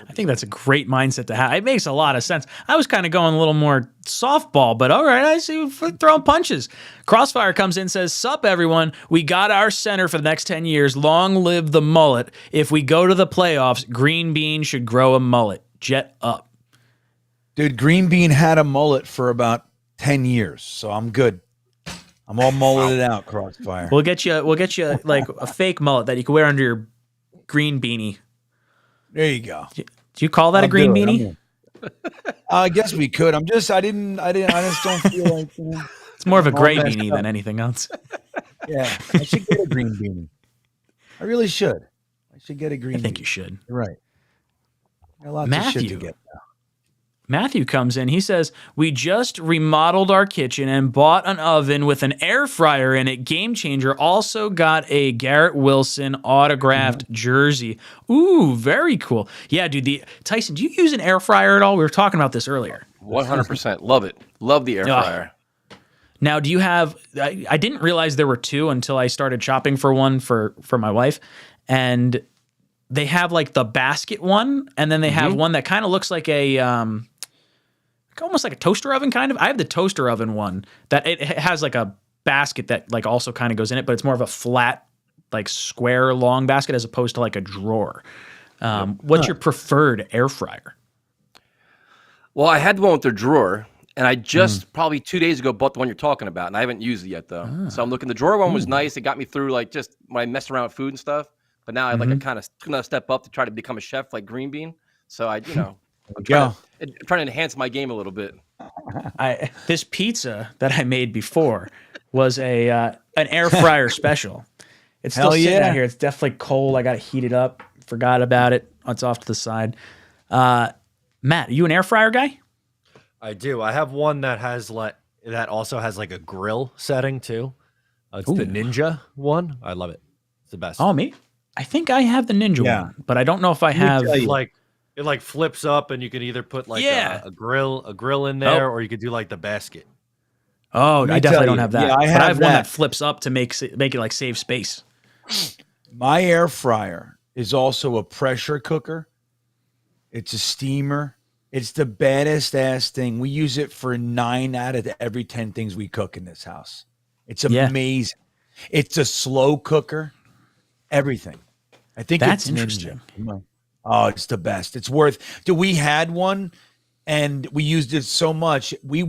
I think that's a great mindset to have. It makes a lot of sense. I was kind of going a little more softball, but all right, I see you throwing punches. Crossfire comes in and says, "Sup, everyone. We got our center for the next 10 years. Long live the mullet. If we go to the playoffs, Green Bean should grow a mullet. Jet up." Dude, Green Bean had a mullet for about 10 years, so I'm good. I'm all mulleted out, Crossfire. We'll get you like a fake mullet that you can wear under your green beanie. There you go. Do you call that a green beanie? I guess we could. I just don't feel like, it's more of a gray beanie than anything else. Yeah, I should get a green beanie. I really should. I should get a green beanie. I think you should. You're right. Got lots of shit to get now. Matthew comes in. He says, "We just remodeled our kitchen and bought an oven with an air fryer in it. Game changer. Also got a Garrett Wilson autographed jersey." Ooh, very cool. Yeah, dude. Tyson, do you use an air fryer at all? We were talking about this earlier. 100%. Love it. Love the air fryer. Now, do you have? I didn't realize there were two until I started shopping for one for my wife, and they have like the basket one, and then they have one that kind of looks like a almost like a toaster oven kind of. I have the toaster oven one that it has like a basket that like also kind of goes in it, but it's more of a flat, like square long basket as opposed to like a drawer. What's your preferred air fryer? Well, I had the one with the drawer, and I just probably 2 days ago bought the one you're talking about, and I haven't used it yet though. So I'm looking. The drawer one was nice. It got me through like just when I messed around with food and stuff. But now I like I kind of took another step up to try to become a chef like Green Bean. So I'm trying to enhance my game a little bit. This pizza that I made before was an air fryer special. It's still sitting out here. It's definitely cold. I got to heat it up. Forgot about it. It's off to the side. Matt, are you an air fryer guy? I do. I have one that has that also has like a grill setting too. It's the Ninja one. I love it. It's the best. Oh, me? I think I have the Ninja one, but I don't know if I have like it like flips up and you can either put like a grill in there or you could do like the basket. Oh, I definitely don't have that. Yeah, I have one that flips up to make it like save space. My air fryer is also a pressure cooker. It's a steamer. It's the baddest ass thing. We use it for 9 out of every 10 things we cook in this house. It's amazing. It's a slow cooker. Everything. I think that's it's interesting. Ninja. Oh, it's the best. It's worth. We had one, and we used it so much. We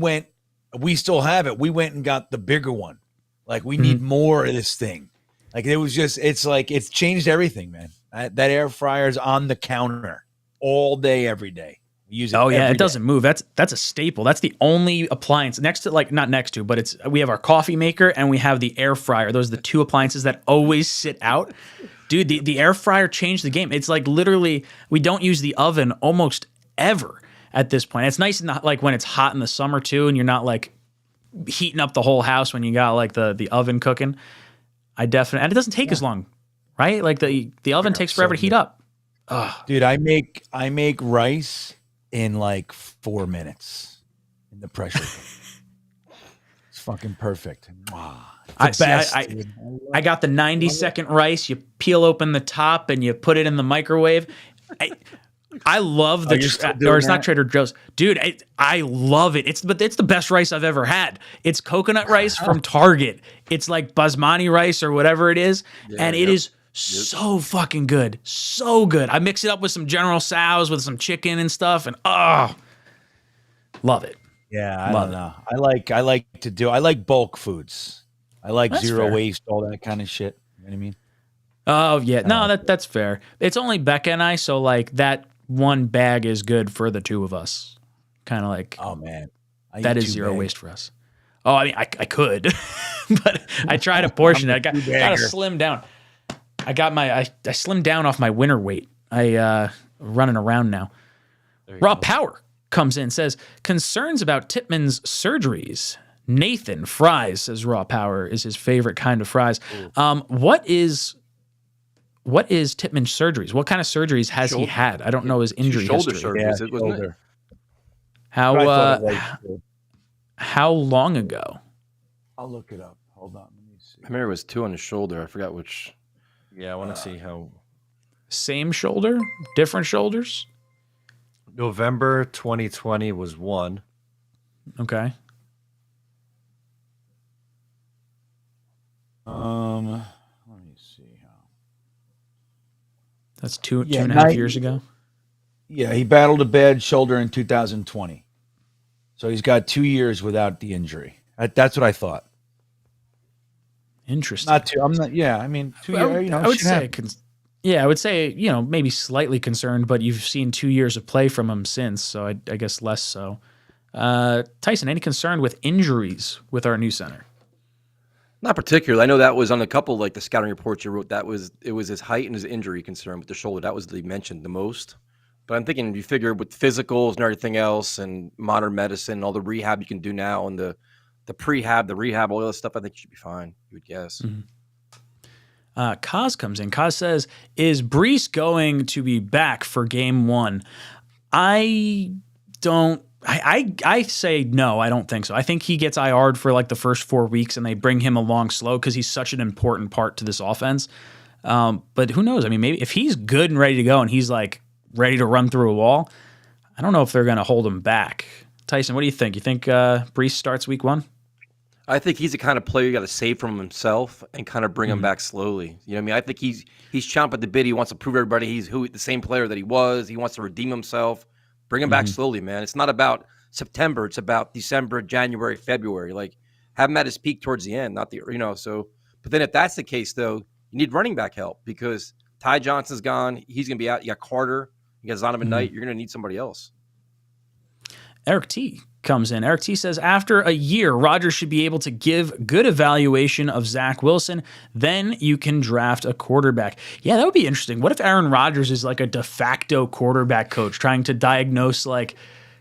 still have it. We went and got the bigger one. Like we need more of this thing. Like it was just. It's like it's changed everything, man. That air fryer is on the counter all day, every day. We use it. Oh yeah, it doesn't move. That's a staple. That's the only appliance next to not next to, but we have our coffee maker and we have the air fryer. Those are the two appliances that always sit out. Dude, the air fryer changed the game. It's like literally we don't use the oven almost ever at this point. It's nice not like when it's hot in the summer too, and you're not like heating up the whole house when you got like the oven cooking. And it doesn't take as long, right? Like the oven takes forever to heat up. Ugh. Dude, I make rice in like 4 minutes in the pressure cooker. It's fucking perfect. Wow. I got the 90-second rice. You peel open the top and you put it in the microwave. I love it's not Trader Joe's, dude. I love it. It's the best rice I've ever had. It's coconut rice from Target. It's like basmati rice or whatever it is, and it is so fucking good, so good. I mix it up with some General Tso's with some chicken and stuff, and love it. Yeah, I don't know. I like bulk foods. I like zero waste, all that kind of shit. You know what I mean? Oh yeah, no, that's fair. It's only Becca and I, so like that one bag is good for the two of us. Kind of like, oh man, that is zero waste for us. Oh, I mean, I could, but I try to portion it. I got to slim down. I slimmed down off my winter weight. Running around now. Raw Power comes in, says concerns about Tippmann's surgeries. Nathan fries, says Raw Power, is his favorite kind of fries. What is Tippmann's surgeries? What kind of surgeries has he had? I don't know his injury shoulder history. surgeries, wasn't it? How long ago? I'll look it up. Hold on, let me see. I remember it was 2 on his shoulder. I forgot which. Yeah, I want to see how. Same shoulder? Different shoulders? November 2020 was 1. Okay. Let me see how. That's two and a half years ago. Yeah, he battled a bad shoulder in 2020, so he's got 2 years without the injury. That's what I thought. Interesting. Not two. I'm not. Yeah, I mean, 2 years. You know, I would say. I would say maybe slightly concerned, but you've seen 2 years of play from him since, so I guess less so. Tyson, any concern with injuries with our new center? Not particularly. I know that was on a couple like the scouting reports you wrote. It was his height and his injury concern with the shoulder. That was they mentioned the most. But I'm thinking you figure with physicals and everything else and modern medicine, all the rehab you can do now and the prehab, the rehab, all that stuff, I think you should be fine, you would guess. Mm-hmm. Kaz comes in. Kaz says, is Brees going to be back for game 1? I say no, I don't think so. I think he gets IR'd for like the first 4 weeks and they bring him along slow because he's such an important part to this offense. But who knows? I mean, maybe if he's good and ready to go and he's like ready to run through a wall, I don't know if they're going to hold him back. Tyson, what do you think? You think Brees starts week 1? I think he's the kind of player you got to save from himself and kind of bring him back slowly. You know what I mean? I think he's chomping at the bit. He wants to prove everybody he's the same player that he was. He wants to redeem himself. Bring him back slowly, man. It's not about September. It's about December, January, February. Like, have him at his peak towards the end, not the, so. But then if that's the case, though, you need running back help because Ty Johnson's gone. He's going to be out. You got Carter. You got Zonovan Knight. You're going to need somebody else. Eric T comes in. Eric T says, after a year, Rodgers should be able to give good evaluation of Zach Wilson. Then you can draft a quarterback. Yeah, that would be interesting. What if Aaron Rodgers is like a de facto quarterback coach trying to diagnose, like,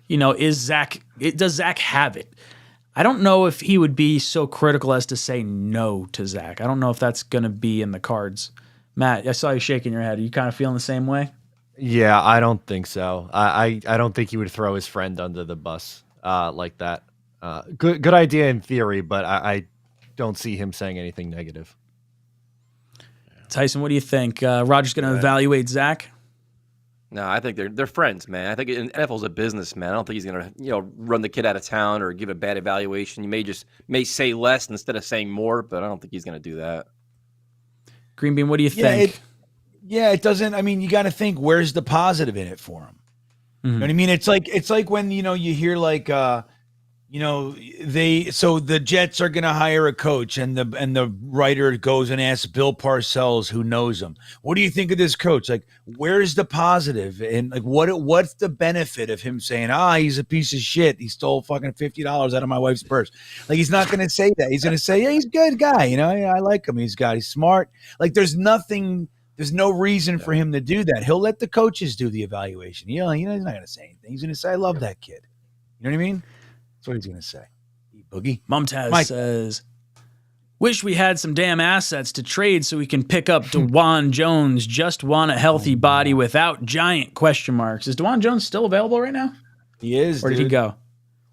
does Zach have it? I don't know if he would be so critical as to say no to Zach. I don't know if that's going to be in the cards. Matt, I saw you shaking your head. Are you kind of feeling the same way? Yeah, I don't think so. I don't think he would throw his friend under the bus like that. Good idea in theory, but I don't see him saying anything negative. Tyson, what do you think? Rodgers going to evaluate Zach? No, I think they're friends, man. I think NFL's a business, man. I don't think he's gonna run the kid out of town or give a bad evaluation. You may say less instead of saying more, but I don't think he's gonna do that. Green Bean, what do you think? It doesn't. I mean, you got to think, where's the positive in it for him? Mm-hmm. You know what I mean? It's like when you hear like the Jets are gonna hire a coach, and the writer goes and asks Bill Parcells, who knows him, what do you think of this coach? Like, where's the positive? And like, what's the benefit of him saying, he's a piece of shit, he stole fucking $50 out of my wife's purse? Like, he's not gonna say that. He's gonna say, yeah, he's a good guy. I like him. He's smart. Like, there's no reason for him to do that. He'll let the coaches do the evaluation. He's not gonna say anything. He's gonna say, I love that kid. You know what I mean? That's what he's going to say. Boogie. Mumtaz says, wish we had some damn assets to trade so we can pick up DeJuan Jones. Just want a healthy body without giant question marks. Is DeJuan Jones still available right now? He is. Or did he go?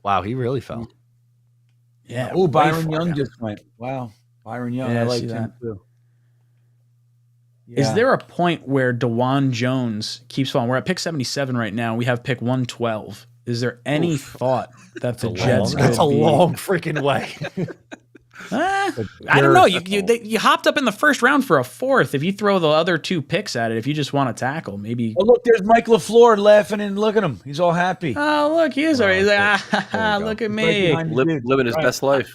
Wow, he really fell. Yeah. Oh, Byron Young just went. Wow. Byron Young. Yeah, I like him too. Yeah. Is there a point where DeJuan Jones keeps falling? We're at pick 77 right now. We have pick 112. Is there any thought that the Jets could That's a long freaking way. I don't know. You hopped up in the first round for a fourth. If you throw the other two picks at it, if you just want to tackle, maybe. Oh, look, there's Mike LaFleur laughing, and look at him. He's all happy. Oh, look, he is already. He's like, look at me. Living his best life.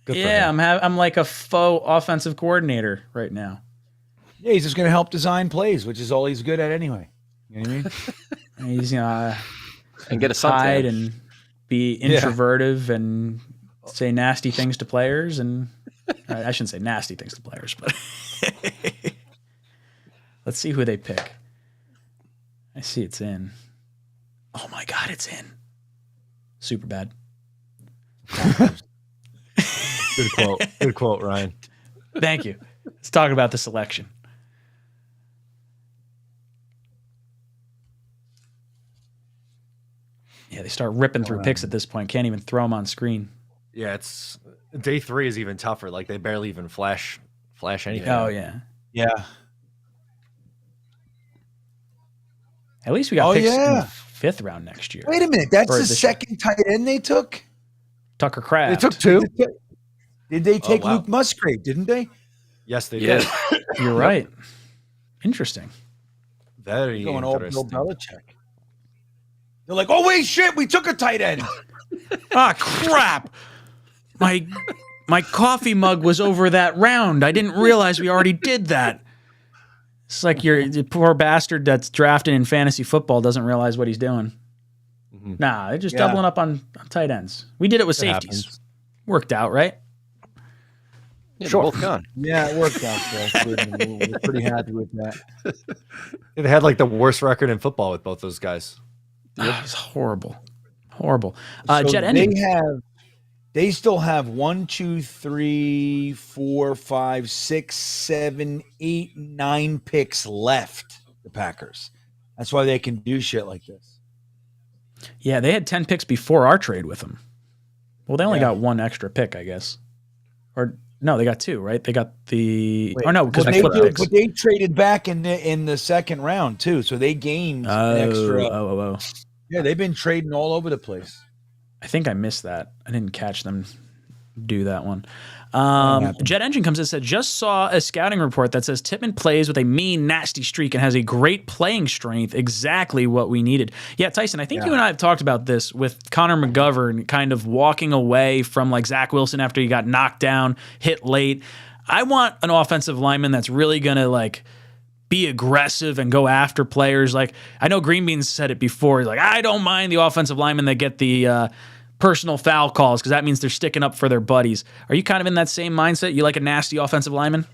Yeah, I'm like a faux offensive coordinator right now. Yeah, he's just going to help design plays, which is all he's good at anyway. You know what I mean? He's and get a hide and be introverted and say nasty things to players, and I shouldn't say nasty things to players, but let's see who they pick. I see it's in. Oh my God, it's in. Super bad. Good quote. Good quote, Ryan. Thank you. Let's talk about the selection. Yeah, they start ripping through picks at this point. Can't even throw them on screen. Yeah, it's day 3 is even tougher. Like, they barely even flash anything. Oh yeah, yeah. At least we got picks in the 5th round next year. Wait a minute, that's the second tight end they took? Tucker Kraft. They took 2. Did they take Luke Musgrave? Didn't they? Yes, they did. You're right. Interesting. Very going all Bill interesting. Belichick. They're like, oh wait, shit, we took a tight end. Crap! My coffee mug was over that round. I didn't realize we already did that. It's like the poor bastard that's drafted in fantasy football doesn't realize what he's doing. Mm-hmm. Nah, they're just doubling up on tight ends. We did it with safeties. Happens. Worked out, right? Yeah, sure. Both gone. Yeah, it worked out for us. We're pretty happy with that. They had like the worst record in football with both those guys. Yep. It's horrible. Horrible. So Jet ending. They still have 1, 2, 3, 4, 5, 6, 7, 8, 9 picks left, the Packers. That's why they can do shit like this. Yeah, they had 10 picks before our trade with them. Well, they only got 1 extra pick, I guess. Or no, they got 2, right? They got the because we flipped picks. But they traded back in the second round too, so they gained an extra. Yeah, they've been trading all over the place. I think I missed that. I didn't catch them do that one. Jet Engine comes in and said, just saw a scouting report that says Tippmann plays with a mean, nasty streak and has a great playing strength. Exactly what we needed. Yeah, Tyson, I think you and I have talked about this with Connor McGovern kind of walking away from like Zach Wilson after he got knocked down, hit late. I want an offensive lineman that's really going to like be aggressive and go after players. Like I know Green Beans said it before. He's like, I don't mind the offensive linemen that get the personal foul calls because that means they're sticking up for their buddies. Are you kind of in that same mindset? You like a nasty offensive lineman?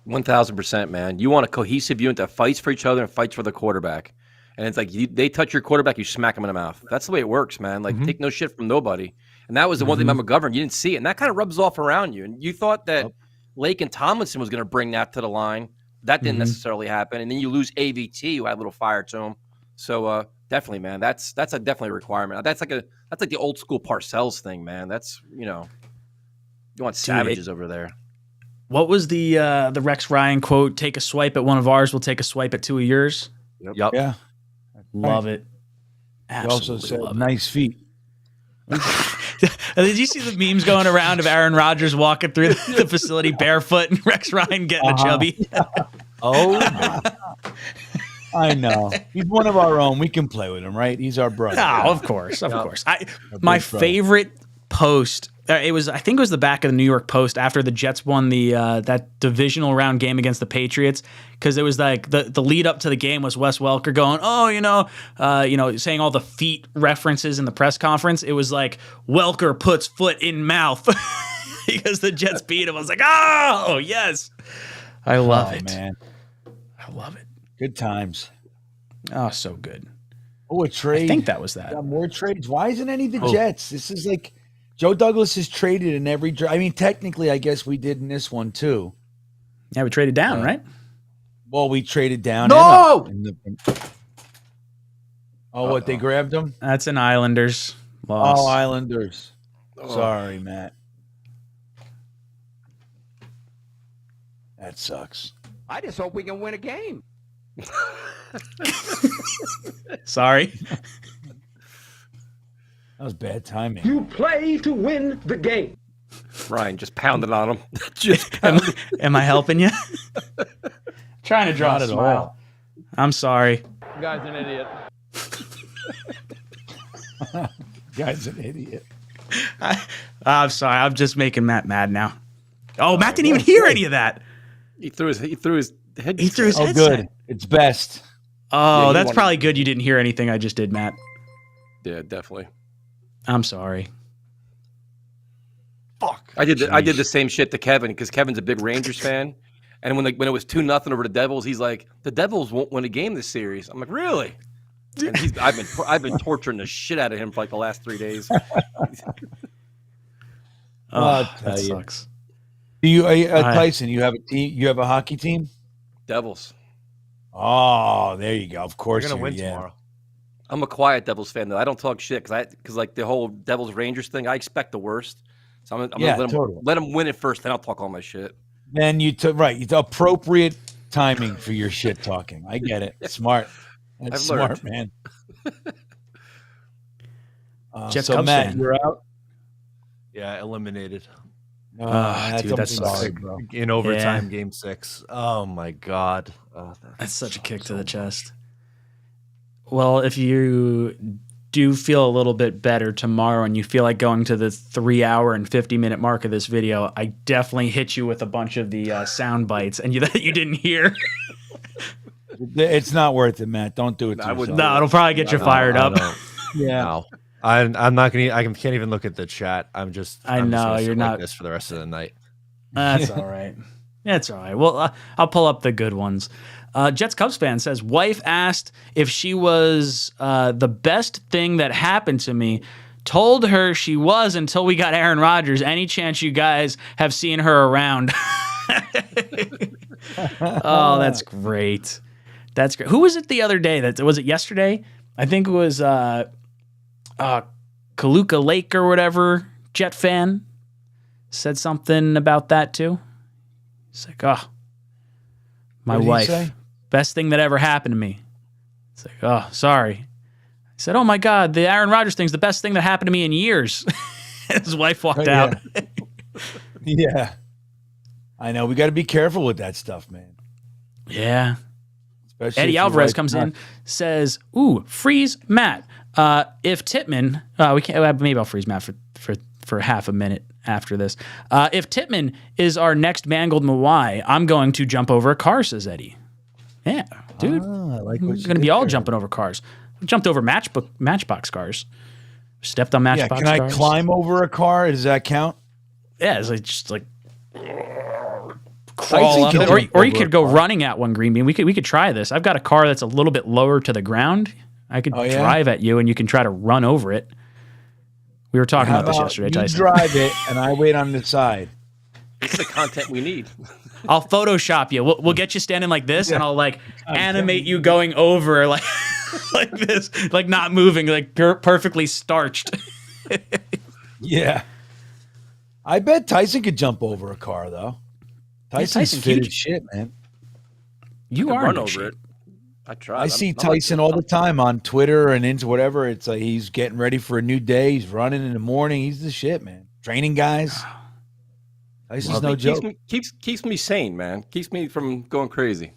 1,000%, man. You want a cohesive unit that fights for each other and fights for the quarterback. And it's like they touch your quarterback, you smack them in the mouth. That's the way it works, man. Like, take no shit from nobody. And that was the one thing about McGovern. You didn't see it. And that kind of rubs off around you. And you thought that Lake and Tomlinson was going to bring that to the line. That didn't necessarily happen. And then you lose AVT, who had a little fire to him. So definitely, man, that's a definitely a requirement. That's like the old school Parcells thing, man. That's, you want savages over there. What was the Rex Ryan quote? Take a swipe at one of ours, we'll take a swipe at two of yours. Yep. Yeah. Love it. He also said, nice feet. Did you see the memes going around of Aaron Rodgers walking through the facility barefoot and Rex Ryan getting a chubby? I know. He's one of our own. We can play with him, right? He's our brother. Oh, of course. My favorite post, I think it was the back of the New York Post after the Jets won the that divisional round game against the Patriots, because it was like the lead up to the game was Wes Welker going, saying all the feet references in the press conference. It was like Welker puts foot in mouth because the Jets beat him. I was like, oh yes, I love it, man. I love it. Good times. Oh, so good. Oh, a trade. I think that was that. Got more trades. Why isn't any of the Jets? This is like Joe Douglas is traded in every draft. I mean, technically, I guess we did in this one too. Yeah, we traded down, right? Well, we traded down. No! What, they grabbed him? That's an Islanders loss. Oh, Islanders. Sorry, Matt. That sucks. I just hope we can win a game. Sorry. That was bad timing. You play to win the game. Ryan just pounded on him. Am I helping you? Trying to draw a smile. I'm sorry. You guy's an idiot. Guy's an idiot. I'm sorry. I'm just making Matt mad now. Oh, Matt didn't even hear any of that. He threw his head. He threw his headset. Good. It's best. Oh, that's probably good. You didn't hear anything I just did, Matt. Yeah, definitely. I'm sorry. Fuck. I did the same shit to Kevin because Kevin's a big Rangers fan, and when it was 2-0 over the Devils, he's like, the Devils won't win a game this series. I'm like, really? And I've been torturing the shit out of him for like the last 3 days. That sucks. Do you, Tyson? You have a team? You have a hockey team? Devils. Oh, there you go. Of course, you're gonna win tomorrow. I'm a quiet Devils fan though. I don't talk shit because like the whole Devils Rangers thing, I expect the worst. So I'm gonna let them win it first, then I'll talk all my shit. Then it's appropriate timing for your shit talking. I get it. Smart. That's smart, man. So Matt, fan. you're out. Yeah, eliminated. That sucks. In overtime, game 6. Oh my god, that's such a kick to the chest. Well, if you do feel a little bit better tomorrow and you feel like going to the 3-hour and 50-minute mark of this video, I definitely hit you with a bunch of the sound bites and that you didn't hear. It's not worth it, Matt. Don't do it. No, it'll probably get you fired up. Yeah. No. I'm not gonna. I can't even look at the chat. I'm just you're not like this for the rest of the night. That's all right. That's all right. Well, I'll pull up the good ones. Jets Cubs fan says, wife asked if she was the best thing that happened to me. Told her she was until we got Aaron Rodgers. Any chance you guys have seen her around? Oh, that's great. That's great. Who was it the other day? Was it yesterday? I think it was 𝐒𝐿𝐫𝐞𝐫𝐢 Lake or whatever. Jet fan said something about that too. It's like, my wife, best thing that ever happened to me. It's like, oh, sorry. He said, oh my God, the Aaron Rodgers thing's the best thing that happened to me in years. His wife walked out. Yeah. I know. We got to be careful with that stuff, man. Yeah. Especially Eddie Alvarez comes in, says, ooh, freeze Matt. If Tippmann, we can't, maybe I'll freeze Matt for half a minute after this. If Tippmann is our next mangled Mawai, I'm going to jump over a car, says Eddie. Yeah, dude. I like We're going to be all jumping over cars. We jumped over Matchbox cars. Stepped on Matchbox Can I cars. climb over a car? Does that count? Yeah, it's like just like crawl up it. Or you could go running at one, Green Bean. We could try this. I've got a car that's a little bit lower to the ground. I could drive at you, and you can try to run over it. We were talking about this yesterday, Tyson. You drive it, and I wait on the side. This is the content we need. I'll Photoshop you. We'll get you standing like this, and I'll like animate you going over like like this, like not moving, like perfectly starched. Yeah. I bet Tyson could jump over a car, though. Tyson's fit as shit, man. You are run over it. I try. I see Tyson all the time on Twitter and into whatever. It's like he's getting ready for a new day. He's running in the morning. He's the shit, man. Training guys. Tyson's no joke. Keeps me sane, man. Keeps me from going crazy.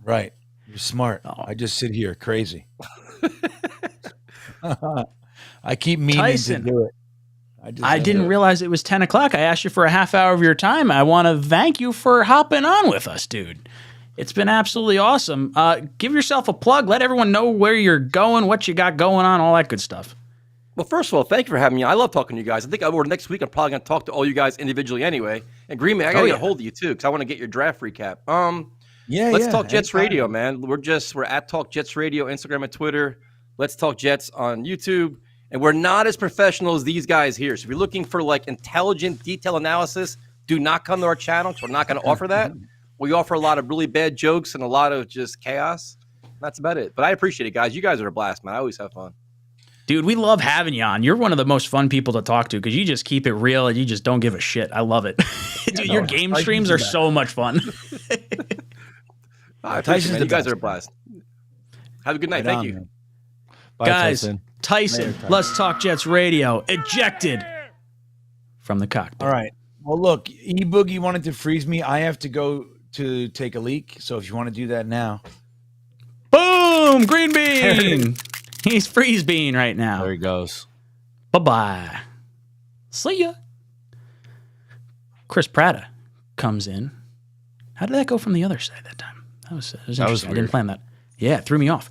Right. You're smart. I just sit here crazy. I keep meaning Tyson, to do it. I didn't realize it was 10 o'clock. I asked you for a half hour of your time. I want to thank you for hopping on with us, dude. It's been absolutely awesome. Give yourself a plug. Let everyone know where you're going, what you got going on, all that good stuff. Well, first of all, thank you for having me. I love talking to you guys. I think next week I'm probably going to talk to all you guys individually anyway. And Green Man, I got to get a hold of you too because I want to get your draft recap. Let's talk Jets Radio, man. We're at Talk Jets Radio, Instagram and Twitter. Let's Talk Jets on YouTube. And we're not as professional as these guys here. So if you're looking for like intelligent detail analysis, do not come to our channel because we're not going to offer that. We offer a lot of really bad jokes and a lot of just chaos. That's about it. But I appreciate it, guys. You guys are a blast, man. I always have fun. Dude, we love having you on. You're one of the most fun people to talk to because you just keep it real and you just don't give a shit. I love it. Dude, your game streams are so much fun. I appreciate it, man. You guys are a blast. Have a good night. Thank you. Bye, guys, Tyson, Let's Talk Jets Radio, ejected from the cockpit. All right. Well, look, 𝐒𝐫𝐞𝐞𝐫𝐢 wanted to freeze me. I have to go to take a leak. So if you want to do that now. Boom! Green Bean! He's freeze bean right now. There he goes. Bye-bye. See ya. Chris Prada comes in. How did that go from the other side that time? That was interesting. I didn't plan that. Yeah, it threw me off.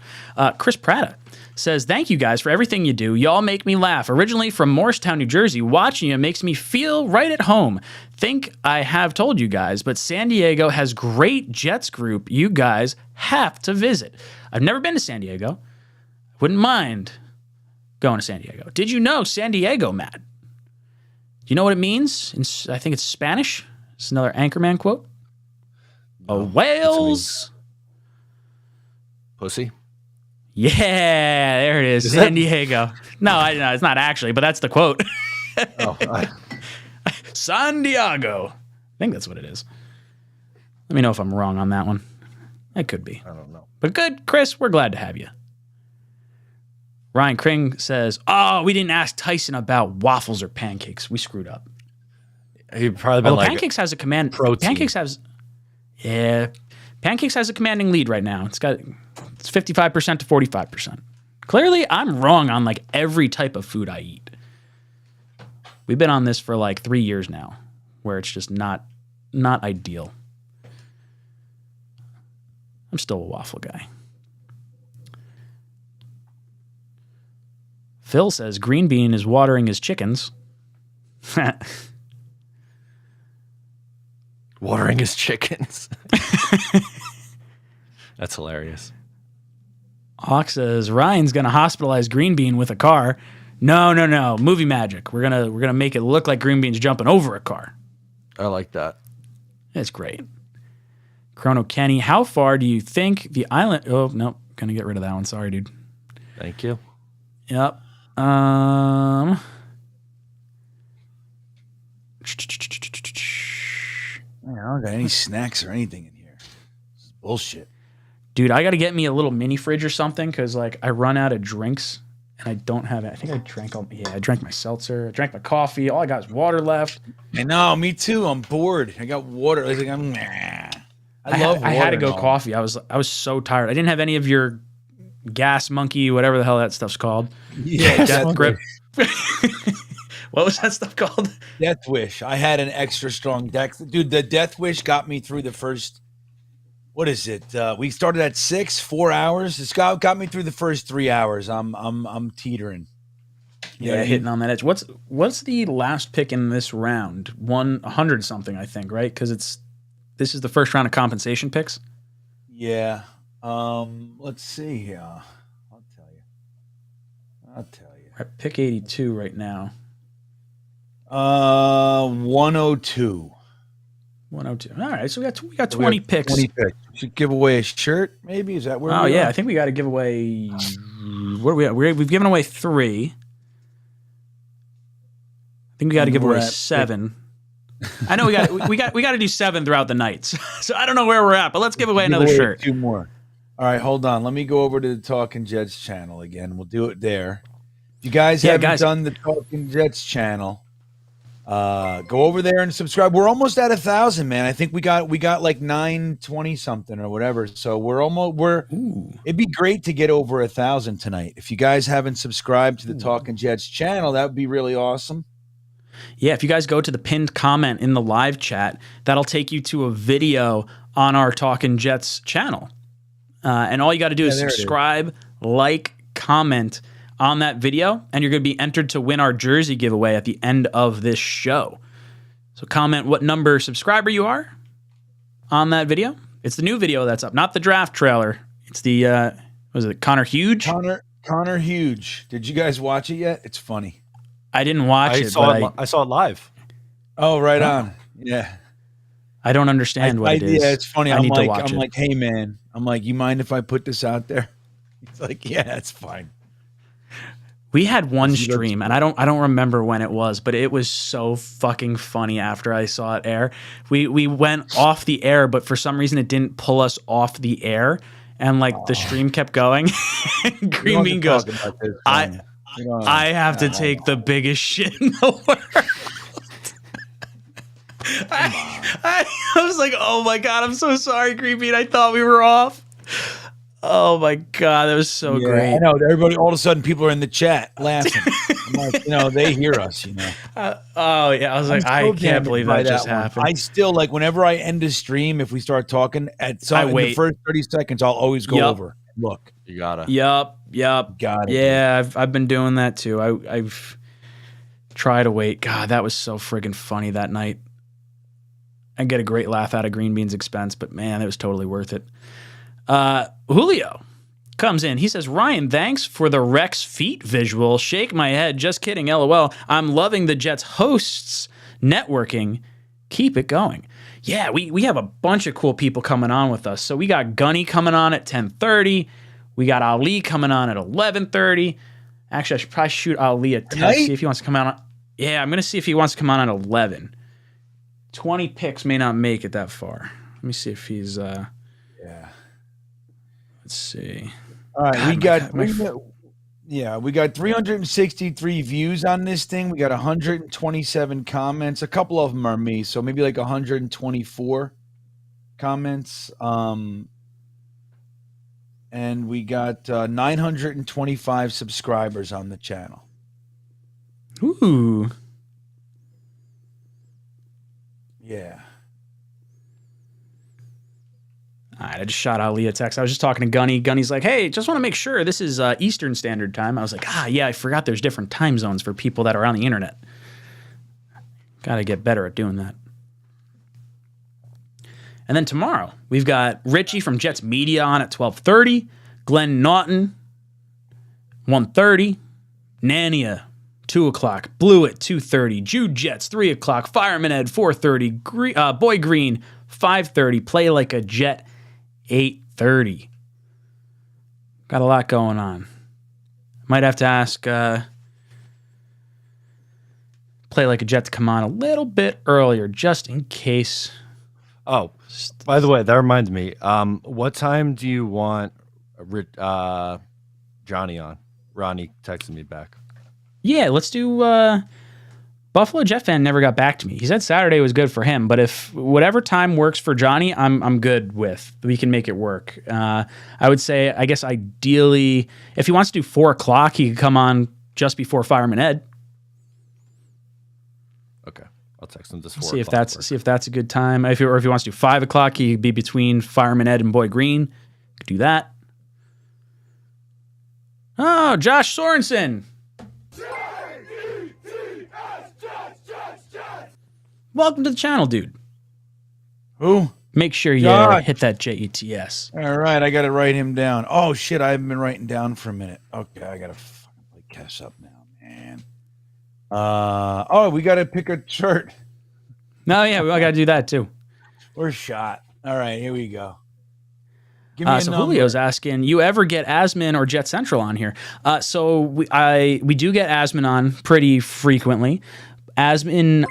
Chris Prada says, thank you guys for everything you do. Y'all make me laugh. Originally from Morristown, New Jersey, watching you makes me feel right at home. Think I have told you guys, but San Diego has great Jets group you guys have to visit. I've never been to San Diego. Wouldn't mind going to San Diego. Did you know San Diego, Matt? Do you know what it means? I think it's Spanish. It's another Anchorman quote. No, whales. Pussy. Yeah, there it is. San Diego. No, it's not actually, but that's the quote. San Diego. I think that's what it is. Let me know if I'm wrong on that one. It could be. I don't know. But good, Chris. We're glad to have you. Ryan Kring says, oh, we didn't ask Tyson about waffles or pancakes. We screwed up. He'd probably been like Pancakes has a command. Protein. Pancakes has a commanding lead right now. It's 55% to 45%. Clearly, I'm wrong on like every type of food I eat. We've been on this for like 3 years now, where it's just not ideal. I'm still a waffle guy. Phil says Green Bean is watering his chickens. Watering his chickens. That's hilarious. Hawk says Ryan's gonna hospitalize Green Bean with a car. No. Movie magic. We're gonna make it look like Green Bean's jumping over a car. I like that. It's great. Chrono Kenny, how far do you think the island? Oh no, gonna get rid of that one. Sorry, dude. Thank you. Yep. I don't got any snacks or anything in here. This is bullshit. Dude, I got to get me a little mini fridge or something because like I run out of drinks and I don't have it. I think I drank my seltzer. I drank my coffee. All I got is water left. I know, me too. I'm bored. I got water. I love water. I had to go coffee. I was so tired. I didn't have any of your gas monkey, whatever the hell that stuff's called. Yeah, Death grip. What was that stuff called? Death Wish. I had an extra strong deck. Dude, the Death Wish got me through the first, what is it? We started at 4 hours. This got me through the first 3 hours. I'm teetering. Yeah, hitting on that edge. What's the last pick in this round? 100 something, I think, right? Because this is the first round of compensation picks. Yeah. Let's see here. I'll tell you. We're at pick 82 right now. 102. 102. All right, so we got 20 picks. 20 picks. We should give away a shirt, maybe? Is that where Oh, we yeah. are? I think we got to give away... What are we at? We've given away 3. I think we got to give away 7. I know we got to do 7 throughout the nights. So I don't know where we're at, but let's give away another shirt. 2 more. All right, hold on. Let me go over to the Talkin' Jets channel again. We'll do it there. If you guys haven't done the Talkin' Jets channel, go over there and subscribe. We're almost at 1,000, man. I think we got like 920 something or whatever. So it'd be great to get over 1,000 tonight. If you guys haven't subscribed to the Talkin' Jets channel, that would be really awesome. Yeah, if you guys go to the pinned comment in the live chat, that'll take you to a video on our Talkin' Jets channel. And all you got to do is subscribe, like, comment on that video, and you're going to be entered to win our jersey giveaway at the end of this show. So comment what number subscriber you are on that video. It's the new video that's up, not the draft trailer. It's the, was it Connor 𝐒𝐿𝐫𝐞𝐞? Connor 𝐒𝐿𝐫𝐞𝐞. Did you guys watch it yet? It's funny. I didn't watch it. I saw it live. Oh, right on. Yeah. I don't understand what it is. Yeah, it's funny. I'm like, hey, man. I'm like, you mind if I put this out there? He's like, yeah, it's fine. We had one stream, and I don't remember when it was, but it was so fucking funny after I saw it air. We went off the air, but for some reason it didn't pull us off the air, and like the stream kept going. Green Bean goes, I have to take the biggest shit in the world. I was like, oh my God, I'm so sorry, Green Bean. I thought we were off. Oh my God, that was so great. I know. Everybody, all of a sudden, people are in the chat laughing. I'm like, they hear us, oh yeah, I was like, I can't believe that just happened. I still like whenever I end a stream, if we start talking in the first 30 seconds, I'll always go over. Look, you gotta. Yup. Got it. Yeah, I've been doing that too. I've tried to wait. God, that was so friggin' funny that night. I get a great laugh out of Green Bean's expense, but man, it was totally worth it. Julio comes in. He says, Ryan, thanks for the Rex feet visual. Shake my head. Just kidding. LOL. I'm loving the Jets hosts networking. Keep it going. Yeah, we have a bunch of cool people coming on with us. So we got Gunny coming on at 10:30. We got Ali coming on at 11:30. Actually, I should probably shoot Ali a text, see if he wants to come on. Yeah, I'm going to see if he wants to come on at 11. 20 picks may not make it that far. Let me see if he's... Yeah. Let's see. All right, God, we got 363 views on this thing. We got 127 comments. A couple of them are me, so maybe like 124 comments. And we got 925 subscribers on the channel. Ooh. Yeah. All right, I just shot Ali a text. I was just talking to Gunny. Gunny's like, hey, just want to make sure this is Eastern Standard Time. I was like, yeah, I forgot there's different time zones for people that are on the internet. Got to get better at doing that. And then tomorrow, we've got Richie from Jets Media on at 12:30, Glenn Naughton, 1:30, Nania, 2 o'clock, Blue at 2:30, Jude Jets, 3 o'clock, Fireman Ed, 4:30, Boy Green, 5:30, Play Like a Jet, 8:30. Got a lot going on. Might have to ask Play Like a Jet to come on a little bit earlier, just in case. Oh, by the way, that reminds me. What time do you want Johnny on? Ronnie texted me back. Yeah, let's do Buffalo Jet fan never got back to me. He said Saturday was good for him, but if whatever time works for Johnny, I'm good with. We can make it work. I would say, I guess ideally, if he wants to do 4 o'clock, he could come on just before Fireman Ed. Okay, I'll text him this 4 see if that's a good time. Or if he wants to do 5 o'clock, he could be between Fireman Ed and Boy Green. Could do that. Oh, Josh Sorensen. Welcome to the channel, dude. Who? Make sure you Josh. hit that JETS. All right, I got to write him down. Oh shit, I haven't been writing down for a minute. Okay, I got to catch up now, man. We got to pick a shirt. No, yeah, we got to do that too. We're shot. All right, here we go. Give me a So number. Julio's asking, you ever get Asman or Jet Central on here? So we do get Asman on pretty frequently. Asman,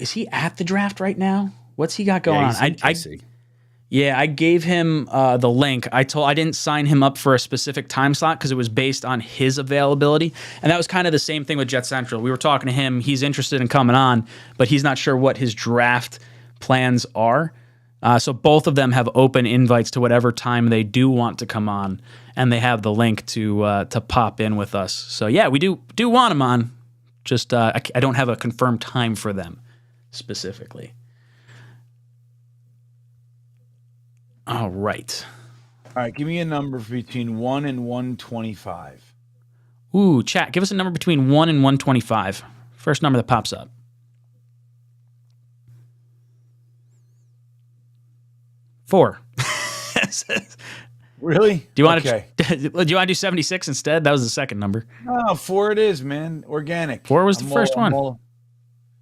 is he at the draft right now? What's he got going on? I gave him the link. I didn't sign him up for a specific time slot because it was based on his availability. And that was kind of the same thing with Jet Central. We were talking to him. He's interested in coming on, but he's not sure what his draft plans are. So both of them have open invites to whatever time they do want to come on, and they have the link to pop in with us. So yeah, we do want them on. Just I don't have a confirmed time for them specifically. All right. All right, give me a number between 1 and 125. Ooh, chat, give us a number between 1 and 125. First number that pops up. 4. Really? Do you want to do 76 instead? That was the second number. No, 4 it is, man. Organic. 4 was the first one.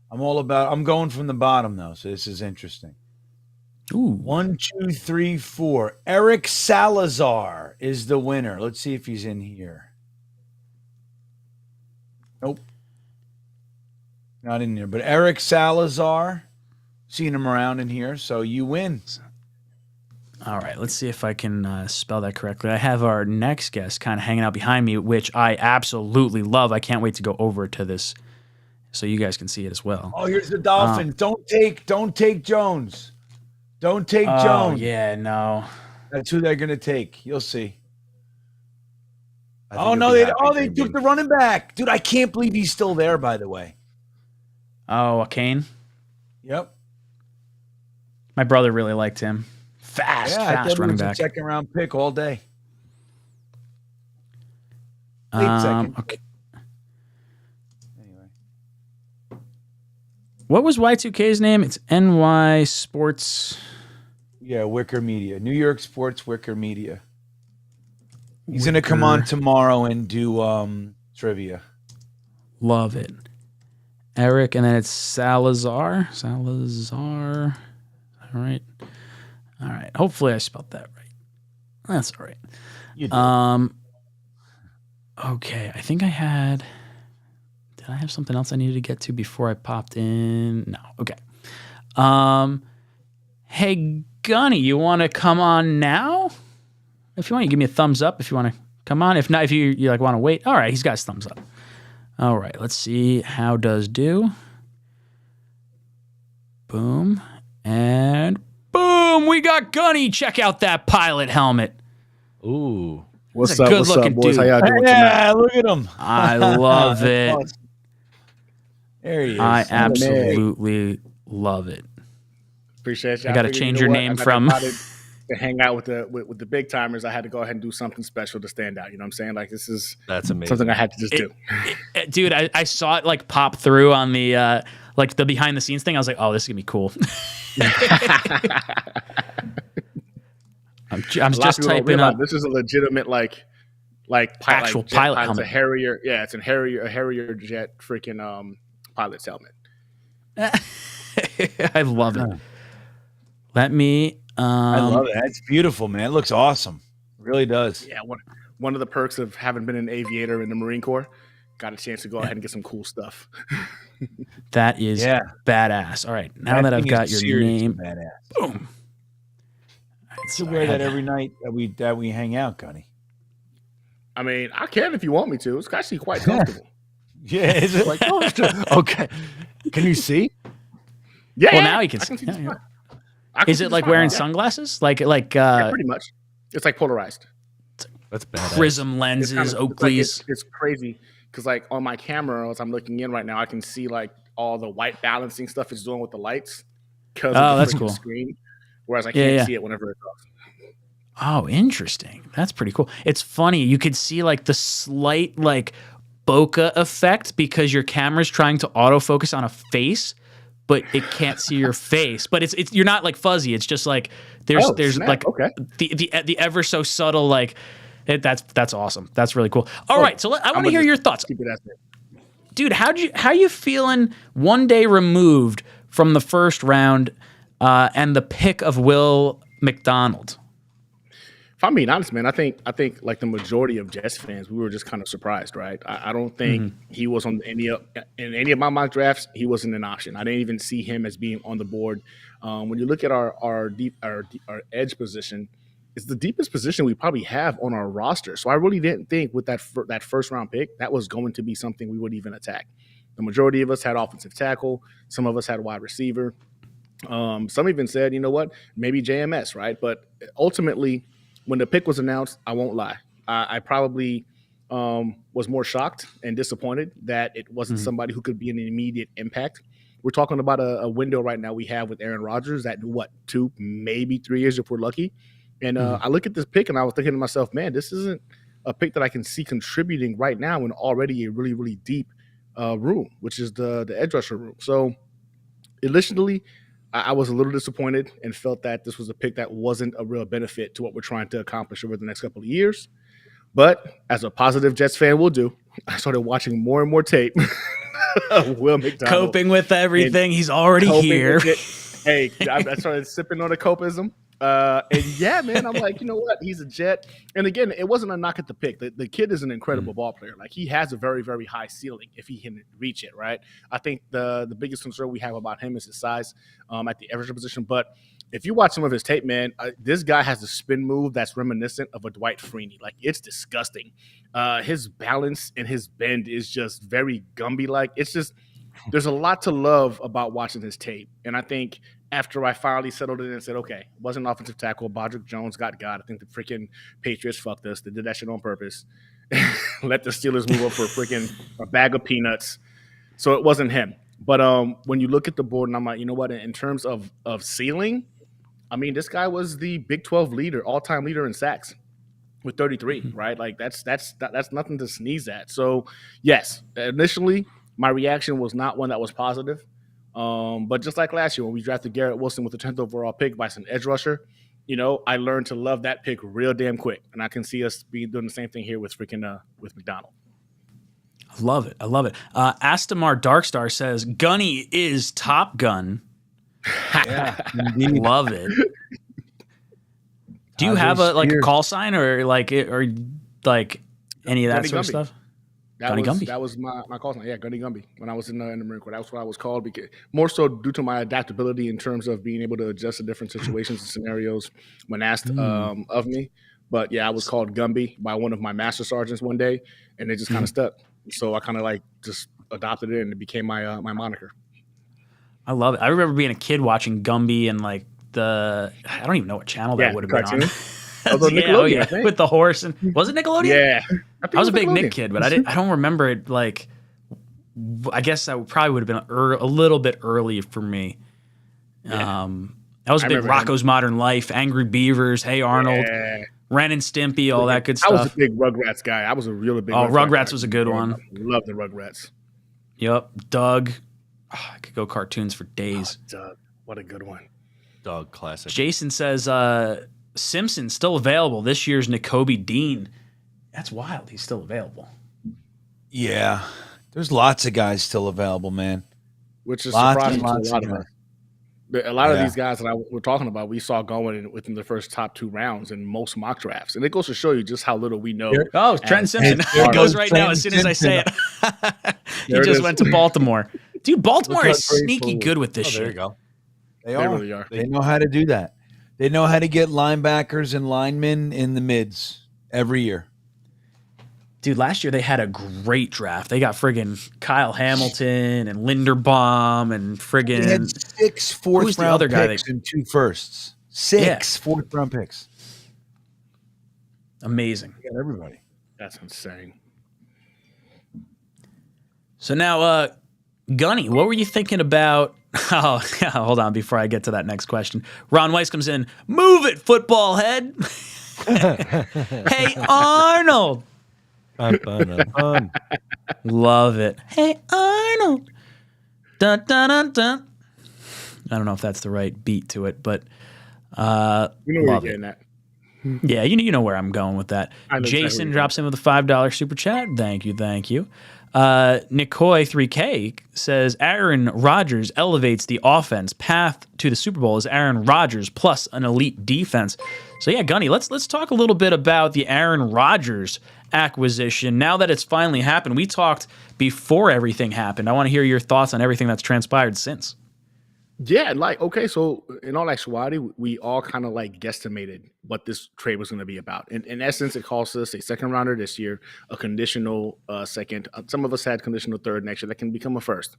I'm going from the bottom though, so this is interesting. Ooh. 1, 2, 3, 4. Eric Salazar is the winner. Let's see if he's in here. Nope. Not in there. But Eric Salazar, seen him around in here, so you win. All right, let's see if I can spell that correctly. I have our next guest kind of hanging out behind me, which I absolutely love. I can't wait to go over to this so you guys can see it as well. Oh, here's the Dolphins. Don't take Jones. Don't take Jones. Oh, yeah, no. That's who they're going to take. You'll see. They took the running back. Dude, I can't believe he's still there, by the way. Oh, Kane? Yep. My brother really liked him. Fast running back. Second round pick all day. Late second. Okay. Anyway. What was Y2K's name? It's NY Sports. Yeah, Wicker Media. New York Sports Wicker Media. He's going to come on tomorrow and do trivia. Love it. Eric, and then it's Salazar. Salazar. All right. All right. Hopefully I spelled that right. That's all right. You did. Okay. I think I had... Did I have something else I needed to get to before I popped in? No. Okay. Hey, Gunny, you want to come on now? If you want, you give me a thumbs up if you want to come on. If not, if you like want to wait. All right, he's got his thumbs up. All right, let's see how does do. Boom. And boom, we got Gunny. Check out that pilot helmet. Ooh. What's up, boys? How y'all doing Yeah, look at him. I love it. There he is. I absolutely love it. Appreciate you. I got to change your name from... To hang out with the big timers, I had to go ahead and do something special to stand out. You know what I'm saying? Like That's amazing. Something I had to just do. Dude, I saw it like pop through on the like the behind the scenes thing. I was like, oh, this is gonna be cool. I'm just typing up. This is a legitimate actual pilot helmet. It's a Harrier. Yeah, it's a Harrier jet freaking pilot's helmet. I love it. Let me. I love it. That's beautiful, man. It looks awesome. It really does. Yeah, one of the perks of having been an aviator in the Marine Corps, got a chance to go ahead and get some cool stuff. That is badass. All right, now that I've got your name, badass. Boom. I should wear that every night that we hang out, Gunny. I mean, I can if you want me to. It's actually quite comfortable. Yeah, is it? Like, okay. Can you see? Yeah. Well, now you can see. Is it like wearing fine. sunglasses? Like Yeah, pretty much. It's like polarized. That's bad. Prism lenses, Oakley's. It's crazy because like on my camera, as I'm looking in right now, I can see like all the white balancing stuff it's doing with the lights because of the that's cool. screen. Whereas I can't see it whenever it's off. Oh, interesting. That's pretty cool. It's funny. You could see like the slight like bokeh effect because your camera's trying to autofocus on a face, but it can't see your face. But it's you're not like fuzzy. It's just like there's like the ever so subtle like that's awesome. That's really cool. All right, so I want to hear your thoughts. Dude, how you feeling 1 day removed from the first round and the pick of Will McDonald? If I'm being honest, man, I think like the majority of Jets fans, we were just kind of surprised, right? I don't think he was on in any of my mock drafts. He wasn't an option. I didn't even see him as being on the board. When you look at our edge position, it's the deepest position we probably have on our roster. So I really didn't think with that first round pick that was going to be something we would even attack. The majority of us had offensive tackle. Some of us had wide receiver. Some even said, you know what, maybe JMS, right? But ultimately, when the pick was announced, I won't lie, I probably was more shocked and disappointed that it wasn't somebody who could be an immediate impact. We're talking about a window right now we have with Aaron Rodgers that 2, maybe 3 years if we're lucky. And I look at this pick and I was thinking to myself, man, this isn't a pick that I can see contributing right now in already a really, really deep room, which is the edge rusher room. So initially, I was a little disappointed and felt that this was a pick that wasn't a real benefit to what we're trying to accomplish over the next couple of years. But as a positive Jets fan will do, I started watching more and more tape of Will McDonald. Coping with everything. He's already here. Hey, I started sipping on the copism. And yeah, man, I'm like, you know what? He's a Jet. And again, it wasn't a knock at the pick. The kid is an incredible ball player. Like, he has a very, very high ceiling if he can reach it, right? I think the biggest concern we have about him is his size at the average position. But if you watch some of his tape, man, this guy has a spin move that's reminiscent of a Dwight Freeney. Like, it's disgusting. His balance and his bend is just very Gumby-like. It's just, there's a lot to love about watching his tape. And I think after I finally settled in and said, okay, wasn't an offensive tackle, Broderick Jones got God. I think the freaking Patriots fucked us. They did that shit on purpose. Let the Steelers move up for a bag of peanuts. So it wasn't him. But when you look at the board, and I'm like, you know what? In terms of ceiling, I mean, this guy was the Big 12 leader, all-time leader in sacks with 33, right? Like, that's nothing to sneeze at. So, yes, initially, my reaction was not one that was positive. But just like last year when we drafted Garrett Wilson with the 10th overall pick by some edge rusher, you know, I learned to love that pick real damn quick. And I can see us doing the same thing here with with McDonald. I love it. Astamar Darkstar says, Gunny is Top Gun. Yeah, indeed. Love it. Do you have a call sign or any of that Gunny sort of Gumby. stuff? That was my call sign. Yeah, Gunny Gumby. When I was in the Marine Corps, that was what I was called, because more so due to my adaptability in terms of being able to adjust to different situations and scenarios when asked of me. But yeah, I was called Gumby by one of my master sergeants one day, and it just kind of stuck. So I kind of just adopted it, and it became my moniker. I love it. I remember being a kid watching Gumby and I don't even know what channel that would have been on. Nickelodeon, with the horse. And was it Nickelodeon? Yeah. I was a big Nick kid, but I don't remember it. I guess that probably would have been a little bit early for me. Yeah. I was a big Rocco's Modern Life, Angry Beavers, Hey Arnold, Ren and Stimpy, all that good stuff. I was a big Rugrats guy. I was a really big Rugrats was a good one. I love the Rugrats. Yep. Doug. Oh, I could go cartoons for days. Doug. What a good one. Doug, classic. Jason says, Simpson still available. This year's N'Kobe Dean. That's wild. He's still available. Yeah. There's lots of guys still available, man. Which is surprising to a lot of us. A lot of these guys that we're talking about, we saw going within the first top 2 rounds in most mock drafts. And it goes to show you just how little we know. Oh, Trent Simpson. It goes right now as soon as I say it. He just went to Baltimore. Dude, Baltimore is sneaky good with this shit. There you go. They really are. They know how to do that. They know how to get linebackers and linemen in the mids every year. Dude, last year they had a great draft. They got friggin' Kyle Hamilton and Linderbaum and friggin' They had 6 fourth-round picks and 2 firsts. 6 fourth-round picks. Amazing. They got everybody. That's insane. So now, Gunny, what were you thinking about? Oh, hold on before I get to that next question. Ron Weiss comes in. Move it, football head. Hey, Arnold. Love it. Hey Arnold. Dun, dun, dun, dun. I don't know if that's the right beat to it, but You know where love you're it. getting at. Yeah, you know where I'm going with that. I know exactly where Jason you're drops in with a $5 super chat. Thank you. Nicoi3K says Aaron Rodgers elevates the offense. Path to the Super Bowl is Aaron Rodgers plus an elite defense. So yeah, Gunny, let's talk a little bit about the Aaron Rodgers acquisition. Now that it's finally happened, we talked before everything happened. I want to hear your thoughts on everything that's transpired since. Yeah, okay, so in all actuality, we all kind of guesstimated what this trade was going to be about. In essence, it cost us a second rounder this year, a conditional second. Some of us had conditional third next year that can become a first.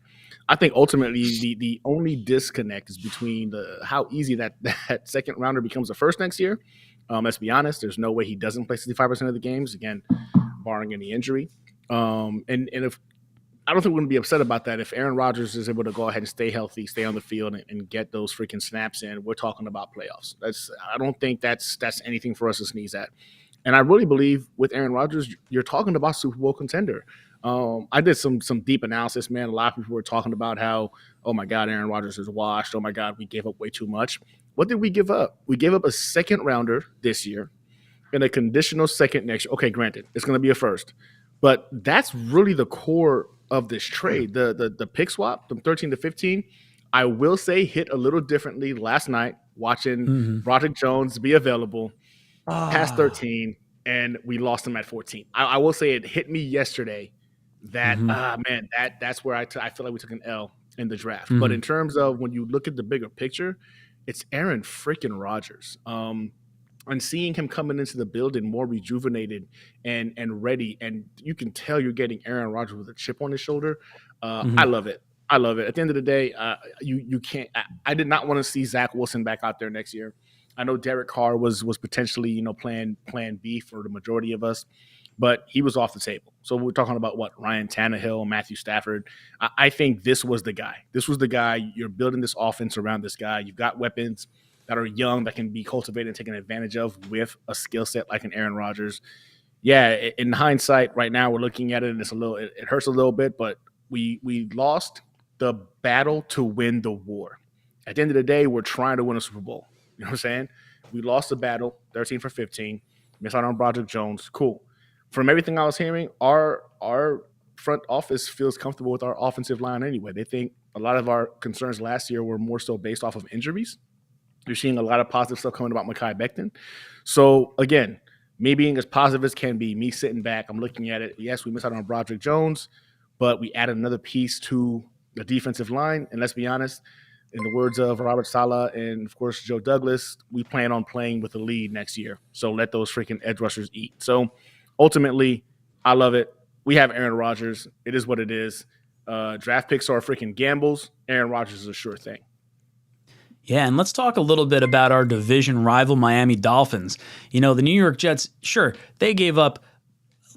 I think ultimately the only disconnect is between how easy that second rounder becomes a first next year. Let's be honest, there's no way he doesn't play 65% of the games, again, barring any injury. And if I don't think we're going to be upset about that. If Aaron Rodgers is able to go ahead and stay healthy, stay on the field, and get those freaking snaps in, we're talking about playoffs. I don't think that's anything for us to sneeze at. And I really believe with Aaron Rodgers, you're talking about Super Bowl contender. I did some deep analysis, man. A lot of people were talking about how, oh my God, Aaron Rodgers is washed. Oh my God, we gave up way too much. What did we give up? We gave up a second rounder this year and a conditional second next year. Okay, granted, it's going to be a first. But that's really the core of this trade. The pick swap from 13 to 15, I will say hit a little differently last night watching Roderick Jones be available past 13, and we lost him at 14. I will say it hit me yesterday that, man, that's where I feel like we took an L in the draft. But in terms of when you look at the bigger picture, it's Aaron freaking Rodgers. And seeing him coming into the building more rejuvenated and ready, and you can tell you're getting Aaron Rodgers with a chip on his shoulder. I love it. I love it. At the end of the day, you can't. I did not want to see Zach Wilson back out there next year. I know Derek Carr was potentially plan B for the majority of us, but he was off the table. So we're talking about what, Ryan Tannehill, Matthew Stafford. I think this was the guy. This was the guy. You're building this offense around this guy. You've got weapons that are young, that can be cultivated and taken advantage of with a skill set like an Aaron Rodgers. Yeah, in hindsight, right now we're looking at it and it hurts a little bit, but we lost the battle to win the war. At the end of the day, we're trying to win a Super Bowl. You know what I'm saying? We lost the battle, 13 for 15. Missed out on Roderick Jones. Cool. From everything I was hearing, our front office feels comfortable with our offensive line anyway. They think a lot of our concerns last year were more so based off of injuries. You're seeing a lot of positive stuff coming about Mekhi Becton. So, again, me being as positive as can be, me sitting back, I'm looking at it. Yes, we missed out on Broderick Jones, but we added another piece to the defensive line. And let's be honest, in the words of Robert Saleh and, of course, Joe Douglas, we plan on playing with a lead next year. So let those freaking edge rushers eat. So, ultimately, I love it. We have Aaron Rodgers. It is what it is. Draft picks are freaking gambles. Aaron Rodgers is a sure thing. Yeah, and let's talk a little bit about our division rival, Miami Dolphins. You know, the New York Jets, sure, they gave up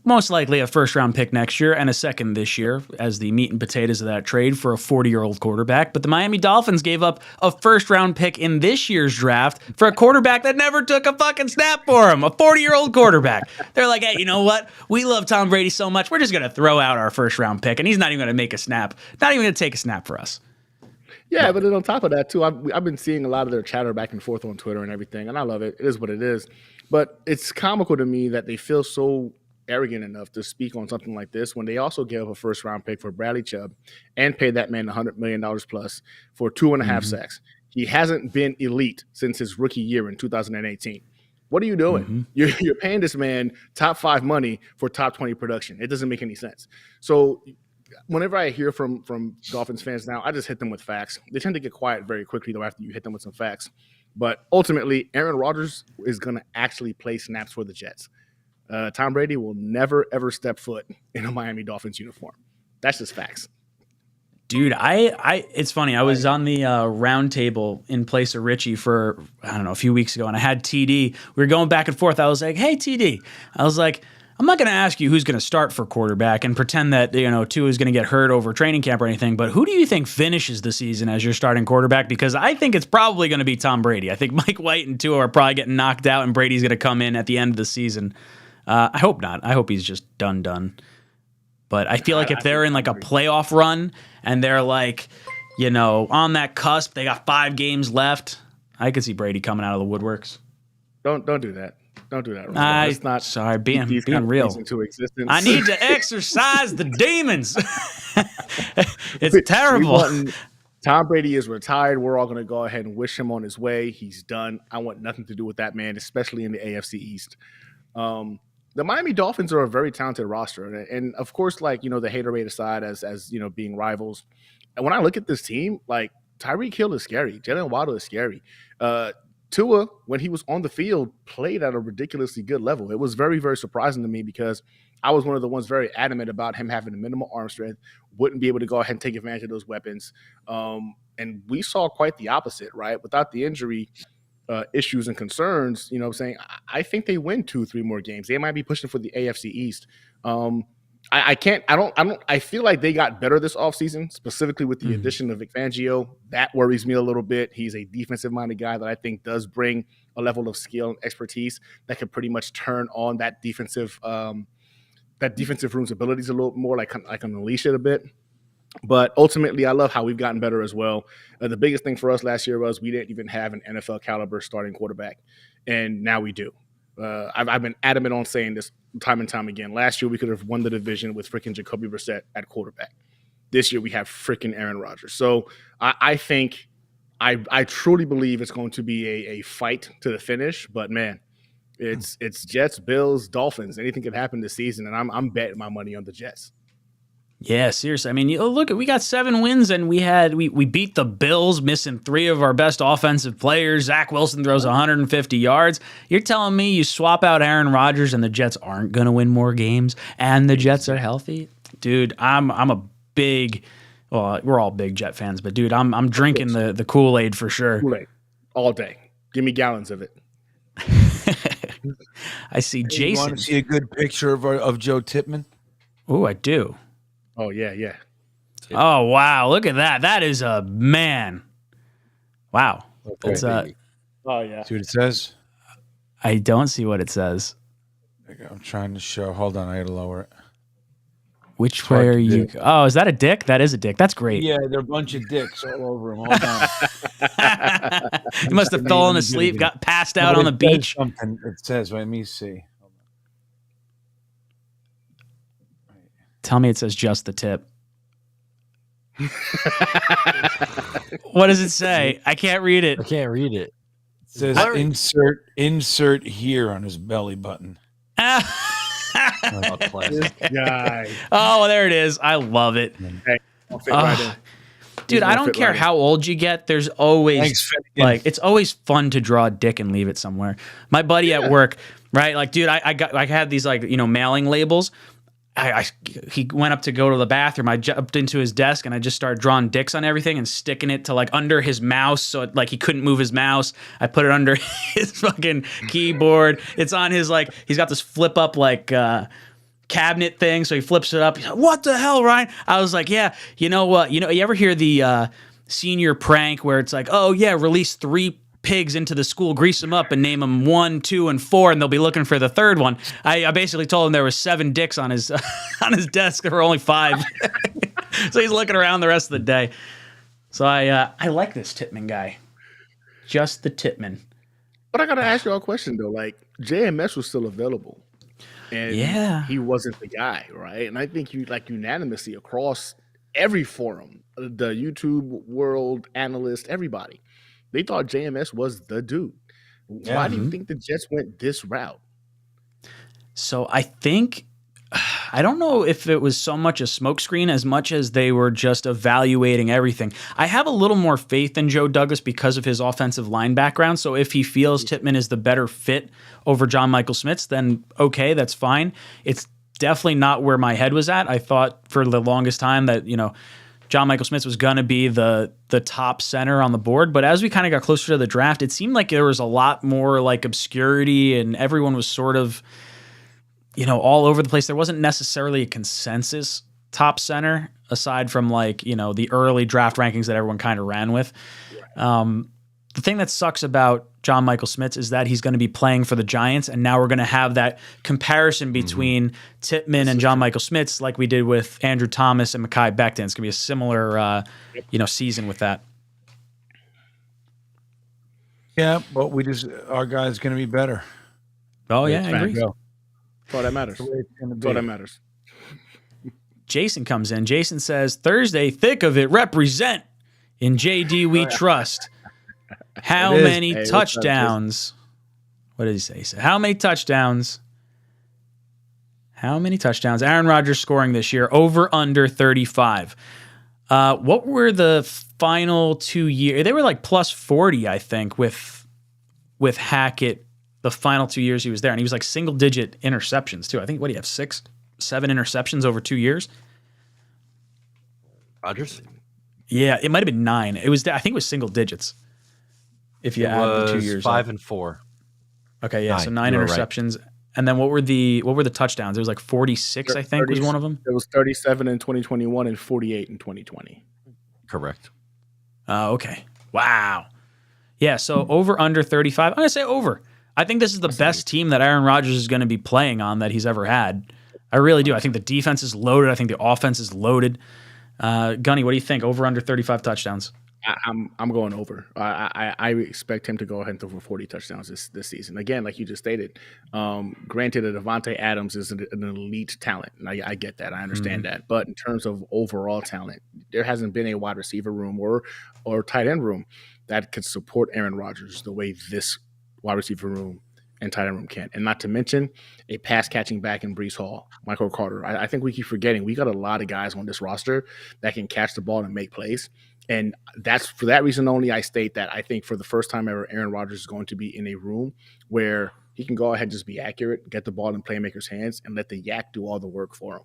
most likely a first-round pick next year and a second this year as the meat and potatoes of that trade for a 40-year-old quarterback. But the Miami Dolphins gave up a first-round pick in this year's draft for a quarterback that never took a fucking snap for him, a 40-year-old quarterback. They're like, hey, you know what? We love Tom Brady so much, we're just going to throw out our first-round pick, and he's not even going to make a snap, not even going to take a snap for us. Yeah, but then on top of that, too, I've been seeing a lot of their chatter back and forth on Twitter and everything, and I love it. It is what it is. But it's comical to me that they feel so arrogant enough to speak on something like this when they also gave up a first-round pick for Bradley Chubb and paid that man $100 million plus for 2.5 sacks. He hasn't been elite since his rookie year in 2018. What are you doing? You're paying this man top 5 money for top 20 production. It doesn't make any sense. So whenever I hear from Dolphins fans now, I just hit them with facts. They tend to get quiet very quickly, though, after you hit them with some facts. But ultimately, Aaron Rodgers is going to actually play snaps for the Jets. Tom Brady will never, ever step foot in a Miami Dolphins uniform. That's just facts. Dude, it's funny. I was on the round table in place of Richie for, I don't know, a few weeks ago, and I had TD. We were going back and forth. I was like, hey, TD. I was like, I'm not going to ask you who's going to start for quarterback and pretend that, you know, Tua is going to get hurt over training camp or anything, but who do you think finishes the season as your starting quarterback? Because I think it's probably going to be Tom Brady. I think Mike White and Tua are probably getting knocked out, and Brady's going to come in at the end of the season I hope not. I hope he's just done. But I feel like if they're in like a playoff run and they're like, on that cusp, they got 5 games left, I could see Brady coming out of the woodworks. Don't do that. Don't do that. It's not. Sorry, being real. Into existence. I need to exercise the demons. It's terrible. Tom Brady is retired. We're all going to go ahead and wish him on his way. He's done. I want nothing to do with that man, especially in the AFC East. The Miami Dolphins are a very talented roster. And of course, like, the haterade aside as being rivals. And when I look at this team, like, Tyreek Hill is scary. Jalen Waddle is scary. Tua, when he was on the field, played at a ridiculously good level. It was very, very surprising to me because I was one of the ones very adamant about him having a minimal arm strength, wouldn't be able to go ahead and take advantage of those weapons. And we saw quite the opposite, right? Without the injury issues and concerns, I think they win 2-3 more games. They might be pushing for the AFC East. I feel like they got better this offseason, specifically with the addition of 𝐒𝐿𝐵𝐵𝐽. That worries me a little bit. He's a defensive-minded guy that I think does bring a level of skill and expertise that could pretty much turn on that defensive room's abilities a little more, like unleash it a bit. But ultimately, I love how we've gotten better as well. The biggest thing for us last year was we didn't even have an NFL caliber starting quarterback, and now we do. I've been adamant on saying this time and time again. Last year, we could have won the division with freaking Jacoby Brissett at quarterback. This year, we have freaking Aaron Rodgers. So I think I truly believe it's going to be a fight to the finish. But man, it's Jets, Bills, Dolphins. Anything could happen this season, and I'm betting my money on the Jets. Yeah, seriously. I mean, look, we got 7 wins, and we beat the Bills, missing 3 of our best offensive players. Zach Wilson throws 150 yards. You're telling me you swap out Aaron Rodgers and the Jets aren't going to win more games, and the Jets are healthy? Dude, I'm a big, well, we're all big Jet fans, but dude, I'm drinking the Kool-Aid for sure. Kool-Aid all day. Give me gallons of it. I see Jason. You want to see a good picture of Joe Tippmann? Oh, I do. Oh, yeah. Oh, wow. Look at that. That is a man. Wow. Okay. It's oh, yeah. See what it says? I don't see what it says. I'm trying to show. Hold on. I got to lower it. Which way are you? Oh, is that a dick? That is a dick. That's great. Yeah, there are a bunch of dicks all over him. Hold on. You must have fallen asleep, got passed out on the beach. Something it says. Let me see. Tell me it says just the tip. What does it say? I can't read it. I can't read it. It says insert here on his belly button. Oh, there it is. I love it. Hey, dude, I don't care how old you get. There's always it's always fun to draw a dick and leave it somewhere. My buddy at work, right? Like, dude, I had these mailing labels. He went up to go to the bathroom. I jumped into his desk and I just started drawing dicks on everything and sticking it to under his mouse so he couldn't move his mouse. I put it under his fucking keyboard. It's on his he's got this flip up cabinet thing, so he flips it up. He's like, "What the hell, Ryan?" I was like, "Yeah, you know what? You ever hear the senior prank where it's like, oh yeah, release 3 pigs into the school, grease them up, and name them 1, 2, and 4, and they'll be looking for the 3rd one." I basically told him there was 7 dicks on his on his desk. There were only 5, so he's looking around the rest of the day. So I like this Tippmann guy, just the Tippmann. But I gotta ask you all a question though. JMS was still available, and he wasn't the guy, right? And I think unanimously across every forum, the YouTube world, analyst, everybody, they thought JMS was the dude. Yeah. Why do you think the Jets went this route? So I think, I don't know if it was so much a smokescreen as much as they were just evaluating everything. I have a little more faith in Joe Douglas because of his offensive line background. So if he feels Tippmann is the better fit over John Michael Schmitz, then okay, that's fine. It's definitely not where my head was at. I thought for the longest time that, John Michael Schmitz was going to be the top center on the board. But as we kind of got closer to the draft, it seemed like there was a lot more obscurity and everyone was sort of, all over the place. There wasn't necessarily a consensus top center aside from the early draft rankings that everyone kind of ran with. The thing that sucks about John Michael Schmitz is that he's going to be playing for the Giants, and now we're going to have that comparison between Tippmann and John Michael Schmitz, like we did with Andrew Thomas and Mekhi Becton. It's going to be a similar, season with that. Yeah, but our guy's going to be better. Oh yeah, I agree. That's all that matters. That's all that matters. Jason comes in. Jason says, Thursday, thick of it, represent. In JD we trust. How many touchdowns? What did he say? He said, how many touchdowns? How many touchdowns? Aaron Rodgers scoring this year, over under 35. What were the final 2 years? They were like plus 40, I think, with Hackett the final 2 years he was there. And he was like single-digit interceptions, too. I think, what do you have, 6, 7 interceptions over 2 years? Rodgers? Yeah, it might have been 9. I think it was single digits. If you add the 2 years, 5 and 4. Okay, yeah, so 9 interceptions. Right. And then what were the touchdowns? It was like 46, I think, was one of them. It was 37 in 2021 and 48 in 2020. Correct. Oh, okay. Wow. Yeah, so over under 35. I'm going to say over. I think this is the best team that Aaron Rodgers is going to be playing on that he's ever had. I really do. I think the defense is loaded. I think the offense is loaded. Gunny, what do you think? Over under 35 touchdowns? I'm going over. I expect him to go ahead and throw for 40 touchdowns this season. Again, like you just stated, granted that Devontae Adams is an elite talent, and I get that. I understand that. But in terms of overall talent, there hasn't been a wide receiver room or tight end room that could support Aaron Rodgers the way this wide receiver room and tight end room can. And not to mention a pass-catching back in Breece Hall, Michael Carter. I think we keep forgetting we got a lot of guys on this roster that can catch the ball and make plays. And that's for that reason only I state that I think for the first time ever, Aaron Rodgers is going to be in a room where he can go ahead and just be accurate, get the ball in playmakers' hands, and let the yak do all the work for him.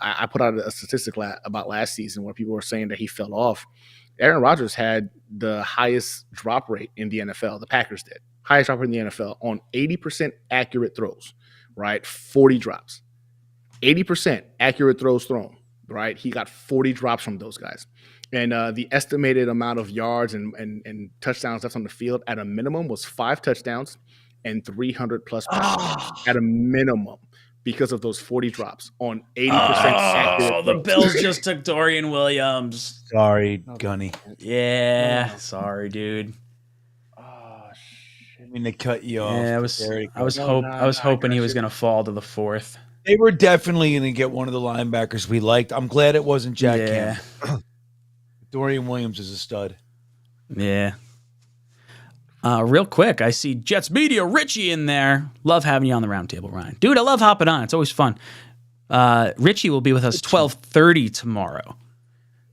I put out a statistic about last season where people were saying that he fell off. Aaron Rodgers had the highest drop rate in the NFL. The Packers did. Highest drop rate in the NFL on 80% accurate throws, right? 40 drops. 80% accurate throws thrown, right? He got 40 drops from those guys. And the estimated amount of yards and touchdowns left on the field at a minimum was 5 touchdowns and 300 plus passes at a minimum because of those 40 drops on 80% accurate. Oh, the Bills just took Dorian Williams. Sorry, Gunny. Yeah, sorry, dude. I mean, they cut you off. Yeah, I was hoping he was going to fall to the 4th. They were definitely going to get one of the linebackers we liked. I'm glad it wasn't Jack Campbell. Dorian Williams is a stud. Yeah. Real quick, I see Jets Media Richie in there. Love having you on the roundtable, Ryan. Dude, I love hopping on. It's always fun. Richie will be with us 12:30 tomorrow.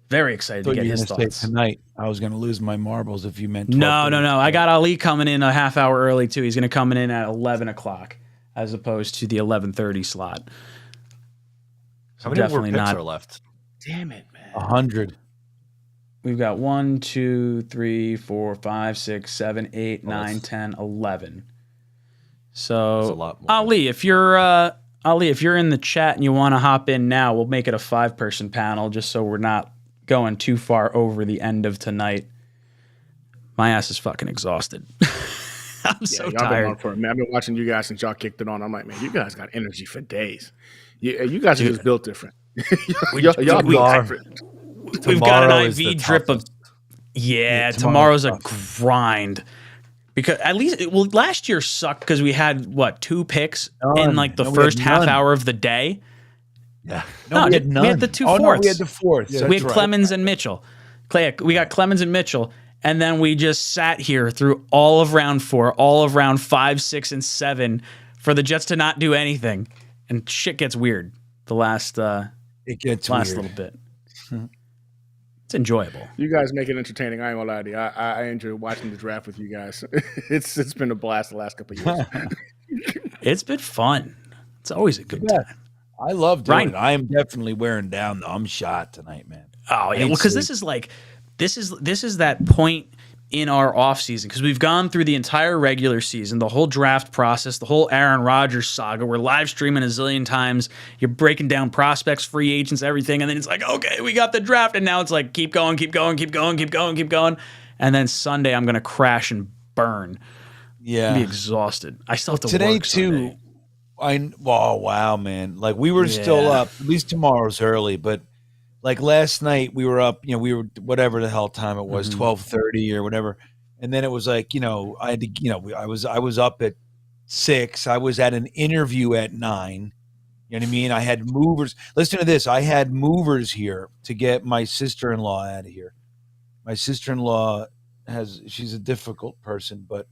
Very excited to get his thoughts. Tonight, I was going to lose my marbles if you meant 12:30. No. I got Ali coming in a half hour early, too. He's going to come in at 11 o'clock as opposed to the 11:30 slot. So How many more picks are left? Damn it, man. 100. We've got 1, 2, 3, 4, 5, 6, 7, 8, 9, 10, 11. So, that's a lot more. Ali, if you're in the chat and you want to hop in now, we'll make it a 5-person panel just so we're not going too far over the end of tonight. My ass is fucking exhausted. I'm so tired. I've been watching you guys since y'all kicked it on. I'm like, man, you guys got energy for days. You guys are just built different. y'all are. We've got an IV drip of. Yeah, tomorrow's a grind. Because at least, last year sucked because we had, 2 picks in like the first half hour of the day. Yeah. We had none. We had the 2 fourths. No, we had the fourth. Yeah, we had Clemens and Mitchell. We got Clemens and Mitchell. And then we just sat here through all of round 4, all of round 5, 6, and 7 for the Jets to not do anything. And shit gets weird the last little bit. It's enjoyable. You guys make it entertaining. I ain't gonna lie to you. I enjoy watching the draft with you guys. It's been a blast the last couple of years. It's been fun. It's always a good time. I love doing it. I am definitely wearing down. I'm shot tonight, man. Oh yeah, well, because this is that point in our offseason, because we've gone through the entire regular season, the whole draft process, the whole Aaron Rodgers saga. We're live streaming a zillion times. You're breaking down prospects, free agents, everything. And then it's like, okay, we got the draft. And now it's like, keep going. And then Sunday, I'm going to crash and burn. Yeah. Be exhausted. I still have to today work too. Sunday. Wow, man. Like we were still up. At least tomorrow's early, but like last night we were up. We were whatever the hell time it was, 12:30 or whatever. And then it was like I had to. I was up at 6. I was at an interview at 9. You know what I mean? I had movers. Listen to this. I had movers here to get my sister-in-law out of here. My sister-in-law she's a difficult person, but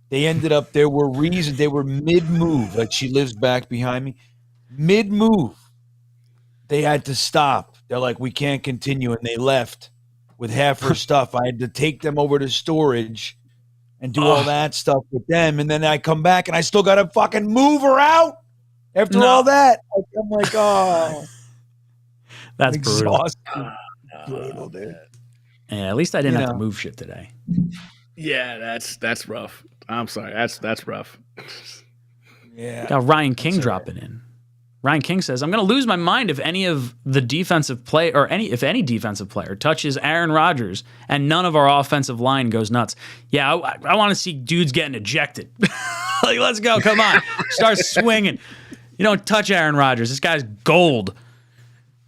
they ended up, there were reasons, they were mid-move. Like she lives back behind me. Mid-move, they had to stop. They're like, we can't continue. And they left with half her stuff. I had to take them over to storage and do all that stuff with them. And then I come back and I still got to fucking move her out after all that. I'm like, oh. That's brutal. Brutal, dude. Yeah, at least I didn't have to move shit today. Yeah, that's rough. I'm sorry. That's rough. Yeah. Got Ryan King dropping in. Ryan King says, I'm going to lose my mind if any of the defensive play or if any defensive player touches Aaron Rodgers and none of our offensive line goes nuts. Yeah, I want to see dudes getting ejected. Like, let's go. Come on. Start swinging. You don't touch Aaron Rodgers. This guy's gold.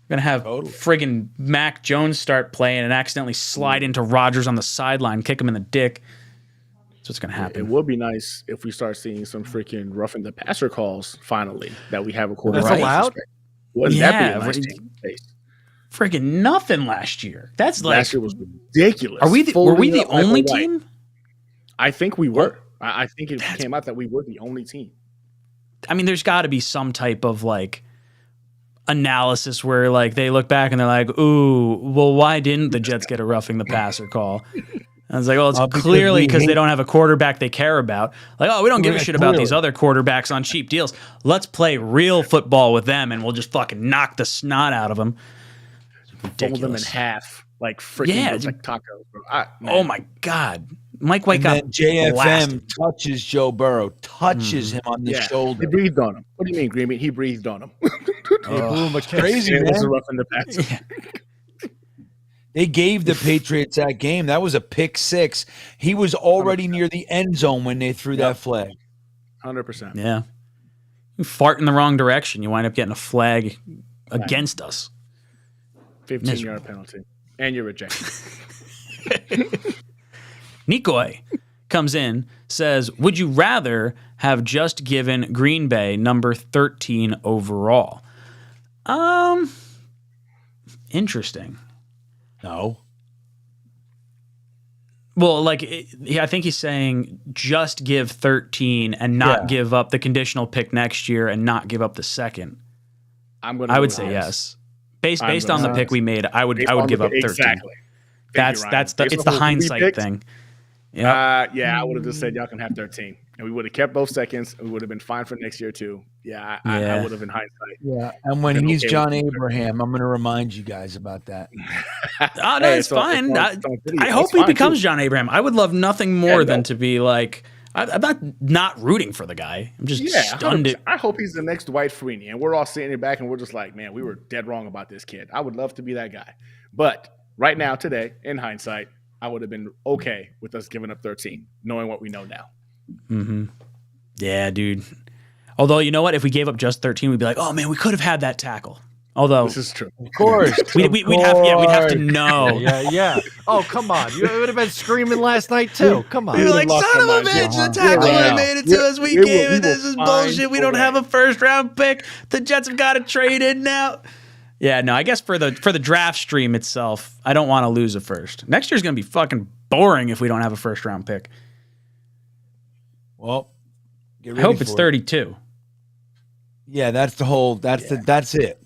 We're going to have friggin' Mac Jones start playing and accidentally slide into Rodgers on the sideline, kick him in the dick. That's what's going to happen. It would be nice if we start seeing some freaking roughing the passer calls finally that we have a quarterback. That's allowed? Wouldn't that be a nice change of pace? Friggin' nothing last year. That's like last year was ridiculous. Were we the only team? I think we were. I think it came out that we were the only team. I mean, there's got to be some type of like analysis where like they look back and they're like, ooh, well, why didn't the Jets get a roughing the passer call? I was like, well, it's clearly because they don't have a quarterback they care about. Like, oh, we don't give a shit about these other quarterbacks on cheap deals. Let's play real football with them, and we'll just fucking knock the snot out of them. Fold them in half, like freaking like tacos. Bro. Oh my god, Mike White got JFM blasted. touches Joe Burrow, touches him on the shoulder. He breathed on him. What do you mean, Green Bean? He breathed on him. Crazy, man. It was a rough in the passer. They gave the Patriots that game. That was a pick 6. He was already 100%. Near the end zone when they threw that flag. 100%. Yeah. You fart in the wrong direction, you wind up getting a flag against us. 15-yard penalty. And you're rejected. Nikoi comes in, says, would you rather have just given Green Bay number 13 overall? Interesting. No. Well, like, I think he's saying just give 13 and not give up the conditional pick next year and not give up the second. I would say yes. Based on the pick we made, I would give up 13. Exactly. It's the hindsight thing. Yeah. I would have just said y'all can have 13. And we would have kept both seconds. And we would have been fine for next year too. I would have in hindsight. Yeah. And when he's John Abraham, I'm going to remind you guys about that. Oh, no, it's fine. I hope he becomes John Abraham. I would love nothing more than to be like, I'm not rooting for the guy. I'm just stunned. I hope he's the next Dwight Freeney. And we're all sitting here back and we're just like, man, we were dead wrong about this kid. I would love to be that guy. But right now, today, in hindsight, I would have been okay with us giving up 13, knowing what we know now. Mm-hmm. Yeah, dude. Although, you know what? If we gave up just 13, we'd be like, oh, man, we could have had that tackle. Although this is true. Of course. We'd have to know. Yeah. Oh, come on. You would have been screaming last night, too. Come on. We were like, son of a bitch, the tackle only made it to us. We gave it. This is bullshit. We don't have a first-round pick. The Jets have got to trade in now. Yeah, no, I guess for the draft stream itself, I don't want to lose a first. Next year's going to be fucking boring if we don't have a first-round pick. Well, I hope it's 32. Yeah, that's the whole. That's it.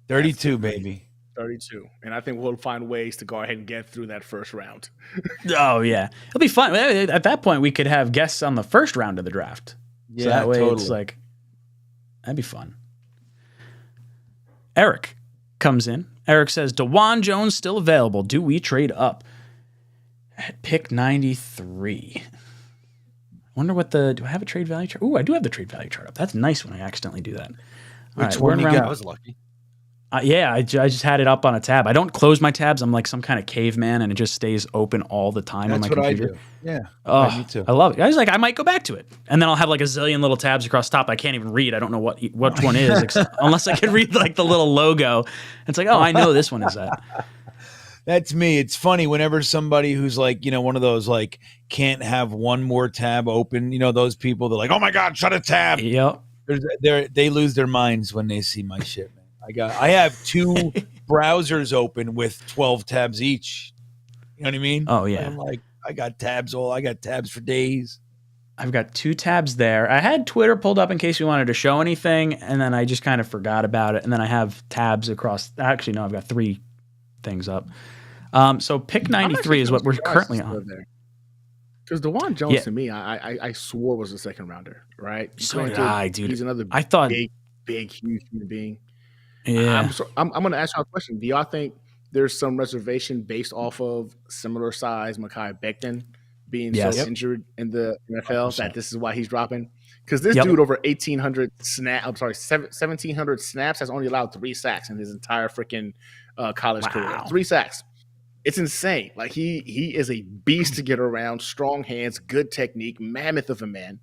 32, baby. 32, and I think we'll find ways to go ahead and get through that first round. Oh yeah, it'll be fun. At that point, we could have guests on the first round of the draft. Yeah, so that way totally. It's like that'd be fun. Eric comes in. Eric says, DeJuan Jones still available. Do we trade up? At pick 93. Wonder what do I have a trade value chart? Ooh, I do have the trade value chart up. That's nice when I accidentally do that. Which one you got? I was lucky. Yeah, I just had it up on a tab. I don't close my tabs. I'm like some kind of caveman, and it just stays open all the time on my computer. I do. Yeah. Oh, me too. I love it. I was like, I might go back to it, and then I'll have like a zillion little tabs across the top. I can't even read. I don't know which one is, unless I can read like the little logo. It's like, oh, I know this one is that. That's me. It's funny whenever somebody who's like, one of those like can't have one more tab open. Those people. They're like, oh my god, shut a tab. Yep. They lose their minds when they see my shit, man. I have 2 browsers open with 12 tabs each. You know what I mean? Oh yeah. I'm like, I got tabs for days. I've got 2 tabs there. I had Twitter pulled up in case we wanted to show anything, and then I just kind of forgot about it. And then I have tabs across. Actually, no, I've got 3 things up. So pick 93 is what we're currently on. Because DeJuan Jones to me, I swore was a second rounder, right? So did I, dude. He's another big, huge human being. Yeah. I'm going to ask y'all a question. Do y'all think there's some reservation based off of similar size Mekhi Becton being so injured in the NFL 100%. That this is why he's dropping? Because this dude over 1,700 snaps has only allowed 3 sacks in his entire freaking college career. 3 sacks. It's insane. Like he is a beast to get around, strong hands, good technique, mammoth of a man.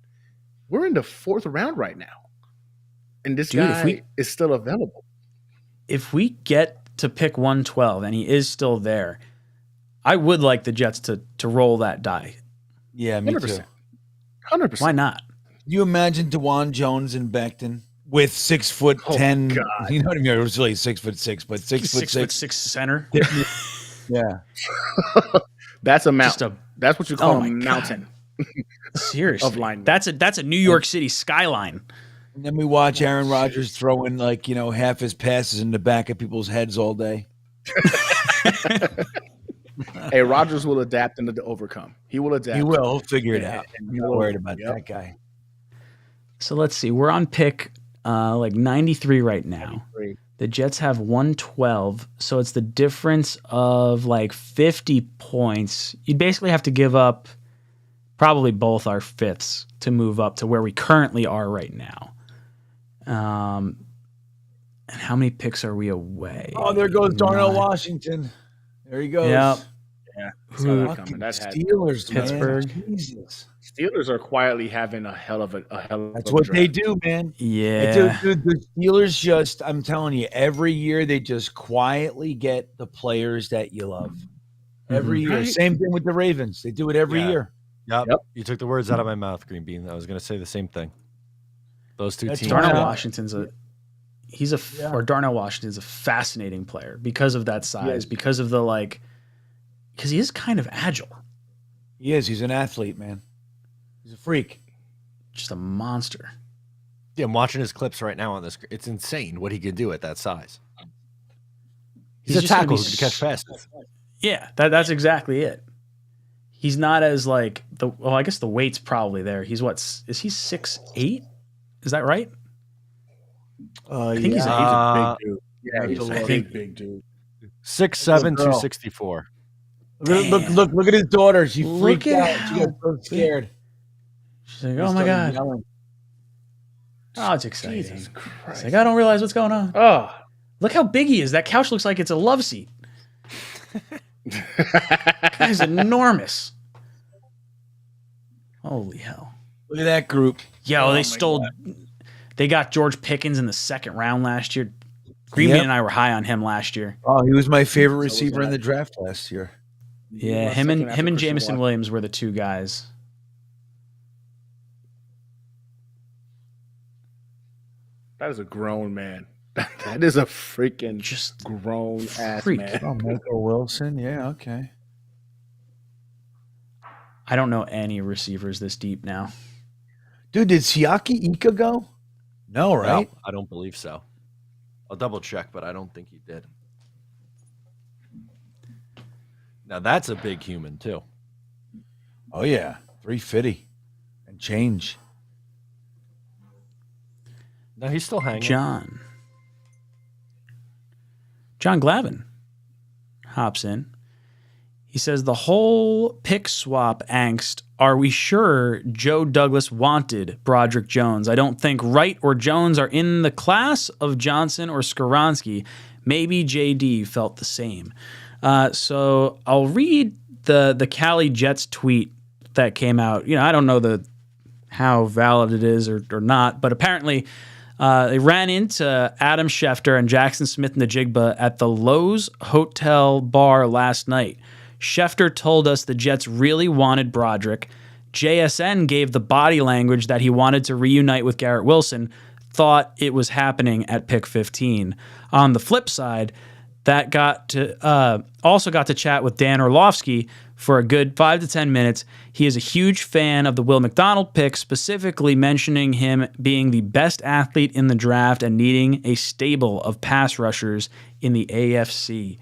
We're in the 4th round right now. And this guy is still available. If we get to pick 112 and he is still there, I would like the Jets to roll that die. Yeah, me 100%. too. 100%. Why not? You imagine DeJuan Jones and Becton with 6'10"? God. You know what I mean? It was really 6'6", but 6'6" center. Yeah. That's a mountain. That's what you call a mountain. Seriously. Of line. That's a New York City skyline. And then we watch Aaron Rodgers throwing half his passes in the back of people's heads all day. Hey, Rodgers will adapt and overcome. He will adapt. He will. He'll figure it out. I'm not worried about that guy. So let's see. We're on pick 93 right now. 93. The Jets have 112, so it's the difference of 50 points. You'd basically have to give up probably both our 5ths to move up to where we currently are right now. And how many picks are we away? Oh, there goes Darnell Washington. There he goes. Yep. Yeah. Steelers, Pittsburgh. Man. Jesus. Steelers are quietly having a hell of a That's what they do, man. Yeah. Dude, the Steelers I'm telling you, every year they just quietly get the players that you love. Every year. Right. Same thing with the Ravens. They do it every year. Yep. You took the words out of my mouth, Green Bean. I was going to say the same thing. Those 2 teams. Darnell Washington's Darnell Washington's a fascinating player because of that size, because of the because he is kind of agile. He is. He's an athlete, man. He's a freak. Just a monster. Yeah, I'm watching his clips right now on this. It's insane what he can do at that size. He's a tackle who can catch passes. Yeah, that's exactly it. He's not as I guess the weight's probably there. He's is he 6'8"? Is that right? I think he's a big dude. Yeah, he's a big dude. 6'7", 264. Look at his daughter. She freaked out. She got so scared. She's like, oh my God. Oh, it's exciting. Jesus Christ. It's like, I don't realize what's going on. Oh. Look how big he is. That couch looks like it's a love seat. Guy's enormous. Holy hell. Look at that group. Yo, they got George Pickens in the 2nd round last year. Green Bean and I were high on him last year. Oh, he was my favorite receiver in the draft last year. Yeah, him and Jameson Williams were the 2 guys. That is a grown man. That is a freaking just grown ass man. Oh, Michael Wilson. Yeah, okay. I don't know any receivers this deep now. Dude, did 𝐒𝐿𝐫𝐞𝐞𝐳 go? No, right? No, I don't believe so. I'll double check, but I don't think he did. Now that's a big human too. Oh yeah, 350 and change. No, he's still hanging. John Glavin hops in. He says the whole pick swap angst. Are we sure Joe Douglas wanted Broderick Jones? I don't think Wright or Jones are in the class of Johnson or Skoronski. Maybe JD felt the same. So I'll read the Cali Jets tweet that came out. I don't know how valid it is or not, but apparently they ran into Adam Schefter and Jackson Smith-Njigba at the Lowe's Hotel bar last night. Schefter told us the Jets really wanted Broderick. JSN gave the body language that he wanted to reunite with Garrett Wilson, thought it was happening at pick 15. On the flip side, that also got to chat with Dan Orlovsky for a good 5 to 10 minutes. He is a huge fan of the Will McDonald pick, specifically mentioning him being the best athlete in the draft and needing a stable of pass rushers in the AFC.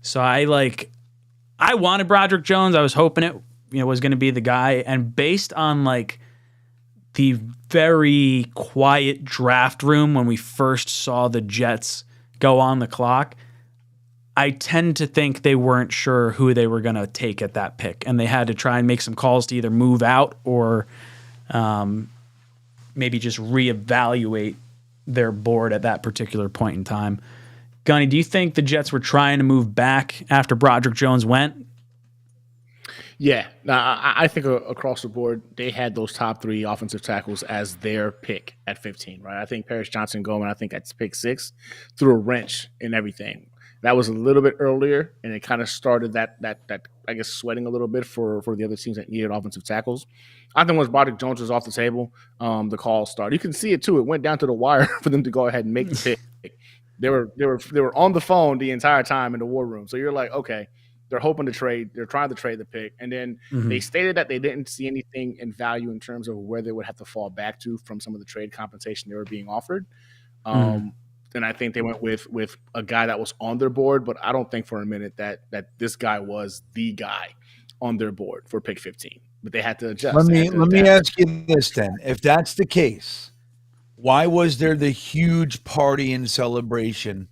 So I wanted Broderick Jones. I was hoping it was going to be the guy. And based on the very quiet draft room when we first saw the Jets go on the clock, I tend to think they weren't sure who they were going to take at that pick, and they had to try and make some calls to either move out or maybe just reevaluate their board at that particular point in time. Gunny, do you think the Jets were trying to move back after Broderick Jones went? Yeah, I think across the board, they had those top 3 offensive tackles as their pick at 15, right? I think Paris Johnson going, I think at pick 6, threw a wrench in everything. That was a little bit earlier, and it kind of started that I guess sweating a little bit for the other teams that needed offensive tackles. I think once Broderick Jones was off the table, the call started. You can see it too. It went down to the wire for them to go ahead and make the pick. They were on the phone the entire time in the war room. So you're like, okay, they're hoping to trade. They're trying to trade the pick, and then they stated that they didn't see anything in value in terms of where they would have to fall back to from some of the trade compensation they were being offered. And I think they went with a guy that was on their board, but I don't think for a minute that this guy was the guy on their board for pick 15. But they had to adjust. Let me ask you this then. If that's the case, why was there the huge party and celebration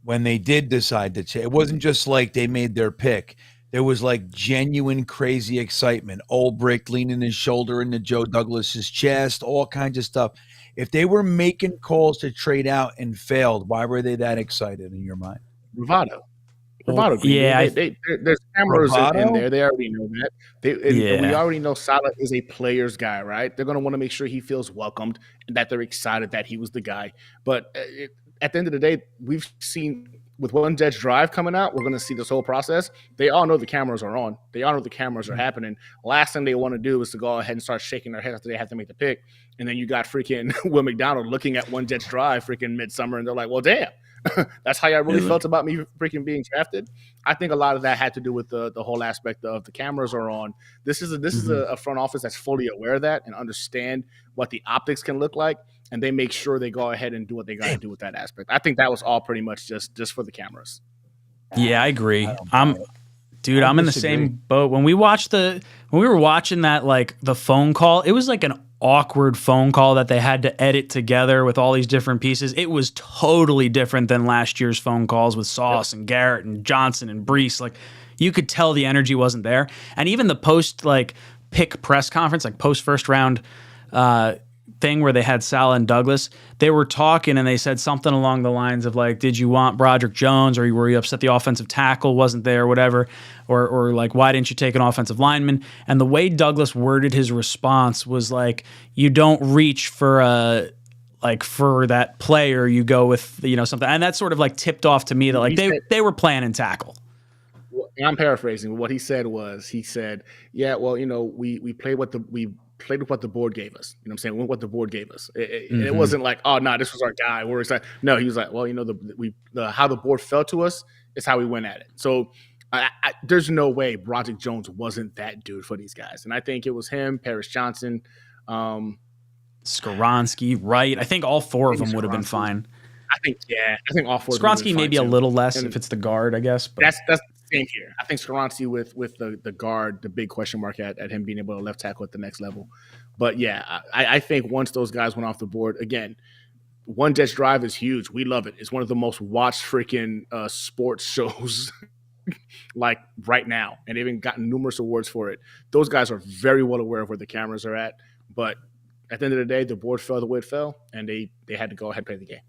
when they did decide to change? It wasn't just like they made their pick. There was genuine crazy excitement. Ulbrich leaning his shoulder into Joe Douglas's chest, all kinds of stuff. If they were making calls to trade out and failed, why were they that excited in your mind? Bravado. Yeah, there's cameras in there. They already know that. We already know Salah is a player's guy, right? They're going to want to make sure he feels welcomed and that they're excited that he was the guy. But at the end of the day, we've seen with One Jets Drive coming out, we're going to see this whole process. They all know the cameras are on. They all know the cameras are happening. Last thing they want to do is to go ahead and start shaking their head after they have to make the pick. And then you got freaking Will McDonald looking at One Jets Drive freaking midsummer, and they're like, well, damn. That's how y'all really felt about me freaking being drafted. I think a lot of that had to do with the whole aspect of the cameras are on. This is a front office that's fully aware of that and understand what the optics can look like, and they make sure they go ahead and do what they got to do with that aspect. I think that was all pretty much just for the cameras. Yeah, I agree. I'm in the same boat. When we were watching that, the phone call, it was an awkward phone call that they had to edit together with all these different pieces. It was totally different than last year's phone calls with Sauce and Garrett and Johnson and Brees. You could tell the energy wasn't there. And even the post pick press conference, post first round thing where they had Salah and Douglas, they were talking and they said something along the lines of did you want Broderick Jones, or were you upset the offensive tackle wasn't there or whatever, or why didn't you take an offensive lineman? And the way Douglas worded his response was you don't reach for for that player, you go with something, and that sort of tipped off to me that they were planning tackle. I'm paraphrasing. What he said, yeah, well, we played with what the board gave us. You know what I'm saying? What the board gave us. It wasn't oh, no, this was our guy. We're excited. No, he was well, how the board fell to us is how we went at it. So there's no way Broderick Jones wasn't that dude for these guys. And I think it was him, Paris Johnson, Skoronski, Wright. I think all 4 of them would have been fine. I think all 4 Skoronski maybe a little less if it's the guard, I guess. But that's the same here. I think Skoronski with the guard, the big question mark at him being able to left tackle at the next level. But yeah, I think once those guys went off the board, again, One Jets Drive is huge. We love it. It's one of the most watched freaking sports shows right now. And they've even gotten numerous awards for it. Those guys are very well aware of where the cameras are at. But at the end of the day, the board fell the way it fell, and they had to go ahead and play the game.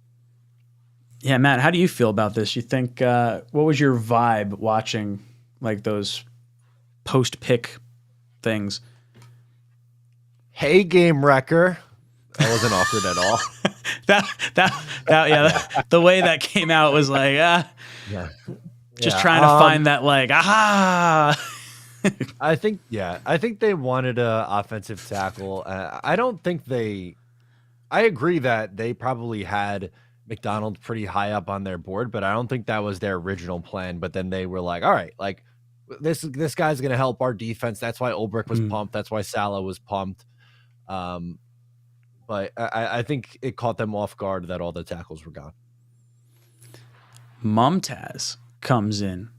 Yeah, Matt, how do you feel about this? You think what was your vibe watching like those post-pick things? Hey, game wrecker. That wasn't awkward at all. The way that came out was like, just trying to find that like, aha. I think they wanted a offensive tackle. I don't think I agree that they probably had McDonald pretty high up on their board, but I don't think that was their original plan. But then they were like, all right, like this guy's going to help our defense. That's why 𝐒𝐵RICK was pumped. That's why Salah was pumped. But I think it caught them off guard that all the tackles were gone. Mumtaz comes in,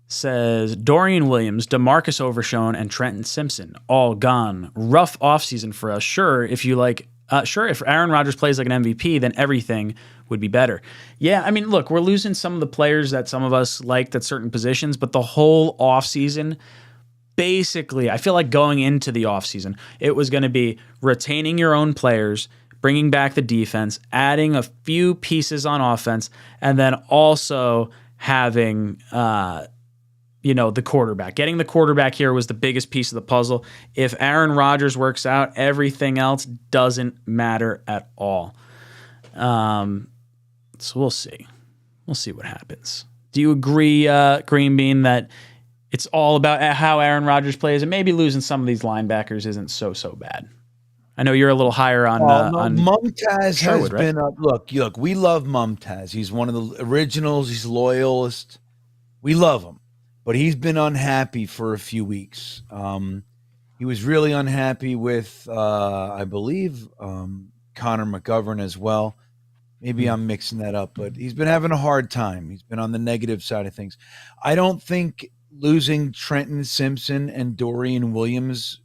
says Dorian Williams, DeMarcus Overshown, and Trenton Simpson all gone. Rough offseason for us. Sure, if Aaron Rodgers plays like an MVP, then everything would be better. Yeah, I mean, look, we're losing some of the players that some of us liked at certain positions, but the whole offseason, basically, I feel like going into the offseason, it was going to be retaining your own players, bringing back the defense, adding a few pieces on offense, and then also having the quarterback. Getting the quarterback here was the biggest piece of the puzzle. If Aaron Rodgers works out, everything else doesn't matter at all. So we'll see. We'll see what happens. Do you agree, Green Bean, that it's all about how Aaron Rodgers plays, and maybe losing some of these linebackers isn't so bad? I know you're a little higher on Mumtaz Sherwood, has been look, we love Mumtaz. He's one of the originals. He's loyalist. We love him, but he's been unhappy for a few weeks. He was really unhappy with, I believe, Connor McGovern as well. Maybe I'm mixing that up, but he's been having a hard time. He's been on the negative side of things. I don't think losing Trenton Simpson and Dorian Williams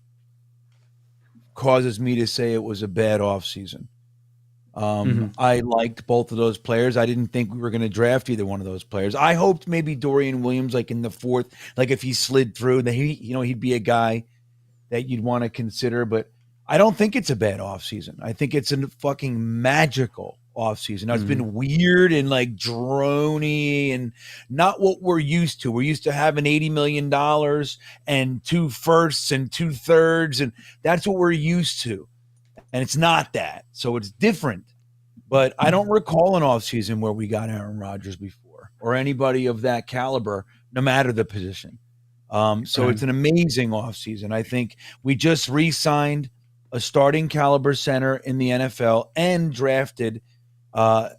causes me to say it was a bad offseason. I liked both of those players. I didn't think we were going to draft either one of those players. I hoped maybe Dorian Williams, like in the fourth, like if he slid through, that he'd be a guy that you'd want to consider. But I don't think it's a bad offseason. I think it's a fucking magical offseason. Now, it's been weird and like drony and not what we're used to. We're used to having $80 million and 2 firsts and 2 thirds, and that's what we're used to. And it's not that. So it's different. But I don't recall an offseason where we got Aaron Rodgers before or anybody of that caliber, no matter the position. So it's an amazing offseason. I think we just re-signed a starting caliber center in the NFL and drafted a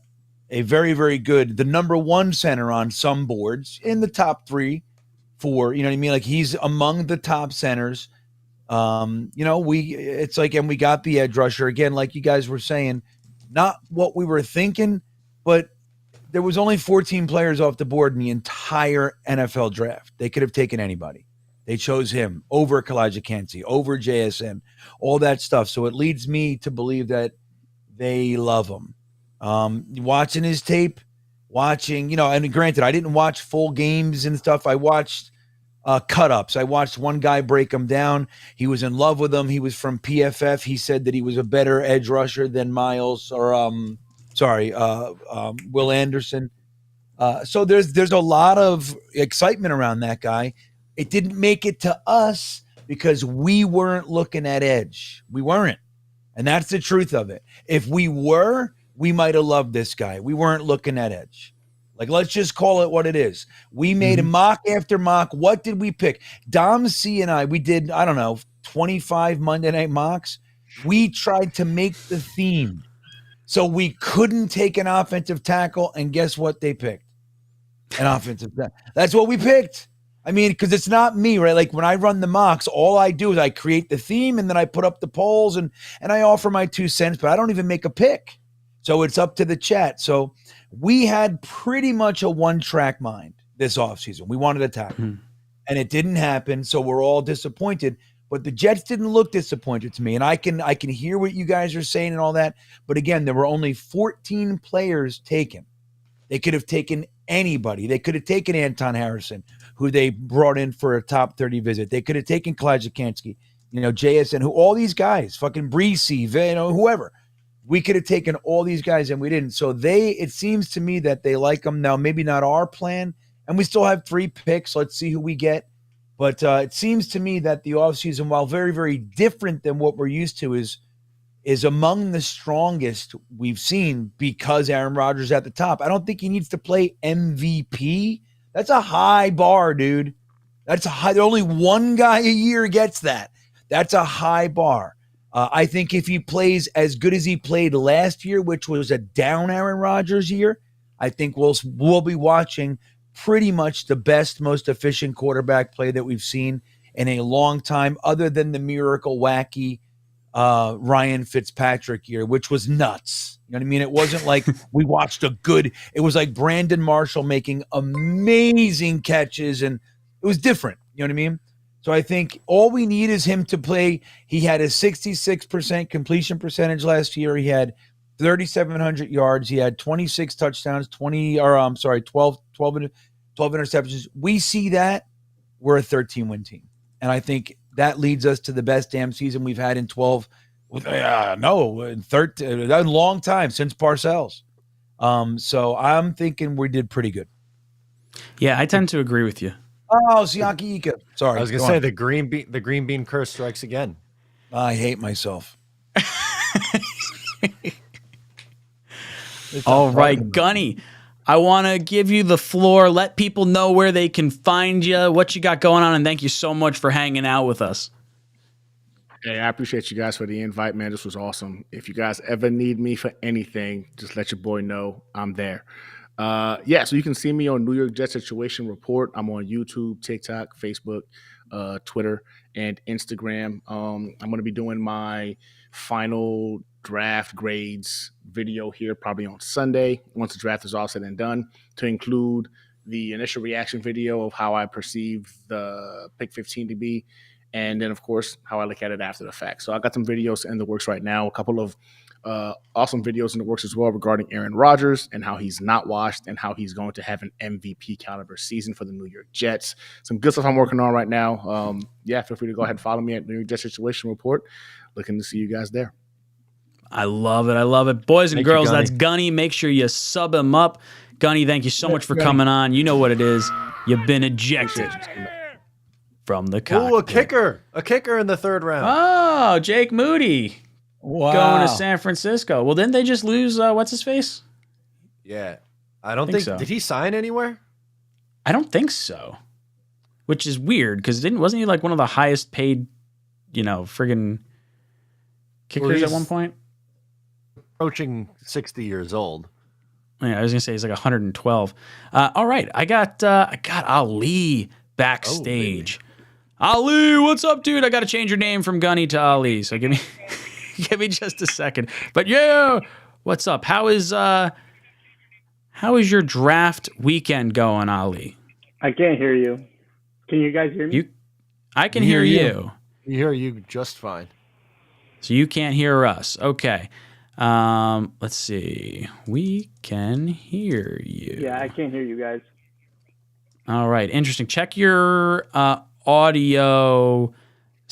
very, very good, the number 1 center on some boards in the top 3, 4, you know what I mean? Like he's among the top centers. It's like, and we got the edge rusher again, like you guys were saying, not what we were thinking, but there was only 14 players off the board in the entire NFL draft. They could have taken anybody. They chose him over 𝐒𝐿𝐵𝐞𝐿𝐵, over JSN, all that stuff. So it leads me to believe that they love him. Watching his tape, and granted, I didn't watch full games and stuff. I watched cut-ups. I watched one guy break him down. He was in love with him. He was from PFF. He said that he was a better edge rusher than Will Anderson. So there's a lot of excitement around that guy. It didn't make it to us because we weren't looking at edge. We weren't. And that's the truth of it. If we were, we might have loved this guy. We weren't looking at edge. Like, let's just call it what it is. We made a mock after mock. What did we pick? Dom C and I, we did, 25 Monday night mocks. We tried to make the theme. So we couldn't take an offensive tackle, and guess what they picked? An offensive tackle. That's what we picked. I mean, because it's not me, right? Like when I run the mocks, all I do is I create the theme and then I put up the polls and I offer my 2 cents, but I don't even make a pick. So it's up to the chat. So we had pretty much a one-track mind this offseason. We wanted a tackle, and it didn't happen. So we're all disappointed. But the Jets didn't look disappointed to me, and I can hear what you guys are saying and all that. But again, there were only 14 players taken. They could have taken anybody. They could have taken Anton Harrison, who they brought in for a top 30 visit. They could have taken 𝐒𝐿𝐵𝐞𝐿𝐵𝐞𝐬, JSN, who all these guys, fucking Breesy, whoever. We could have taken all these guys and we didn't. So it seems to me that they like them now. Maybe not our plan, and we still have 3 picks. Let's see who we get. But it seems to me that the offseason, while very, very different than what we're used to, is among the strongest we've seen because Aaron Rodgers is at the top. I don't think he needs to play MVP. That's a high bar, dude. That's a high. Only one guy a year gets that. That's a high bar. I think if he plays as good as he played last year, which was a down Aaron Rodgers year, I think we'll be watching pretty much the best, most efficient quarterback play that we've seen in a long time, other than the miracle wacky Ryan Fitzpatrick year, which was nuts. You know what I mean? It wasn't like we watched it was like Brandon Marshall making amazing catches, and it was different. You know what I mean? So I think all we need is him to play. He had a 66% completion percentage last year. He had 3,700 yards. He had 26 touchdowns, 12 interceptions. We see that, we're a 13-win team. And I think that leads us to the best damn season we've had in 12. In 13, a long time since Parcells. So I'm thinking we did pretty good. Yeah, I tend to agree with you. Oh, 𝐒𝐮𝐞𝐞𝐫𝐢𝐻𝐿. Sorry. I was gonna say the green bean curse strikes again. I hate myself. All right, Gunny. I want to give you the floor. Let people know where they can find you, what you got going on, and thank you so much for hanging out with us. Hey, I appreciate you guys for the invite, man. This was awesome. If you guys ever need me for anything, just let your boy know I'm there. So you can see me on New York Jets Situation Report. I'm on YouTube, TikTok, Facebook, Twitter, and Instagram. I'm going to be doing my final draft grades video here probably on Sunday once the draft is all said and done, to include the initial reaction video of how I perceive the pick 15 to be, and then, of course, how I look at it after the fact. So I got some videos in the works right now, a couple of awesome videos in the works as well regarding Aaron Rodgers and how he's not washed and how he's going to have an MVP caliber season for the New York Jets. Some good stuff I'm working on right now. Feel free to go ahead and follow me at New York Jets Situation Report. Looking to see you guys there. I love it. I love it. Boys and girls, that's Gunny. Make sure you sub him up. Gunny, thank you so much for coming on. You know what it is. You've been ejected from the cockpit. Ooh, a kicker. A kicker in the 3rd round. Oh, Jake Moody. Wow. Going to San Francisco. Well, didn't they just lose what's his face? Yeah. I don't think so. Did he sign anywhere? I don't think so. Which is weird because wasn't he like one of the highest paid, friggin' kickers at one point? Approaching 60 years old. Yeah, I was gonna say he's like 112. All right, I got Ali backstage. Ali, what's up, dude? I got to change your name from Gunny to Ali. So give me just a second. But yeah, what's up? How is your draft weekend going, Ali? I can't hear you. Can you guys hear me? I can hear you. We hear you just fine. So you can't hear us. Okay. Let's see. We can hear you. Yeah, I can't hear you guys. All right. Interesting. Check your audio,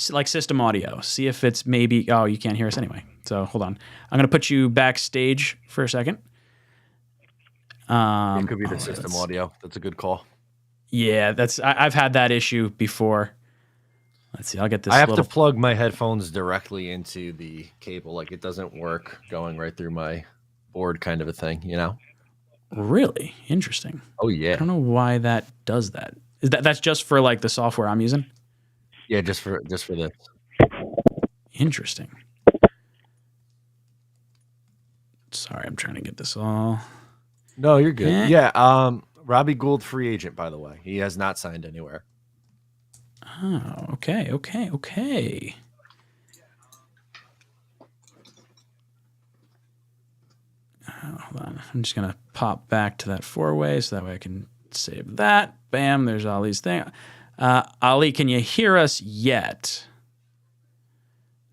like system audio. See if it's maybe. Oh, you can't hear us anyway. So hold on. I'm going to put you backstage for a second. It could be the system audio. That's a good call. Yeah, I've had that issue before. Let's see. I'll get this. I have to plug my headphones directly into the cable. Like, it doesn't work going right through my board, kind of a thing. Really interesting. Oh yeah. I don't know why that does that. That's just for like the software I'm using? Yeah, just for this. Interesting. Sorry, I'm trying to get this all. No, you're good. Yeah. Robbie Gould, free agent, by the way. He has not signed anywhere. Oh, okay. Oh, hold on. I'm just going to pop back to that 4-way so that way I can save that. Bam, there's Ali's thing. Ali, can you hear us yet?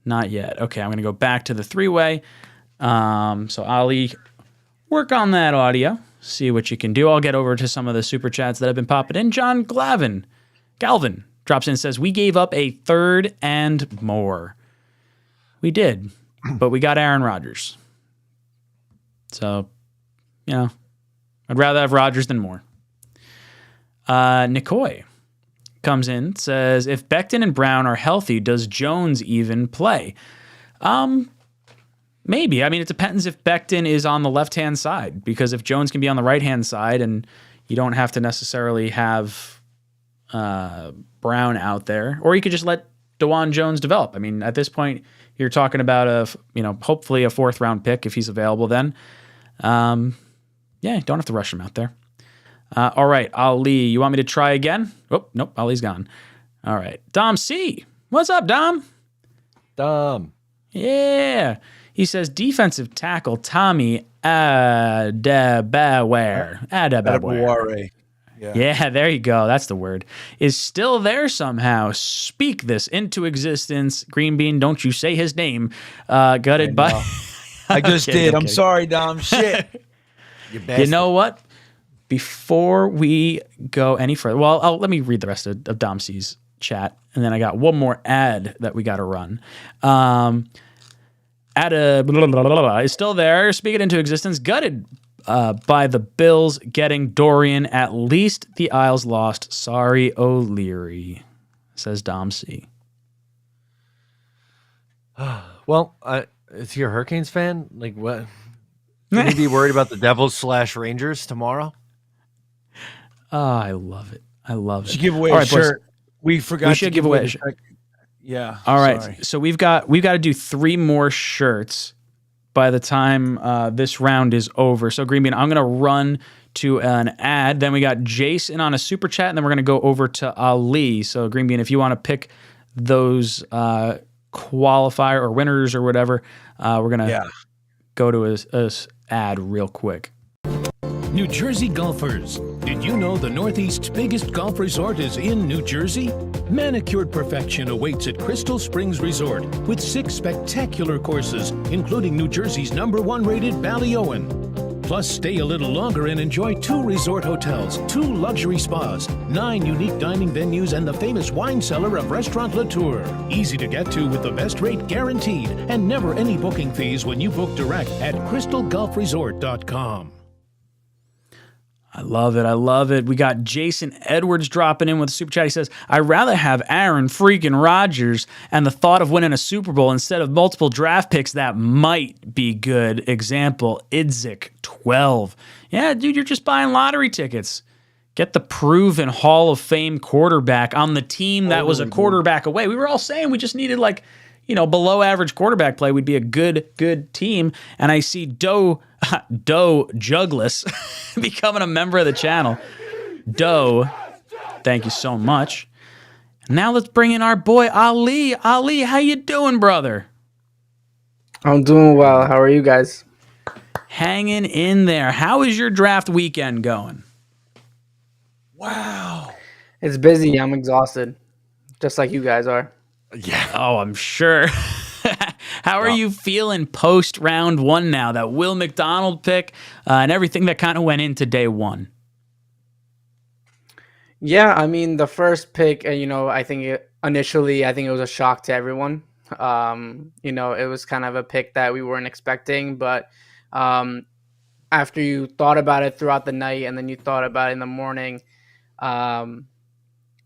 Not yet. Okay, I'm going to go back to the 3-way. So Ali, work on that audio. See what you can do. I'll get over to some of the super chats that have been popping in. John Galvin drops in and says, we gave up a 3rd and more. We did, but we got Aaron Rodgers. So, I'd rather have Rodgers than Moore. Nikoi comes in, says, if Becton and Brown are healthy, does Jones even play? Maybe. I mean, it depends if Becton is on the left-hand side, because if Jones can be on the right-hand side and you don't have to necessarily have Brown out there, or you could just let DeJuan Jones develop. I mean, at this point, you're talking about hopefully a 4th-round pick if he's available then. Don't have to rush him out there. All right, Ali, you want me to try again? Oh, nope, Ali's gone. All right, Dom C. What's up, Dom? Dom. Yeah. He says defensive tackle Tommy Adebaware. Yeah, there you go. That's the word. Is still there somehow. Speak this into existence. Green Bean, don't you say his name. Gutted by... I just did. I'm sorry, Dom. Shit. You know what? Before we go any further, well, let me read the rest of Dom C's chat, and then I got one more ad that we got to run. Is still there. Speak it into existence. Gutted by the Bills getting Dorian. At least the Isles lost. Sorry, O'Leary, says Dom C. Well, is he a Hurricanes fan? Like, what? Should he be worried about the Devils/Rangers tomorrow? Oh, I love it. I love it. We should give away a shirt. We forgot. We should give away a shirt. Yeah. All right. Sorry. So we've got to do 3 more shirts by the time this round is over. So Green Bean, I'm going to run to an ad. Then we got Jason on a super chat, and then we're going to go over to Ali. So Green Bean, if you want to pick those qualifier or winners or whatever, we're going to go to a ad real quick. New Jersey golfers, did you know the Northeast's biggest golf resort is in New Jersey? Manicured perfection awaits at Crystal Springs Resort with 6 spectacular courses, including New Jersey's #1 rated Ballyoan. Plus, stay a little longer and enjoy 2 resort hotels, 2 luxury spas, 9 unique dining venues, and the famous wine cellar of Restaurant Latour. Easy to get to with the best rate guaranteed and never any booking fees when you book direct at crystalgolfresort.com. I love it. I love it. We got Jason Edwards dropping in with a super chat. He says, I'd rather have Aaron freaking Rodgers and the thought of winning a Super Bowl instead of multiple draft picks that might be good. Example, 𝐒𝐿𝐵𝐿. Yeah, dude, you're just buying lottery tickets. Get the proven Hall of Fame quarterback on the team that was a quarterback away. We were all saying we just needed below average quarterback play. We'd be a good team. And I see Doe Jugless becoming a member of the channel. Doe, thank you so much. Now let's bring in our boy Ali. Ali, how you doing, brother? I'm doing well. How are you guys? Hanging in there. How is your draft weekend going? Wow. It's busy. I'm exhausted, just like you guys are. Yeah. Oh, I'm sure. How are you feeling post round 1 now? That Will McDonald pick and everything that kind of went into day 1. Yeah, I mean, the first pick, I think initially it was a shock to everyone. It was kind of a pick that we weren't expecting, but after you thought about it throughout the night and then you thought about it in the morning,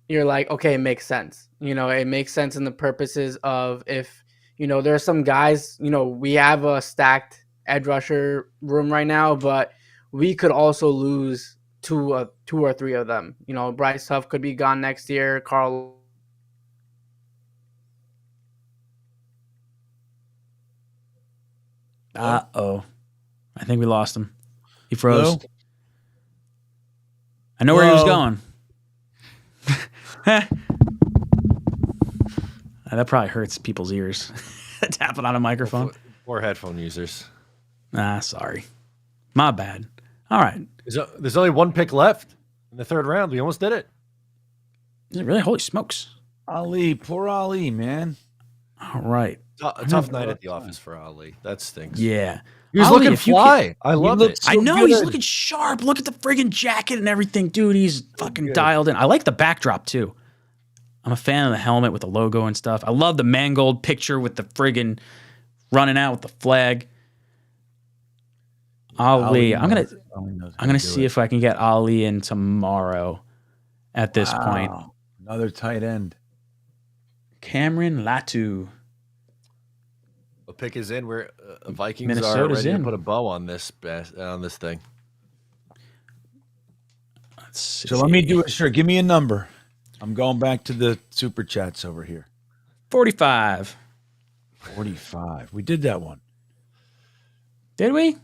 you're like, okay, it makes sense. It makes sense in the purposes of if, there are some guys, we have a stacked edge rusher room right now, but we could also lose 2 or 3 of them. Bryce Huff could be gone next year. Carl. Uh-oh. I think we lost him. He froze. Hello? I know where he was going. That probably hurts people's ears. Tapping on a microphone. Poor headphone users. Sorry. My bad. All right. There's only 1 pick left in the 3rd round. We almost did it. Is it really? Holy smokes. Ali, poor Ali, man. All right. A tough night at the office for Ali. That stinks. Yeah. He was Ali, looking fly. I love it. I know. He's looking sharp. Look at the friggin' jacket and everything. Dude, he's fucking dialed in. I like the backdrop, too. I'm a fan of the helmet with the logo and stuff. I love the Mangold picture with the friggin' running out with the flag. Ali. Ali I'm gonna knows how I'm gonna to do see it. if I can get Ali in tomorrow. At this point, Wow. Another tight end. Cameron Latu. The pick is in. Where Vikings Minnesota's are ready in. to put a bow on this thing. So let me do it. Sure, give me a number. I'm going back to the super chats over here. 45. 45. We did that one. Did we?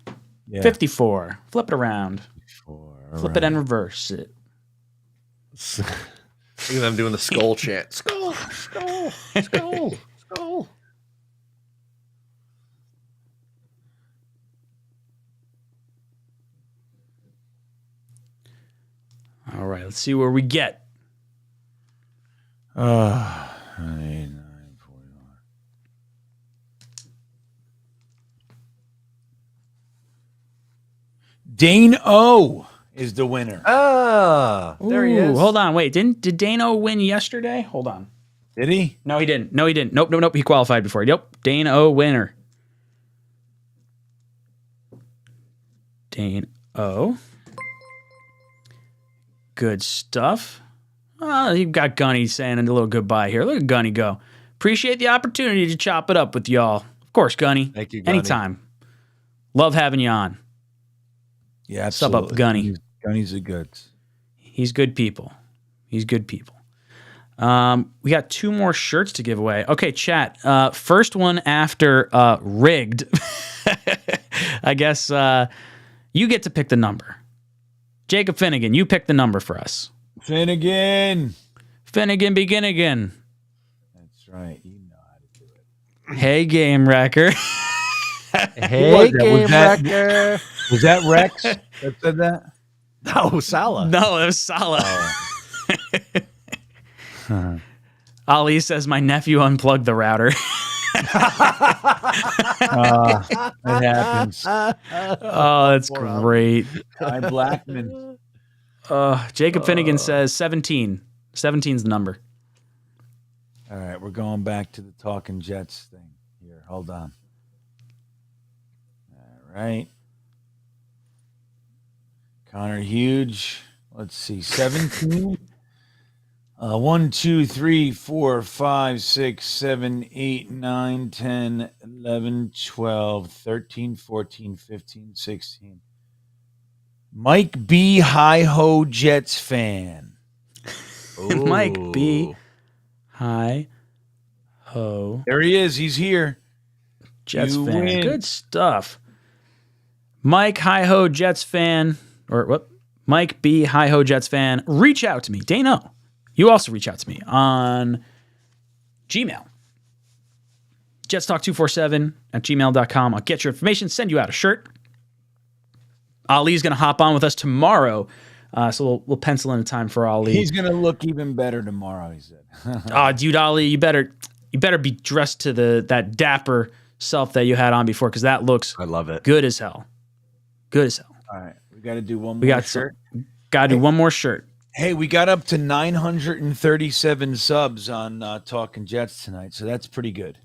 Yeah. 54. Flip it around. 54. Flip it and reverse it. Look at them doing the skull chant. Skull, skull, skull, skull. All right, let's see where we get. 9, 41. Dane O is the winner. There he is. Hold on, wait. Did Dano win yesterday? Hold on. Did he? No, he didn't. No, he didn't. Nope. He qualified before. Yep. Dane O winner. Dane O. Good stuff. Oh, you've got Gunny saying a little goodbye here. Look at Gunny go. Appreciate the opportunity to chop it up with y'all. Of course, Gunny. Thank you, Gunny. Anytime. Love having you on. Yeah, Sub absolutely. up, Gunny. Gunny's a goods. He's good people. He's good people. We got 2 more shirts to give away. Okay, chat. First one after rigged. I guess you get to pick the number. Jacob Finnegan, you pick the number for us. Finnegan begin again. That's right. You know how to do it. Hey, Game Wrecker. Hey, Game Wrecker. Was that Rex that said that? No, Salah. No, it was Salah. Ali says, my nephew unplugged the router. It happens. Oh, that's great. Hi, Blackman. Jacob Finnegan says 17. 17's the number. All right, we're going back to the Talking Jets thing here. Hold on. All right. Connor Huge. Let's see. 17. 1, 2, 3, 4, 5, 6, 7, 8, 9, 10, 11, 12, 13, 14, 15, 16. Mike B. Hi-Ho Jets fan. Mike B. Hi-Ho. There he is. He's here. Jets You fan. win. Good stuff. Mike Hi-Ho Jets fan. Or what? Mike B. Hi-Ho Jets fan. Reach out to me. Dano. You also reach out to me on Gmail. jetstalk247@gmail.com. I'll get your information, send you out a shirt. Ali's going to hop on with us tomorrow. So we'll pencil in a time for Ali. He's going to look even better tomorrow, he said. Oh, dude, Ali, you better be dressed to that dapper self that you had on before, because that looks I love it. Good as hell. Good as hell. All right. We got to do one more We got shirt. Got to do one more shirt. Hey, we got up to 937 subs on Talking Jets tonight, so that's pretty good.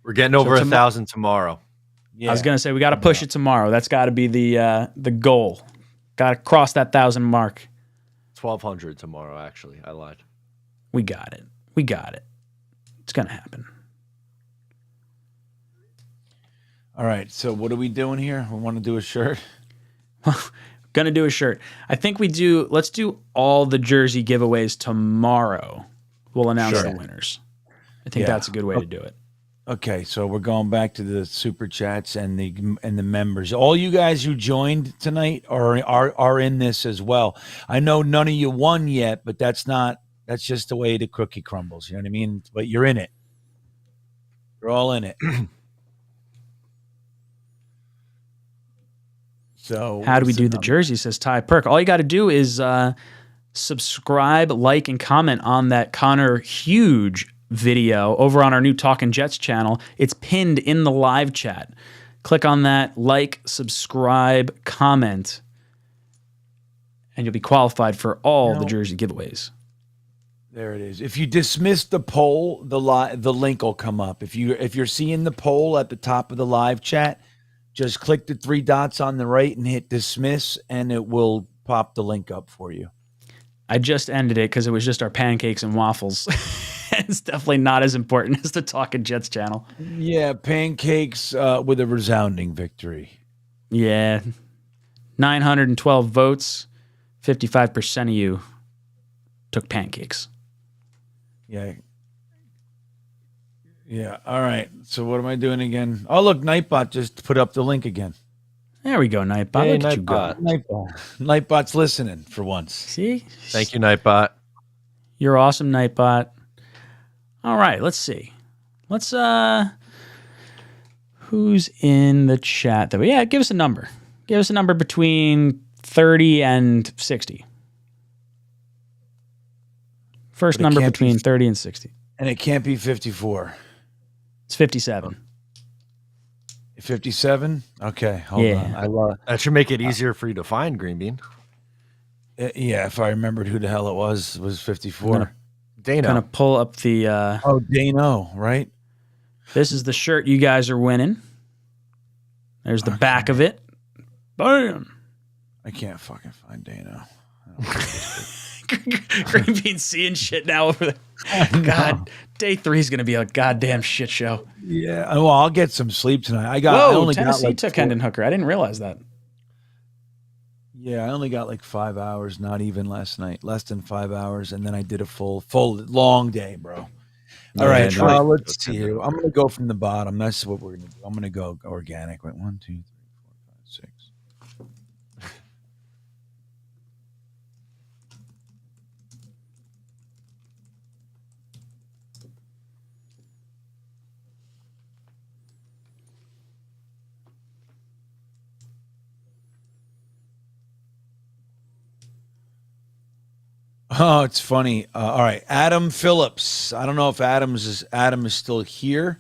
We're getting over 1,000 tomorrow. Yeah. I was gonna say we got to push it tomorrow. That's got to be the goal. Got to cross that 1,000 mark. 1,200 tomorrow. Actually, I lied. We got it. We got it. It's gonna happen. All right. So what are we doing here? We want to do a shirt. Gonna do a shirt. I think let's do all the jersey giveaways tomorrow. We'll announce the winners. I think that's a good way to do it. Okay, so we're going back to the super chats and the members. All you guys who joined tonight are in this as well. I know none of you won yet, but that's just the way the cookie crumbles. You know what I mean? But you're in it. You're all in it. So how do we do the jersey? Says Ty Perk. All you got to do is subscribe, like, and comment on that Connor Huge video over on our new Talkin' Jets channel. It's pinned in the live chat. Click on that, like, subscribe, comment, and you'll be qualified for all the jersey giveaways. There it is. If you dismiss the poll, the link will come up. If you're seeing the poll at the top of the live chat, just click the 3 dots on the right and hit dismiss, and it will pop the link up for you. I just ended it because it was just our pancakes and waffles. It's definitely not as important as the Talkin' Jets channel. Yeah, pancakes with a resounding victory. Yeah. 912 votes. 55% of you took pancakes. Yeah. Yeah. All right. So what am I doing again? Oh, look, Nightbot just put up the link again. There we go, Nightbot. Hey, Look at you go. Nightbot's listening for once. See? Thank you, Nightbot. You're awesome, Nightbot. All right, let's see. Let's who's in the chat? Yeah, give us a number. Give us a number between 30 and 60. First number between 30 and 60. And it can't be 54. It's 57. 57? Okay, hold on. I love that. Should make it easier for you to find, Green Bean. Yeah, if I remembered who the hell it was 54. Dano. Gonna pull up the Dano, right? This is the shirt you guys are winning. There's the back of it. Bam. I can't fucking find Dano. Green Bean seeing shit now over there. God, day 3 is gonna be a goddamn shit show. Yeah, well, I'll get some sleep tonight. Tennessee took Hendon Hooker. I didn't realize that. Yeah, I only got like 5 hours, not even last night, less than 5 hours, and then I did a full long day, bro. All right, let's see here. I'm gonna go from the bottom. That's what we're gonna do. I'm gonna go organic. Wait, 1, 2, 3, 4, 5, 6. Oh, it's funny. All right, Adam Phillips. I don't know if Adam is still here.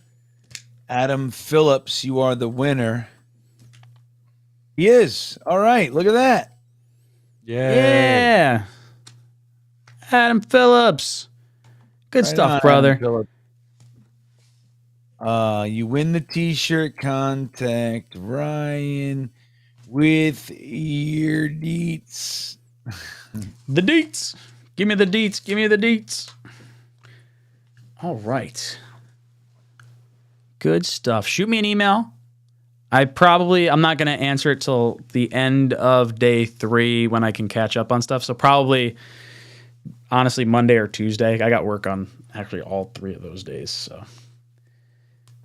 Adam Phillips, you are the winner. He is. All right, look at that. Yeah. Adam Phillips. Good stuff, brother. You win the t-shirt. Contact Ryan with your deets. The deets. Give me the deets. Give me the deets. All right. Good stuff. Shoot me an email. I'm not going to answer it till the end of day 3 when I can catch up on stuff. So probably, honestly, Monday or Tuesday. I got work on actually all 3 of those days. So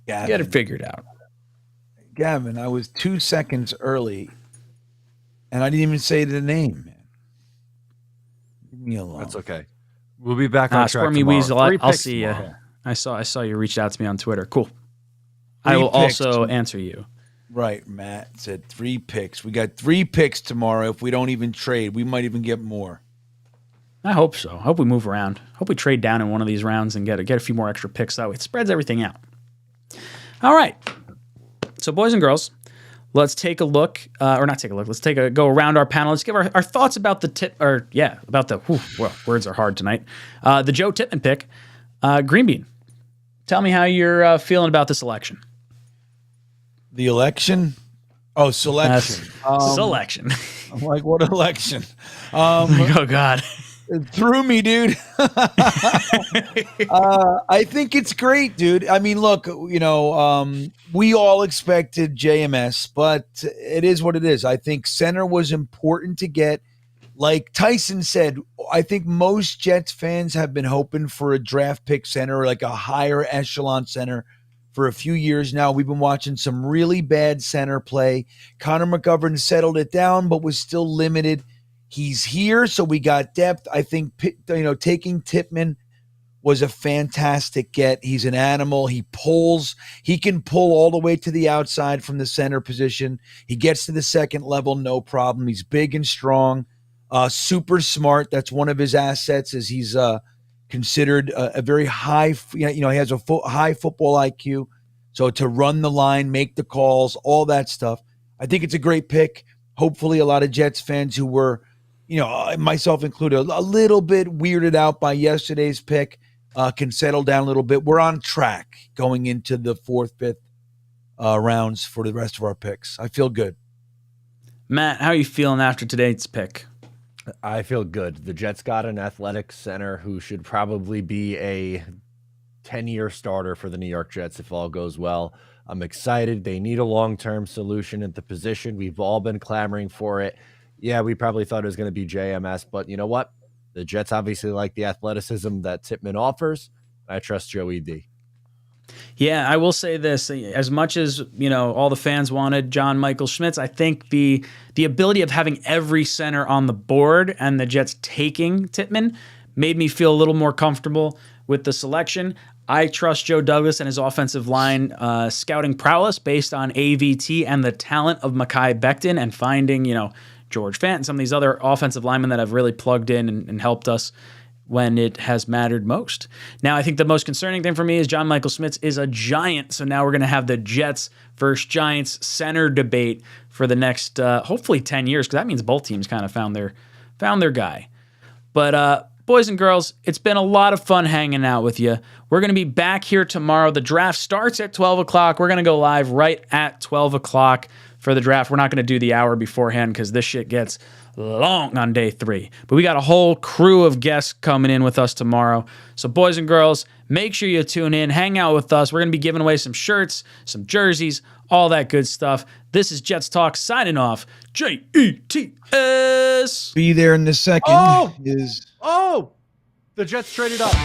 get it figured out. Gavin, I was 2 seconds early, and I didn't even say the name, man. Leave me alone. That's okay. We'll be back on track Squirmy tomorrow. Weasel, I'll see you. I saw you reached out to me on Twitter. Cool. I will also answer you. Right, Matt said 3 picks. We got 3 picks tomorrow. If we don't even trade, we might even get more. I hope so. I hope we move around. Hope we trade down in one of these rounds and get a few more extra picks. That way it spreads everything out. All right. So, boys and girls, let's take a look, or not take a look. Let's go around our panel. Let's give our thoughts about words are hard tonight. The Joe Tippmann pick. Green Bean, tell me how you're feeling about this election. The election? Oh, selection. Selection. I'm like, what election? Oh, God. It threw me, dude. I think it's great, dude. I mean, look, we all expected JMS, but it is what it is. I think center was important to get. Like Tyson said, I think most Jets fans have been hoping for a draft pick center, like a higher echelon center, for a few years now. We've been watching some really bad center play. Connor McGovern settled it down, but was still limited. He's here, so we got depth. I think taking Tippmann was a fantastic get. He's an animal. He can pull all the way to the outside from the center position. He gets to the second level, no problem. He's big and strong, super smart. That's one of his assets, is he's considered a very high, he has a high football IQ. So to run the line, make the calls, all that stuff. I think it's a great pick. Hopefully a lot of Jets fans who were, myself included, a little bit weirded out by yesterday's pick can settle down a little bit. We're on track going into the 4th, 5th rounds for the rest of our picks. I feel good. Matt, how are you feeling after today's pick? I feel good. The Jets got an athletic center who should probably be a 10-year starter for the New York Jets if all goes well. I'm excited. They need a long-term solution at the position. We've all been clamoring for it. Yeah, we probably thought it was going to be JMS, but you know what? The Jets obviously like the athleticism that Tippmann offers. I trust Joey D. Yeah, I will say this. As much as, all the fans wanted John Michael Schmitz, I think the ability of having every center on the board and the Jets taking Tippmann made me feel a little more comfortable with the selection. I trust Joe Douglas and his offensive line scouting prowess based on AVT and the talent of Mekhi Becton and finding, George Fant and some of these other offensive linemen that have really plugged in and helped us when it has mattered most. Now, I think the most concerning thing for me is John Michael Schmitz is a Giant, so now we're going to have the Jets versus Giants center debate for the next, hopefully 10 years, because that means both teams kind of found their guy. But boys and girls, it's been a lot of fun hanging out with you. We're going to be back here tomorrow. The draft starts at 12 o'clock. We're going to go live right at 12 o'clock for the draft. We're not going to do the hour beforehand because this shit gets long on day 3. But we got a whole crew of guests coming in with us tomorrow. So boys and girls, make sure you tune in, hang out with us. We're going to be giving away some shirts, some jerseys, all that good stuff. This is Jets Talk signing off. JETS. Be there in the second. The Jets traded up.